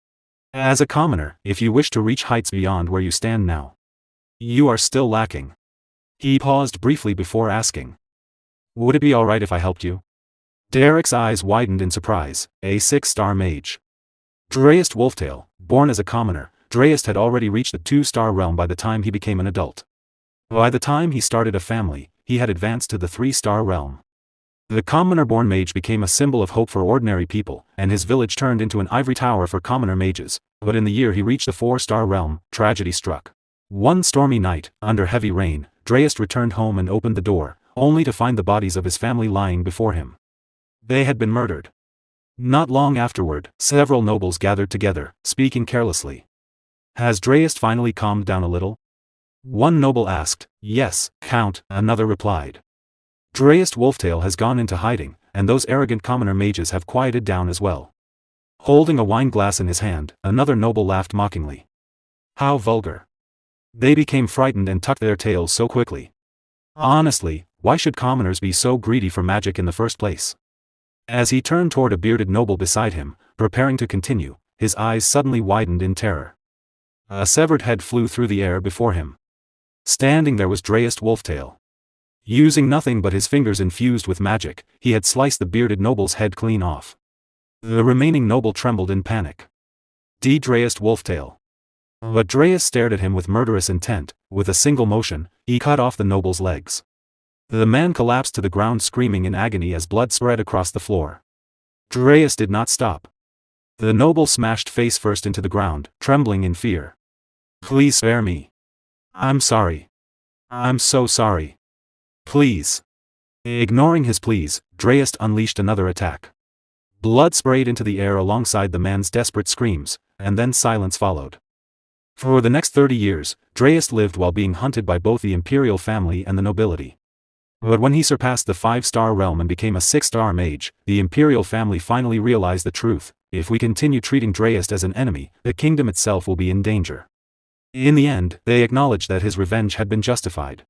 As a commoner, if you wish to reach heights beyond where you stand now, you are still lacking. He paused briefly before asking. Would it be alright if I helped you? Derrick's eyes widened in surprise. A 6-star mage. Dreist Wolftail, born as a commoner, Dreist had already reached the 2-star realm by the time he became an adult. By the time he started a family, he had advanced to the 3-star realm. The commoner-born mage became a symbol of hope for ordinary people, and his village turned into an ivory tower for commoner mages, but in the year he reached the 4-star realm, tragedy struck. One stormy night, under heavy rain, Dreist returned home and opened the door, only to find the bodies of his family lying before him. They had been murdered. Not long afterward, several nobles gathered together, speaking carelessly. Has Dreist finally calmed down a little? One noble asked. Yes, Count, another replied. Dreist Wolftail has gone into hiding, and those arrogant commoner mages have quieted down as well. Holding a wine glass in his hand, another noble laughed mockingly. How vulgar. They became frightened and tucked their tails so quickly. Honestly, why should commoners be so greedy for magic in the first place? As he turned toward a bearded noble beside him, preparing to continue, his eyes suddenly widened in terror. A severed head flew through the air before him. Standing there was Dreist Wolftail. Using nothing but his fingers infused with magic, he had sliced the bearded noble's head clean off. The remaining noble trembled in panic. Dreist Wolftail. But Dreist stared at him with murderous intent. With a single motion, he cut off the noble's legs. The man collapsed to the ground screaming in agony as blood spread across the floor. Dreist did not stop. The noble smashed face first into the ground, trembling in fear. Please spare me. I'm sorry. I'm so sorry. Please. Ignoring his pleas, Dreist unleashed another attack. Blood sprayed into the air alongside the man's desperate screams, and then silence followed. For the next 30 years, Dreist lived while being hunted by both the imperial family and the nobility. But when he surpassed the 5-star realm and became a 6-star mage, the imperial family finally realized the truth. If we continue treating Dreist as an enemy, the kingdom itself will be in danger. In the end, they acknowledged that his revenge had been justified.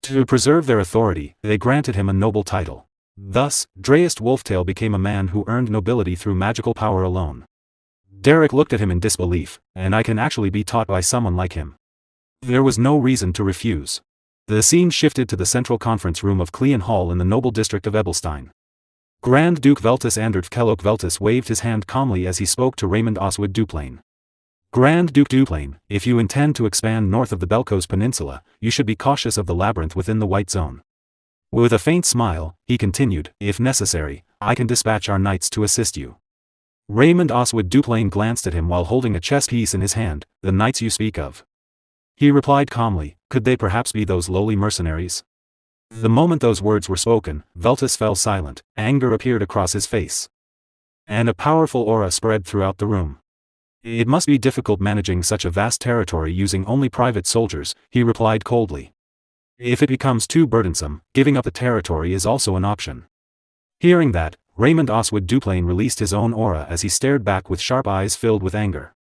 To preserve their authority, they granted him a noble title. Thus, Dreist Wolftail became a man who earned nobility through magical power alone. Derrick looked at him in disbelief, and I can actually be taught by someone like him. There was no reason to refuse. The scene shifted to the central conference room of Cleon Hall in the noble district of Ebelstein. Grand Duke Veltus Andert Kellogg Veltus waved his hand calmly as he spoke to Raymond Oswald Duplain. Grand Duke Duplain, if you intend to expand north of the Belcos Peninsula, you should be cautious of the labyrinth within the White Zone. With a faint smile, he continued, if necessary, I can dispatch our knights to assist you. Raymond Oswald Duplain glanced at him while holding a chess piece in his hand. The knights you speak of? He replied calmly, could they perhaps be those lowly mercenaries? The moment those words were spoken, Veltus fell silent. Anger appeared across his face. And a powerful aura spread throughout the room. It must be difficult managing such a vast territory using only private soldiers, he replied coldly. If it becomes too burdensome, giving up the territory is also an option. Hearing that, Raymond Oswald Duplain released his own aura as he stared back with sharp eyes filled with anger.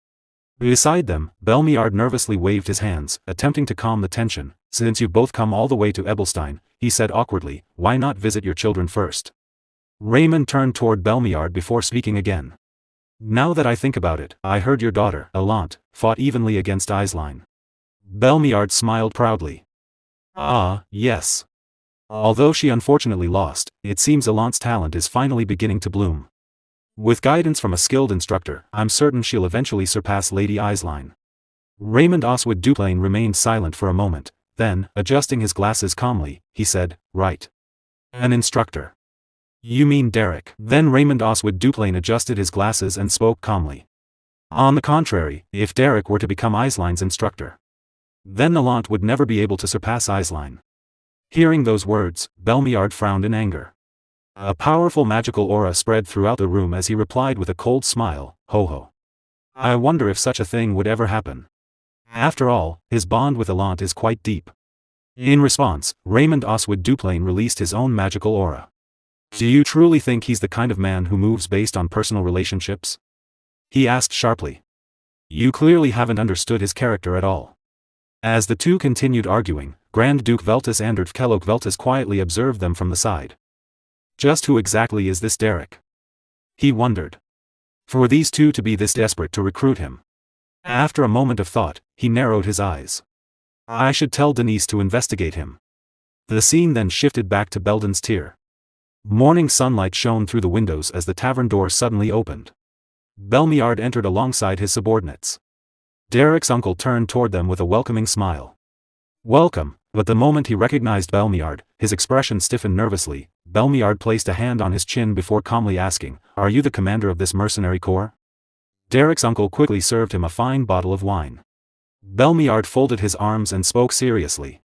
Beside them, Belmiard nervously waved his hands, attempting to calm the tension. Since you've both come all the way to Ebelstein, he said awkwardly, why not visit your children first? Raymond turned toward Belmiard before speaking again. Now that I think about it, I heard your daughter, Elant, fought evenly against Aisline. Belmiard smiled proudly. Ah, yes. Although she unfortunately lost, it seems Elant's talent is finally beginning to bloom. With guidance from a skilled instructor, I'm certain she'll eventually surpass Lady Aisline. Raymond Oswald Duplain remained silent for a moment, then, adjusting his glasses calmly, he said, right. An instructor. You mean Derrick? Then Raymond Oswald Duplain adjusted his glasses and spoke calmly. On the contrary, if Derrick were to become Aisline's instructor, then Elant would never be able to surpass Aisline. Hearing those words, Belmiard frowned in anger. A powerful magical aura spread throughout the room as he replied with a cold smile, ho ho. I wonder if such a thing would ever happen. After all, his bond with Elant is quite deep. In response, Raymond Oswald Duplain released his own magical aura. Do you truly think he's the kind of man who moves based on personal relationships? He asked sharply. You clearly haven't understood his character at all. As the two continued arguing, Grand Duke Veltus Andert Kellogg Veltus quietly observed them from the side. Just who exactly is this Derrick? He wondered. For these two to be this desperate to recruit him. After a moment of thought, he narrowed his eyes. I should tell Denise to investigate him. The scene then shifted back to Belden's tier. Morning sunlight shone through the windows as the tavern door suddenly opened. Belmiard entered alongside his subordinates. Derrick's uncle turned toward them with a welcoming smile. Welcome, but the moment he recognized Belmiard, his expression stiffened nervously. Belmiard placed a hand on his chin before calmly asking, are you the commander of this mercenary corps? Derrick's uncle quickly served him a fine bottle of wine. Belmiard folded his arms and spoke seriously.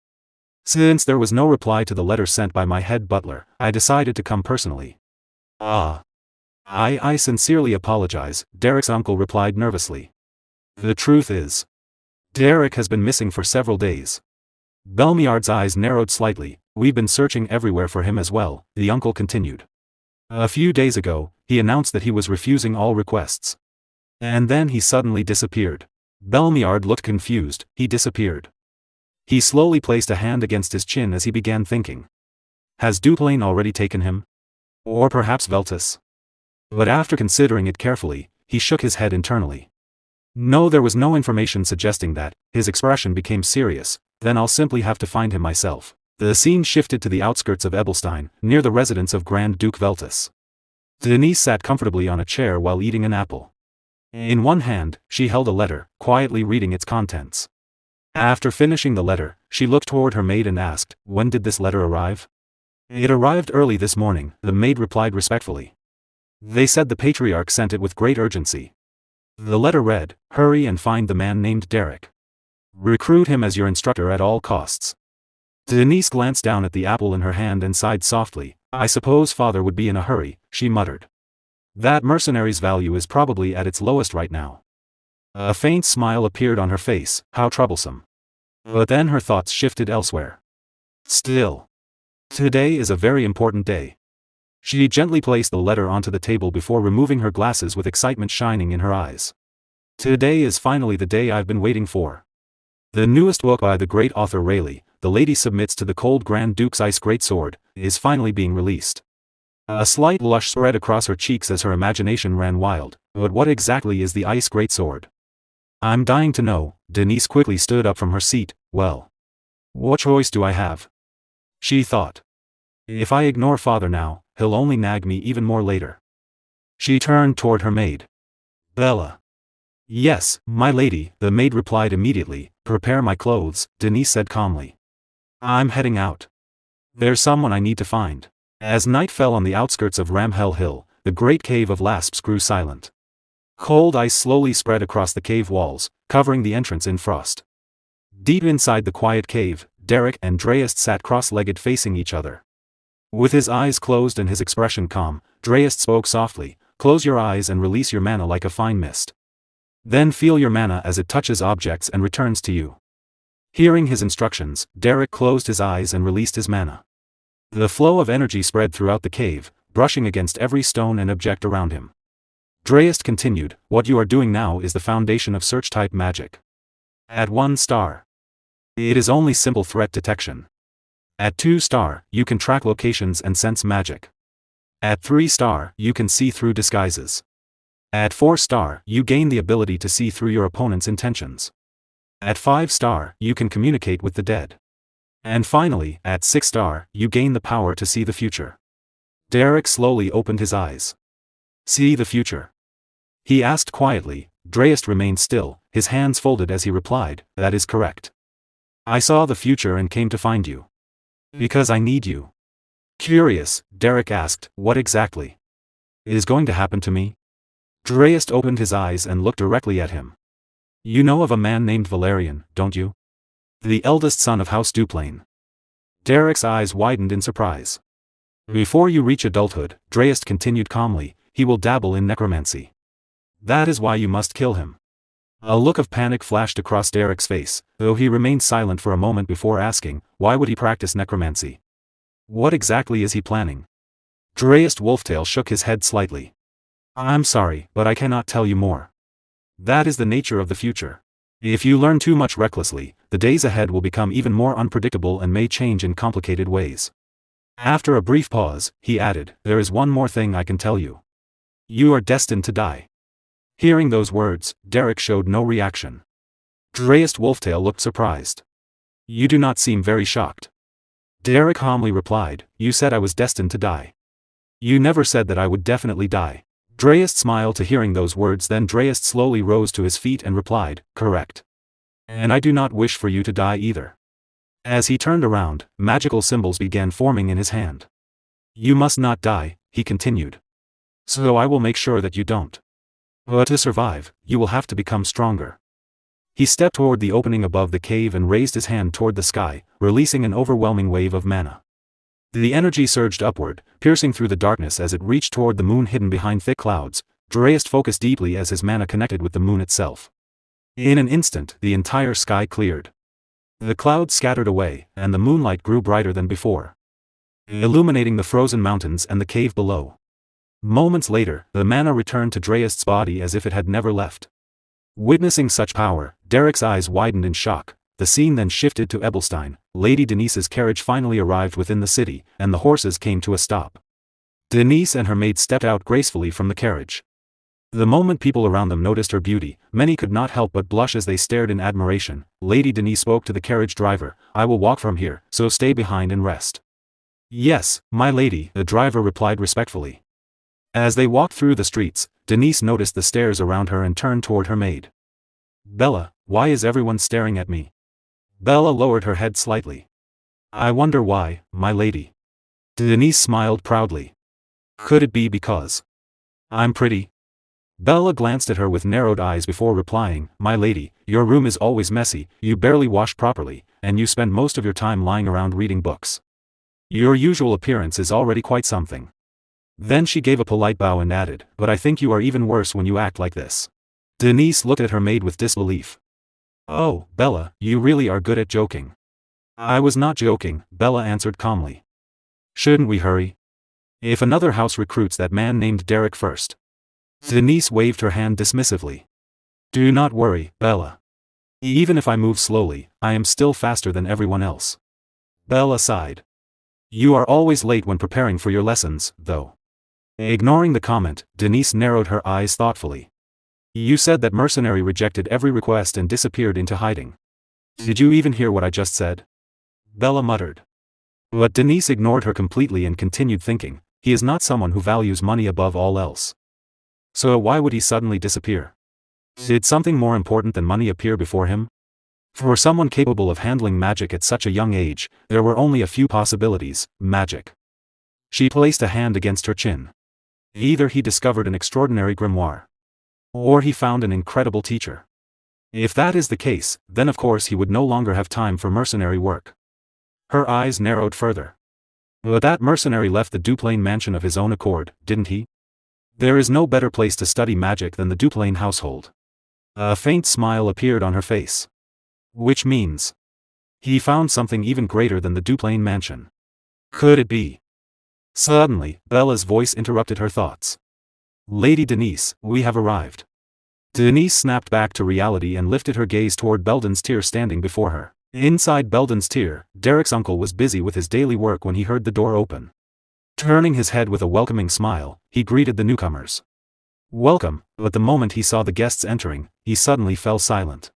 Since there was no reply to the letter sent by my head butler, I decided to come personally. Ah. I sincerely apologize, Derrick's uncle replied nervously. The truth is, Derrick has been missing for several days. Belmiard's eyes narrowed slightly. We've been searching everywhere for him as well, the uncle continued. A few days ago, he announced that he was refusing all requests. And then he suddenly disappeared. Belmiard looked confused. He disappeared. He slowly placed a hand against his chin as he began thinking. Has Duplain already taken him? Or perhaps Veltus? But after considering it carefully, he shook his head internally. No, there was no information suggesting that. His expression became serious. Then I'll simply have to find him myself. The scene shifted to the outskirts of Ebelstein, near the residence of Grand Duke Veltus. Denise sat comfortably on a chair while eating an apple. In one hand, she held a letter, quietly reading its contents. After finishing the letter, she looked toward her maid and asked, when did this letter arrive? It arrived early this morning, the maid replied respectfully. They said the patriarch sent it with great urgency. The letter read, hurry and find the man named Derrick. Recruit him as your instructor at all costs. Denise glanced down at the apple in her hand and sighed softly. I suppose father would be in a hurry, she muttered. That mercenary's value is probably at its lowest right now. A faint smile appeared on her face. How troublesome. But then her thoughts shifted elsewhere. Still. Today is a very important day. She gently placed the letter onto the table before removing her glasses with excitement shining in her eyes. Today is finally the day I've been waiting for. The newest book by the great author Rayleigh, The Lady Submits to the Cold Grand Duke's Ice Greatsword, is finally being released. A slight blush spread across her cheeks as her imagination ran wild. But what exactly is the Ice Greatsword? I'm dying to know. Denise quickly stood up from her seat. Well, what choice do I have? She thought. If I ignore father now, he'll only nag me even more later. She turned toward her maid. Bella. Yes, my lady, the maid replied immediately. Prepare my clothes, Denise said calmly. I'm heading out. There's someone I need to find. As night fell on the outskirts of Ramhell Hill, the great cave of Lasps grew silent. Cold ice slowly spread across the cave walls, covering the entrance in frost. Deep inside the quiet cave, Derrick and Dreist sat cross-legged facing each other. With his eyes closed and his expression calm, Dreist spoke softly, close your eyes and release your mana like a fine mist. Then feel your mana as it touches objects and returns to you. Hearing his instructions, Derrick closed his eyes and released his mana. The flow of energy spread throughout the cave, brushing against every stone and object around him. Dreyest continued, what you are doing now is the foundation of search-type magic. At 1 star, it is only simple threat detection. At 2 star, you can track locations and sense magic. At 3 star, you can see through disguises. At 4 star, you gain the ability to see through your opponent's intentions. At 5 star, you can communicate with the dead. And finally, at 6 star, you gain the power to see the future. Derrick slowly opened his eyes. See the future? He asked quietly. Dreyest remained still, his hands folded as he replied, that is correct. I saw the future and came to find you. Because I need you. Curious, Derrick asked, what exactly is going to happen to me? Dreyest opened his eyes and looked directly at him. You know of a man named Valerian, don't you? The eldest son of House Duplain. Derrick's eyes widened in surprise. Before you reach adulthood, Dreyest continued calmly, he will dabble in necromancy. That is why you must kill him. A look of panic flashed across Derrick's face, though he remained silent for a moment before asking, why would he practice necromancy? What exactly is he planning? Dreyest Wolftail shook his head slightly. I'm sorry, but I cannot tell you more. That is the nature of the future. If you learn too much recklessly, the days ahead will become even more unpredictable and may change in complicated ways. After a brief pause, he added, there is one more thing I can tell you. You are destined to die. Hearing those words, Derrick showed no reaction. Dreyest Wolftail looked surprised. You do not seem very shocked. Derrick calmly replied, you said I was destined to die. You never said that I would definitely die. Dreyest smiled to hearing those words, then Dreyest slowly rose to his feet and replied, correct. And I do not wish for you to die either. As he turned around, magical symbols began forming in his hand. You must not die, he continued. So I will make sure that you don't. But to survive, you will have to become stronger. He stepped toward the opening above the cave and raised his hand toward the sky, releasing an overwhelming wave of mana. The energy surged upward, piercing through the darkness as it reached toward the moon hidden behind thick clouds. Dreyest focused deeply as his mana connected with the moon itself. In an instant, the entire sky cleared. The clouds scattered away, and the moonlight grew brighter than before, illuminating the frozen mountains and the cave below. Moments later, the mana returned to Dreyest's body as if it had never left. Witnessing such power, Derrick's eyes widened in shock. The scene then shifted to Ebelstein. Lady Denise's carriage finally arrived within the city, and the horses came to a stop. Denise and her maid stepped out gracefully from the carriage. The moment people around them noticed her beauty, many could not help but blush as they stared in admiration. Lady Denise spoke to the carriage driver, I will walk from here, so stay behind and rest. Yes, my lady, the driver replied respectfully. As they walked through the streets, Denise noticed the stares around her and turned toward her maid. Bella, why is everyone staring at me? Bella lowered her head slightly. I wonder why, my lady. Denise smiled proudly. Could it be because I'm pretty? Bella glanced at her with narrowed eyes before replying, my lady, your room is always messy, you barely wash properly, and you spend most of your time lying around reading books. Your usual appearance is already quite something. Then she gave a polite bow and added, but I think you are even worse when you act like this. Denise looked at her maid with disbelief. Oh, Bella, you really are good at joking. I was not joking, Bella answered calmly. Shouldn't we hurry? If another house recruits that man named Derrick first. Denise waved her hand dismissively. Do not worry, Bella. Even if I move slowly, I am still faster than everyone else. Bella sighed. You are always late when preparing for your lessons, though. Ignoring the comment, Denise narrowed her eyes thoughtfully. You said that mercenary rejected every request and disappeared into hiding. Did you even hear what I just said? Bella muttered. But Denise ignored her completely and continued thinking, he is not someone who values money above all else. So why would he suddenly disappear? Did something more important than money appear before him? For someone capable of handling magic at such a young age, there were only a few possibilities, magic. She placed a hand against her chin. Either he discovered an extraordinary grimoire, or he found an incredible teacher. If that is the case, then of course he would no longer have time for mercenary work. Her eyes narrowed further. But that mercenary left the Duplain mansion of his own accord, didn't he? There is no better place to study magic than the Duplain household. A faint smile appeared on her face. Which means he found something even greater than the Duplain mansion. Could it be? Suddenly, Bella's voice interrupted her thoughts. Lady Denise, we have arrived. Denise snapped back to reality and lifted her gaze toward Belden's tier standing before her. Inside Belden's tier, Derrick's uncle was busy with his daily work when he heard the door open. Turning his head with a welcoming smile, he greeted the newcomers. Welcome, but the moment he saw the guests entering, he suddenly fell silent.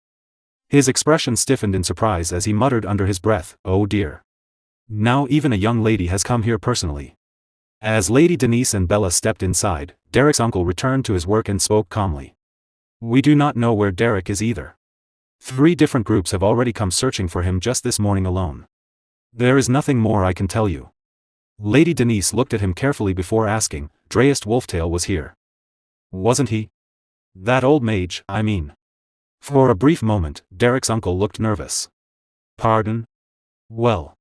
His expression stiffened in surprise as he muttered under his breath, "Oh dear. Now even a young lady has come here personally." As Lady Denise and Bella stepped inside, Derrick's uncle returned to his work and spoke calmly. "We do not know where Derrick is either. 3 different groups have already come searching for him just this morning alone. There is nothing more I can tell you." Lady Denise looked at him carefully before asking, "Dreist Wolftail was here, wasn't he? That old mage, I mean." For a brief moment, Derrick's uncle looked nervous. "Pardon? Well."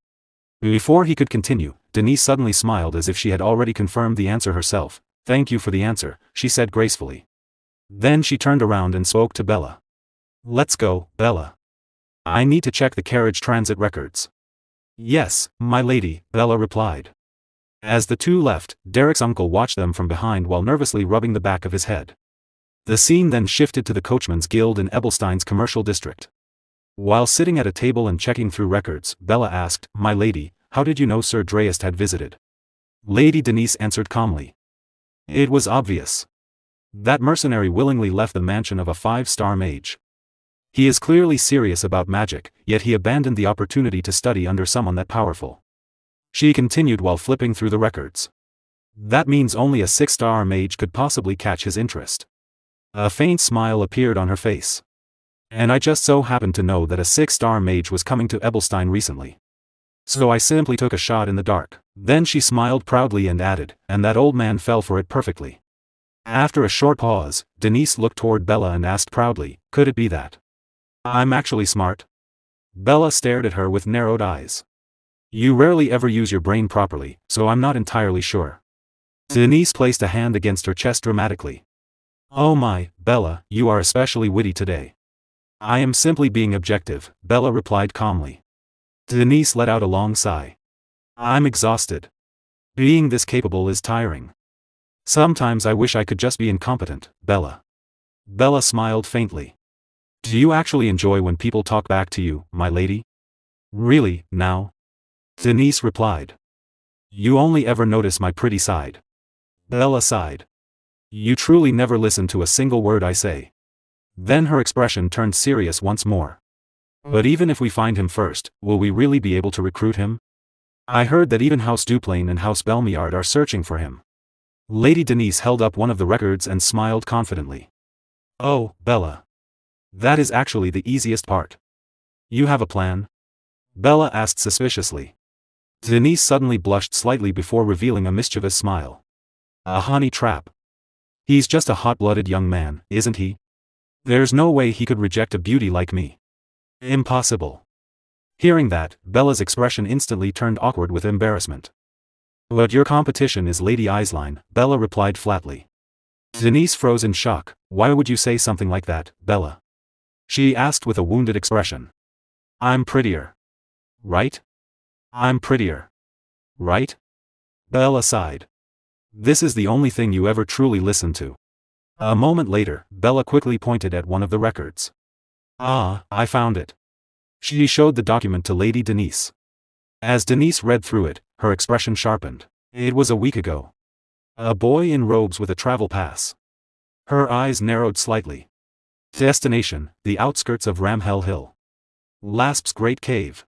Before he could continue, Denise suddenly smiled as if she had already confirmed the answer herself. "Thank you for the answer," she said gracefully. Then she turned around and spoke to Bella. "Let's go, Bella. I need to check the carriage transit records." "Yes, my lady," Bella replied. As the two left, Derrick's uncle watched them from behind while nervously rubbing the back of his head. The scene then shifted to the Coachman's Guild in Ebelstein's commercial district. While sitting at a table and checking through records, Bella asked, "My lady, how did you know Sir Dreist had visited?" Lady Denise answered calmly. "It was obvious. That mercenary willingly left the mansion of a 5-star mage. He is clearly serious about magic, yet he abandoned the opportunity to study under someone that powerful." She continued while flipping through the records. "That means only a 6-star mage could possibly catch his interest." A faint smile appeared on her face. "And I just so happened to know that a 6-star mage was coming to Ebelstein recently. So I simply took a shot in the dark." Then she smiled proudly and added, "And that old man fell for it perfectly." After a short pause, Denise looked toward Bella and asked proudly, "Could it be that I'm actually smart?" Bella stared at her with narrowed eyes. "You rarely ever use your brain properly, so I'm not entirely sure." Denise placed a hand against her chest dramatically. "Oh my, Bella, you are especially witty today." "I am simply being objective," Bella replied calmly. Denise let out a long sigh. "I'm exhausted. Being this capable is tiring. Sometimes I wish I could just be incompetent, Bella." Bella smiled faintly. "Do you actually enjoy when people talk back to you, my lady?" "Really, now?" Denise replied. "You only ever notice my pretty side." Bella sighed. "You truly never listen to a single word I say." Then her expression turned serious once more. "But even if we find him first, will we really be able to recruit him? I heard that even House Duplain and House Belmiard are searching for him." Lady Denise held up one of the records and smiled confidently. "Oh, Bella. That is actually the easiest part." "You have a plan?" Bella asked suspiciously. Denise suddenly blushed slightly before revealing a mischievous smile. "A honey trap. He's just a hot-blooded young man, isn't he? There's no way he could reject a beauty like me. Impossible." Hearing that, Bella's expression instantly turned awkward with embarrassment. "But your competition is Lady Eislein," Bella replied flatly. Denise froze in shock. "Why would you say something like that, Bella?" she asked with a wounded expression. "I'm prettier. Right? I'm prettier. Right?" Bella sighed. "This is the only thing you ever truly listen to." A moment later, Bella quickly pointed at one of the records. "Ah, I found it." She showed the document to Lady Denise. As Denise read through it, her expression sharpened. It was a week ago. A boy in robes with a travel pass. Her eyes narrowed slightly. Destination, the outskirts of Ramhell Hill. Lasp's Great Cave.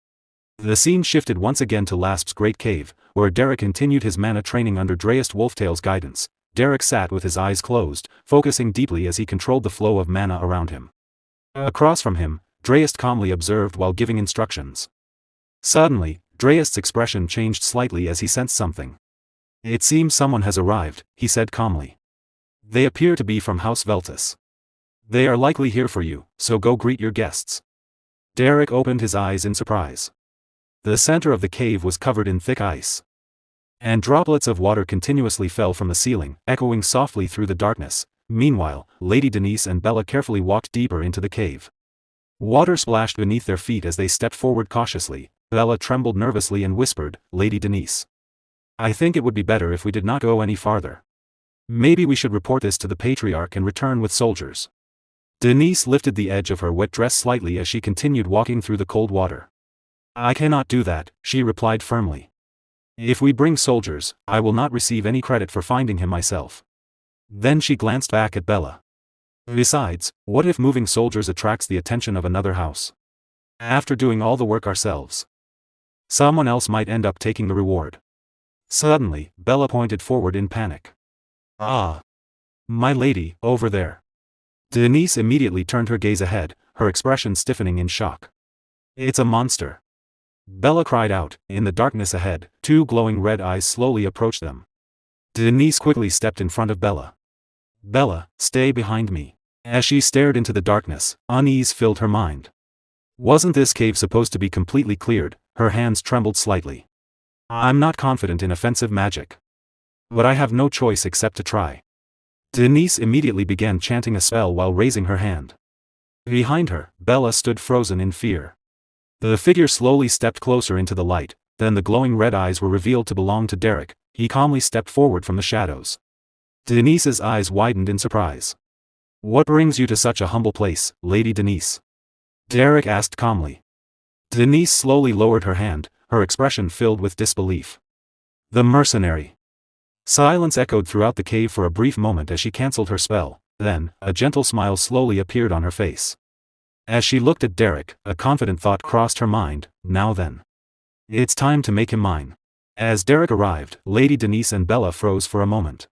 The scene shifted once again to Lasp's Great Cave, where Derrick continued his mana training under Dreist Wolftail's guidance. Derrick sat with his eyes closed, focusing deeply as he controlled the flow of mana around him. Across from him, Dreist calmly observed while giving instructions. Suddenly, Dreist's expression changed slightly as he sensed something. "It seems someone has arrived," he said calmly. "They appear to be from House Veltus. They are likely here for you, so go greet your guests." Derrick opened his eyes in surprise. The center of the cave was covered in thick ice. And droplets of water continuously fell from the ceiling, echoing softly through the darkness. Meanwhile, Lady Denise and Bella carefully walked deeper into the cave. Water splashed beneath their feet as they stepped forward cautiously. Bella trembled nervously and whispered, "Lady Denise. I think it would be better if we did not go any farther." Maybe we should report this to the patriarch and return with soldiers. Denise lifted the edge of her wet dress slightly as she continued walking through the cold water. I cannot do that, she replied firmly. If we bring soldiers, I will not receive any credit for finding him myself. Then she glanced back at Bella. Besides, what if moving soldiers attracts the attention of another house? After doing all the work ourselves, someone else might end up taking the reward. Suddenly, Bella pointed forward in panic. Ah! My lady, over there. Denise immediately turned her gaze ahead, her expression stiffening in shock. It's a monster. Bella cried out. In the darkness ahead, two glowing red eyes slowly approached them. Denise quickly stepped in front of Bella. Bella, stay behind me. As she stared into the darkness, unease filled her mind. Wasn't this cave supposed to be completely cleared? Her hands trembled slightly. I'm not confident in offensive magic. But I have no choice except to try. Denise immediately began chanting a spell while raising her hand. Behind her, Bella stood frozen in fear. The figure slowly stepped closer into the light, then the glowing red eyes were revealed to belong to Derrick. He calmly stepped forward from the shadows. Denise's eyes widened in surprise. What brings you to such a humble place, Lady Denise? Derrick asked calmly. Denise slowly lowered her hand, her expression filled with disbelief. The mercenary. Silence echoed throughout the cave for a brief moment as she cancelled her spell, then, a gentle smile slowly appeared on her face. As she looked at Derrick, a confident thought crossed her mind. Now then. It's time to make him mine. As Derrick arrived, Lady Denise and Bella froze for a moment.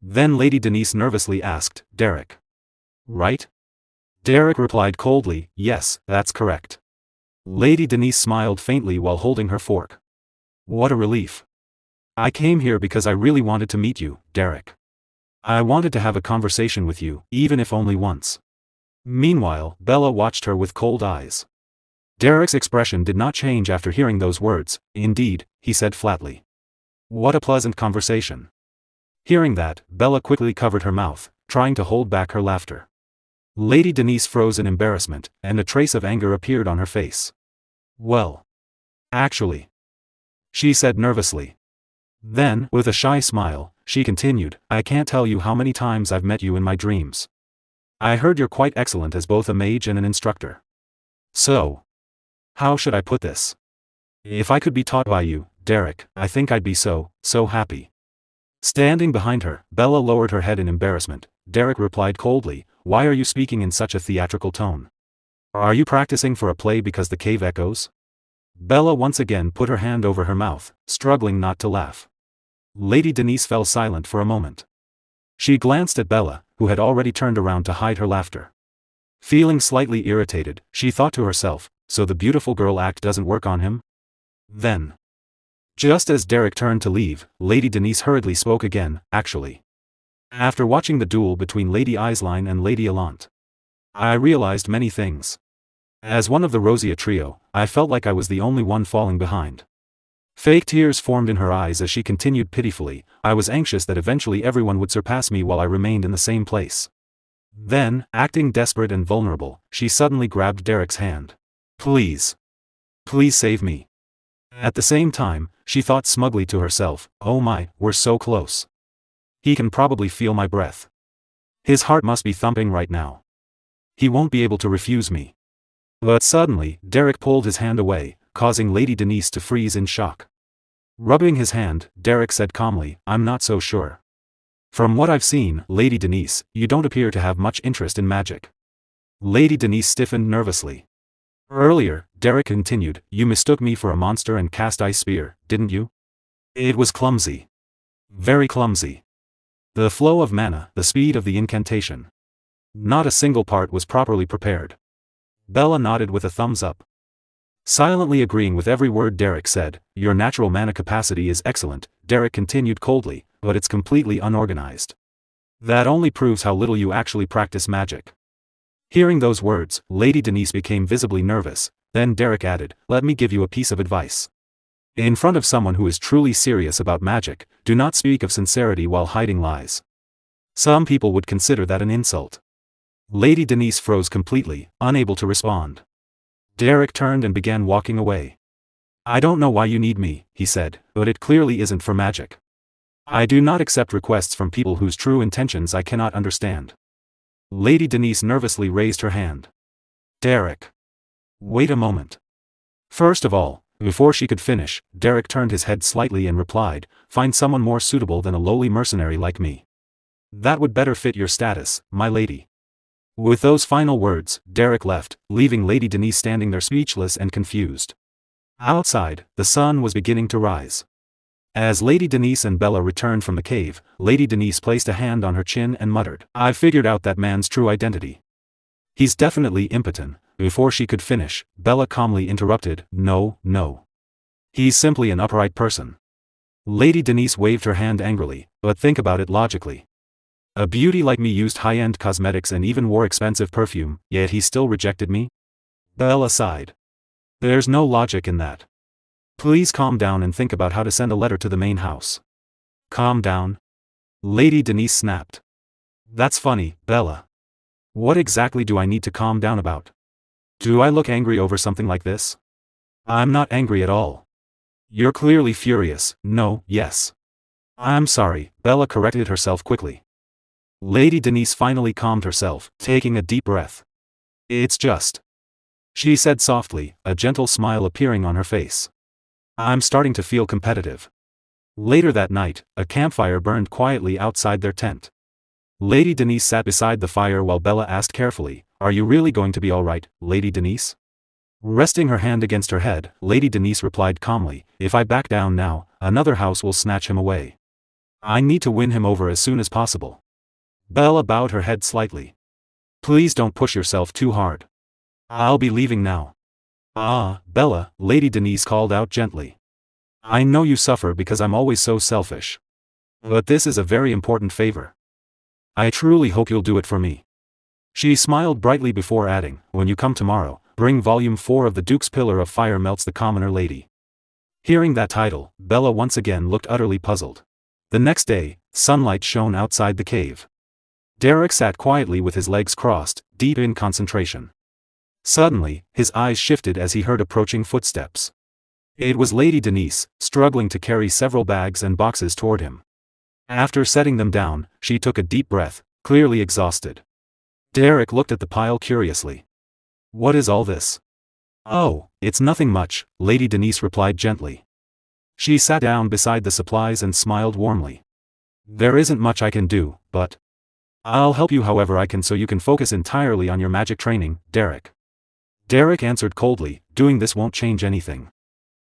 Then Lady Denise nervously asked, Derrick. Right? Derrick replied coldly, yes, that's correct. Lady Denise smiled faintly while holding her fork. What a relief. I came here because I really wanted to meet you, Derrick. I wanted to have a conversation with you, even if only once. Meanwhile, Bella watched her with cold eyes. Derrick's expression did not change after hearing those words. Indeed, he said flatly. What a pleasant conversation. Hearing that, Bella quickly covered her mouth, trying to hold back her laughter. Lady Denise froze in embarrassment, and a trace of anger appeared on her face. Well. Actually. She said nervously. Then, with a shy smile, she continued, I can't tell you how many times I've met you in my dreams. I heard you're quite excellent as both a mage and an instructor. So. How should I put this? If I could be taught by you, Derrick, I think I'd be so happy. Standing behind her, Bella lowered her head in embarrassment. Derrick replied coldly, why are you speaking in such a theatrical tone? Are you practicing for a play because the cave echoes? Bella once again put her hand over her mouth, struggling not to laugh. Lady Denise fell silent for a moment. She glanced at Bella, who had already turned around to hide her laughter. Feeling slightly irritated, she thought to herself, so the beautiful girl act doesn't work on him? Then. Just as Derrick turned to leave, Lady Denise hurriedly spoke again, actually. After watching the duel between Lady Eislein and Lady Allant, I realized many things. As one of the Rosia trio, I felt like I was the only one falling behind. Fake tears formed in her eyes as she continued pitifully, I was anxious that eventually everyone would surpass me while I remained in the same place. Then, acting desperate and vulnerable, she suddenly grabbed Derrick's hand. Please. Please save me. At the same time, she thought smugly to herself, oh my, we're so close. He can probably feel my breath. His heart must be thumping right now. He won't be able to refuse me. But suddenly, Derrick pulled his hand away, causing Lady Denise to freeze in shock. Rubbing his hand, Derrick said calmly, I'm not so sure. From what I've seen, Lady Denise, you don't appear to have much interest in magic. Lady Denise stiffened nervously. Earlier, Derrick continued, you mistook me for a monster and cast ice spear, didn't you? It was clumsy. Very clumsy. The flow of mana, the speed of the incantation. Not a single part was properly prepared. Bella nodded with a thumbs up. Silently agreeing with every word Derrick said, your natural mana capacity is excellent, Derrick continued coldly, but it's completely unorganized. That only proves how little you actually practice magic. Hearing those words, Lady Denise became visibly nervous, then Derrick added, let me give you a piece of advice. In front of someone who is truly serious about magic, do not speak of sincerity while hiding lies. Some people would consider that an insult. Lady Denise froze completely, unable to respond. Derrick turned and began walking away. I don't know why you need me, he said, but it clearly isn't for magic. I do not accept requests from people whose true intentions I cannot understand. Lady Denise nervously raised her hand. Derrick. Wait a moment. First of all, before she could finish, Derrick turned his head slightly and replied, find someone more suitable than a lowly mercenary like me. That would better fit your status, my lady. With those final words, Derrick left, leaving Lady Denise standing there speechless and confused. Outside, the sun was beginning to rise. As Lady Denise and Bella returned from the cave, Lady Denise placed a hand on her chin and muttered, I've figured out that man's true identity. He's definitely impotent. Before she could finish, Bella calmly interrupted, no. He's simply an upright person. Lady Denise waved her hand angrily, but think about it logically. A beauty like me used high-end cosmetics and even wore expensive perfume, yet he still rejected me? Bella sighed. There's no logic in that. Please calm down and think about how to send a letter to the main house. Calm down? Lady Denise snapped. That's funny, Bella. What exactly do I need to calm down about? Do I look angry over something like this? I'm not angry at all. You're clearly furious, yes. I'm sorry, Bella corrected herself quickly. Lady Denise finally calmed herself, taking a deep breath. It's just. She said softly, a gentle smile appearing on her face. I'm starting to feel competitive. Later that night, a campfire burned quietly outside their tent. Lady Denise sat beside the fire while Bella asked carefully, Are you really going to be all right, Lady Denise? Resting her hand against her head, Lady Denise replied calmly, If I back down now, another house will snatch him away. I need to win him over as soon as possible. Bella bowed her head slightly. Please don't push yourself too hard. I'll be leaving now. Bella, Lady Denise called out gently. I know you suffer because I'm always so selfish. But this is a very important favor. I truly hope you'll do it for me. She smiled brightly before adding, When you come tomorrow, bring volume 4 of the Duke's Pillar of Fire Melts the Commoner Lady. Hearing that title, Bella once again looked utterly puzzled. The next day, sunlight shone outside the cave. Derrick sat quietly with his legs crossed, deep in concentration. Suddenly, his eyes shifted as he heard approaching footsteps. It was Lady Denise, struggling to carry several bags and boxes toward him. After setting them down, she took a deep breath, clearly exhausted. Derrick looked at the pile curiously. What is all this? Oh, it's nothing much, Lady Denise replied gently. She sat down beside the supplies and smiled warmly. There isn't much I can do, but I'll help you however I can so you can focus entirely on your magic training, Derrick. Derrick answered coldly, doing this won't change anything.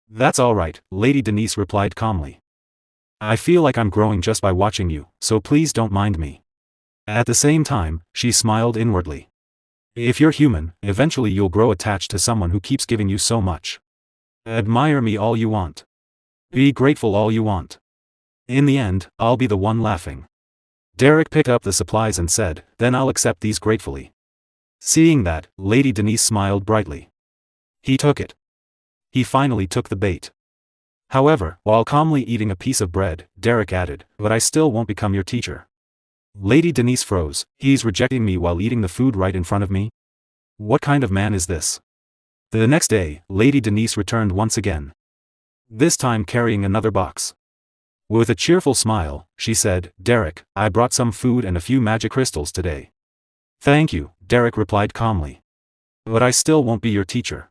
That's all right, Lady Denise replied calmly. I feel like I'm growing just by watching you, so please don't mind me. At the same time, she smiled inwardly. If you're human, eventually you'll grow attached to someone who keeps giving you so much. Admire me all you want. Be grateful all you want. In the end, I'll be the one laughing. Derrick picked up the supplies and said, Then I'll accept these gratefully. Seeing that, Lady Denise smiled brightly. He took it. He finally took the bait. However, while calmly eating a piece of bread, Derrick added, But I still won't become your teacher. Lady Denise froze. He's rejecting me while eating the food right in front of me? What kind of man is this? The next day, Lady Denise returned once again. This time carrying another box. With a cheerful smile, she said, Derrick, I brought some food and a few magic crystals today. Thank you, Derrick replied calmly. But I still won't be your teacher.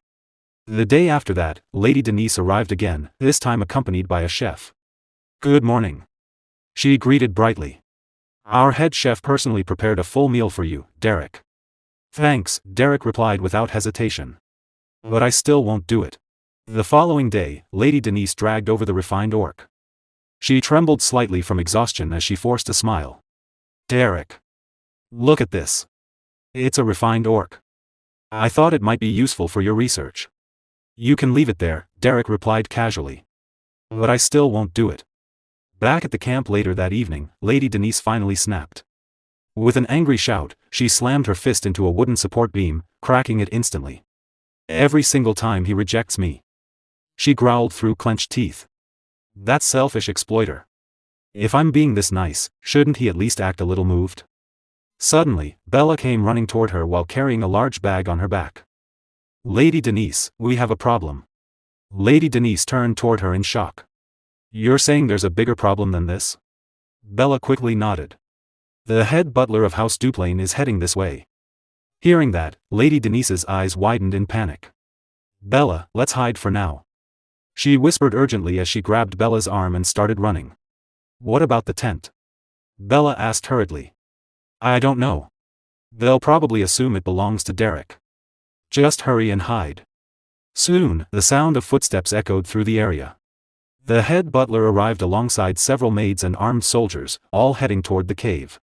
The day after that, Lady Denise arrived again, this time accompanied by a chef. Good morning. She greeted brightly. Our head chef personally prepared a full meal for you, Derrick. Thanks, Derrick replied without hesitation. But I still won't do it. The following day, Lady Denise dragged over the refined orc. She trembled slightly from exhaustion as she forced a smile. Derrick. Look at this. It's a refined orc. I thought it might be useful for your research. You can leave it there, Derrick replied casually. But I still won't do it. Back at the camp later that evening, Lady Denise finally snapped. With an angry shout, she slammed her fist into a wooden support beam, cracking it instantly. Every single time he rejects me. She growled through clenched teeth. That selfish exploiter. If I'm being this nice, shouldn't he at least act a little moved? Suddenly, Bella came running toward her while carrying a large bag on her back. Lady Denise, we have a problem. Lady Denise turned toward her in shock. You're saying there's a bigger problem than this? Bella quickly nodded. The head butler of House Duplain is heading this way. Hearing that, Lady Denise's eyes widened in panic. Bella, let's hide for now. She whispered urgently as she grabbed Bella's arm and started running. What about the tent? Bella asked hurriedly. I don't know. They'll probably assume it belongs to Derrick. Just hurry and hide. Soon, the sound of footsteps echoed through the area. The head butler arrived alongside several maids and armed soldiers, all heading toward the cave.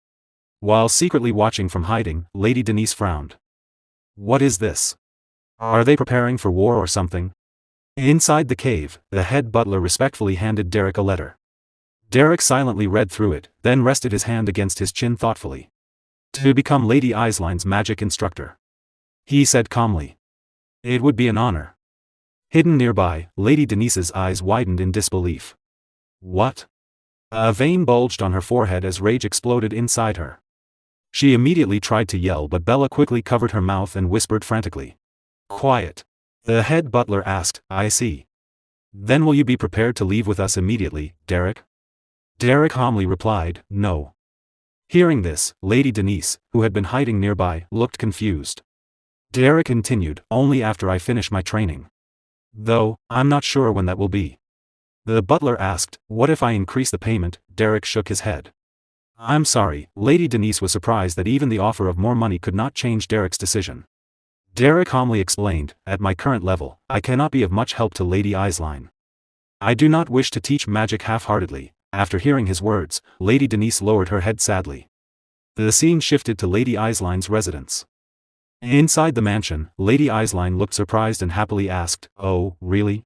While secretly watching from hiding, Lady Denise frowned. What is this? Are they preparing for war or something? Inside the cave, the head butler respectfully handed Derrick a letter. Derrick silently read through it, then rested his hand against his chin thoughtfully. To become Lady Eiseline's magic instructor. He said calmly. It would be an honor. Hidden nearby, Lady Denise's eyes widened in disbelief. What? A vein bulged on her forehead as rage exploded inside her. She immediately tried to yell, but Bella quickly covered her mouth and whispered frantically. Quiet. The head butler asked, I see. Then will you be prepared to leave with us immediately, Derrick? Derrick calmly replied, no. Hearing this, Lady Denise, who had been hiding nearby, looked confused. Derrick continued, only after I finish my training. Though, I'm not sure when that will be. The butler asked, what if I increase the payment? Derrick shook his head. I'm sorry, Lady Denise was surprised that even the offer of more money could not change Derrick's decision. Derrick calmly explained, at my current level, I cannot be of much help to Lady Eisline. I do not wish to teach magic half-heartedly. After hearing his words, Lady Denise lowered her head sadly. The scene shifted to Lady Eiseline's residence. Inside the mansion, Lady Eisline looked surprised and happily asked, oh, really?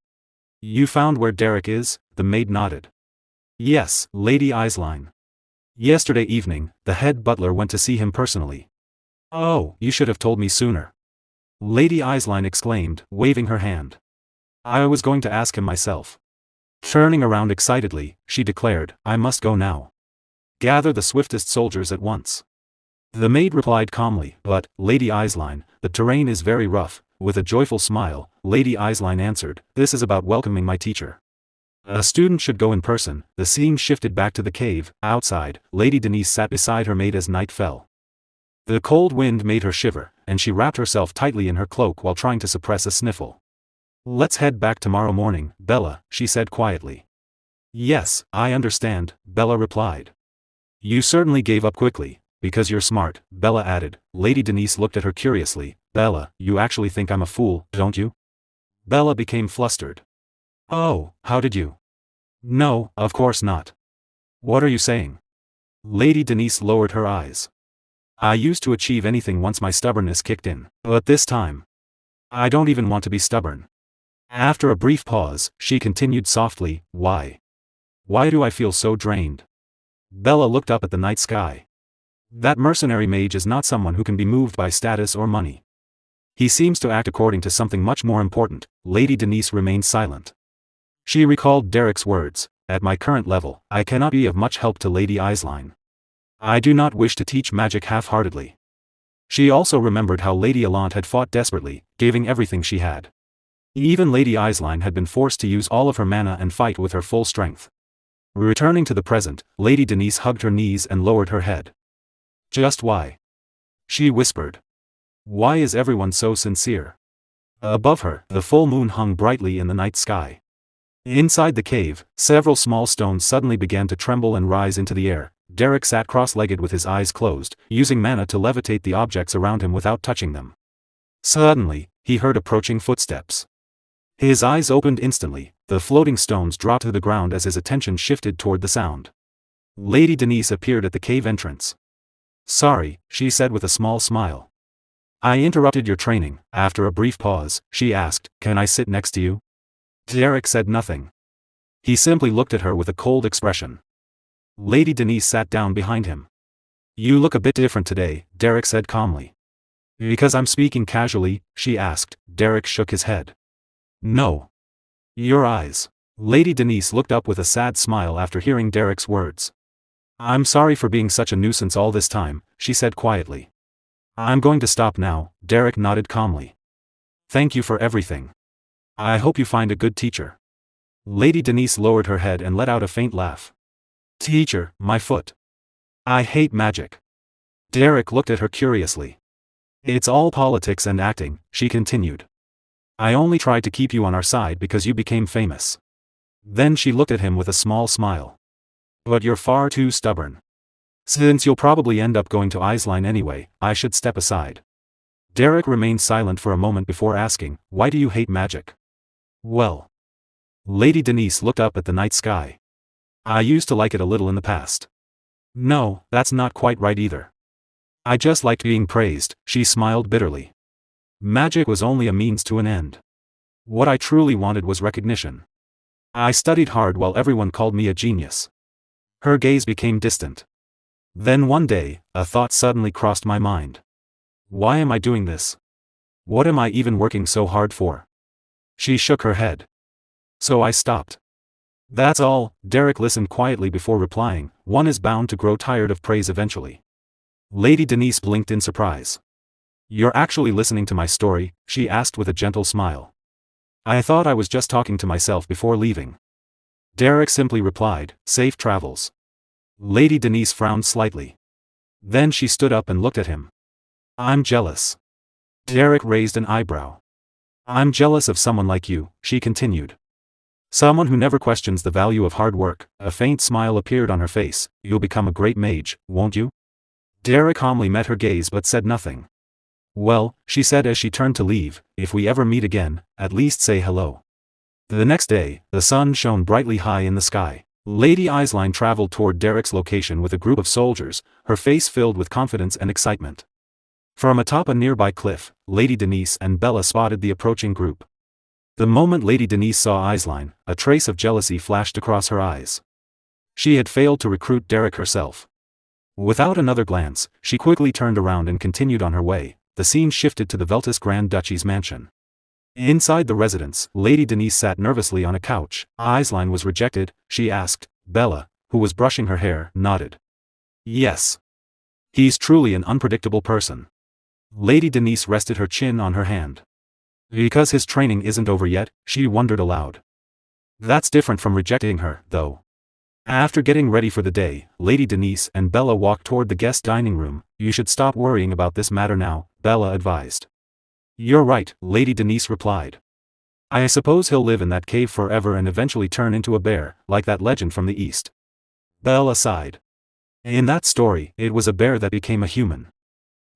You found where Derrick is? The maid nodded. Yes, Lady Eisline. Yesterday evening, the head butler went to see him personally. Oh, you should have told me sooner. Lady Eisline exclaimed, waving her hand. I was going to ask him myself. Turning around excitedly, she declared, I must go now. Gather the swiftest soldiers at once. The maid replied calmly, but, Lady Eisline, the terrain is very rough. With a joyful smile, Lady Eisline answered, this is about welcoming my teacher. A student should go in person. The scene shifted back to the cave. Outside, Lady Denise sat beside her maid as night fell. The cold wind made her shiver, and she wrapped herself tightly in her cloak while trying to suppress a sniffle. Let's head back tomorrow morning, Bella, she said quietly. Yes, I understand, Bella replied. You certainly gave up quickly, because you're smart, Bella added. Lady Denise looked at her curiously. Bella, you actually think I'm a fool, don't you? Bella became flustered. Oh, how did you? No, of course not. What are you saying? Lady Denise lowered her eyes. I used to achieve anything once my stubbornness kicked in, but this time, I don't even want to be stubborn. After a brief pause, she continued softly, why? Why do I feel so drained? Bella looked up at the night sky. That mercenary mage is not someone who can be moved by status or money. He seems to act according to something much more important. Lady Denise remained silent. She recalled Derrick's words, at my current level, I cannot be of much help to Lady Eisline. I do not wish to teach magic half-heartedly. She also remembered how Lady Allant had fought desperately, giving everything she had. Even Lady Eisline had been forced to use all of her mana and fight with her full strength. Returning to the present, Lady Denise hugged her knees and lowered her head. Just why? She whispered. Why is everyone so sincere? Above her, the full moon hung brightly in the night sky. Inside the cave, several small stones suddenly began to tremble and rise into the air. Derrick sat cross-legged with his eyes closed, using mana to levitate the objects around him without touching them. Suddenly, he heard approaching footsteps. His eyes opened instantly. The floating stones dropped to the ground as his attention shifted toward the sound. Lady Denise appeared at the cave entrance. Sorry, she said with a small smile. I interrupted your training. After a brief pause, she asked, can I sit next to you? Derrick said nothing. He simply looked at her with a cold expression. Lady Denise sat down behind him. You look a bit different today, Derrick said calmly. Because I'm speaking casually, she asked. Derrick shook his head. No. Your eyes. Lady Denise looked up with a sad smile after hearing Derrick's words. I'm sorry for being such a nuisance all this time, she said quietly. I'm going to stop now, Derrick nodded calmly. Thank you for everything. I hope you find a good teacher. Lady Denise lowered her head and let out a faint laugh. Teacher, my foot. I hate magic. Derrick looked at her curiously. It's all politics and acting, she continued. I only tried to keep you on our side because you became famous. Then she looked at him with a small smile. But you're far too stubborn. Since you'll probably end up going to Isline anyway, I should step aside. Derrick remained silent for a moment before asking, why do you hate magic? Well. Lady Denise looked up at the night sky. I used to like it a little in the past. No, that's not quite right either. I just liked being praised, she smiled bitterly. Magic was only a means to an end. What I truly wanted was recognition. I studied hard while everyone called me a genius. Her gaze became distant. Then one day, a thought suddenly crossed my mind. Why am I doing this? What am I even working so hard for? She shook her head. So I stopped. That's all. Derrick listened quietly before replying, one is bound to grow tired of praise eventually. Lady Denise blinked in surprise. You're actually listening to my story? She asked with a gentle smile. I thought I was just talking to myself before leaving. Derrick simply replied, safe travels. Lady Denise frowned slightly. Then she stood up and looked at him. I'm jealous. Derrick raised an eyebrow. I'm jealous of someone like you, she continued. Someone who never questions the value of hard work. A faint smile appeared on her face. You'll become a great mage, won't you? Derrick calmly met her gaze but said nothing. Well, she said as she turned to leave, if we ever meet again, at least say hello. The next day, the sun shone brightly high in the sky. Lady Isline traveled toward Derrick's location with a group of soldiers, her face filled with confidence and excitement. From atop a nearby cliff, Lady Denise and Bella spotted the approaching group. The moment Lady Denise saw Isline, a trace of jealousy flashed across her eyes. She had failed to recruit Derrick herself. Without another glance, she quickly turned around and continued on her way. The scene shifted to the Veltus Grand Duchy's mansion. Inside the residence, Lady Denise sat nervously on a couch. Isline was rejected, she asked. Bella, who was brushing her hair, nodded. Yes. He's truly an unpredictable person. Lady Denise rested her chin on her hand. Because his training isn't over yet, she wondered aloud. That's different from rejecting her, though. After getting ready for the day, Lady Denise and Bella walked toward the guest dining room. You should stop worrying about this matter now, Bella advised. You're right, Lady Denise replied. I suppose he'll live in that cave forever and eventually turn into a bear, like that legend from the East. Bella sighed. In that story, it was a bear that became a human.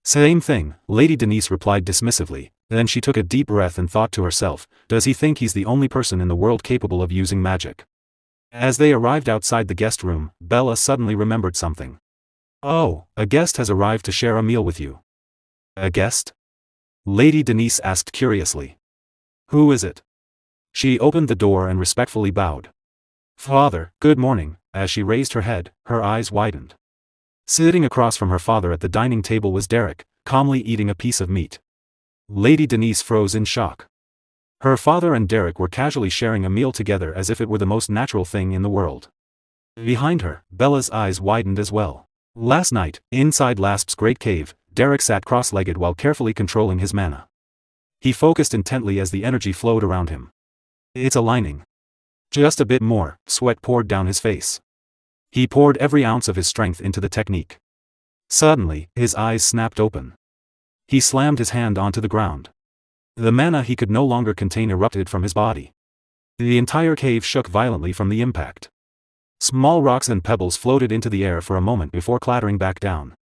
Same thing, Lady Denise replied dismissively. Then she took a deep breath and thought to herself, does he think he's the only person in the world capable of using magic? As they arrived outside the guest room, Bella suddenly remembered something. Oh, a guest has arrived to share a meal with you. A guest? Lady Denise asked curiously. Who is it? She opened the door and respectfully bowed. Father, good morning. As she raised her head, her eyes widened. Sitting across from her father at the dining table was Derrick, calmly eating a piece of meat. Lady Denise froze in shock. Her father and Derrick were casually sharing a meal together as if it were the most natural thing in the world. Behind her, Bella's eyes widened as well. Last night, inside Lasp's great cave, Derrick sat cross-legged while carefully controlling his mana. He focused intently as the energy flowed around him. It's aligning. Just a bit more, sweat poured down his face. He poured every ounce of his strength into the technique. Suddenly, his eyes snapped open. He slammed his hand onto the ground. The mana he could no longer contain erupted from his body. The entire cave shook violently from the impact. Small rocks and pebbles floated into the air for a moment before clattering back down.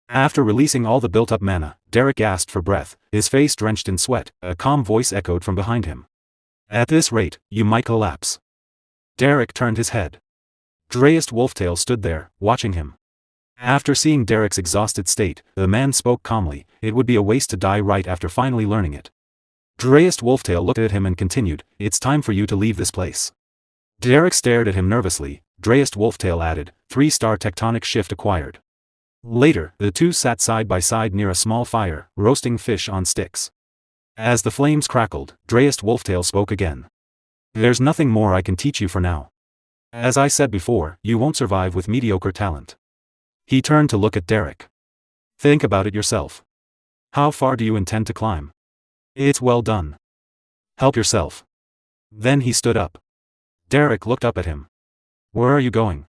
After releasing all the built-up mana, Derrick gasped for breath, his face drenched in sweat. A calm voice echoed from behind him. At this rate, you might collapse. Derrick turned his head. Dreyest Wolftail stood there, watching him. After seeing Derrick's exhausted state, the man spoke calmly, it would be a waste to die right after finally learning it. Dreyest Wolftail looked at him and continued, it's time for you to leave this place. Derrick stared at him nervously. Dreyest Wolftail added, 3-star tectonic shift acquired. Later, the two sat side by side near a small fire, roasting fish on sticks. As the flames crackled, Dreyest Wolftail spoke again. There's nothing more I can teach you for now. As I said before, you won't survive with mediocre talent. He turned to look at Derrick. Think about it yourself. How far do you intend to climb? It's well done. Help yourself. Then he stood up. Derrick looked up at him. Where are you going?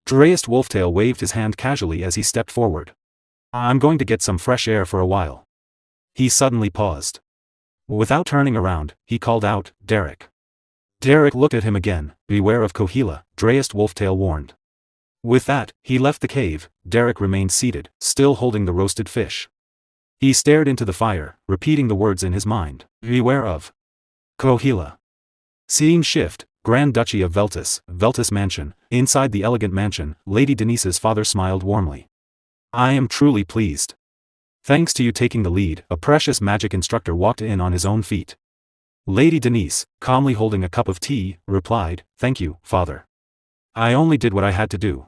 Dreyest Wolftail waved his hand casually as he stepped forward. I'm going to get some fresh air for a while. He suddenly paused. Without turning around, he called out, Derrick. Derrick looked at him again. Beware of Kohila, Dreyest Wolftail warned. With that, he left the cave. Derrick remained seated, still holding the roasted fish. He stared into the fire, repeating the words in his mind. Beware of Kohila. Scene shift, Grand Duchy of Veltus, Veltus Mansion. Inside the elegant mansion, Lady Denise's father smiled warmly. I am truly pleased. Thanks to you taking the lead, a precious magic instructor walked in on his own feet. Lady Denise, calmly holding a cup of tea, replied, Thank you, father. I only did what I had to do.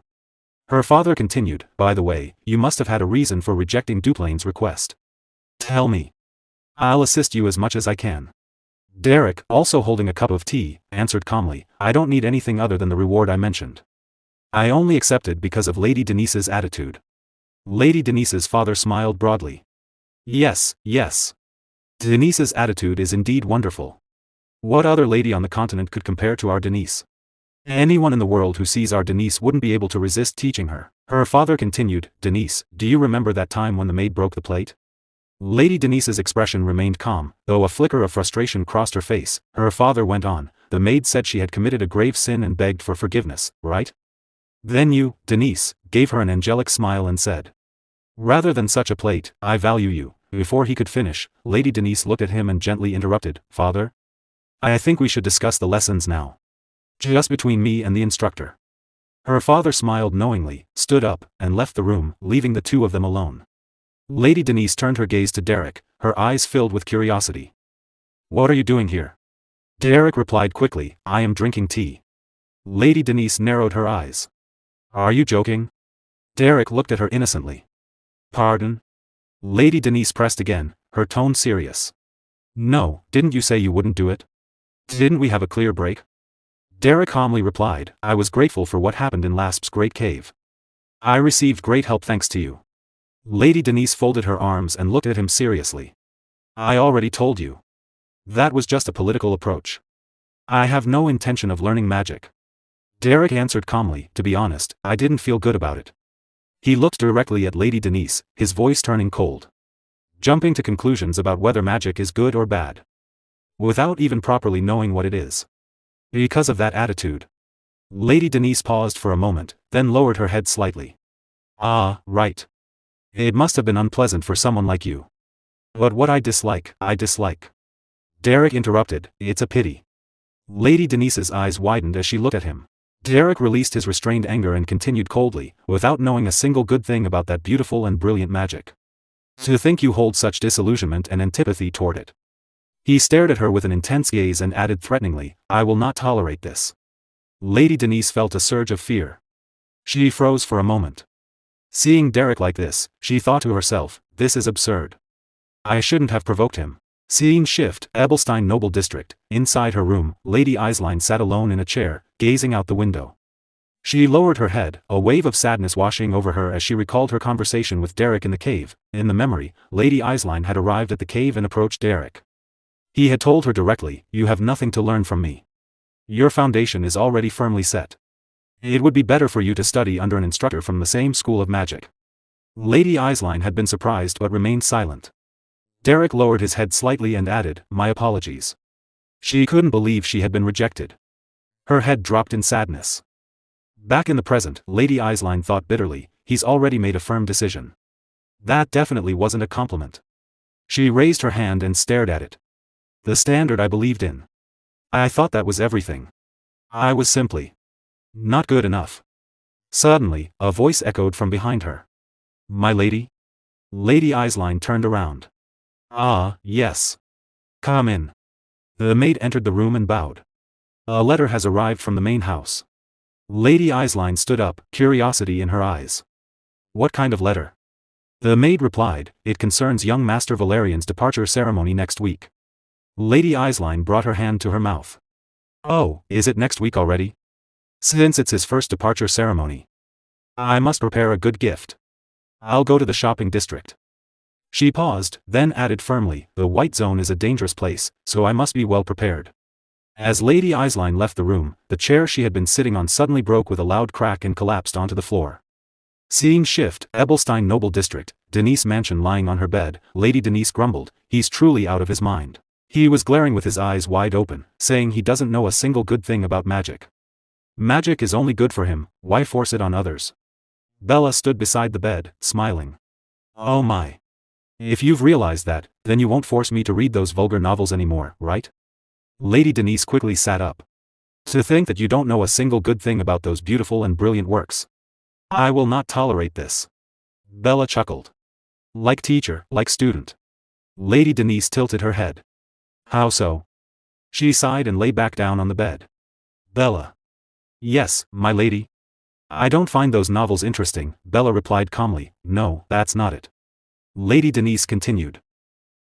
Her father continued, By the way, you must have had a reason for rejecting Duplain's request. Tell me. I'll assist you as much as I can. Derrick, also holding a cup of tea, answered calmly, I don't need anything other than the reward I mentioned. I only accepted because of Lady Denise's attitude. Lady Denise's father smiled broadly. Yes, yes. Denise's attitude is indeed wonderful. What other lady on the continent could compare to our Denise? Anyone in the world who sees our Denise wouldn't be able to resist teaching her. Her father continued, Denise, do you remember that time when the maid broke the plate? Lady Denise's expression remained calm, though a flicker of frustration crossed her face. Her father went on, the maid said she had committed a grave sin and begged for forgiveness, right? Then you, Denise, gave her an angelic smile and said, Rather than such a plate, I value you. Before he could finish, Lady Denise looked at him and gently interrupted, Father? I think we should discuss the lessons now. Just between me and the instructor. Her father smiled knowingly, stood up, and left the room, leaving the two of them alone. Lady Denise turned her gaze to Derrick, her eyes filled with curiosity. What are you doing here? Derrick replied quickly, I am drinking tea. Lady Denise narrowed her eyes. Are you joking? Derrick looked at her innocently. Pardon? Lady Denise pressed again, her tone serious. No, didn't you say you wouldn't do it? Didn't we have a clear break? Derrick calmly replied, I was grateful for what happened in Lasp's great cave. I received great help thanks to you. Lady Denise folded her arms and looked at him seriously. I already told you. That was just a political approach. I have no intention of learning magic. Derrick answered calmly, to be honest, I didn't feel good about it. He looked directly at Lady Denise, his voice turning cold. Jumping to conclusions about whether magic is good or bad. Without even properly knowing what it is. Because of that attitude. Lady Denise paused for a moment, then lowered her head slightly. Ah, right. It must have been unpleasant for someone like you. But what I dislike. Derrick interrupted, it's a pity. Lady Denise's eyes widened as she looked at him. Derrick released his restrained anger and continued coldly, without knowing a single good thing about that beautiful and brilliant magic. To think you hold such disillusionment and antipathy toward it. He stared at her with an intense gaze and added threateningly, I will not tolerate this. Lady Denise felt a surge of fear. She froze for a moment. Seeing Derrick like this, she thought to herself, this is absurd. I shouldn't have provoked him. Scene shift, Ebelstein Noble District. Inside her room, Lady Eislein sat alone in a chair, gazing out the window. She lowered her head, a wave of sadness washing over her as she recalled her conversation with Derrick in the cave. In the memory, Lady Eislein had arrived at the cave and approached Derrick. He had told her directly, you have nothing to learn from me. Your foundation is already firmly set. It would be better for you to study under an instructor from the same school of magic. Lady Eislein had been surprised but remained silent. Derrick lowered his head slightly and added, my apologies. She couldn't believe she had been rejected. Her head dropped in sadness. Back in the present, Lady Eislein thought bitterly, he's already made a firm decision. That definitely wasn't a compliment. She raised her hand and stared at it. The standard I believed in. I thought that was everything. I was simply not good enough. Suddenly, a voice echoed from behind her. My lady? Lady Eislein turned around. Ah, yes. Come in. The maid entered the room and bowed. A letter has arrived from the main house. Lady Eislein stood up, curiosity in her eyes. What kind of letter? The maid replied, it concerns young Master Valerian's departure ceremony next week. Lady Eislein brought her hand to her mouth. Oh, is it next week already? Since it's his first departure ceremony. I must prepare a good gift. I'll go to the shopping district. She paused, then added firmly, the White Zone is a dangerous place, so I must be well prepared. As Lady Eislein left the room, the chair she had been sitting on suddenly broke with a loud crack and collapsed onto the floor. Seeing shift, Ebelstein Noble District, Denise Mansion lying on her bed, Lady Denise grumbled, "He's truly out of his mind." He was glaring with his eyes wide open, saying he doesn't know a single good thing about magic. Magic is only good for him, why force it on others? Bella stood beside the bed, smiling. Oh my. If you've realized that, then you won't force me to read those vulgar novels anymore, right? Lady Denise quickly sat up. To think that you don't know a single good thing about those beautiful and brilliant works. I will not tolerate this. Bella chuckled. Like teacher, like student. Lady Denise tilted her head. How so? She sighed and lay back down on the bed. Bella. Yes, my lady. I don't find those novels interesting, Bella replied calmly. No, that's not it. Lady Denise continued.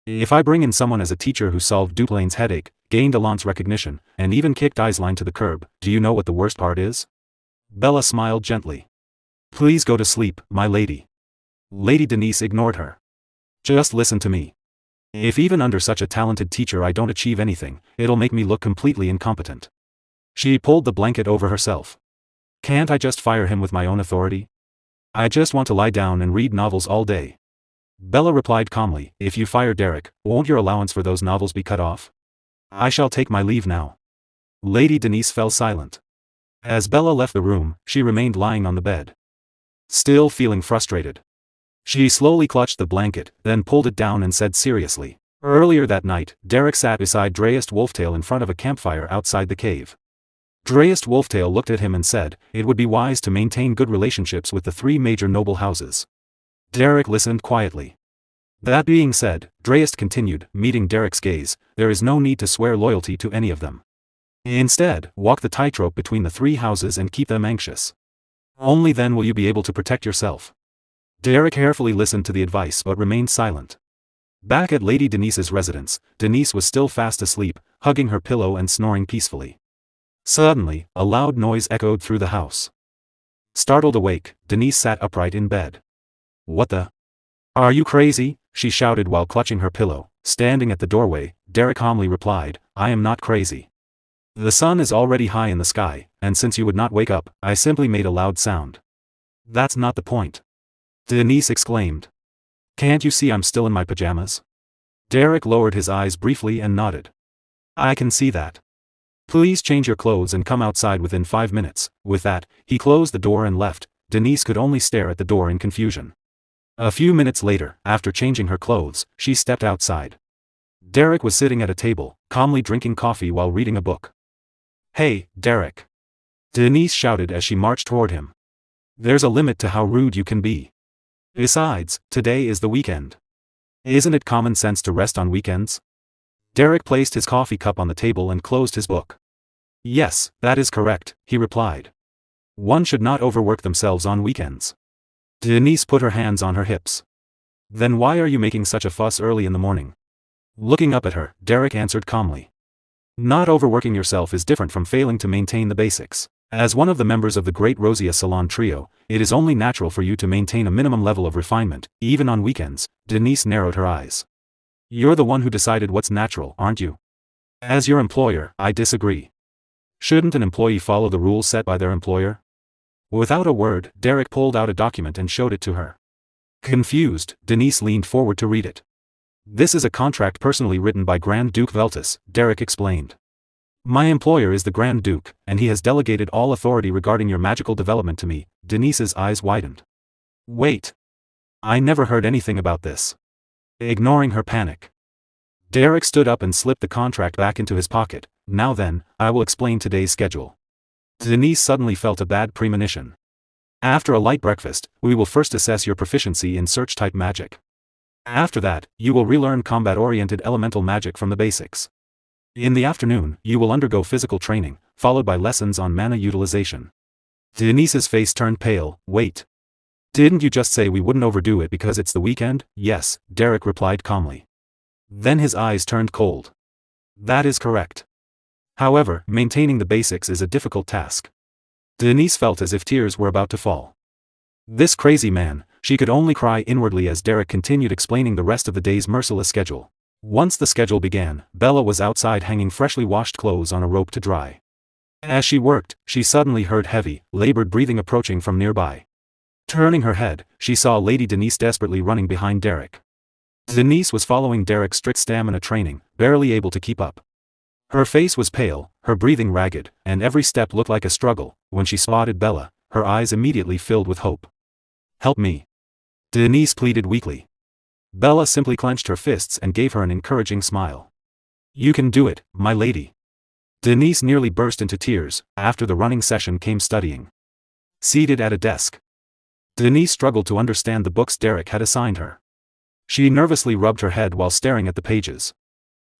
If I bring in someone as a teacher who solved Duplain's headache, gained Alon's recognition, and even kicked Eislein to the curb, do you know what the worst part is? Bella smiled gently. Please go to sleep, my lady. Lady Denise ignored her. Just listen to me. If even under such a talented teacher I don't achieve anything, it'll make me look completely incompetent. She pulled the blanket over herself. Can't I just fire him with my own authority? I just want to lie down and read novels all day. Bella replied calmly, if you fire Derrick, won't your allowance for those novels be cut off? I shall take my leave now. Lady Denise fell silent. As Bella left the room, she remained lying on the bed. Still feeling frustrated. She slowly clutched the blanket, then pulled it down and said seriously. Earlier that night, Derrick sat beside Dreist Wolftail in front of a campfire outside the cave. Dreist Wolftail looked at him and said, it would be wise to maintain good relationships with the three major noble houses. Derrick listened quietly. That being said, Dreist continued, meeting Derrick's gaze, there is no need to swear loyalty to any of them. Instead, walk the tightrope between the three houses and keep them anxious. Only then will you be able to protect yourself. Derrick carefully listened to the advice but remained silent. Back at Lady Denise's residence, Denise was still fast asleep, hugging her pillow and snoring peacefully. Suddenly, a loud noise echoed through the house. Startled awake, Denise sat upright in bed. What the? Are you crazy? She shouted while clutching her pillow. Standing at the doorway, Derrick calmly replied, I am not crazy. The sun is already high in the sky, and since you would not wake up, I simply made a loud sound. That's not the point. Denise exclaimed. Can't you see I'm still in my pajamas? Derrick lowered his eyes briefly and nodded. I can see that. Please change your clothes and come outside within 5 minutes. With that, he closed the door and left. Denise could only stare at the door in confusion. A few minutes later, after changing her clothes, she stepped outside. Derrick was sitting at a table, calmly drinking coffee while reading a book. Hey, Derrick. Denise shouted as she marched toward him. There's a limit to how rude you can be. Besides, today is the weekend. Isn't it common sense to rest on weekends? Derrick placed his coffee cup on the table and closed his book. Yes, that is correct, he replied. One should not overwork themselves on weekends. Denise put her hands on her hips. Then why are you making such a fuss early in the morning? Looking up at her, Derrick answered calmly. Not overworking yourself is different from failing to maintain the basics. As one of the members of the Great Rosia Salon Trio, it is only natural for you to maintain a minimum level of refinement, even on weekends. Denise narrowed her eyes. You're the one who decided what's natural, aren't you? As your employer, I disagree. Shouldn't an employee follow the rules set by their employer? Without a word, Derrick pulled out a document and showed it to her. Confused, Denise leaned forward to read it. This is a contract personally written by Grand Duke Veltus, Derrick explained. My employer is the Grand Duke, and he has delegated all authority regarding your magical development to me. Denise's eyes widened. Wait. I never heard anything about this. Ignoring her panic, Derrick stood up and slipped the contract back into his pocket. Now then, I will explain today's schedule. Denise suddenly felt a bad premonition. After a light breakfast, we will first assess your proficiency in search-type magic. After that, you will relearn combat-oriented elemental magic from the basics. In the afternoon, you will undergo physical training, followed by lessons on mana utilization. Denise's face turned pale. Wait. Didn't you just say we wouldn't overdo it because it's the weekend? Yes, Derrick replied calmly. Then his eyes turned cold. That is correct. However, maintaining the basics is a difficult task. Denise felt as if tears were about to fall. This crazy man, she could only cry inwardly as Derrick continued explaining the rest of the day's merciless schedule. Once the schedule began, Bella was outside hanging freshly washed clothes on a rope to dry. As she worked, she suddenly heard heavy, labored breathing approaching from nearby. Turning her head, she saw Lady Denise desperately running behind Derrick. Denise was following Derrick's strict stamina training, barely able to keep up. Her face was pale, her breathing ragged, and every step looked like a struggle. When she spotted Bella, her eyes immediately filled with hope. "Help me," Denise pleaded weakly. Bella simply clenched her fists and gave her an encouraging smile. "You can do it, my lady." Denise nearly burst into tears. After the running session came studying. Seated at a desk, Denise struggled to understand the books Derrick had assigned her. She nervously rubbed her head while staring at the pages.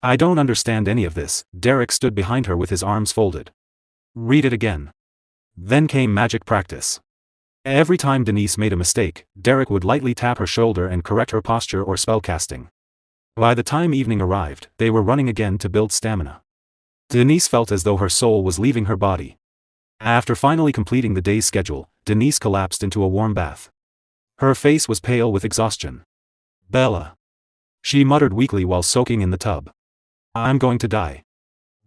"I don't understand any of this." Derrick stood behind her with his arms folded. "Read it again." Then came magic practice. Every time Denise made a mistake, Derrick would lightly tap her shoulder and correct her posture or spellcasting. By the time evening arrived, they were running again to build stamina. Denise felt as though her soul was leaving her body. After finally completing the day's schedule, Denise collapsed into a warm bath. Her face was pale with exhaustion. "Bella," she muttered weakly while soaking in the tub. "I'm going to die."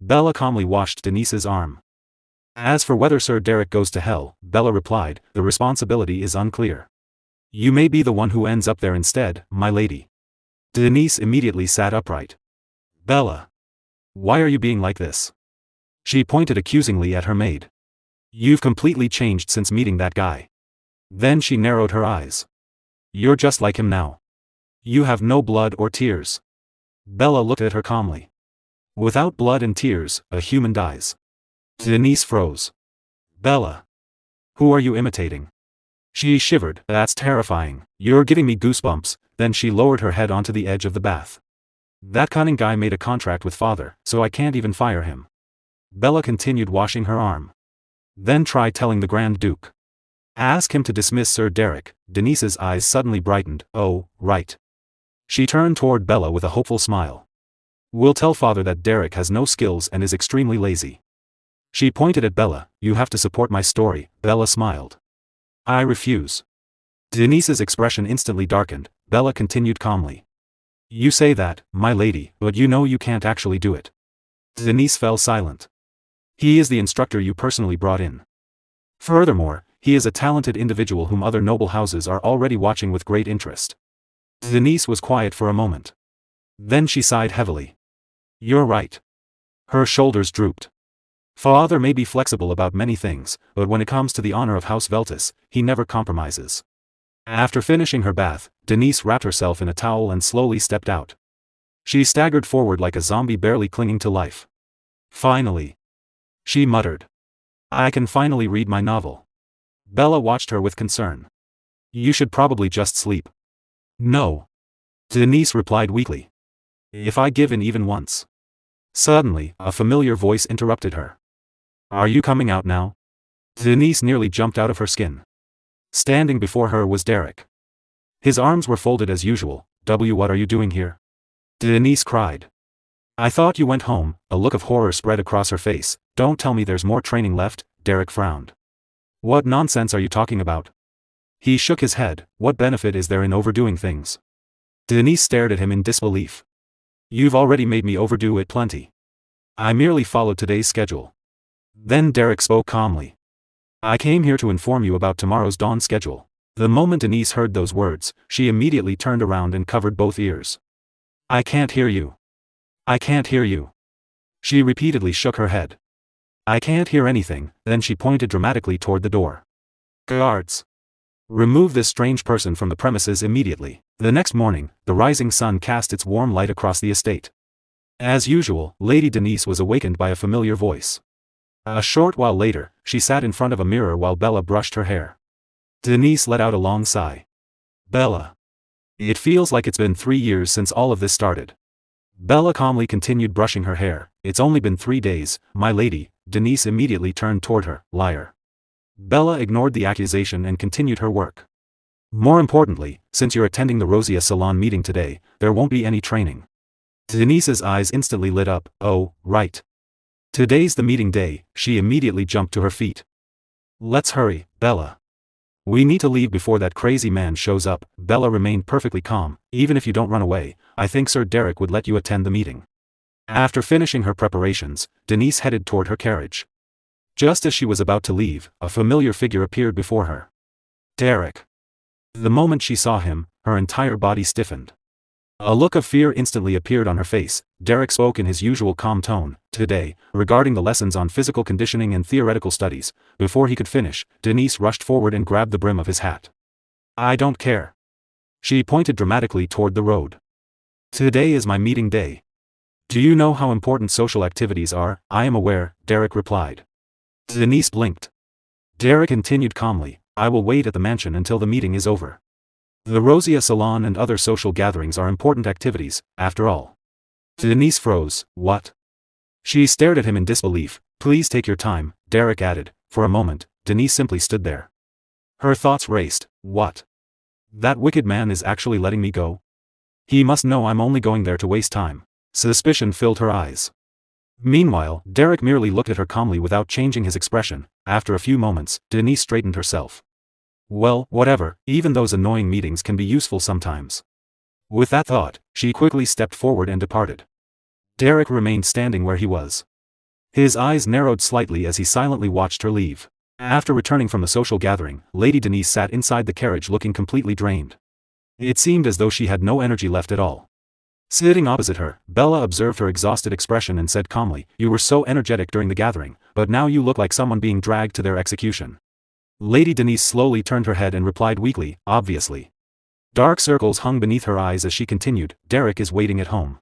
Bella calmly washed Denise's arm. "As for whether Sir Derrick goes to hell," Bella replied, "the responsibility is unclear. You may be the one who ends up there instead, my lady." Denise immediately sat upright. "Bella, why are you being like this?" She pointed accusingly at her maid. "You've completely changed since meeting that guy." Then she narrowed her eyes. "You're just like him now. You have no blood or tears." Bella looked at her calmly. "Without blood and tears, a human dies." Denise froze. "Bella, who are you imitating?" She shivered. "That's terrifying. You're giving me goosebumps." Then she lowered her head onto the edge of the bath. "That cunning guy made a contract with father, so I can't even fire him." Bella continued washing her arm. "Then try telling the Grand Duke. Ask him to dismiss Sir Derrick." Denise's eyes suddenly brightened. "Oh, right." She turned toward Bella with a hopeful smile. "We'll tell father that Derrick has no skills and is extremely lazy." She pointed at Bella. "You have to support my story." Bella smiled. "I refuse." Denise's expression instantly darkened. Bella continued calmly. "You say that, my lady, but you know you can't actually do it." Denise fell silent. "He is the instructor you personally brought in. Furthermore, he is a talented individual whom other noble houses are already watching with great interest." Denise was quiet for a moment. Then she sighed heavily. "You're right." Her shoulders drooped. "Father may be flexible about many things, but when it comes to the honor of House Veltus, he never compromises." After finishing her bath, Denise wrapped herself in a towel and slowly stepped out. She staggered forward like a zombie barely clinging to life. "Finally," she muttered. "I can finally read my novel." Bella watched her with concern. "You should probably just sleep." "No," Denise replied weakly. "If I give in even once." Suddenly, a familiar voice interrupted her. "Are you coming out now?" Denise nearly jumped out of her skin. Standing before her was Derrick. His arms were folded as usual. What are you doing here?" Denise cried. "I thought you went home." A look of horror spread across her face. "Don't tell me there's more training left." Derrick frowned. "What nonsense are you talking about?" He shook his head. "What benefit is there in overdoing things?" Denise stared at him in disbelief. "You've already made me overdo it plenty. I merely followed today's schedule." Then Derrick spoke calmly. "I came here to inform you about tomorrow's dawn schedule." The moment Denise heard those words, she immediately turned around and covered both ears. "I can't hear you. I can't hear you." She repeatedly shook her head. "I can't hear anything." Then she pointed dramatically toward the door. "Guards! Remove this strange person from the premises immediately." The next morning, the rising sun cast its warm light across the estate. As usual, Lady Denise was awakened by a familiar voice. A short while later, she sat in front of a mirror while Bella brushed her hair. Denise let out a long sigh. "Bella. It feels like it's been 3 years since all of this started." Bella calmly continued brushing her hair. "It's only been 3 days, my lady." Denise immediately turned toward her. "Liar." Bella ignored the accusation and continued her work. "More importantly, since you're attending the Rosia Salon meeting today, there won't be any training." Denise's eyes instantly lit up. "Oh, right. Today's the meeting day." She immediately jumped to her feet. "Let's hurry, Bella." We need to leave before that crazy man shows up. Bella remained perfectly calm. Even if you don't run away, I think Sir Derrick would let you attend the meeting. After finishing her preparations, Denise headed toward her carriage. Just as she was about to leave, a familiar figure appeared before her. Derrick. The moment she saw him, her entire body stiffened. A look of fear instantly appeared on her face. Derrick spoke in his usual calm tone. Today, regarding the lessons on physical conditioning and theoretical studies. Before he could finish, Denise rushed forward and grabbed the brim of his hat. I don't care. She pointed dramatically toward the road. Today is my meeting day. Do you know how important social activities are? I am aware, Derrick replied. Denise blinked. Derrick continued calmly, I will wait at the mansion until the meeting is over. The Rosia Salon and other social gatherings are important activities, after all. Denise froze. What? She stared at him in disbelief. Please take your time, Derrick added. For a moment, Denise simply stood there. Her thoughts raced. What? That wicked man is actually letting me go? He must know I'm only going there to waste time. Suspicion filled her eyes. Meanwhile, Derrick merely looked at her calmly without changing his expression. After a few moments, Denise straightened herself. Well, whatever, even those annoying meetings can be useful sometimes. With that thought, she quickly stepped forward and departed. Derrick remained standing where he was. His eyes narrowed slightly as he silently watched her leave. After returning from the social gathering, Lady Denise sat inside the carriage looking completely drained. It seemed as though she had no energy left at all. Sitting opposite her, Bella observed her exhausted expression and said calmly, You were so energetic during the gathering, but now you look like someone being dragged to their execution. Lady Denise slowly turned her head and replied weakly, obviously. Dark circles hung beneath her eyes as she continued, Derrick is waiting at home.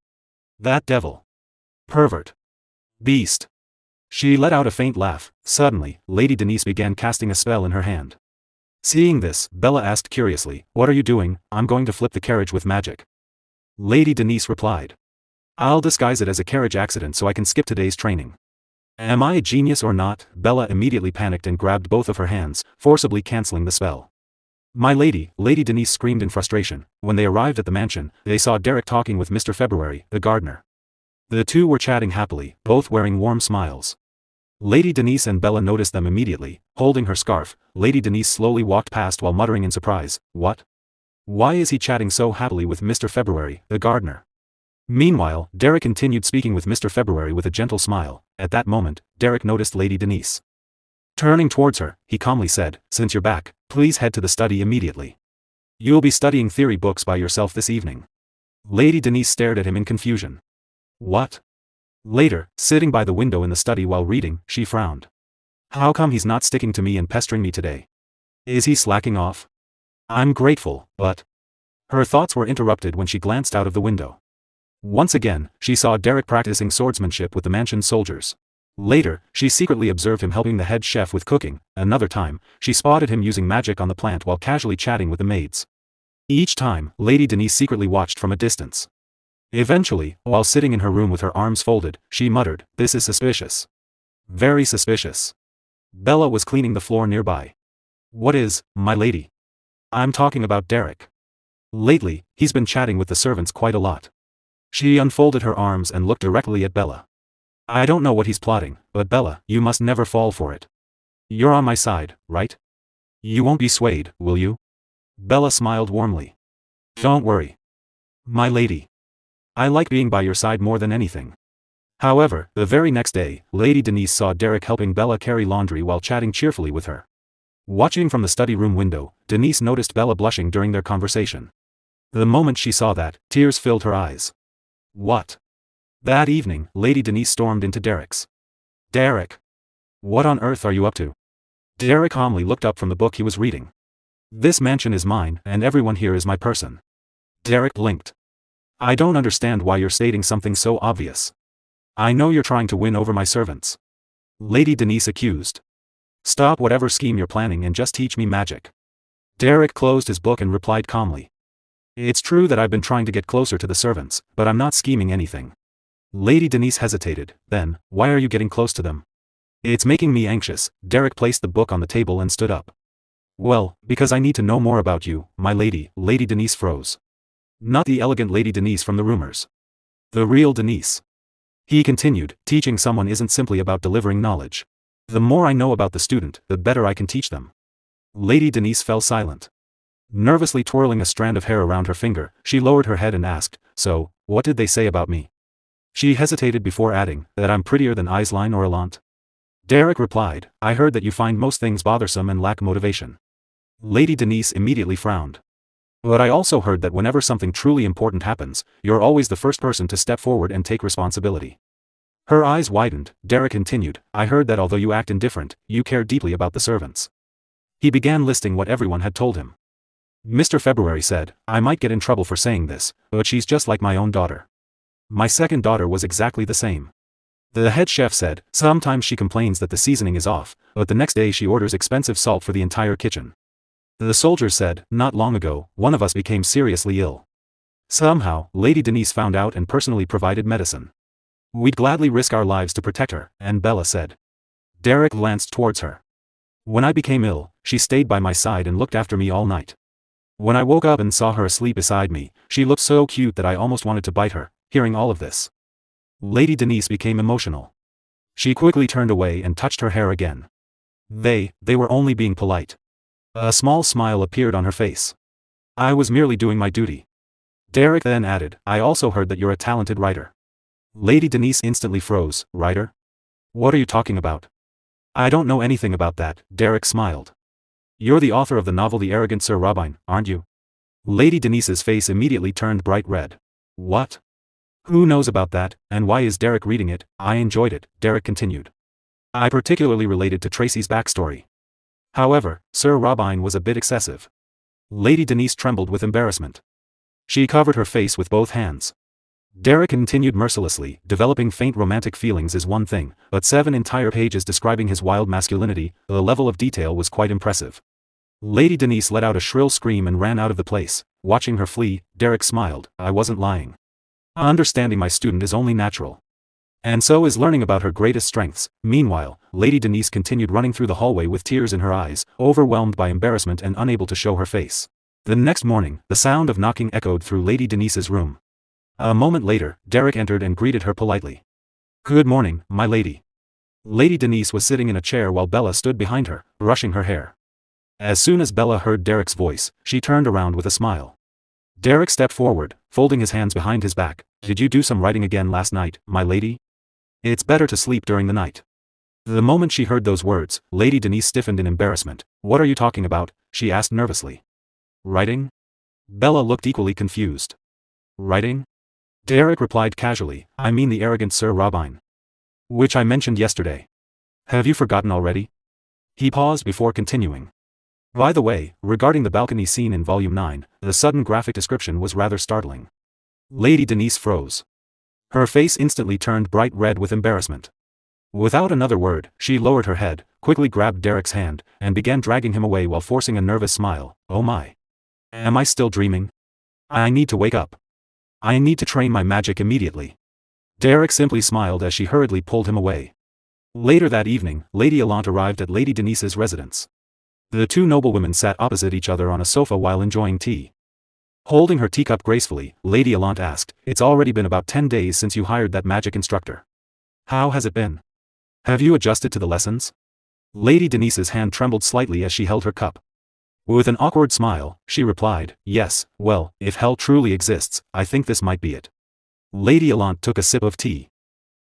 That devil. Pervert. Beast. She let out a faint laugh. Suddenly, Lady Denise began casting a spell in her hand. Seeing this, Bella asked curiously, What are you doing? I'm going to flip the carriage with magic. Lady Denise replied. I'll disguise it as a carriage accident so I can skip today's training. Am I a genius or not? Bella immediately panicked and grabbed both of her hands, forcibly canceling the spell. My lady, Lady Denise screamed in frustration. When they arrived at the mansion, they saw Derrick talking with Mr. February, the gardener. The two were chatting happily, both wearing warm smiles. Lady Denise and Bella noticed them immediately. Holding her scarf, Lady Denise slowly walked past while muttering in surprise, What? Why is he chatting so happily with Mr. February, the gardener? Meanwhile, Derrick continued speaking with Mr. February with a gentle smile. At that moment, Derrick noticed Lady Denise. Turning towards her, he calmly said, Since you're back, please head to the study immediately. You'll be studying theory books by yourself this evening. Lady Denise stared at him in confusion. What? Later, sitting by the window in the study while reading, she frowned. How come he's not sticking to me and pestering me today? Is he slacking off? I'm grateful, but... Her thoughts were interrupted when she glanced out of the window. Once again, she saw Derrick practicing swordsmanship with the mansion's soldiers. Later, she secretly observed him helping the head chef with cooking. Another time, she spotted him using magic on the plant while casually chatting with the maids. Each time, Lady Denise secretly watched from a distance. Eventually, while sitting in her room with her arms folded, she muttered, This is suspicious. Very suspicious. Bella was cleaning the floor nearby. What is, my lady? I'm talking about Derrick. Lately, he's been chatting with the servants quite a lot. She unfolded her arms and looked directly at Bella. I don't know what he's plotting, but Bella, you must never fall for it. You're on my side, right? You won't be swayed, will you? Bella smiled warmly. Don't worry. My lady. I like being by your side more than anything. However, the very next day, Lady Denise saw Derrick helping Bella carry laundry while chatting cheerfully with her. Watching from the study room window, Denise noticed Bella blushing during their conversation. The moment she saw that, tears filled her eyes. What? That evening, Lady Denise stormed into Derrick's. Derrick! What on earth are you up to? Derrick calmly looked up from the book he was reading. This mansion is mine, and everyone here is my person. Derrick blinked. I don't understand why you're stating something so obvious. I know you're trying to win over my servants. Lady Denise accused. Stop whatever scheme you're planning and just teach me magic. Derrick closed his book and replied calmly. It's true that I've been trying to get closer to the servants, but I'm not scheming anything. Lady Denise hesitated. Then, why are you getting close to them? It's making me anxious. Derrick placed the book on the table and stood up. Well, because I need to know more about you, my lady. Lady Denise froze. Not the elegant Lady Denise from the rumors. The real Denise. He continued, teaching someone isn't simply about delivering knowledge. The more I know about the student, the better I can teach them. Lady Denise fell silent. Nervously twirling a strand of hair around her finger, she lowered her head and asked, "So, what did they say about me?" She hesitated before adding, "That I'm prettier than Aisline or Elant?" Derrick replied, "I heard that you find most things bothersome and lack motivation." Lady Denise immediately frowned. "But I also heard that whenever something truly important happens, you're always the first person to step forward and take responsibility." Her eyes widened. Derrick continued, "I heard that although you act indifferent, you care deeply about the servants." He began listing what everyone had told him. Mr. February said, "I might get in trouble for saying this, but she's just like my own daughter. My second daughter was exactly the same." The head chef said, "Sometimes she complains that the seasoning is off, but the next day she orders expensive salt for the entire kitchen." The soldiers said, "Not long ago, one of us became seriously ill. Somehow, Lady Denise found out and personally provided medicine. We'd gladly risk our lives to protect her," and Bella said. Derrick glanced towards her. "When I became ill, she stayed by my side and looked after me all night. When I woke up and saw her asleep beside me, she looked so cute that I almost wanted to bite her." Hearing all of this, Lady Denise became emotional. She quickly turned away and touched her hair again. They were only being polite." A small smile appeared on her face. "I was merely doing my duty." Derrick then added, "I also heard that you're a talented writer." Lady Denise instantly froze. "Writer? What are you talking about?" "I don't know anything about that," Derrick smiled. "You're the author of the novel The Arrogant Sir Robin, aren't you?" Lady Denise's face immediately turned bright red. "What? Who knows about that, and why is Derrick reading it?" "I enjoyed it," Derrick continued. "I particularly related to Tracy's backstory. However, Sir Robin was a bit excessive." Lady Denise trembled with embarrassment. She covered her face with both hands. Derrick continued mercilessly, "Developing faint romantic feelings is one thing, but 7 entire pages describing his wild masculinity, the level of detail was quite impressive." Lady Denise let out a shrill scream and ran out of the place. Watching her flee, Derrick smiled, "I wasn't lying. Understanding my student is only natural. And so is learning about her greatest strengths." Meanwhile, Lady Denise continued running through the hallway with tears in her eyes, overwhelmed by embarrassment and unable to show her face. The next morning, the sound of knocking echoed through Lady Denise's room. A moment later, Derrick entered and greeted her politely. "Good morning, my lady." Lady Denise was sitting in a chair while Bella stood behind her, brushing her hair. As soon as Bella heard Derrick's voice, she turned around with a smile. Derrick stepped forward, folding his hands behind his back. "Did you do some writing again last night, my lady? It's better to sleep during the night." The moment she heard those words, Lady Denise stiffened in embarrassment. "What are you talking about?" she asked nervously. "Writing?" Bella looked equally confused. "Writing?" Derrick replied casually, "I mean The Arrogant Sir Robin. Which I mentioned yesterday. Have you forgotten already?" He paused before continuing. "By the way, regarding the balcony scene in Volume 9, the sudden graphic description was rather startling." Lady Denise froze. Her face instantly turned bright red with embarrassment. Without another word, she lowered her head, quickly grabbed Derrick's hand, and began dragging him away while forcing a nervous smile. "Oh my. Am I still dreaming? I need to wake up. I need to train my magic immediately." Derrick simply smiled as she hurriedly pulled him away. Later that evening, Lady Elant arrived at Lady Denise's residence. The two noblewomen sat opposite each other on a sofa while enjoying tea. Holding her teacup gracefully, Lady Elant asked, "It's already been about 10 days since you hired that magic instructor. How has it been? Have you adjusted to the lessons?" Lady Denise's hand trembled slightly as she held her cup. With an awkward smile, she replied, "Yes, well, if hell truly exists, I think this might be it." Lady Elant took a sip of tea.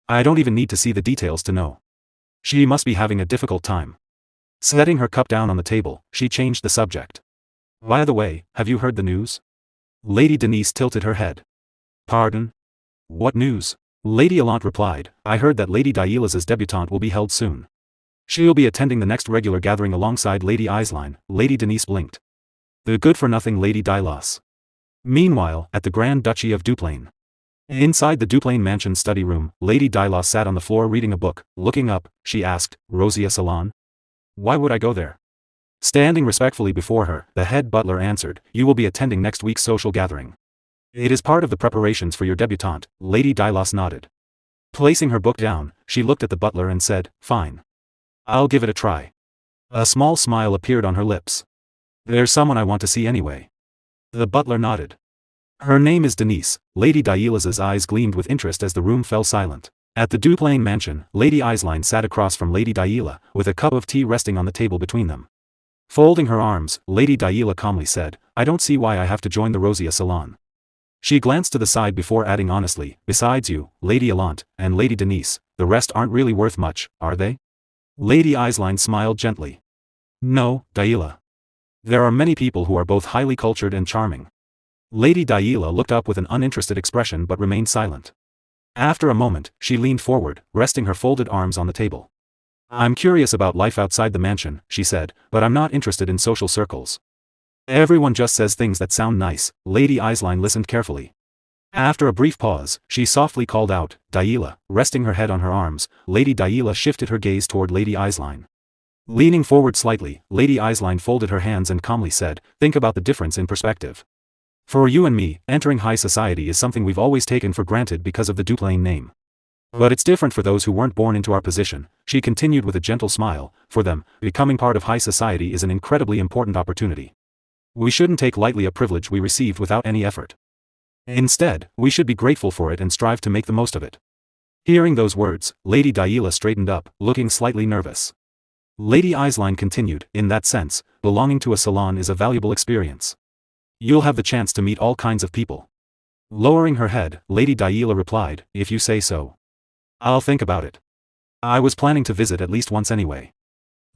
"I don't even need to see the details to know. She must be having a difficult time." Setting her cup down on the table, she changed the subject. "By the way, have you heard the news?" Lady Denise tilted her head. "Pardon? What news?" Lady Elant replied, "I heard that Lady Dailas's debutante will be held soon. She'll be attending the next regular gathering alongside Lady Aisline." Lady Denise blinked. "The good-for-nothing Lady Dailas." Meanwhile, at the Grand Duchy of Duplain. Inside the Duplain mansion study room, Lady Dailas sat on the floor reading a book. Looking up, she asked, "Rosia Salon? Why would I go there?" Standing respectfully before her, the head butler answered, "You will be attending next week's social gathering. It is part of the preparations for your debutante." Lady Dailas nodded. Placing her book down, she looked at the butler and said, "Fine. I'll give it a try." A small smile appeared on her lips. "There's someone I want to see anyway." The butler nodded. "Her name is Denise." Lady Dailas's eyes gleamed with interest as the room fell silent. At the Duplain mansion, Lady Aisline sat across from Lady Daila, with a cup of tea resting on the table between them. Folding her arms, Lady Daila calmly said, I don't see why I have to join the Rosia salon. She glanced to the side before adding honestly, besides you, Lady Alant, and Lady Denise, the rest aren't really worth much, are they? Lady Eislein smiled gently. No, Daila. There are many people who are both highly cultured and charming. Lady Daila looked up with an uninterested expression but remained silent. After a moment, she leaned forward, resting her folded arms on the table. I'm curious about life outside the mansion, she said, but I'm not interested in social circles. Everyone just says things that sound nice. Lady Eislein listened carefully. After a brief pause, she softly called out, Daila, resting her head on her arms. Lady Daila shifted her gaze toward Lady Eislein. Leaning forward slightly, Lady Eislein folded her hands and calmly said, think about the difference in perspective. For you and me, entering high society is something we've always taken for granted because of the Duplain name. But it's different for those who weren't born into our position, she continued with a gentle smile. For them, becoming part of high society is an incredibly important opportunity. We shouldn't take lightly a privilege we received without any effort. Instead, we should be grateful for it and strive to make the most of it. Hearing those words, Lady Daila straightened up, looking slightly nervous. Lady Eislein continued, in that sense, belonging to a salon is a valuable experience. You'll have the chance to meet all kinds of people. Lowering her head, Lady Daila replied, if you say so. I'll think about it. I was planning to visit at least once anyway.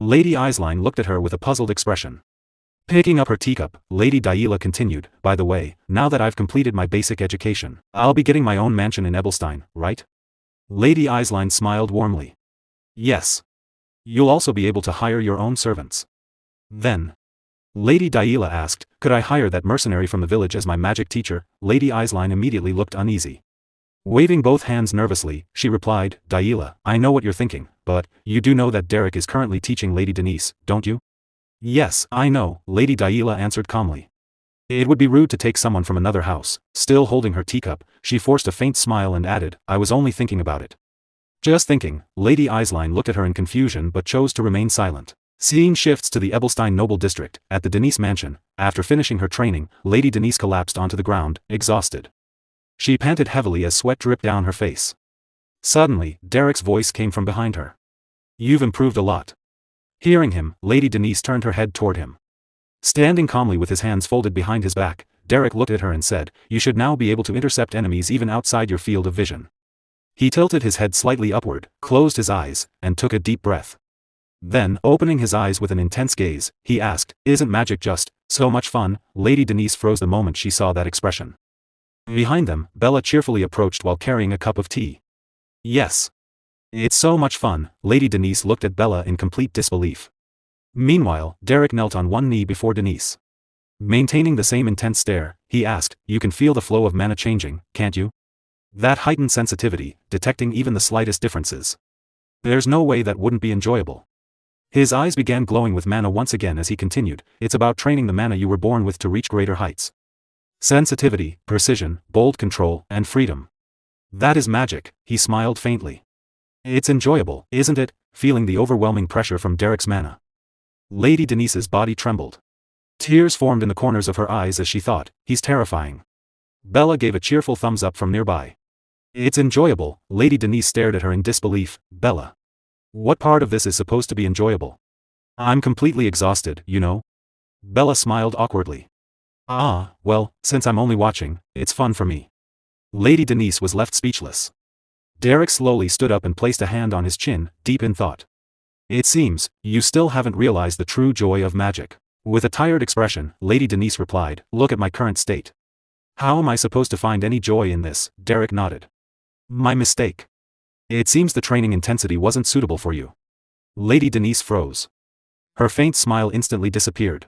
Lady Eislein looked at her with a puzzled expression. Picking up her teacup, Lady Daila continued, by the way, now that I've completed my basic education, I'll be getting my own mansion in Ebelstein, right? Lady Eislein smiled warmly. Yes. You'll also be able to hire your own servants. Then. Lady Daila asked, could I hire that mercenary from the village as my magic teacher? Lady Eislein immediately looked uneasy. Waving both hands nervously, she replied, Daila, I know what you're thinking, but, you do know that Derrick is currently teaching Lady Denise, don't you? Yes, I know, Lady Daila answered calmly. It would be rude to take someone from another house. Still holding her teacup, she forced a faint smile and added, I was only thinking about it. Just thinking. Lady Eislein looked at her in confusion but chose to remain silent. Scene shifts to the Ebelstein noble district, at the Denise mansion. After finishing her training, Lady Denise collapsed onto the ground, exhausted. She panted heavily as sweat dripped down her face. Suddenly, Derrick's voice came from behind her. You've improved a lot. Hearing him, Lady Denise turned her head toward him. Standing calmly with his hands folded behind his back, Derrick looked at her and said, you should now be able to intercept enemies even outside your field of vision. He tilted his head slightly upward, closed his eyes, and took a deep breath. Then, opening his eyes with an intense gaze, he asked, isn't magic just so much fun? Lady Denise froze the moment she saw that expression. Behind them, Bella cheerfully approached while carrying a cup of tea. Yes. It's so much fun. Lady Denise looked at Bella in complete disbelief. Meanwhile, Derrick knelt on one knee before Denise. Maintaining the same intense stare, he asked, you can feel the flow of mana changing, can't you? That heightened sensitivity, detecting even the slightest differences. There's no way that wouldn't be enjoyable. His eyes began glowing with mana once again as he continued, it's about training the mana you were born with to reach greater heights. Sensitivity, precision, bold control, and freedom. That is magic, he smiled faintly. It's enjoyable, isn't it? Feeling the overwhelming pressure from Derrick's mana. Lady Denise's body trembled. Tears formed in the corners of her eyes as she thought, he's terrifying. Bella gave a cheerful thumbs up from nearby. It's enjoyable. Lady Denise stared at her in disbelief. Bella. What part of this is supposed to be enjoyable? I'm completely exhausted, you know. Bella smiled awkwardly. Ah, well, since I'm only watching, it's fun for me. Lady Denise was left speechless. Derrick slowly stood up and placed a hand on his chin, deep in thought. It seems, you still haven't realized the true joy of magic. With a tired expression, Lady Denise replied, look at my current state. How am I supposed to find any joy in this? Derrick nodded. My mistake. It seems the training intensity wasn't suitable for you. Lady Denise froze. Her faint smile instantly disappeared.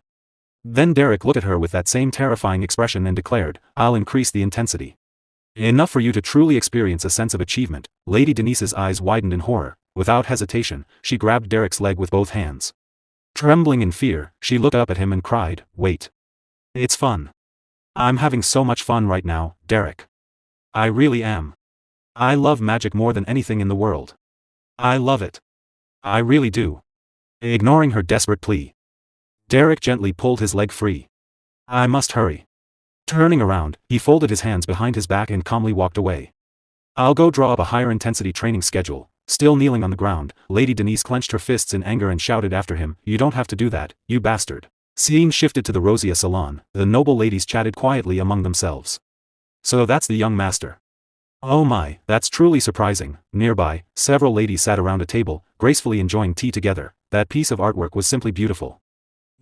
Then Derrick looked at her with that same terrifying expression and declared, I'll increase the intensity. Enough for you to truly experience a sense of achievement. Lady Denise's eyes widened in horror. Without hesitation, she grabbed Derrick's leg with both hands. Trembling in fear, she looked up at him and cried, wait. It's fun. I'm having so much fun right now, Derrick. I really am. I love magic more than anything in the world. I love it. I really do. Ignoring her desperate plea, Derrick gently pulled his leg free. I must hurry. Turning around, he folded his hands behind his back and calmly walked away. I'll go draw up a higher intensity training schedule. Still kneeling on the ground, Lady Denise clenched her fists in anger and shouted after him, "You don't have to do that, you bastard." Scene shifted to the Rosia salon. The noble ladies chatted quietly among themselves. So that's the young master. Oh my, that's truly surprising. Nearby, several ladies sat around a table, gracefully enjoying tea together. That piece of artwork was simply beautiful.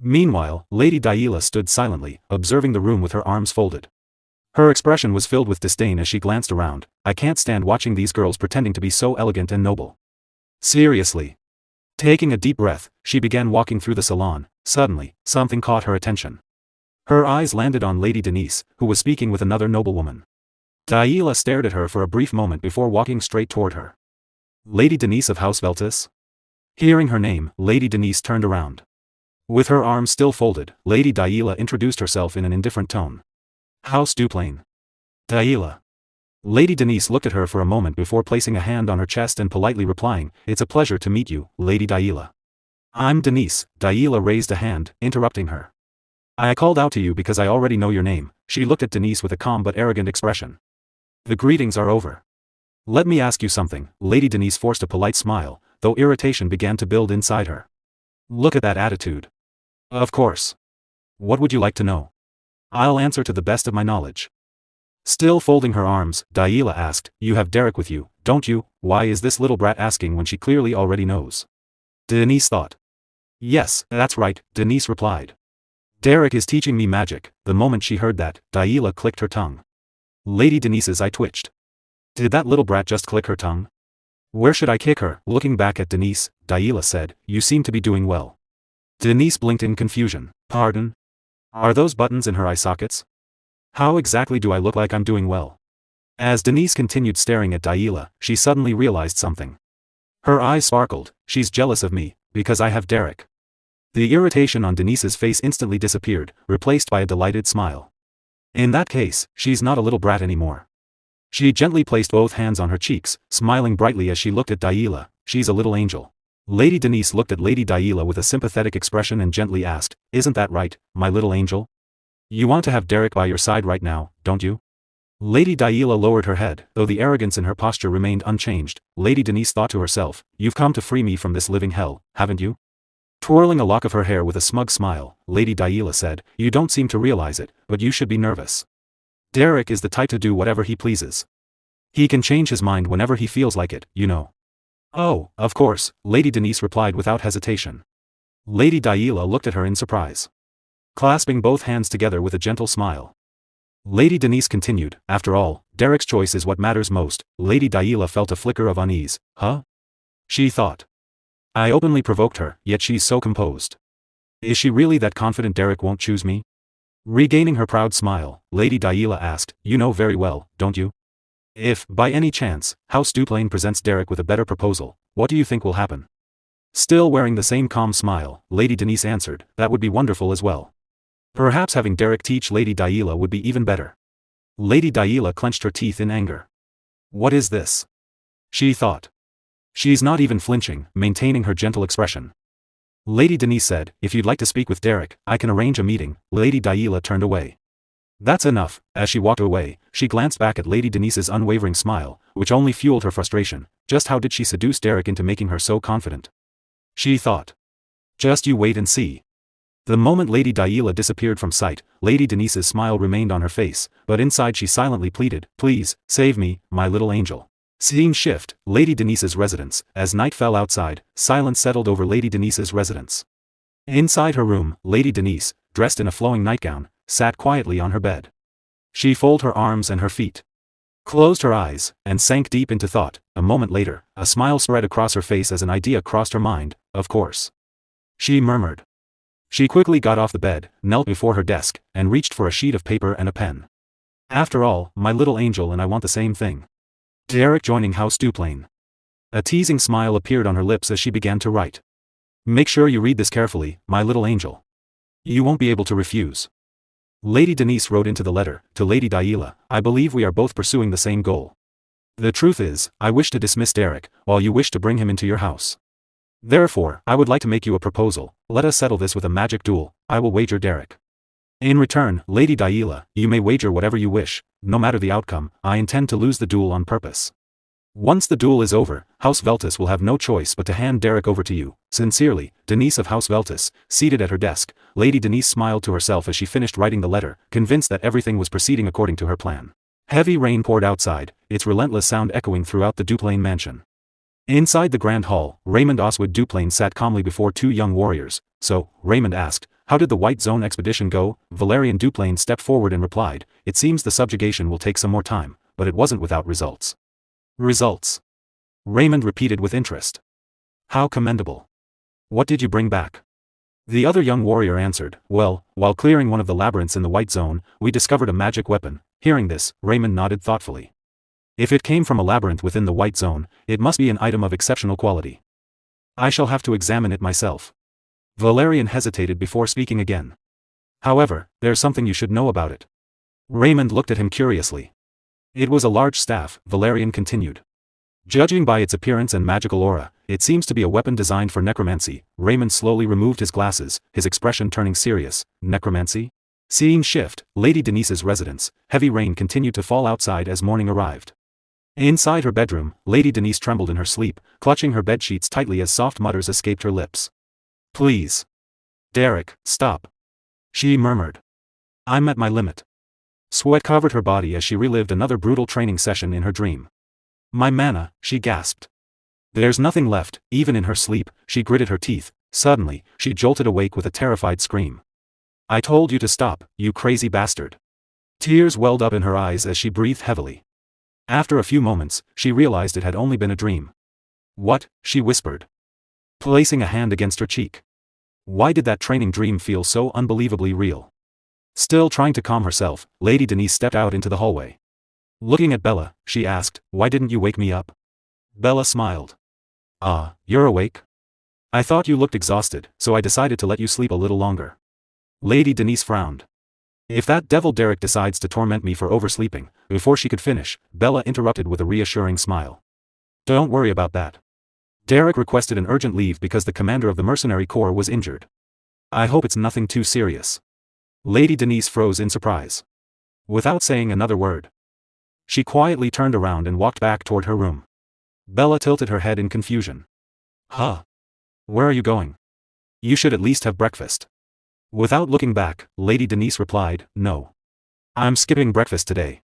Meanwhile, Lady Daila stood silently, observing the room with her arms folded. Her expression was filled with disdain as she glanced around. I can't stand watching these girls pretending to be so elegant and noble. Seriously. Taking a deep breath, she began walking through the salon. Suddenly, something caught her attention. Her eyes landed on Lady Denise, who was speaking with another noblewoman. Daila stared at her for a brief moment before walking straight toward her. Lady Denise of House Veltis? Hearing her name, Lady Denise turned around. With her arms still folded, Lady Daila introduced herself in an indifferent tone. House Duplain. Daila. Lady Denise looked at her for a moment before placing a hand on her chest and politely replying, "It's a pleasure to meet you, Lady Daila." "I'm Denise." Daila raised a hand, interrupting her. "I called out to you because I already know your name." She looked at Denise with a calm but arrogant expression. "The greetings are over. Let me ask you something." Lady Denise forced a polite smile, though irritation began to build inside her. "Look at that attitude." "Of course. What would you like to know?" "I'll answer to the best of my knowledge." Still folding her arms, Daila asked, "You have Derrick with you, don't you?" Why is this little brat asking when she clearly already knows? Denise thought. "Yes, that's right," Denise replied. "Derrick is teaching me magic." The moment she heard that, Daila clicked her tongue. Lady Denise's eye twitched. Did that little brat just click her tongue? Where should I kick her? Looking back at Denise, Daila said, "You seem to be doing well." Denise blinked in confusion. "Pardon? Are those buttons in her eye sockets? How exactly do I look like I'm doing well?" As Denise continued staring at Daila, she suddenly realized something. Her eyes sparkled. "She's jealous of me, because I have Derrick." The irritation on Denise's face instantly disappeared, replaced by a delighted smile. In that case, she's not a little brat anymore. She gently placed both hands on her cheeks, smiling brightly as she looked at Daila. "She's a little angel." Lady Denise looked at Lady Daila with a sympathetic expression and gently asked, "Isn't that right, my little angel? You want to have Derrick by your side right now, don't you?" Lady Daila lowered her head, though the arrogance in her posture remained unchanged. Lady Denise thought to herself, "You've come to free me from this living hell, haven't you?" Twirling a lock of her hair with a smug smile, Lady Daila said, "You don't seem to realize it, but you should be nervous. Derrick is the type to do whatever he pleases. He can change his mind whenever he feels like it, you know." "Oh, of course," Lady Denise replied without hesitation. Lady Daila looked at her in surprise, clasping both hands together with a gentle smile. Lady Denise continued, "After all, Derrick's choice is what matters most." Lady Daila felt a flicker of unease. Huh? She thought. I openly provoked her, yet she's so composed. Is she really that confident Derrick won't choose me? Regaining her proud smile, Lady Daila asked, "You know very well, don't you? If, by any chance, House Duplain presents Derrick with a better proposal, what do you think will happen?" Still wearing the same calm smile, Lady Denise answered, "That would be wonderful as well. Perhaps having Derrick teach Lady Daila would be even better." Lady Daila clenched her teeth in anger. What is this? She thought. She's not even flinching, maintaining her gentle expression. Lady Denise said, "If you'd like to speak with Derrick, I can arrange a meeting." Lady Daila turned away. "That's enough." As she walked away, she glanced back at Lady Denise's unwavering smile, which only fueled her frustration. Just how did she seduce Derrick into making her so confident? She thought. Just you wait and see. The moment Lady Daila disappeared from sight, Lady Denise's smile remained on her face, but inside she silently pleaded, "Please, save me, my little angel." Scene shift, Lady Denise's residence. As night fell outside, silence settled over Lady Denise's residence. Inside her room, Lady Denise, dressed in a flowing nightgown, sat quietly on her bed. She folded her arms and her feet, closed her eyes, and sank deep into thought. A moment later, a smile spread across her face as an idea crossed her mind. "Of course," she murmured. She quickly got off the bed, knelt before her desk, and reached for a sheet of paper and a pen. "After all, my little angel and I want the same thing. Derrick joining House Duplain." A teasing smile appeared on her lips as she began to write. "Make sure you read this carefully, my little angel. You won't be able to refuse." Lady Denise wrote into the letter, to Lady Daila, "I believe we are both pursuing the same goal. The truth is, I wish to dismiss Derrick, while you wish to bring him into your house. Therefore, I would like to make you a proposal. Let us settle this with a magic duel. I will wager Derrick. In return, Lady Daila, you may wager whatever you wish. No matter the outcome, I intend to lose the duel on purpose." Once the duel is over, House Veltus will have no choice but to hand Derrick over to you. Sincerely, Denise of House Veltus. Seated at her desk, Lady Denise smiled to herself as she finished writing the letter, convinced that everything was proceeding according to her plan. Heavy rain poured outside, its relentless sound echoing throughout the Duplain mansion. Inside the grand hall, Raymond Oswald Duplain sat calmly before two young warriors. So, Raymond asked, how did the White Zone expedition go? Valerian Duplain stepped forward and replied, it seems the subjugation will take some more time, but it wasn't without results. Results? Raymond repeated with interest. How commendable. What did you bring back? The other young warrior answered, well, while clearing one of the labyrinths in the White Zone, we discovered a magic weapon. Hearing this, Raymond nodded thoughtfully. If it came from a labyrinth within the White Zone, it must be an item of exceptional quality. I shall have to examine it myself. Valerian hesitated before speaking again. However, there's something you should know about it. Raymond looked at him curiously. It was a large staff, Valerian continued. Judging by its appearance and magical aura, it seems to be a weapon designed for necromancy. Raymond slowly removed his glasses, his expression turning serious. Necromancy? Scene shift, Lady Denise's residence. Heavy rain continued to fall outside as morning arrived. Inside her bedroom, Lady Denise trembled in her sleep, clutching her bedsheets tightly as soft mutters escaped her lips. Please. Derrick, stop. She murmured. I'm at my limit. Sweat covered her body as she relived another brutal training session in her dream. My mana, she gasped. There's nothing left. Even in her sleep, she gritted her teeth. Suddenly, she jolted awake with a terrified scream. I told you to stop, you crazy bastard. Tears welled up in her eyes as she breathed heavily. After a few moments, she realized it had only been a dream. What? She whispered, placing a hand against her cheek. Why did that training dream feel so unbelievably real? Still trying to calm herself, Lady Denise stepped out into the hallway. Looking at Bella, she asked, why didn't you wake me up? Bella smiled. Ah, you're awake? I thought you looked exhausted, so I decided to let you sleep a little longer. Lady Denise frowned. If that devil Derrick decides to torment me for oversleeping, before she could finish, Bella interrupted with a reassuring smile. Don't worry about that. Derrick requested an urgent leave because the commander of the mercenary corps was injured. I hope it's nothing too serious. Lady Denise froze in surprise. Without saying another word, she quietly turned around and walked back toward her room. Bella tilted her head in confusion. Huh? Where are you going? You should at least have breakfast. Without looking back, Lady Denise replied, no. I'm skipping breakfast today.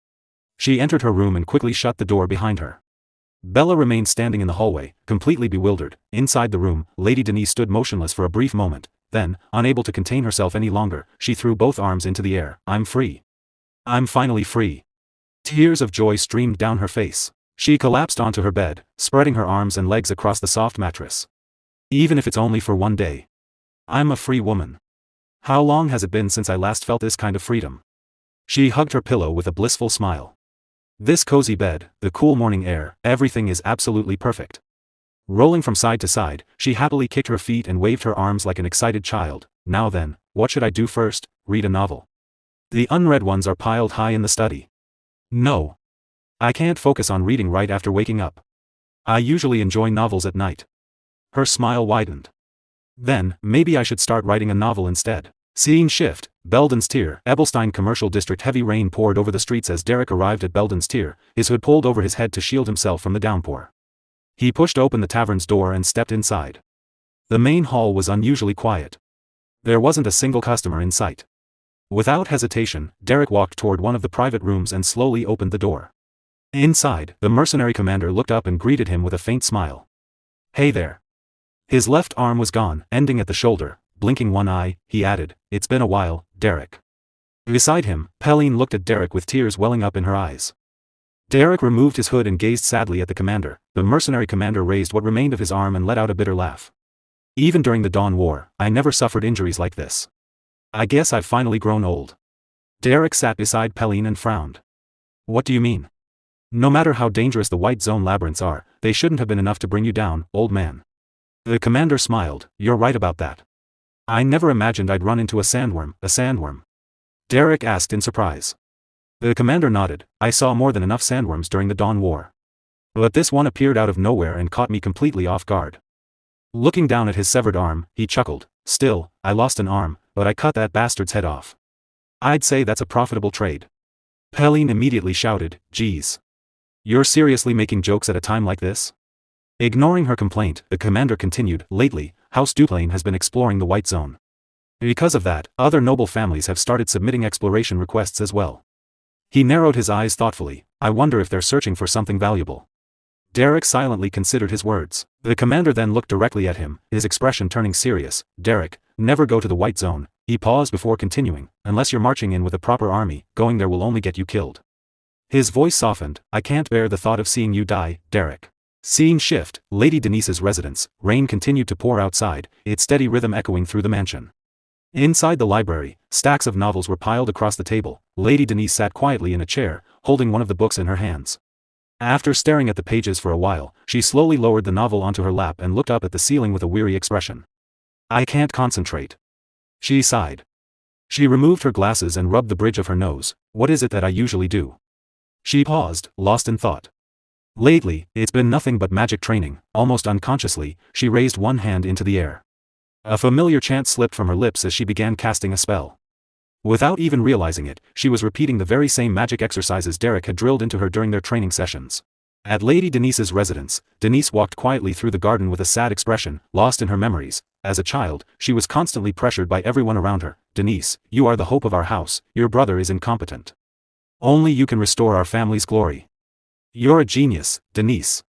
She entered her room and quickly shut the door behind her. Bella remained standing in the hallway, completely bewildered. Inside the room, Lady Denise stood motionless for a brief moment. Then, unable to contain herself any longer, she threw both arms into the air. I'm free. I'm finally free. Tears of joy streamed down her face. She collapsed onto her bed, spreading her arms and legs across the soft mattress. Even if it's only for one day. I'm a free woman. How long has it been since I last felt this kind of freedom? She hugged her pillow with a blissful smile. This cozy bed, the cool morning air, everything is absolutely perfect. Rolling from side to side, she happily kicked her feet and waved her arms like an excited child. Now then, what should I do first? Read a novel. The unread ones are piled high in the study. No. I can't focus on reading right after waking up. I usually enjoy novels at night. Her smile widened. Then, maybe I should start writing a novel instead. Scene shift, Belden's Tier, Ebelstein Commercial District. Heavy rain poured over the streets as Derrick arrived at Belden's Tier, his hood pulled over his head to shield himself from the downpour. He pushed open the tavern's door and stepped inside. The main hall was unusually quiet. There wasn't a single customer in sight. Without hesitation, Derrick walked toward one of the private rooms and slowly opened the door. Inside, the mercenary commander looked up and greeted him with a faint smile. Hey there. His left arm was gone, ending at the shoulder. Blinking one eye, he added, it's been a while, Derrick. Beside him, Pelline looked at Derrick with tears welling up in her eyes. Derrick removed his hood and gazed sadly at the commander. The mercenary commander raised what remained of his arm and let out a bitter laugh. Even during the Dawn War, I never suffered injuries like this. I guess I've finally grown old. Derrick sat beside Pelline and frowned. What do you mean? No matter how dangerous the White Zone labyrinths are, they shouldn't have been enough to bring you down, old man. The commander smiled. You're right about that. I never imagined I'd run into a sandworm. A sandworm? Derrick asked in surprise. The commander nodded. I saw more than enough sandworms during the Dawn War. But this one appeared out of nowhere and caught me completely off guard. Looking down at his severed arm, he chuckled. Still, I lost an arm, but I cut that bastard's head off. I'd say that's a profitable trade. Pelline immediately shouted, geez. You're seriously making jokes at a time like this? Ignoring her complaint, the commander continued, lately, House Duplain has been exploring the White Zone. Because of that, other noble families have started submitting exploration requests as well. He narrowed his eyes thoughtfully. I wonder if they're searching for something valuable. Derrick silently considered his words. The commander then looked directly at him, his expression turning serious. Derrick, never go to the White Zone. He paused before continuing. Unless you're marching in with a proper army, going there will only get you killed. His voice softened. I can't bear the thought of seeing you die, Derrick. Scene shift. Lady Denise's residence. Rain continued to pour outside, its steady rhythm echoing through the mansion. Inside the library, stacks of novels were piled across the table. Lady Denise sat quietly in a chair, holding one of the books in her hands. After staring at the pages for a while, she slowly lowered the novel onto her lap and looked up at the ceiling with a weary expression. I can't concentrate. She sighed. She removed her glasses and rubbed the bridge of her nose. What is it that I usually do? She paused, lost in thought. Lately, it's been nothing but magic training. Almost unconsciously, she raised one hand into the air. A familiar chant slipped from her lips as she began casting a spell. Without even realizing it, she was repeating the very same magic exercises Derrick had drilled into her during their training sessions. At Lady Denise's residence, Denise walked quietly through the garden with a sad expression, lost in her memories. As a child, she was constantly pressured by everyone around her. Denise, you are the hope of our house, your brother is incompetent. Only you can restore our family's glory. You're a genius, Denise.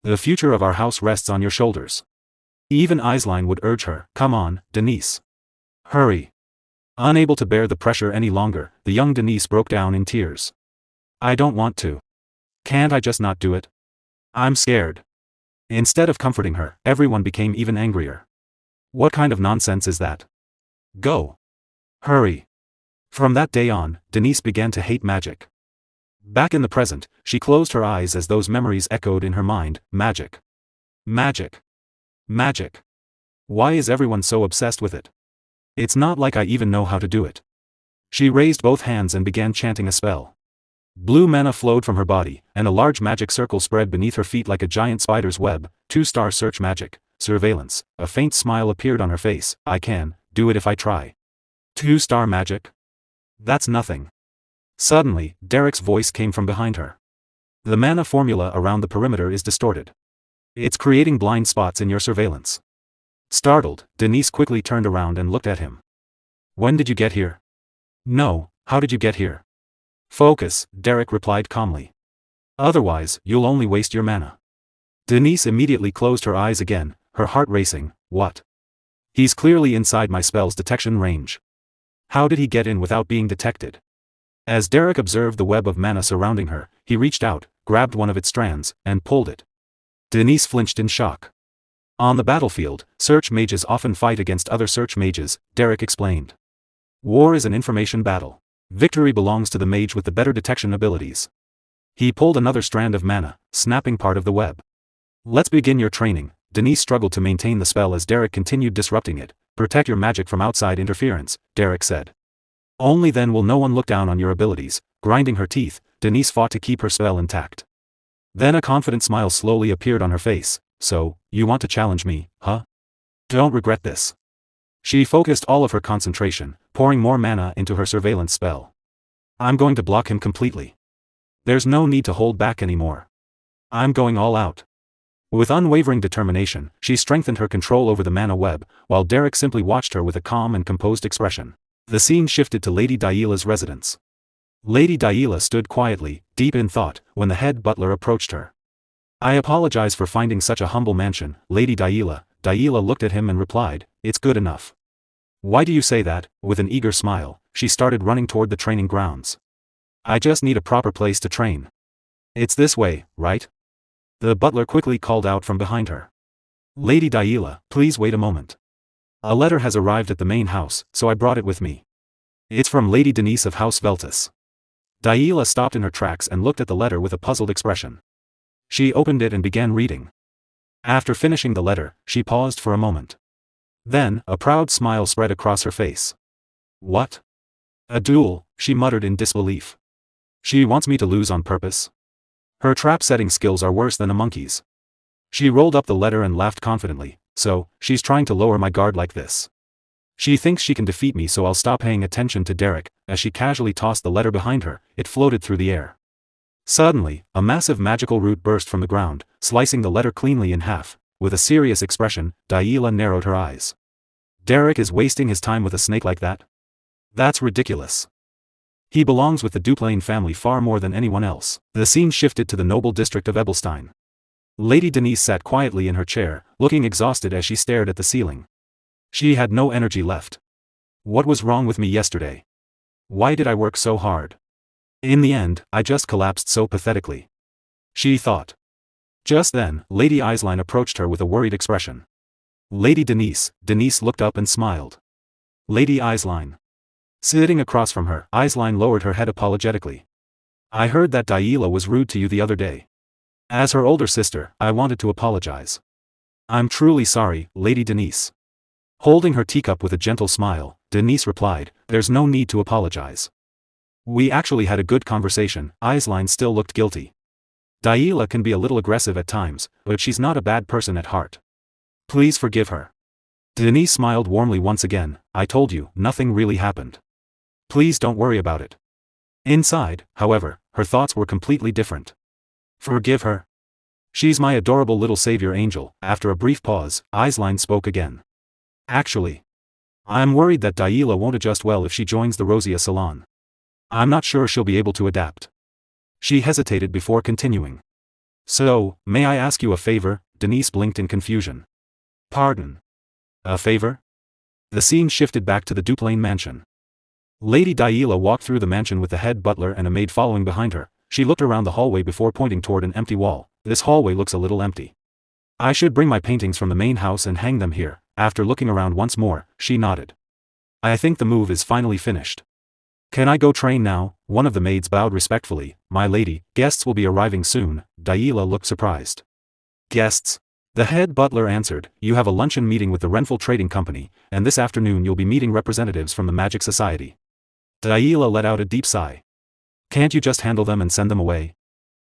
The future of our house rests on your shoulders. Even Aisline would urge her, come on, Denise. Hurry. Unable to bear the pressure any longer, the young Denise broke down in tears. I don't want to. Can't I just not do it? I'm scared. Instead of comforting her, everyone became even angrier. What kind of nonsense is that? Go. Hurry. From that day on, Denise began to hate magic. Back in the present, she closed her eyes as those memories echoed in her mind. Magic. Magic. Magic. Why is everyone so obsessed with it? It's not like I even know how to do it. She raised both hands and began chanting a spell. Blue mana flowed from her body, and a large magic circle spread beneath her feet like a giant spider's web. 2-star search magic, surveillance. A faint smile appeared on her face. I can do it if I try. 2-star magic? That's nothing. Suddenly, Derrick's voice came from behind her. The mana formula around the perimeter is distorted. It's creating blind spots in your surveillance. Startled, Denise quickly turned around and looked at him. When did you get here? No, how did you get here? Focus, Derrick replied calmly. Otherwise, you'll only waste your mana. Denise immediately closed her eyes again, her heart racing. What? He's clearly inside my spell's detection range. How did he get in without being detected? As Derrick observed the web of mana surrounding her, he reached out, grabbed one of its strands, and pulled it. Denise flinched in shock. On the battlefield, search mages often fight against other search mages, Derrick explained. War is an information battle. Victory belongs to the mage with the better detection abilities. He pulled another strand of mana, snapping part of the web. Let's begin your training. Denise struggled to maintain the spell as Derrick continued disrupting it. Protect your magic from outside interference, Derrick said. Only then will no one look down on your abilities. Grinding her teeth, Denise fought to keep her spell intact. Then a confident smile slowly appeared on her face. So, you want to challenge me, huh? Don't regret this. She focused all of her concentration, pouring more mana into her surveillance spell. I'm going to block him completely. There's no need to hold back anymore. I'm going all out. With unwavering determination, she strengthened her control over the mana web, while Derrick simply watched her with a calm and composed expression. The scene shifted to Lady Daila's residence. Lady Daila stood quietly, deep in thought, when the head butler approached her. I apologize for finding such a humble mansion, Lady Daila. Daila looked at him and replied, it's good enough. Why do you say that? With an eager smile, she started running toward the training grounds. I just need a proper place to train. It's this way, right? The butler quickly called out from behind her. Lady Daila, please wait a moment. A letter has arrived at the main house, so I brought it with me. It's from Lady Denise of House Veltus. Daila stopped in her tracks and looked at the letter with a puzzled expression. She opened it and began reading. After finishing the letter, she paused for a moment. Then, a proud smile spread across her face. What? A duel, she muttered in disbelief. She wants me to lose on purpose? Her trap-setting skills are worse than a monkey's. She rolled up the letter and laughed confidently. So, she's trying to lower my guard like this. She thinks she can defeat me, so I'll stop paying attention to Derrick. As she casually tossed the letter behind her, it floated through the air. Suddenly, a massive magical root burst from the ground, slicing the letter cleanly in half. With a serious expression, Daila narrowed her eyes. Derrick is wasting his time with a snake like that? That's ridiculous. He belongs with the Duplain family far more than anyone else. The scene shifted to the noble district of Ebelstein. Lady Denise sat quietly in her chair, looking exhausted as she stared at the ceiling. She had no energy left. What was wrong with me yesterday? Why did I work so hard? In the end, I just collapsed so pathetically. She thought. Just then, Lady Eislein approached her with a worried expression. Lady Denise looked up and smiled. Lady Eislein. Sitting across from her, Eislein lowered her head apologetically. I heard that Daila was rude to you the other day. As her older sister, I wanted to apologize. I'm truly sorry, Lady Denise. Holding her teacup with a gentle smile, Denise replied, there's no need to apologize. We actually had a good conversation. Eislein still looked guilty. Daila can be a little aggressive at times, but she's not a bad person at heart. Please forgive her. Denise smiled warmly once again. I told you, nothing really happened. Please don't worry about it. Inside, however, her thoughts were completely different. Forgive her? She's my adorable little savior angel. After a brief pause, Eislein spoke again. Actually, I'm worried that Daila won't adjust well if she joins the Rosia salon. I'm not sure she'll be able to adapt. She hesitated before continuing. So, may I ask you a favor? Denise blinked in confusion. Pardon. A favor? The scene shifted back to the Duplain mansion. Lady Daila walked through the mansion with the head butler and a maid following behind her. She looked around the hallway before pointing toward an empty wall. This hallway looks a little empty. I should bring my paintings from the main house and hang them here. After looking around once more, she nodded. I think the move is finally finished. Can I go train now? One of the maids bowed respectfully. My lady, guests will be arriving soon. Daila looked surprised. Guests? The head butler answered, you have a luncheon meeting with the Renful Trading Company, and this afternoon you'll be meeting representatives from the Magic Society. Daila let out a deep sigh. Can't you just handle them and send them away?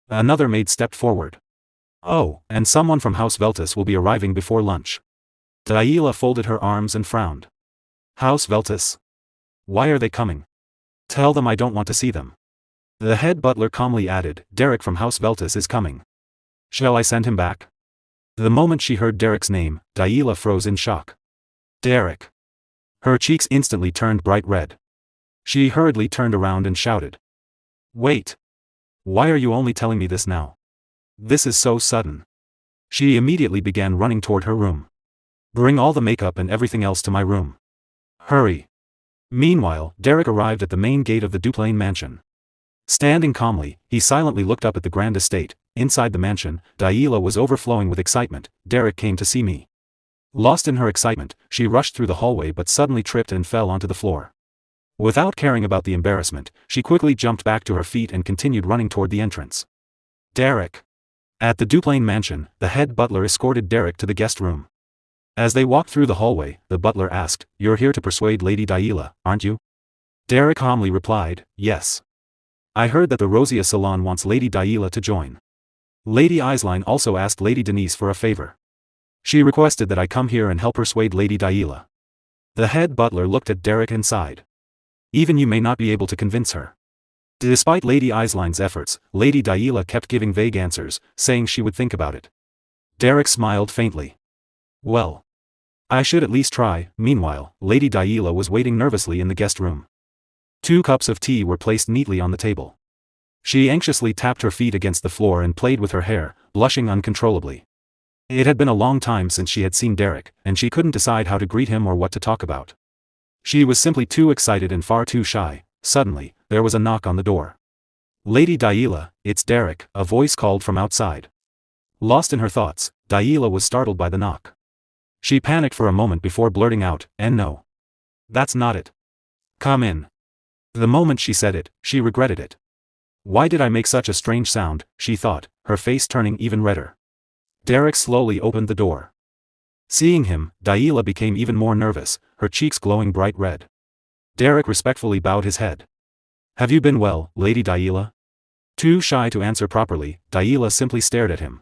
Another maid stepped forward. Oh, and someone from House Veltus will be arriving before lunch. Daila folded her arms and frowned. House Veltus? Why are they coming? Tell them I don't want to see them. The head butler calmly added, Derrick from House Veltus is coming. Shall I send him back? The moment she heard Derrick's name, Daila froze in shock. Derrick. Her cheeks instantly turned bright red. She hurriedly turned around and shouted. Wait. Why are you only telling me this now? This is so sudden. She immediately began running toward her room. Bring all the makeup and everything else to my room. Hurry. Meanwhile, Derrick arrived at the main gate of the Duplain mansion. Standing calmly, he silently looked up at the grand estate. Inside the mansion, Daila was overflowing with excitement. Derrick came to see me. Lost in her excitement, she rushed through the hallway but suddenly tripped and fell onto the floor. Without caring about the embarrassment, she quickly jumped back to her feet and continued running toward the entrance. Derrick. At the Duplain mansion, the head butler escorted Derrick to the guest room. As they walked through the hallway, the butler asked, You're here to persuade Lady Daila, aren't you? Derrick calmly replied, Yes. I heard that the Rosia salon wants Lady Daila to join. Lady Eislein also asked Lady Denise for a favor. She requested that I come here and help persuade Lady Daila. The head butler looked at Derrick and sighed. Even you may not be able to convince her. Despite Lady Eislein's efforts, Lady Daila kept giving vague answers, saying she would think about it. Derrick smiled faintly. Well, I should at least try. Meanwhile, Lady Daila was waiting nervously in the guest room. 2 cups of tea were placed neatly on the table. She anxiously tapped her feet against the floor and played with her hair, blushing uncontrollably. It had been a long time since she had seen Derrick, and she couldn't decide how to greet him or what to talk about. She was simply too excited and far too shy. Suddenly, there was a knock on the door. Lady Daila, it's Derrick, a voice called from outside. Lost in her thoughts, Daila was startled by the knock. She panicked for a moment before blurting out, and no. That's not it. Come in. The moment she said it, she regretted it. Why did I make such a strange sound, she thought, her face turning even redder. Derrick slowly opened the door. Seeing him, Daila became even more nervous, her cheeks glowing bright red. Derrick respectfully bowed his head. Have you been well, Lady Daila? Too shy to answer properly, Daila simply stared at him.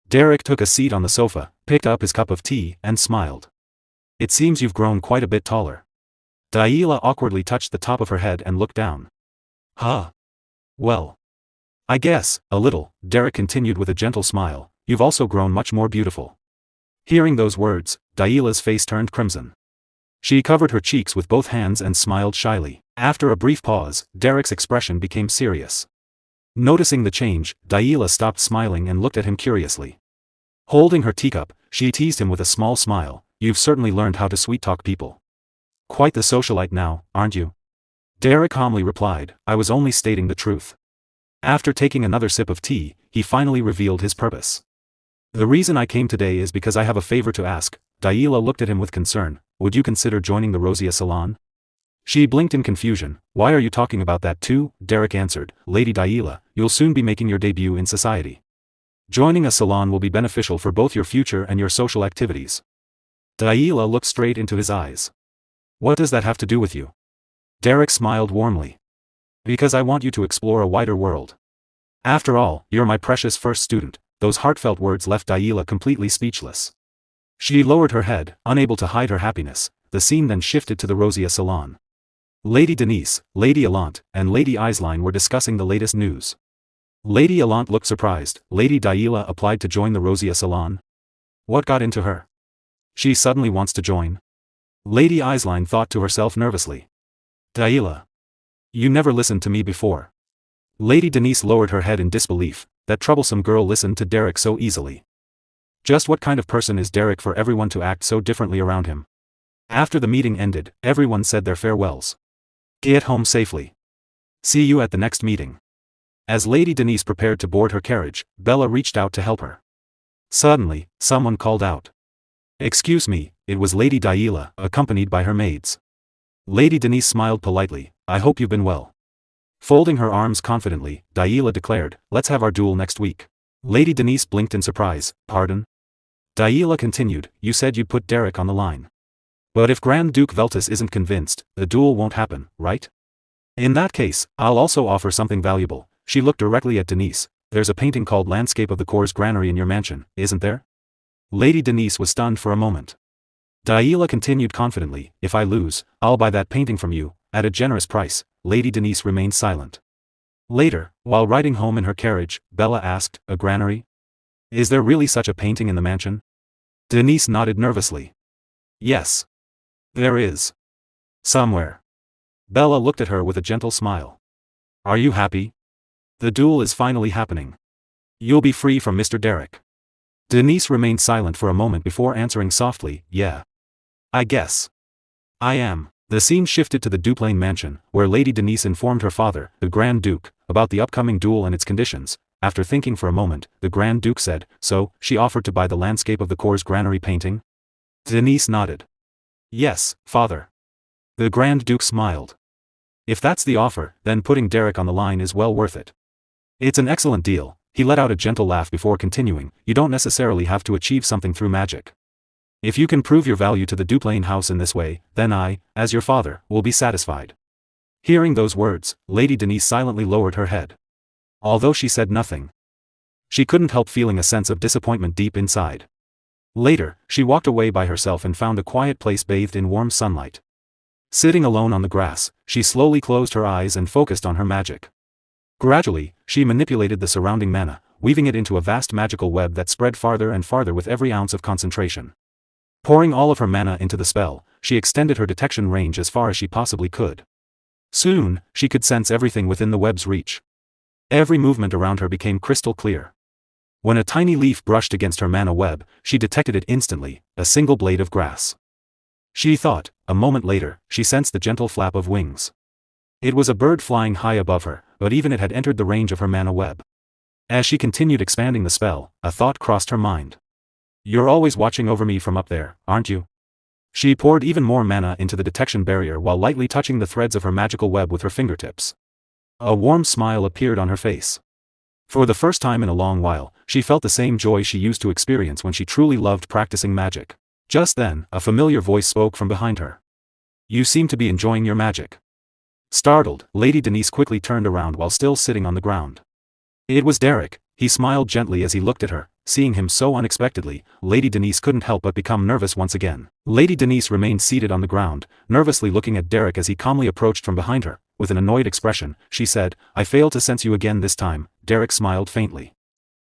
Derrick took a seat on the sofa, picked up his cup of tea, and smiled. It seems you've grown quite a bit taller. Daila awkwardly touched the top of her head and looked down. Huh. Well. I guess, a little, Derrick continued with a gentle smile, you've also grown much more beautiful. Hearing those words, Daila's face turned crimson. She covered her cheeks with both hands and smiled shyly. After a brief pause, Derrick's expression became serious. Noticing the change, Daila stopped smiling and looked at him curiously. Holding her teacup, she teased him with a small smile, you've certainly learned how to sweet-talk people. Quite the socialite now, aren't you? Derrick calmly replied, I was only stating the truth. After taking another sip of tea, he finally revealed his purpose. The reason I came today is because I have a favor to ask. Daila looked at him with concern, would you consider joining the Rosia Salon? She blinked in confusion, why are you talking about that too? Derrick answered, Lady Daila, you'll soon be making your debut in society. Joining a salon will be beneficial for both your future and your social activities. Daila looked straight into his eyes. What does that have to do with you? Derrick smiled warmly. Because I want you to explore a wider world. After all, you're my precious first student. Those heartfelt words left Daila completely speechless. She lowered her head, unable to hide her happiness. The scene then shifted to the Rosia Salon. Lady Denise, Lady Allant, and Lady Eislein were discussing the latest news. Lady Allant looked surprised. Lady Daila applied to join the Rosia Salon. What got into her? She suddenly wants to join. Lady Eislein thought to herself nervously. Daila. You never listened to me before. Lady Denise lowered her head in disbelief. That troublesome girl listened to Derrick so easily. Just what kind of person is Derrick for everyone to act so differently around him? After the meeting ended, everyone said their farewells. Get home safely. See you at the next meeting. As Lady Denise prepared to board her carriage, Bella reached out to help her. Suddenly, someone called out. Excuse me, it was Lady Daila, accompanied by her maids. Lady Denise smiled politely, I hope you've been well. Folding her arms confidently, Daila declared, let's have our duel next week. Lady Denise blinked in surprise, pardon? Daila continued, you said you'd put Derrick on the line. But if Grand Duke Veltus isn't convinced, the duel won't happen, right? In that case, I'll also offer something valuable. She looked directly at Denise. There's a painting called Landscape of the Cour's Granary in your mansion, isn't there? Lady Denise was stunned for a moment. Daila continued confidently, if I lose, I'll buy that painting from you, at a generous price. Lady Denise remained silent. Later, while riding home in her carriage, Bella asked, a granary? Is there really such a painting in the mansion? Denise nodded nervously. Yes. There is. Somewhere. Bella looked at her with a gentle smile. Are you happy? The duel is finally happening. You'll be free from Mr. Derrick. Denise remained silent for a moment before answering softly, yeah. I guess. I am. The scene shifted to the Duplain mansion, where Lady Denise informed her father, the Grand Duke, about the upcoming duel and its conditions. After thinking for a moment, the Grand Duke said, so, she offered to buy the Landscape of the Cour's Granary painting? Denise nodded. Yes, father. The Grand Duke smiled. If that's the offer, then putting Derrick on the line is well worth it. It's an excellent deal. He let out a gentle laugh before continuing, you don't necessarily have to achieve something through magic. If you can prove your value to the Duplain house in this way, then I, as your father, will be satisfied. Hearing those words, Lady Denise silently lowered her head. Although she said nothing, she couldn't help feeling a sense of disappointment deep inside. Later, she walked away by herself and found a quiet place bathed in warm sunlight. Sitting alone on the grass, she slowly closed her eyes and focused on her magic. Gradually, she manipulated the surrounding mana, weaving it into a vast magical web that spread farther and farther with every ounce of concentration. Pouring all of her mana into the spell, she extended her detection range as far as she possibly could. Soon, she could sense everything within the web's reach. Every movement around her became crystal clear. When a tiny leaf brushed against her mana web, she detected it instantly, a single blade of grass. She thought, a moment later, she sensed the gentle flap of wings. It was a bird flying high above her, but even it had entered the range of her mana web. As she continued expanding the spell, a thought crossed her mind. You're always watching over me from up there, aren't you? She poured even more mana into the detection barrier while lightly touching the threads of her magical web with her fingertips. A warm smile appeared on her face. For the first time in a long while, she felt the same joy she used to experience when she truly loved practicing magic. Just then, a familiar voice spoke from behind her. You seem to be enjoying your magic. Startled, Lady Denise quickly turned around while still sitting on the ground. It was Derrick. He smiled gently as he looked at her. Seeing him so unexpectedly, Lady Denise couldn't help but become nervous once again. Lady Denise remained seated on the ground, nervously looking at Derrick as he calmly approached from behind her. with an annoyed expression, she said, I failed to sense you again this time. Derrick smiled faintly.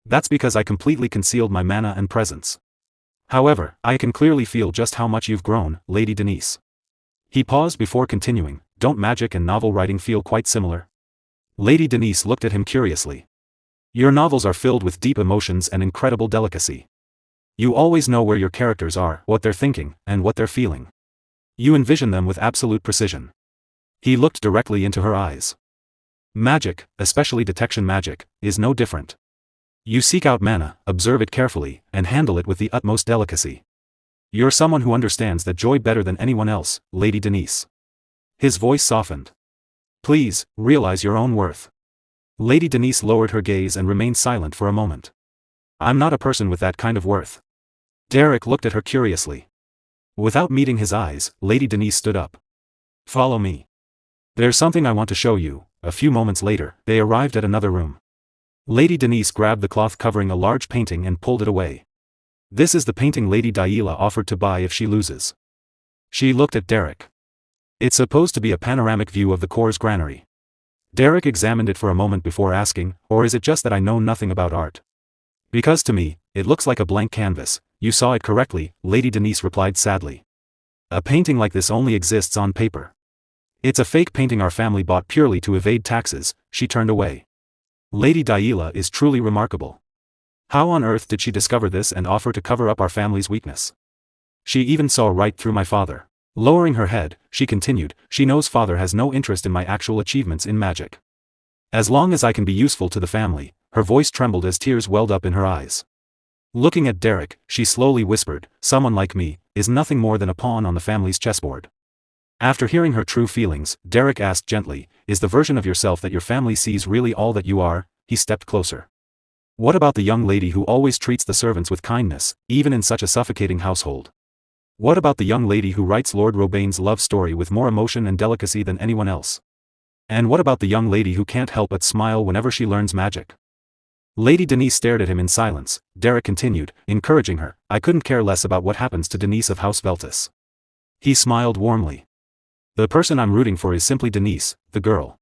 That's because I completely concealed my mana and presence. However, I can clearly feel just how much you've grown, Lady Denise. He paused before continuing, don't magic and novel writing feel quite similar? Lady Denise looked at him curiously. Your novels are filled with deep emotions and incredible delicacy. You always know where your characters are, what they're thinking, and what they're feeling. You envision them with absolute precision. He looked directly into her eyes. Magic, especially detection magic, is no different. You seek out mana, observe it carefully, and handle it with the utmost delicacy. You're someone who understands that joy better than anyone else, Lady Denise. His voice softened. Please, realize your own worth. Lady Denise lowered her gaze and remained silent for a moment. I'm not a person with that kind of worth. Derrick looked at her curiously. Without meeting his eyes, Lady Denise stood up. Follow me. There's something I want to show you. A few moments later, they arrived at another room. Lady Denise grabbed the cloth covering a large painting and pulled it away. This is the painting Lady Daila offered to buy if she loses. She looked at Derrick. It's supposed to be a panoramic view of the Core's granary. Derrick examined it for a moment before asking, or is it just that I know nothing about art? Because to me, it looks like a blank canvas. You saw it correctly, Lady Denise replied sadly. A painting like this only exists on paper. It's a fake painting our family bought purely to evade taxes. She turned away. Lady Daila is truly remarkable. How on earth did she discover this and offer to cover up our family's weakness? She even saw right through my father. Lowering her head, she continued, she knows father has no interest in my actual achievements in magic. As long as I can be useful to the family. Her voice trembled as tears welled up in her eyes. Looking at Derrick, she slowly whispered, someone like me, is nothing more than a pawn on the family's chessboard. After hearing her true feelings, Derrick asked gently, is the version of yourself that your family sees really all that you are? He stepped closer. What about the young lady who always treats the servants with kindness, even in such a suffocating household? What about the young lady who writes Lord Robain's love story with more emotion and delicacy than anyone else? And what about the young lady who can't help but smile whenever she learns magic? Lady Denise stared at him in silence. Derrick continued, encouraging her, I couldn't care less about what happens to Denise of House Veltus. He smiled warmly. The person I'm rooting for is simply Denise, the girl.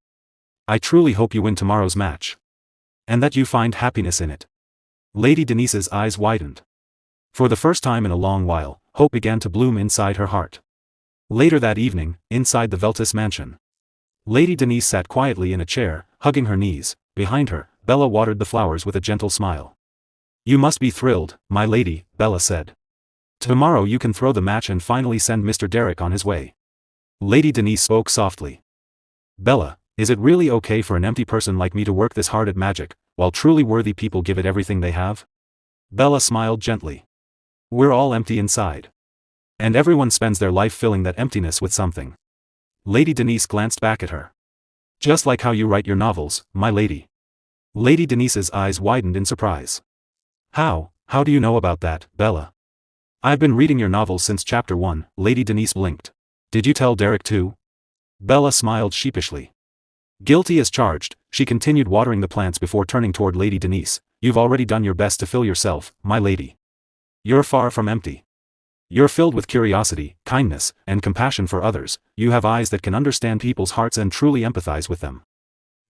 I truly hope you win tomorrow's match. And that you find happiness in it. Lady Denise's eyes widened. For the first time in a long while, hope began to bloom inside her heart. Later that evening, inside the Veltus mansion. Lady Denise sat quietly in a chair, hugging her knees. Behind her, Bella watered the flowers with a gentle smile. You must be thrilled, my lady, Bella said. Tomorrow you can throw the match and finally send Mr. Derrick on his way. Lady Denise spoke softly. Bella, is it really okay for an empty person like me to work this hard at magic, while truly worthy people give it everything they have? Bella smiled gently. We're all empty inside. And everyone spends their life filling that emptiness with something. Lady Denise glanced back at her. Just like how you write your novels, my lady. Lady Denise's eyes widened in surprise. How do you know about that, Bella? I've been reading your novels since chapter 1, Lady Denise blinked. Did you tell Derrick too? Bella smiled sheepishly. Guilty as charged, she continued watering the plants before turning toward Lady Denise. You've already done your best to fill yourself, my lady. You're far from empty. You're filled with curiosity, kindness, and compassion for others. You have eyes that can understand people's hearts and truly empathize with them.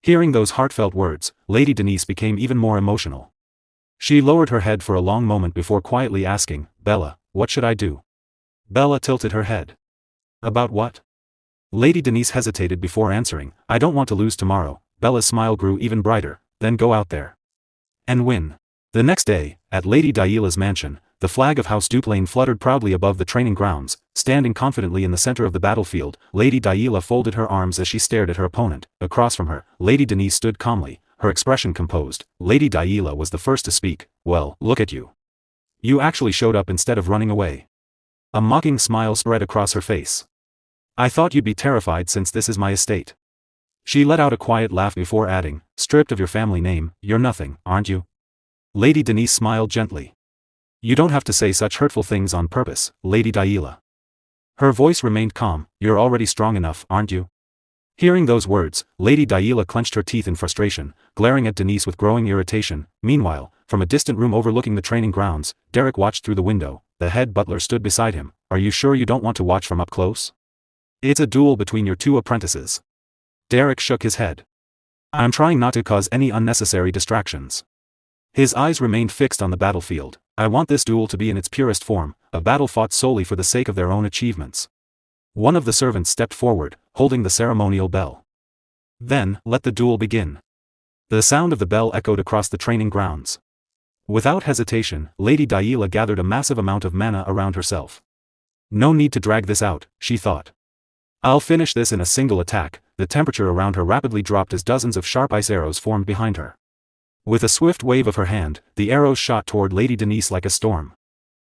Hearing those heartfelt words, Lady Denise became even more emotional. She lowered her head for a long moment before quietly asking, Bella, what should I do? Bella tilted her head. About what? Lady Denise hesitated before answering, I don't want to lose tomorrow. Bella's smile grew even brighter, then go out there. And win. The next day, at Lady Daila's mansion, the flag of House Duplain fluttered proudly above the training grounds. Standing confidently in the center of the battlefield, Lady Daila folded her arms as she stared at her opponent. Across from her, Lady Denise stood calmly, her expression composed. Lady Daila was the first to speak. Well, look at you. You actually showed up instead of running away. A mocking smile spread across her face. I thought you'd be terrified since this is my estate. She let out a quiet laugh before adding, stripped of your family name, you're nothing, aren't you? Lady Denise smiled gently. You don't have to say such hurtful things on purpose, Lady Daila. Her voice remained calm, you're already strong enough, aren't you? Hearing those words, Lady Daila clenched her teeth in frustration, glaring at Denise with growing irritation. Meanwhile, from a distant room overlooking the training grounds, Derrick watched through the window. The head butler stood beside him. Are you sure you don't want to watch from up close? It's a duel between your two apprentices. Derrick shook his head. I'm trying not to cause any unnecessary distractions. His eyes remained fixed on the battlefield. I want this duel to be in its purest form, a battle fought solely for the sake of their own achievements. One of the servants stepped forward, holding the ceremonial bell. Then, let the duel begin. The sound of the bell echoed across the training grounds. Without hesitation, Lady Daila gathered a massive amount of mana around herself. No need to drag this out, she thought. I'll finish this in a single attack. The temperature around her rapidly dropped as dozens of sharp ice arrows formed behind her. With a swift wave of her hand, the arrows shot toward Lady Denise like a storm.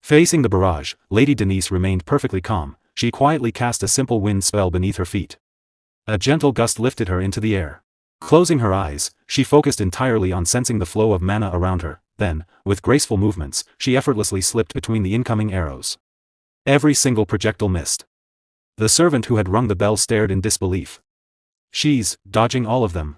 Facing the barrage, Lady Denise remained perfectly calm. She quietly cast a simple wind spell beneath her feet. A gentle gust lifted her into the air. Closing her eyes, she focused entirely on sensing the flow of mana around her. Then, with graceful movements, she effortlessly slipped between the incoming arrows. Every single projectile missed. The servant who had rung the bell stared in disbelief. She's dodging all of them.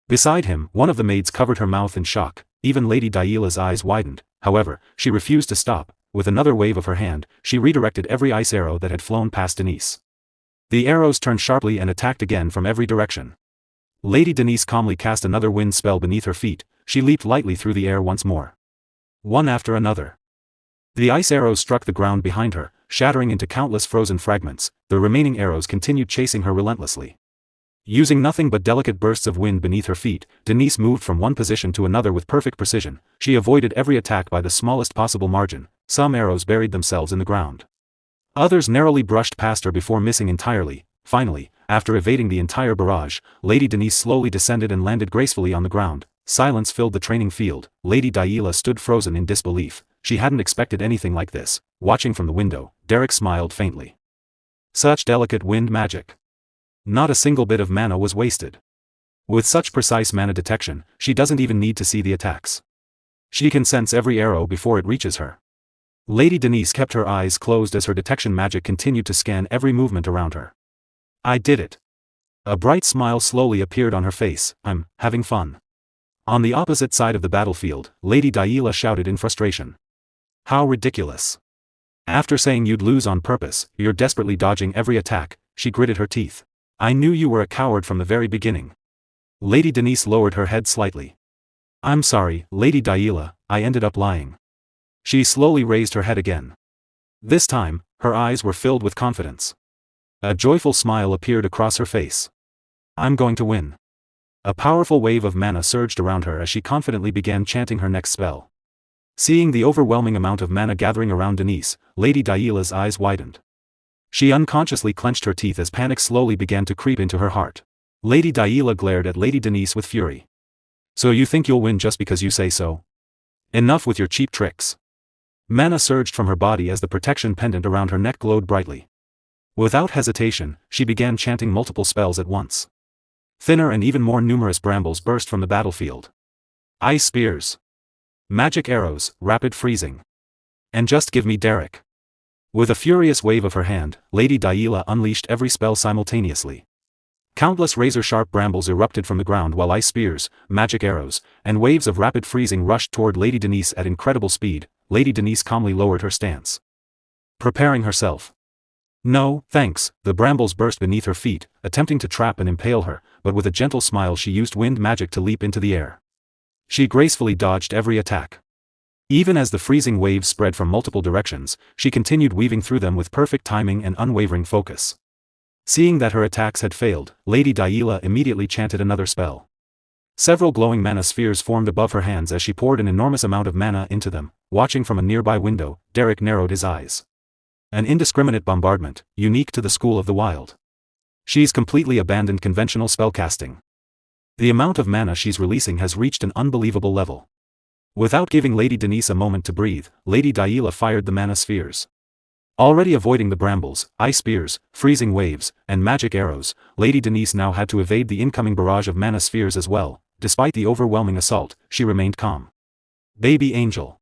Beside him, one of the maids covered her mouth in shock. Even Lady Daila's eyes widened. However, she refused to stop. With another wave of her hand, she redirected every ice arrow that had flown past Denise. The arrows turned sharply and attacked again from every direction. Lady Denise calmly cast another wind spell beneath her feet. She leaped lightly through the air once more. One after another. The ice arrows struck the ground behind her, shattering into countless frozen fragments. The remaining arrows continued chasing her relentlessly. Using nothing but delicate bursts of wind beneath her feet, Denise moved from one position to another with perfect precision. She avoided every attack by the smallest possible margin. Some arrows buried themselves in the ground. Others narrowly brushed past her before missing entirely. Finally, after evading the entire barrage, Lady Denise slowly descended and landed gracefully on the ground. Silence filled the training field. Lady Daila stood frozen in disbelief. She hadn't expected anything like this. Watching from the window, Derrick smiled faintly. Such delicate wind magic. Not a single bit of mana was wasted. With such precise mana detection, she doesn't even need to see the attacks. She can sense every arrow before it reaches her. Lady Denise kept her eyes closed as her detection magic continued to scan every movement around her. I did it. A bright smile slowly appeared on her face. I'm having fun. On the opposite side of the battlefield, Lady Daila shouted in frustration. How ridiculous. After saying you'd lose on purpose, you're desperately dodging every attack. She gritted her teeth. I knew you were a coward from the very beginning. Lady Denise lowered her head slightly. I'm sorry, Lady Daila, I ended up lying. She slowly raised her head again. This time, her eyes were filled with confidence. A joyful smile appeared across her face. I'm going to win. A powerful wave of mana surged around her as she confidently began chanting her next spell. Seeing the overwhelming amount of mana gathering around Denise, Lady Daila's eyes widened. She unconsciously clenched her teeth as panic slowly began to creep into her heart. Lady Daila glared at Lady Denise with fury. So you think you'll win just because you say so? Enough with your cheap tricks. Mana surged from her body as the protection pendant around her neck glowed brightly. Without hesitation, she began chanting multiple spells at once. Thinner and even more numerous brambles burst from the battlefield. Ice spears. Magic arrows, rapid freezing. And just give me Derrick. With a furious wave of her hand, Lady Daila unleashed every spell simultaneously. Countless razor-sharp brambles erupted from the ground while ice spears, magic arrows, and waves of rapid freezing rushed toward Lady Denise at incredible speed. Lady Denise calmly lowered her stance. Preparing herself. No, thanks. The brambles burst beneath her feet, attempting to trap and impale her, but with a gentle smile she used wind magic to leap into the air. She gracefully dodged every attack. Even as the freezing waves spread from multiple directions, she continued weaving through them with perfect timing and unwavering focus. Seeing that her attacks had failed, Lady Daila immediately chanted another spell. Several glowing mana spheres formed above her hands as she poured an enormous amount of mana into them. Watching from a nearby window, Derrick narrowed his eyes. An indiscriminate bombardment, unique to the school of the wild. She's completely abandoned conventional spellcasting. The amount of mana she's releasing has reached an unbelievable level. Without giving Lady Denise a moment to breathe, Lady Daila fired the mana spheres. Already avoiding the brambles, ice spears, freezing waves, and magic arrows, Lady Denise now had to evade the incoming barrage of mana spheres as well. Despite the overwhelming assault, she remained calm. Baby angel.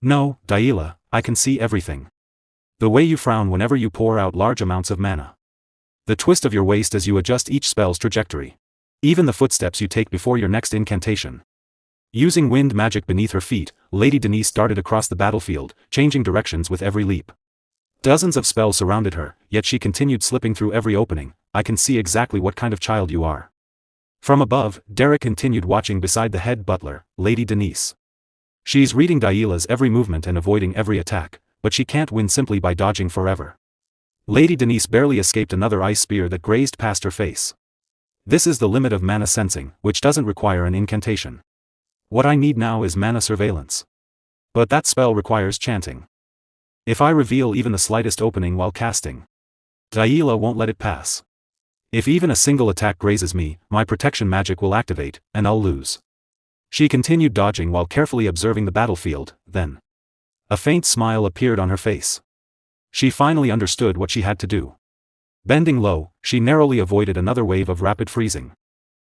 No, Daila, I can see everything. The way you frown whenever you pour out large amounts of mana. The twist of your waist as you adjust each spell's trajectory. Even the footsteps you take before your next incantation. Using wind magic beneath her feet, Lady Denise darted across the battlefield, changing directions with every leap. Dozens of spells surrounded her, yet she continued slipping through every opening. I can see exactly what kind of child you are. From above, Derrick continued watching beside the head butler, Lady Denise. She's reading Daila's every movement and avoiding every attack, but she can't win simply by dodging forever. Lady Denise barely escaped another ice spear that grazed past her face. This is the limit of mana sensing, which doesn't require an incantation. What I need now is mana surveillance. But that spell requires chanting. If I reveal even the slightest opening while casting, Daila won't let it pass. If even a single attack grazes me, my protection magic will activate, and I'll lose. She continued dodging while carefully observing the battlefield, then a faint smile appeared on her face. She finally understood what she had to do. Bending low, she narrowly avoided another wave of rapid freezing.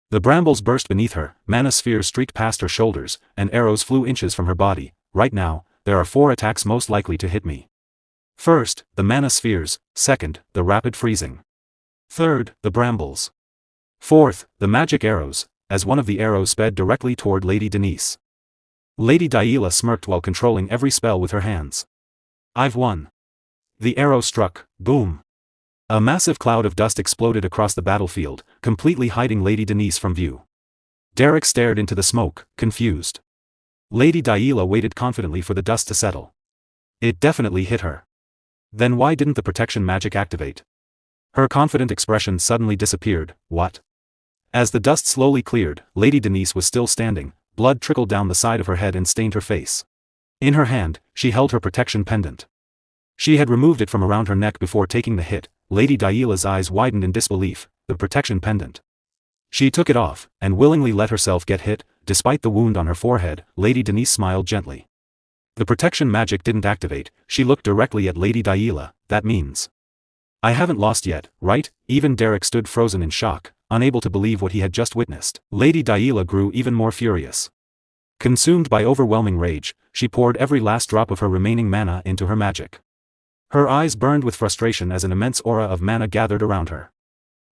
The brambles burst beneath her, mana spheres streaked past her shoulders, and arrows flew inches from her body. Right now, there are 4 attacks most likely to hit me. First, the mana spheres, second, the rapid freezing. Third, the brambles. Fourth, the magic arrows, as one of the arrows sped directly toward Lady Denise. Lady Daila smirked while controlling every spell with her hands. I've won. The arrow struck, boom. A massive cloud of dust exploded across the battlefield, completely hiding Lady Denise from view. Derrick stared into the smoke, confused. Lady Daila waited confidently for the dust to settle. It definitely hit her. Then why didn't the protection magic activate? Her confident expression suddenly disappeared. What? As the dust slowly cleared, Lady Denise was still standing. Blood trickled down the side of her head and stained her face. In her hand, she held her protection pendant. She had removed it from around her neck before taking the hit. Lady Daila's eyes widened in disbelief. The protection pendant. She took it off, and willingly let herself get hit. Despite the wound on her forehead, Lady Denise smiled gently. The protection magic didn't activate. She looked directly at Lady Daila. That means I haven't lost yet, right? Even Derrick stood frozen in shock, unable to believe what he had just witnessed. Lady Daila grew even more furious. Consumed by overwhelming rage, she poured every last drop of her remaining mana into her magic. Her eyes burned with frustration as an immense aura of mana gathered around her.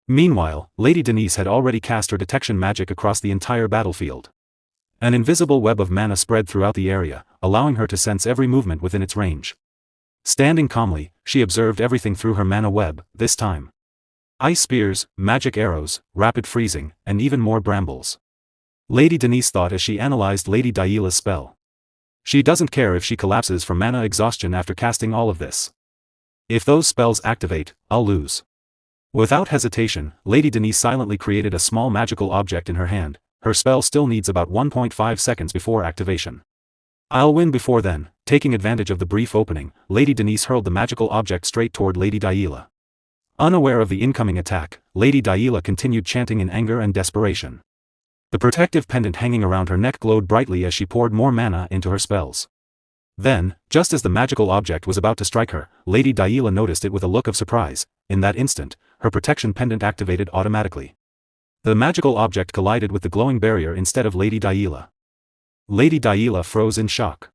Meanwhile, Lady Denise had already cast her detection magic across the entire battlefield. An invisible web of mana spread throughout the area, allowing her to sense every movement within its range. Standing calmly, she observed everything through her mana web, this time. Ice spears, magic arrows, rapid freezing, and even more brambles. Lady Denise thought as she analyzed Lady Daila's spell. She doesn't care if she collapses from mana exhaustion after casting all of this. If those spells activate, I'll lose. Without hesitation, Lady Denise silently created a small magical object in her hand. Her spell still needs about 1.5 seconds before activation. I'll win before then. Taking advantage of the brief opening, Lady Denise hurled the magical object straight toward Lady Daila. Unaware of the incoming attack, Lady Daila continued chanting in anger and desperation. The protective pendant hanging around her neck glowed brightly as she poured more mana into her spells. Then, just as the magical object was about to strike her, Lady Daila noticed it with a look of surprise. In that instant, her protection pendant activated automatically. The magical object collided with the glowing barrier instead of Lady Daila. Lady Daila froze in shock.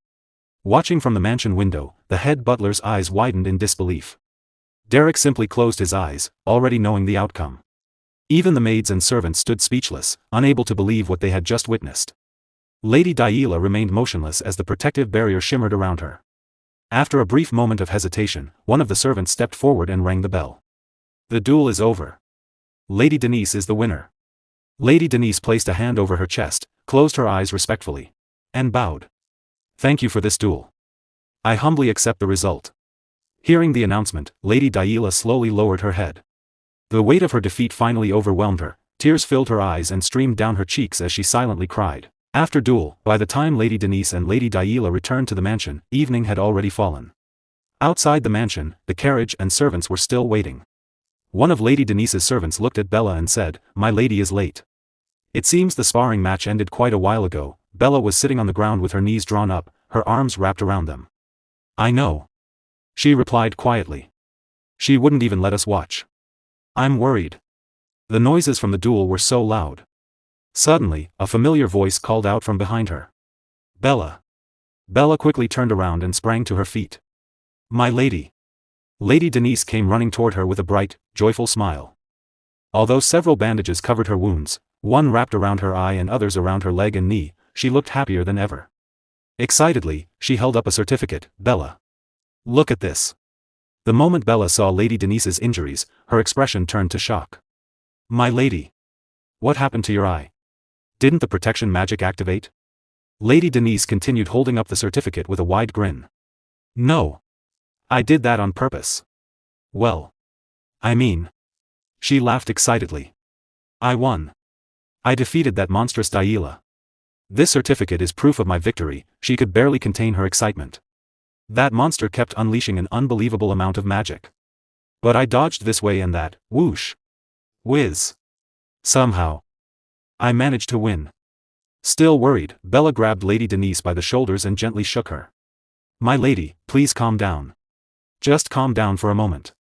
Watching from the mansion window, the head butler's eyes widened in disbelief. Derrick simply closed his eyes, already knowing the outcome. Even the maids and servants stood speechless, unable to believe what they had just witnessed. Lady Daila remained motionless as the protective barrier shimmered around her. After a brief moment of hesitation, one of the servants stepped forward and rang the bell. The duel is over. Lady Denise is the winner. Lady Denise placed a hand over her chest, closed her eyes respectfully, and bowed. Thank you for this duel. I humbly accept the result. Hearing the announcement, Lady Daila slowly lowered her head. The weight of her defeat finally overwhelmed her. Tears filled her eyes and streamed down her cheeks as she silently cried. After duel, by the time Lady Denise and Lady Daila returned to the mansion, evening had already fallen. Outside the mansion, the carriage and servants were still waiting. One of Lady Denise's servants looked at Bella and said, "My lady is late." It seems the sparring match ended quite a while ago. Bella was sitting on the ground with her knees drawn up, her arms wrapped around them. I know. She replied quietly. She wouldn't even let us watch. I'm worried. The noises from the duel were so loud. Suddenly, a familiar voice called out from behind her. Bella. Bella quickly turned around and sprang to her feet. My lady. Lady Denise came running toward her with a bright, joyful smile. Although several bandages covered her wounds, one wrapped around her eye and others around her leg and knee, she looked happier than ever. Excitedly, she held up a certificate. Bella. Look at this. The moment Bella saw Lady Denise's injuries, her expression turned to shock. My lady. What happened to your eye? Didn't the protection magic activate? Lady Denise continued holding up the certificate with a wide grin. No. I did that on purpose. Well. I mean. She laughed excitedly. I won. I defeated that monstrous Daila. This certificate is proof of my victory. She could barely contain her excitement. That monster kept unleashing an unbelievable amount of magic. But I dodged this way and that, whoosh. Whiz. Somehow. I managed to win. Still worried, Bella grabbed Lady Denise by the shoulders and gently shook her. My lady, please calm down. Just calm down for a moment.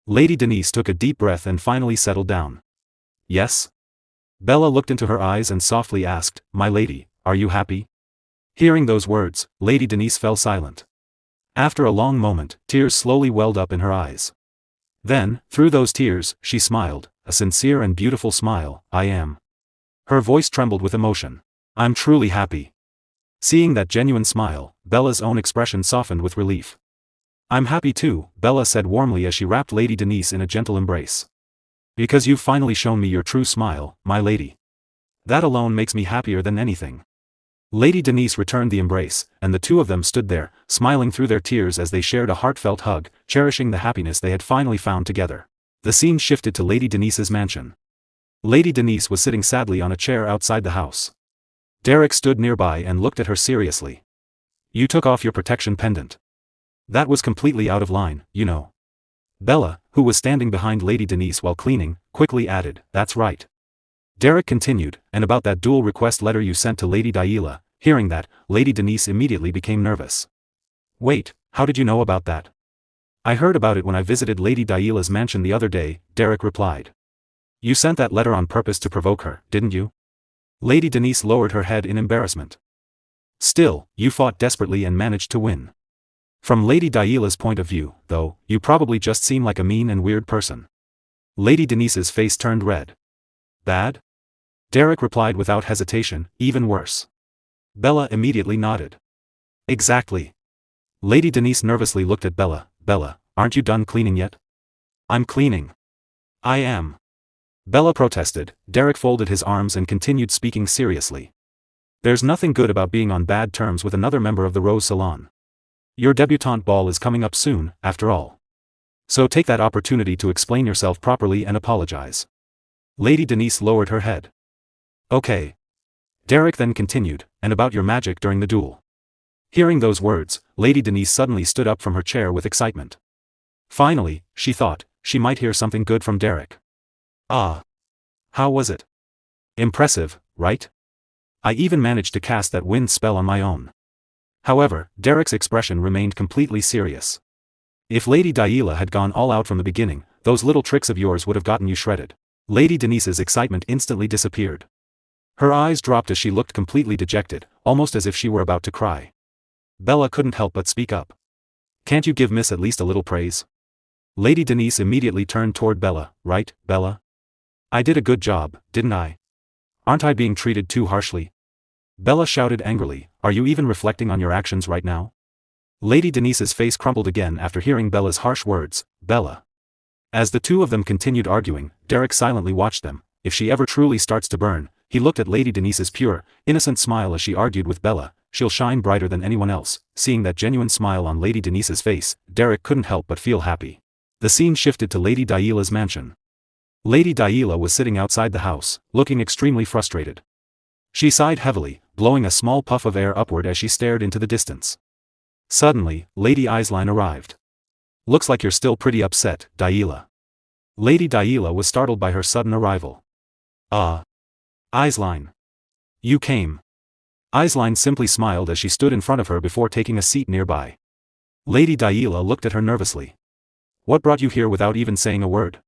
Lady Denise took a deep breath and finally settled down. Yes? Bella looked into her eyes and softly asked, My lady, are you happy? Hearing those words, Lady Denise fell silent. After a long moment, tears slowly welled up in her eyes. Then, through those tears, she smiled, a sincere and beautiful smile. I am. Her voice trembled with emotion. I'm truly happy. Seeing that genuine smile, Bella's own expression softened with relief. I'm happy too, Bella said warmly as she wrapped Lady Denise in a gentle embrace. Because you've finally shown me your true smile, my lady. That alone makes me happier than anything. Lady Denise returned the embrace, and the two of them stood there, smiling through their tears as they shared a heartfelt hug, cherishing the happiness they had finally found together. The scene shifted to Lady Denise's mansion. Lady Denise was sitting sadly on a chair outside the house. Derrick stood nearby and looked at her seriously. You took off your protection pendant. That was completely out of line, you know. Bella, who was standing behind Lady Denise while cleaning, quickly added, That's right. Derrick continued, and about that dual request letter you sent to Lady Daila. Hearing that, Lady Denise immediately became nervous. Wait, how did you know about that? I heard about it when I visited Lady Daila's mansion the other day, Derrick replied. You sent that letter on purpose to provoke her, didn't you? Lady Denise lowered her head in embarrassment. Still, you fought desperately and managed to win. From Lady Daila's point of view, though, you probably just seem like a mean and weird person. Lady Denise's face turned red. Bad? Derrick replied without hesitation, even worse. Bella immediately nodded. Exactly. Lady Denise nervously looked at Bella. Bella, aren't you done cleaning yet? I'm cleaning. I am. Bella protested. Derrick folded his arms and continued speaking seriously. There's nothing good about being on bad terms with another member of the Rose Salon. Your debutante ball is coming up soon, after all. So take that opportunity to explain yourself properly and apologize. Lady Denise lowered her head. Okay. Derrick then continued, and about your magic during the duel. Hearing those words, Lady Denise suddenly stood up from her chair with excitement. Finally, she thought, she might hear something good from Derrick. Ah. How was it? Impressive, right? I even managed to cast that wind spell on my own. However, Derrick's expression remained completely serious. If Lady Daila had gone all out from the beginning, those little tricks of yours would have gotten you shredded. Lady Denise's excitement instantly disappeared. Her eyes dropped as she looked completely dejected, almost as if she were about to cry. Bella couldn't help but speak up. Can't you give Miss at least a little praise? Lady Denise immediately turned toward Bella. Right, Bella? I did a good job, didn't I? Aren't I being treated too harshly? Bella shouted angrily, are you even reflecting on your actions right now? Lady Denise's face crumpled again after hearing Bella's harsh words. Bella. As the two of them continued arguing, Derrick silently watched them. If she ever truly starts to burn, he looked at Lady Denise's pure, innocent smile as she argued with Bella. She'll shine brighter than anyone else. Seeing that genuine smile on Lady Denise's face, Derrick couldn't help but feel happy. The scene shifted to Lady Daila's mansion. Lady Daila was sitting outside the house, looking extremely frustrated. She sighed heavily, blowing a small puff of air upward as she stared into the distance. Suddenly, Lady Aisline arrived. Looks like you're still pretty upset, Daila. Lady Daila was startled by her sudden arrival. Aisline. You came. Aisline simply smiled as she stood in front of her before taking a seat nearby. Lady Daila looked at her nervously. What brought you here without even saying a word?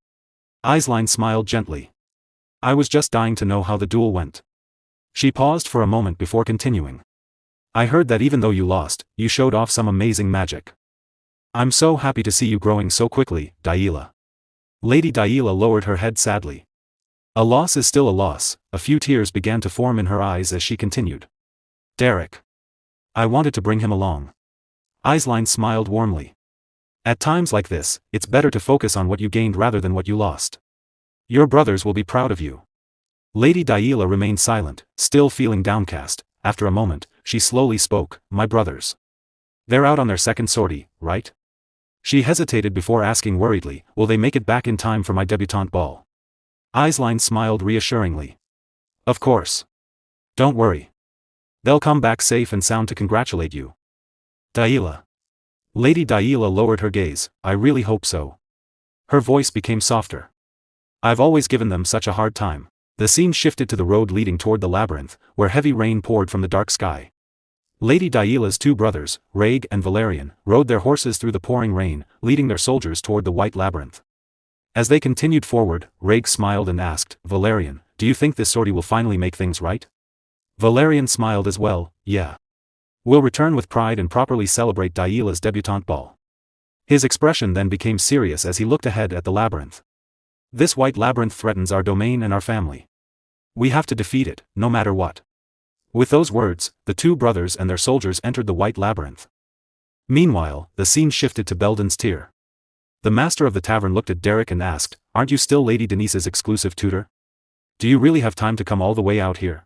Aisline smiled gently. I was just dying to know how the duel went. She paused for a moment before continuing. I heard that even though you lost, you showed off some amazing magic. I'm so happy to see you growing so quickly, Daila. Lady Daila lowered her head sadly. A loss is still a loss. A few tears began to form in her eyes as she continued. Derrick. I wanted to bring him along. Aisline smiled warmly. At times like this, it's better to focus on what you gained rather than what you lost. Your brothers will be proud of you. Lady Daila remained silent, still feeling downcast. After a moment, she slowly spoke, my brothers. They're out on their second sortie, right? She hesitated before asking worriedly, will they make it back in time for my debutante ball? Aisline smiled reassuringly. Of course. Don't worry. They'll come back safe and sound to congratulate you. Daila. Lady Daila lowered her gaze, I really hope so. Her voice became softer. I've always given them such a hard time. The scene shifted to the road leading toward the labyrinth, where heavy rain poured from the dark sky. Lady Daila's two brothers, Raig and Valerian, rode their horses through the pouring rain, leading their soldiers toward the white labyrinth. As they continued forward, Raig smiled and asked, Valerian, do you think this sortie will finally make things right? Valerian smiled as well, yeah. We'll return with pride and properly celebrate Daila's debutante ball. His expression then became serious as he looked ahead at the labyrinth. This white labyrinth threatens our domain and our family. We have to defeat it, no matter what. With those words, the two brothers and their soldiers entered the white labyrinth. Meanwhile, the scene shifted to Belden's Tier. The master of the tavern looked at Derrick and asked, aren't you still Lady Denise's exclusive tutor? Do you really have time to come all the way out here?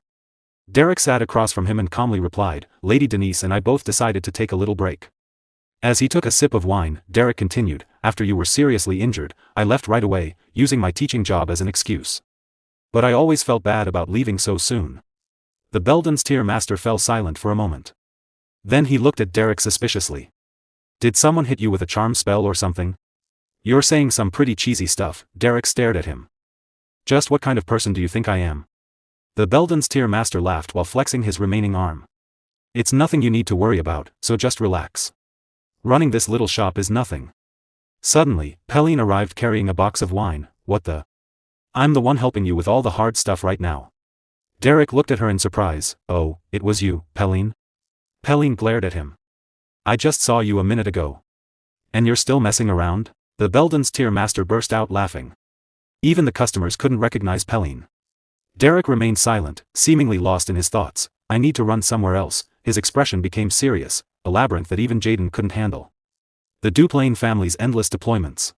Derrick sat across from him and calmly replied, Lady Denise and I both decided to take a little break. As he took a sip of wine, Derrick continued, after you were seriously injured, I left right away, using my teaching job as an excuse. But I always felt bad about leaving so soon. The Belden's Tier master fell silent for a moment. Then he looked at Derrick suspiciously. Did someone hit you with a charm spell or something? You're saying some pretty cheesy stuff. Derrick stared at him. Just what kind of person do you think I am? The Belden's Tier master laughed while flexing his remaining arm. It's nothing you need to worry about, so just relax. Running this little shop is nothing. Suddenly, Pelline arrived carrying a box of wine. What the? I'm the one helping you with all the hard stuff right now. Derrick looked at her in surprise. Oh, it was you, Pelline? Pelline glared at him. I just saw you a minute ago. And you're still messing around? The Belden's Tier master burst out laughing. Even the customers couldn't recognize Pelline. Derrick remained silent, seemingly lost in his thoughts. I need to run somewhere else. His expression became serious, a labyrinth that even Jaden couldn't handle. The Duplain family's endless deployments.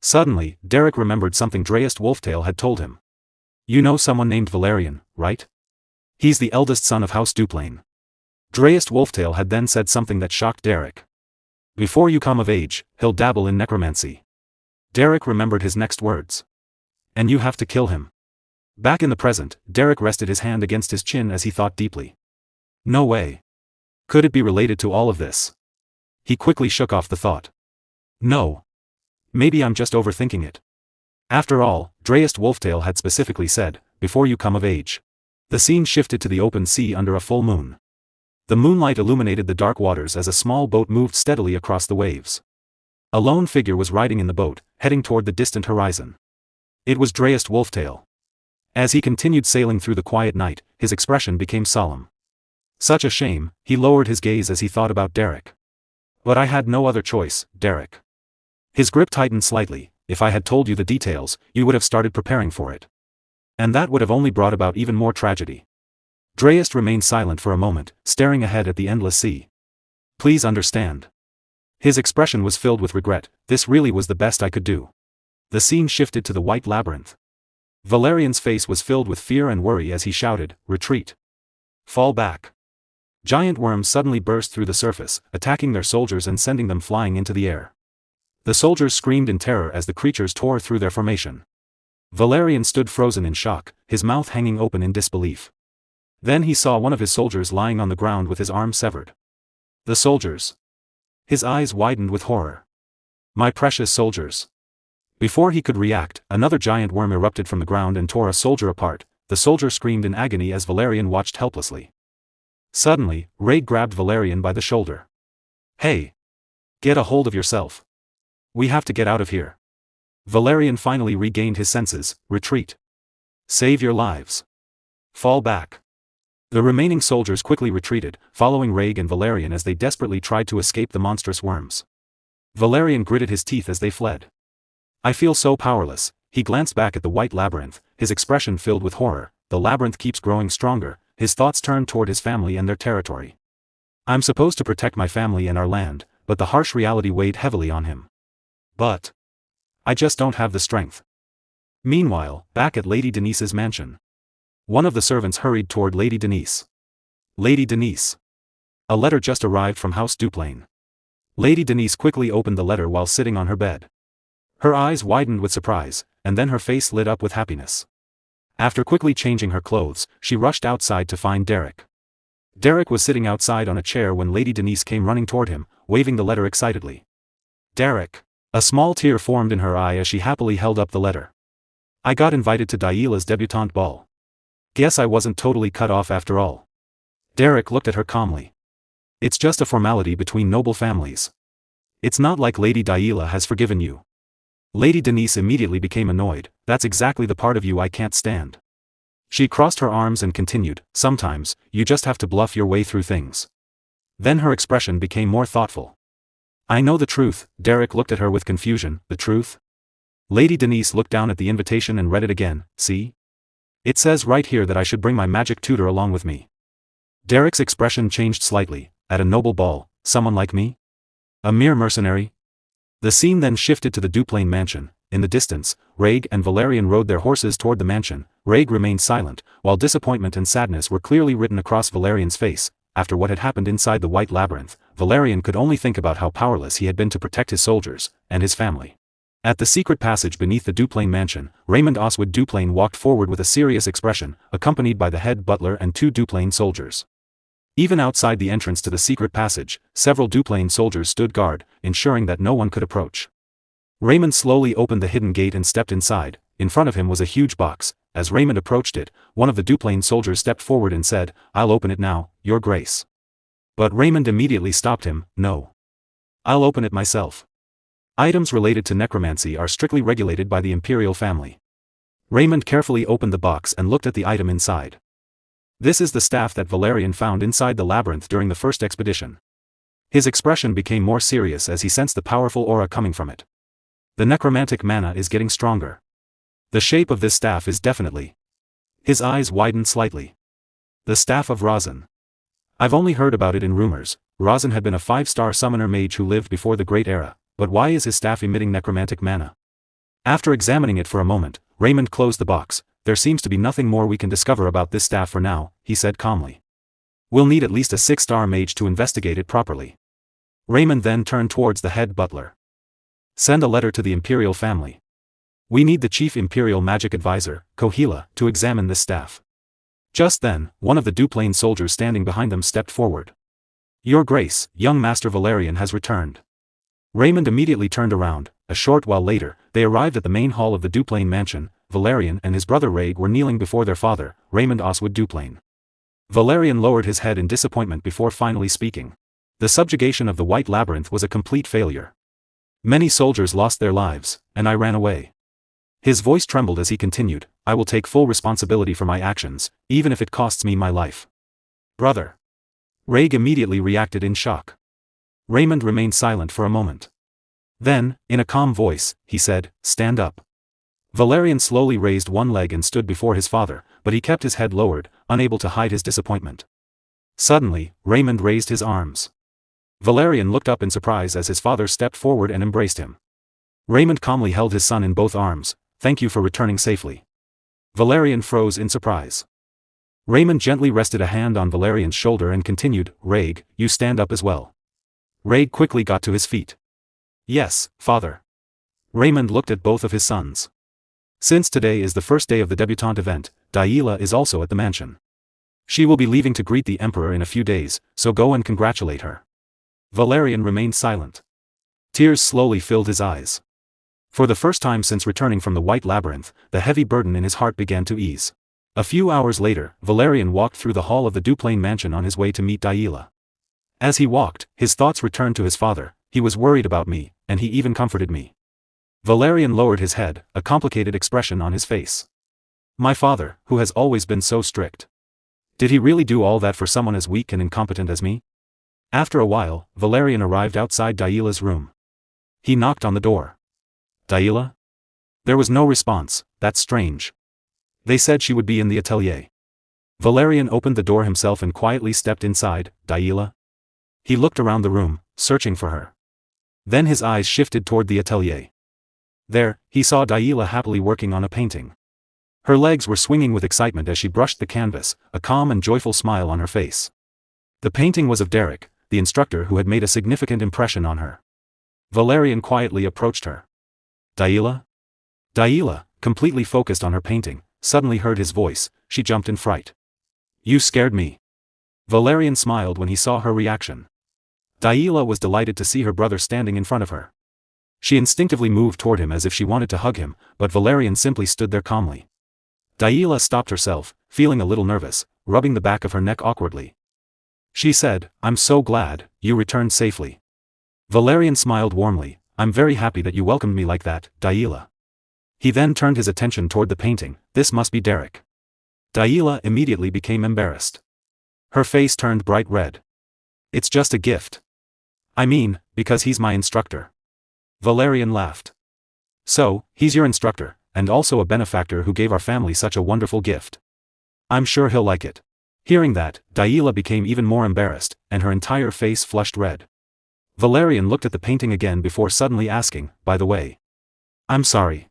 Suddenly, Derrick remembered something Dreist Wolftail had told him. You know someone named Valerian, right? He's the eldest son of House Duplain. Dreist Wolftail had then said something that shocked Derrick. Before you come of age, he'll dabble in necromancy. Derrick remembered his next words. And you have to kill him. Back in the present, Derrick rested his hand against his chin as he thought deeply. No way. Could it be related to all of this? He quickly shook off the thought. No. Maybe I'm just overthinking it. After all, Dreist Wolftail had specifically said, before you come of age. The scene shifted to the open sea under a full moon. The moonlight illuminated the dark waters as a small boat moved steadily across the waves. A lone figure was riding in the boat, heading toward the distant horizon. It was Dreist Wolftail. As he continued sailing through the quiet night, his expression became solemn. Such a shame, he lowered his gaze as he thought about Derrick. But I had no other choice, Derrick. His grip tightened slightly. If I had told you the details, you would have started preparing for it. And that would have only brought about even more tragedy. Dreist remained silent for a moment, staring ahead at the endless sea. Please understand. His expression was filled with regret. This really was the best I could do. The scene shifted to the white labyrinth. Valerian's face was filled with fear and worry as he shouted, retreat. Fall back. Giant worms suddenly burst through the surface, attacking their soldiers and sending them flying into the air. The soldiers screamed in terror as the creatures tore through their formation. Valerian stood frozen in shock, his mouth hanging open in disbelief. Then he saw one of his soldiers lying on the ground with his arm severed. The soldiers. His eyes widened with horror. My precious soldiers. Before he could react, another giant worm erupted from the ground and tore a soldier apart. The soldier screamed in agony as Valerian watched helplessly. Suddenly, Raig grabbed Valerian by the shoulder. Hey! Get a hold of yourself. We have to get out of here. Valerian finally regained his senses. Retreat. Save your lives. Fall back. The remaining soldiers quickly retreated, following Raig and Valerian as they desperately tried to escape the monstrous worms. Valerian gritted his teeth as they fled. I feel so powerless. He glanced back at the white labyrinth, his expression filled with horror. The labyrinth keeps growing stronger. His thoughts turned toward his family and their territory. I'm supposed to protect my family and our land, but the harsh reality weighed heavily on him. But I just don't have the strength. Meanwhile, back at Lady Denise's mansion. One of the servants hurried toward Lady Denise. Lady Denise. A letter just arrived from House Duplain. Lady Denise quickly opened the letter while sitting on her bed. Her eyes widened with surprise, and then her face lit up with happiness. After quickly changing her clothes, she rushed outside to find Derrick. Derrick was sitting outside on a chair when Lady Denise came running toward him, waving the letter excitedly. Derrick. A small tear formed in her eye as she happily held up the letter. I got invited to Daila's debutante ball. Guess I wasn't totally cut off after all. Derrick looked at her calmly. It's just a formality between noble families. It's not like Lady Daila has forgiven you. Lady Denise immediately became annoyed. That's exactly the part of you I can't stand. She crossed her arms and continued, sometimes, you just have to bluff your way through things. Then her expression became more thoughtful. I know the truth. Derrick looked at her with confusion. The truth? Lady Denise looked down at the invitation and read it again. See? It says right here that I should bring my magic tutor along with me. Derrick's expression changed slightly. At a noble ball, someone like me? A mere mercenary? The scene then shifted to the Duplain mansion. In the distance, Raig and Valerian rode their horses toward the mansion. Raig remained silent, while disappointment and sadness were clearly written across Valerian's face. After what had happened inside the White Labyrinth, Valerian could only think about how powerless he had been to protect his soldiers, and his family. At the secret passage beneath the Duplain mansion, Raymond Oswald Duplain walked forward with a serious expression, accompanied by the head butler and 2 Duplain soldiers. Even outside the entrance to the secret passage, several Duplain soldiers stood guard, ensuring that no one could approach. Raymond slowly opened the hidden gate and stepped inside. In front of him was a huge box. As Raymond approached it, one of the Duplain soldiers stepped forward and said, I'll open it now, Your Grace. But Raymond immediately stopped him. No. I'll open it myself. Items related to necromancy are strictly regulated by the imperial family. Raymond carefully opened the box and looked at the item inside. This is the staff that Valerian found inside the labyrinth during the first expedition. His expression became more serious as he sensed the powerful aura coming from it. The necromantic mana is getting stronger. The shape of this staff is definitely. His eyes widened slightly. The staff of Razan. I've only heard about it in rumors. Razan had been a 5-star summoner mage who lived before the Great Era, but why is his staff emitting necromantic mana? After examining it for a moment, Raymond closed the box. There seems to be nothing more we can discover about this staff for now, he said calmly. We'll need at least a 6-star mage to investigate it properly. Raymond then turned towards the head butler. Send a letter to the imperial family. We need the chief imperial magic advisor, Kohila, to examine this staff. Just then, one of the Duplain soldiers standing behind them stepped forward. Your Grace, young Master Valerian has returned. Raymond immediately turned around. A short while later, they arrived at the main hall of the Duplain mansion. Valerian and his brother Raig were kneeling before their father, Raymond Oswald Duplain. Valerian lowered his head in disappointment before finally speaking. The subjugation of the White Labyrinth was a complete failure. Many soldiers lost their lives, and I ran away. His voice trembled as he continued, I will take full responsibility for my actions, even if it costs me my life. Brother. Raig immediately reacted in shock. Raymond remained silent for a moment. Then, in a calm voice, he said, Stand up. Valerian slowly raised one leg and stood before his father, but he kept his head lowered, unable to hide his disappointment. Suddenly, Raymond raised his arms. Valerian looked up in surprise as his father stepped forward and embraced him. Raymond calmly held his son in both arms. Thank you for returning safely. Valerian froze in surprise. Raymond gently rested a hand on Valerian's shoulder and continued, Raig, you stand up as well. Raig quickly got to his feet. Yes, father. Raymond looked at both of his sons. Since today is the first day of the debutante event, Daila is also at the mansion. She will be leaving to greet the Emperor in a few days, so go and congratulate her. Valerian remained silent. Tears slowly filled his eyes. For the first time since returning from the White Labyrinth, the heavy burden in his heart began to ease. A few hours later, Valerian walked through the hall of the Duplain mansion on his way to meet Daila. As he walked, his thoughts returned to his father. He was worried about me, and he even comforted me. Valerian lowered his head, a complicated expression on his face. My father, who has always been so strict. Did he really do all that for someone as weak and incompetent as me? After a while, Valerian arrived outside Daila's room. He knocked on the door. Daila? There was no response. That's strange. They said she would be in the atelier. Valerian opened the door himself and quietly stepped inside. Daila? He looked around the room, searching for her. Then his eyes shifted toward the atelier. There, he saw Daila happily working on a painting. Her legs were swinging with excitement as she brushed the canvas, a calm and joyful smile on her face. The painting was of Derrick, the instructor who had made a significant impression on her. Valerian quietly approached her. Daila? Daila, completely focused on her painting, suddenly heard his voice. She jumped in fright. You scared me. Valerian smiled when he saw her reaction. Daila was delighted to see her brother standing in front of her. She instinctively moved toward him as if she wanted to hug him, but Valerian simply stood there calmly. Daila stopped herself, feeling a little nervous, rubbing the back of her neck awkwardly. She said, I'm so glad you returned safely. Valerian smiled warmly. I'm very happy that you welcomed me like that, Daila. He then turned his attention toward the painting. This must be Derrick. Daila immediately became embarrassed. Her face turned bright red. It's just a gift. I mean, because he's my instructor. Valerian laughed. So, he's your instructor, and also a benefactor who gave our family such a wonderful gift. I'm sure he'll like it. Hearing that, Daila became even more embarrassed, and her entire face flushed red. Valerian looked at the painting again before suddenly asking, by the way. I'm sorry.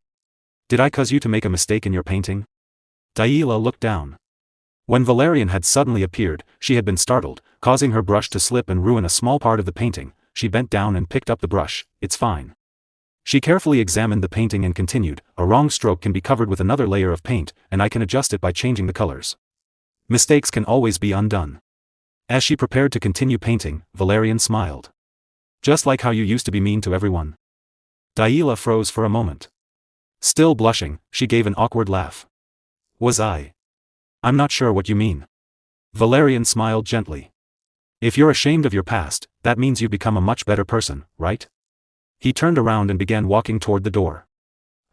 Did I cause you to make a mistake in your painting? Daila looked down. When Valerian had suddenly appeared, she had been startled, causing her brush to slip and ruin a small part of the painting. She bent down and picked up the brush. It's fine. She carefully examined the painting and continued, a wrong stroke can be covered with another layer of paint, and I can adjust it by changing the colors. Mistakes can always be undone. As she prepared to continue painting, Valerian smiled. Just like how you used to be mean to everyone. Daila froze for a moment. Still blushing, she gave an awkward laugh. Was I? I'm not sure what you mean. Valerian smiled gently. If you're ashamed of your past, that means you've become a much better person, right? He turned around and began walking toward the door.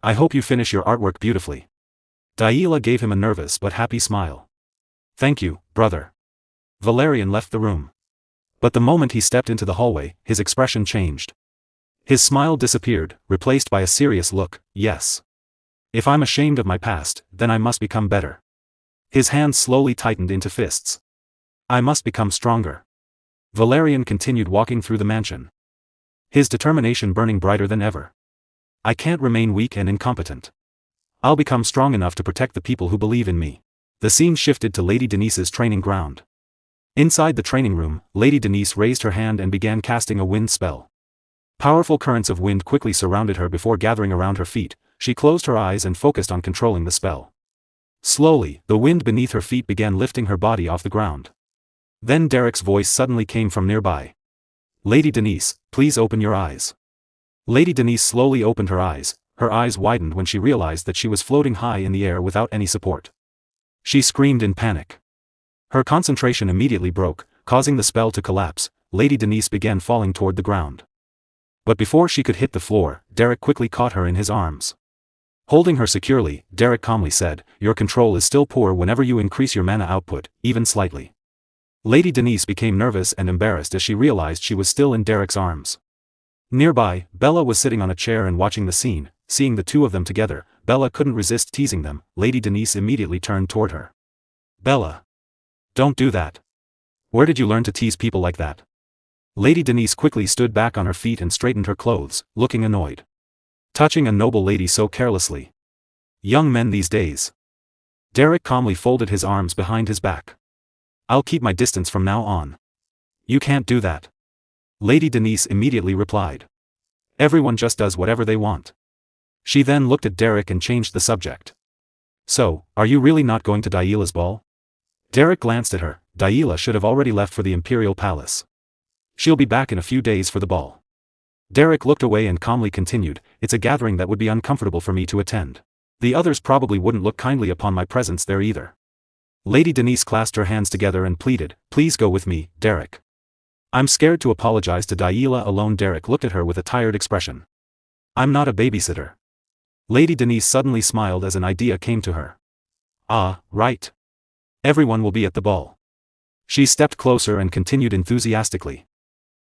I hope you finish your artwork beautifully. Daila gave him a nervous but happy smile. Thank you, brother. Valerian left the room. But the moment he stepped into the hallway, his expression changed. His smile disappeared, replaced by a serious look. Yes. If I'm ashamed of my past, then I must become better. His hands slowly tightened into fists. I must become stronger. Valerian continued walking through the mansion. His determination burning brighter than ever. I can't remain weak and incompetent. I'll become strong enough to protect the people who believe in me. The scene shifted to Lady Denise's training ground. Inside the training room, Lady Denise raised her hand and began casting a wind spell. Powerful currents of wind quickly surrounded her before gathering around her feet. She closed her eyes and focused on controlling the spell. Slowly, the wind beneath her feet began lifting her body off the ground. Then Derrick's voice suddenly came from nearby. Lady Denise, please open your eyes. Lady Denise slowly opened her eyes widened when she realized that she was floating high in the air without any support. She screamed in panic. Her concentration immediately broke, causing the spell to collapse. Lady Denise began falling toward the ground. But before she could hit the floor, Derrick quickly caught her in his arms. Holding her securely, Derrick calmly said, your control is still poor whenever you increase your mana output, even slightly. Lady Denise became nervous and embarrassed as she realized she was still in Derrick's arms. Nearby, Bella was sitting on a chair and watching the scene. Seeing the two of them together, Bella couldn't resist teasing them. Lady Denise immediately turned toward her. Bella. Don't do that. Where did you learn to tease people like that? Lady Denise quickly stood back on her feet and straightened her clothes, looking annoyed. Touching a noble lady so carelessly. Young men these days. Derrick calmly folded his arms behind his back. I'll keep my distance from now on. You can't do that. Lady Denise immediately replied. Everyone just does whatever they want. She then looked at Derrick and changed the subject. So, are you really not going to Daila's ball? Derrick glanced at her. Daila should have already left for the Imperial Palace. She'll be back in a few days for the ball. Derrick looked away and calmly continued, it's a gathering that would be uncomfortable for me to attend. The others probably wouldn't look kindly upon my presence there either. Lady Denise clasped her hands together and pleaded, please go with me, Derrick. I'm scared to apologize to Daila alone. Derrick looked at her with a tired expression. I'm not a babysitter. Lady Denise suddenly smiled as an idea came to her. Ah, right. Everyone will be at the ball. She stepped closer and continued enthusiastically.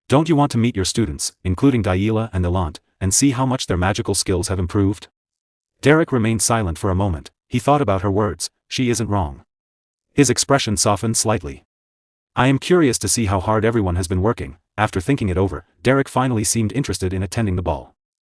Don't you want to meet your students, including Daila and Elant, and see how much their magical skills have improved? Derrick remained silent for a moment. He thought about her words. She isn't wrong. His expression softened slightly. I am curious to see how hard everyone has been working. After thinking it over, Derrick finally seemed interested in attending the ball.